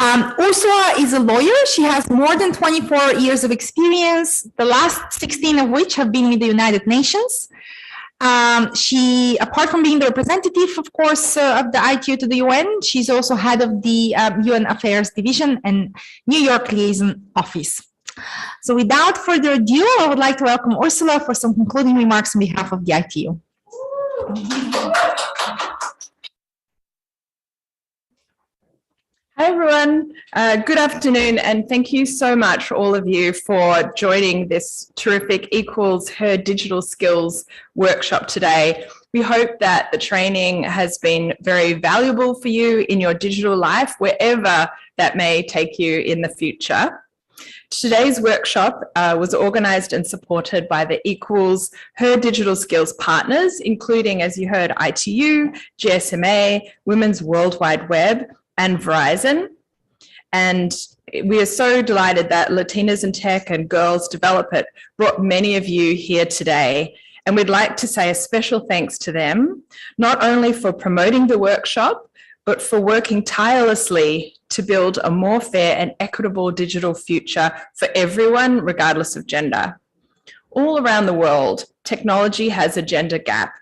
Ursula is a lawyer. She has more than 24 years of experience, the last 16 of which have been with the United Nations. She, apart from being the representative, of course, of the ITU to the UN, she's also head of the UN Affairs Division and New York Liaison Office. So without further ado, I would like to welcome Ursula for some concluding remarks on behalf of the ITU. Hi everyone, good afternoon, and thank you so much all of you for joining this terrific Equals Her Digital Skills workshop today. We hope that the training has been very valuable for you in your digital life, wherever that may take you in the future. Today's workshop was organised and supported by the Equals Her Digital Skills partners, including, as you heard, ITU, GSMA, Women's World Wide Web, and Verizon. And we are so delighted that Latinas in Tech and Girls Develop It brought many of you here today. And we'd like to say a special thanks to them, not only for promoting the workshop, but for working tirelessly to build a more fair and equitable digital future for everyone, regardless of gender. All around the world, technology has a gender gap.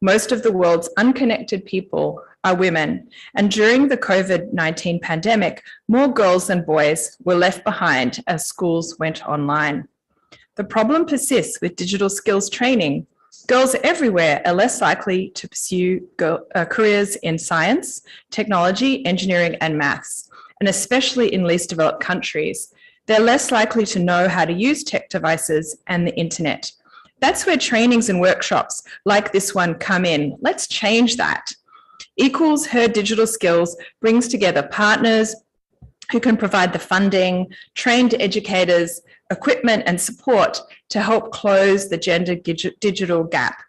Most of the world's unconnected people are women, and during the COVID-19 pandemic, more girls than boys were left behind as schools went online. The problem persists with digital skills training. Girls everywhere are less likely to pursue careers in science, technology, engineering, and maths, and especially in least developed countries. They're less likely to know how to use tech devices and the internet. That's where trainings and workshops like this one come in. Let's change that. Equals Her Digital Skills brings together partners who can provide the funding, trained educators, equipment and support to help close the gender digital gap.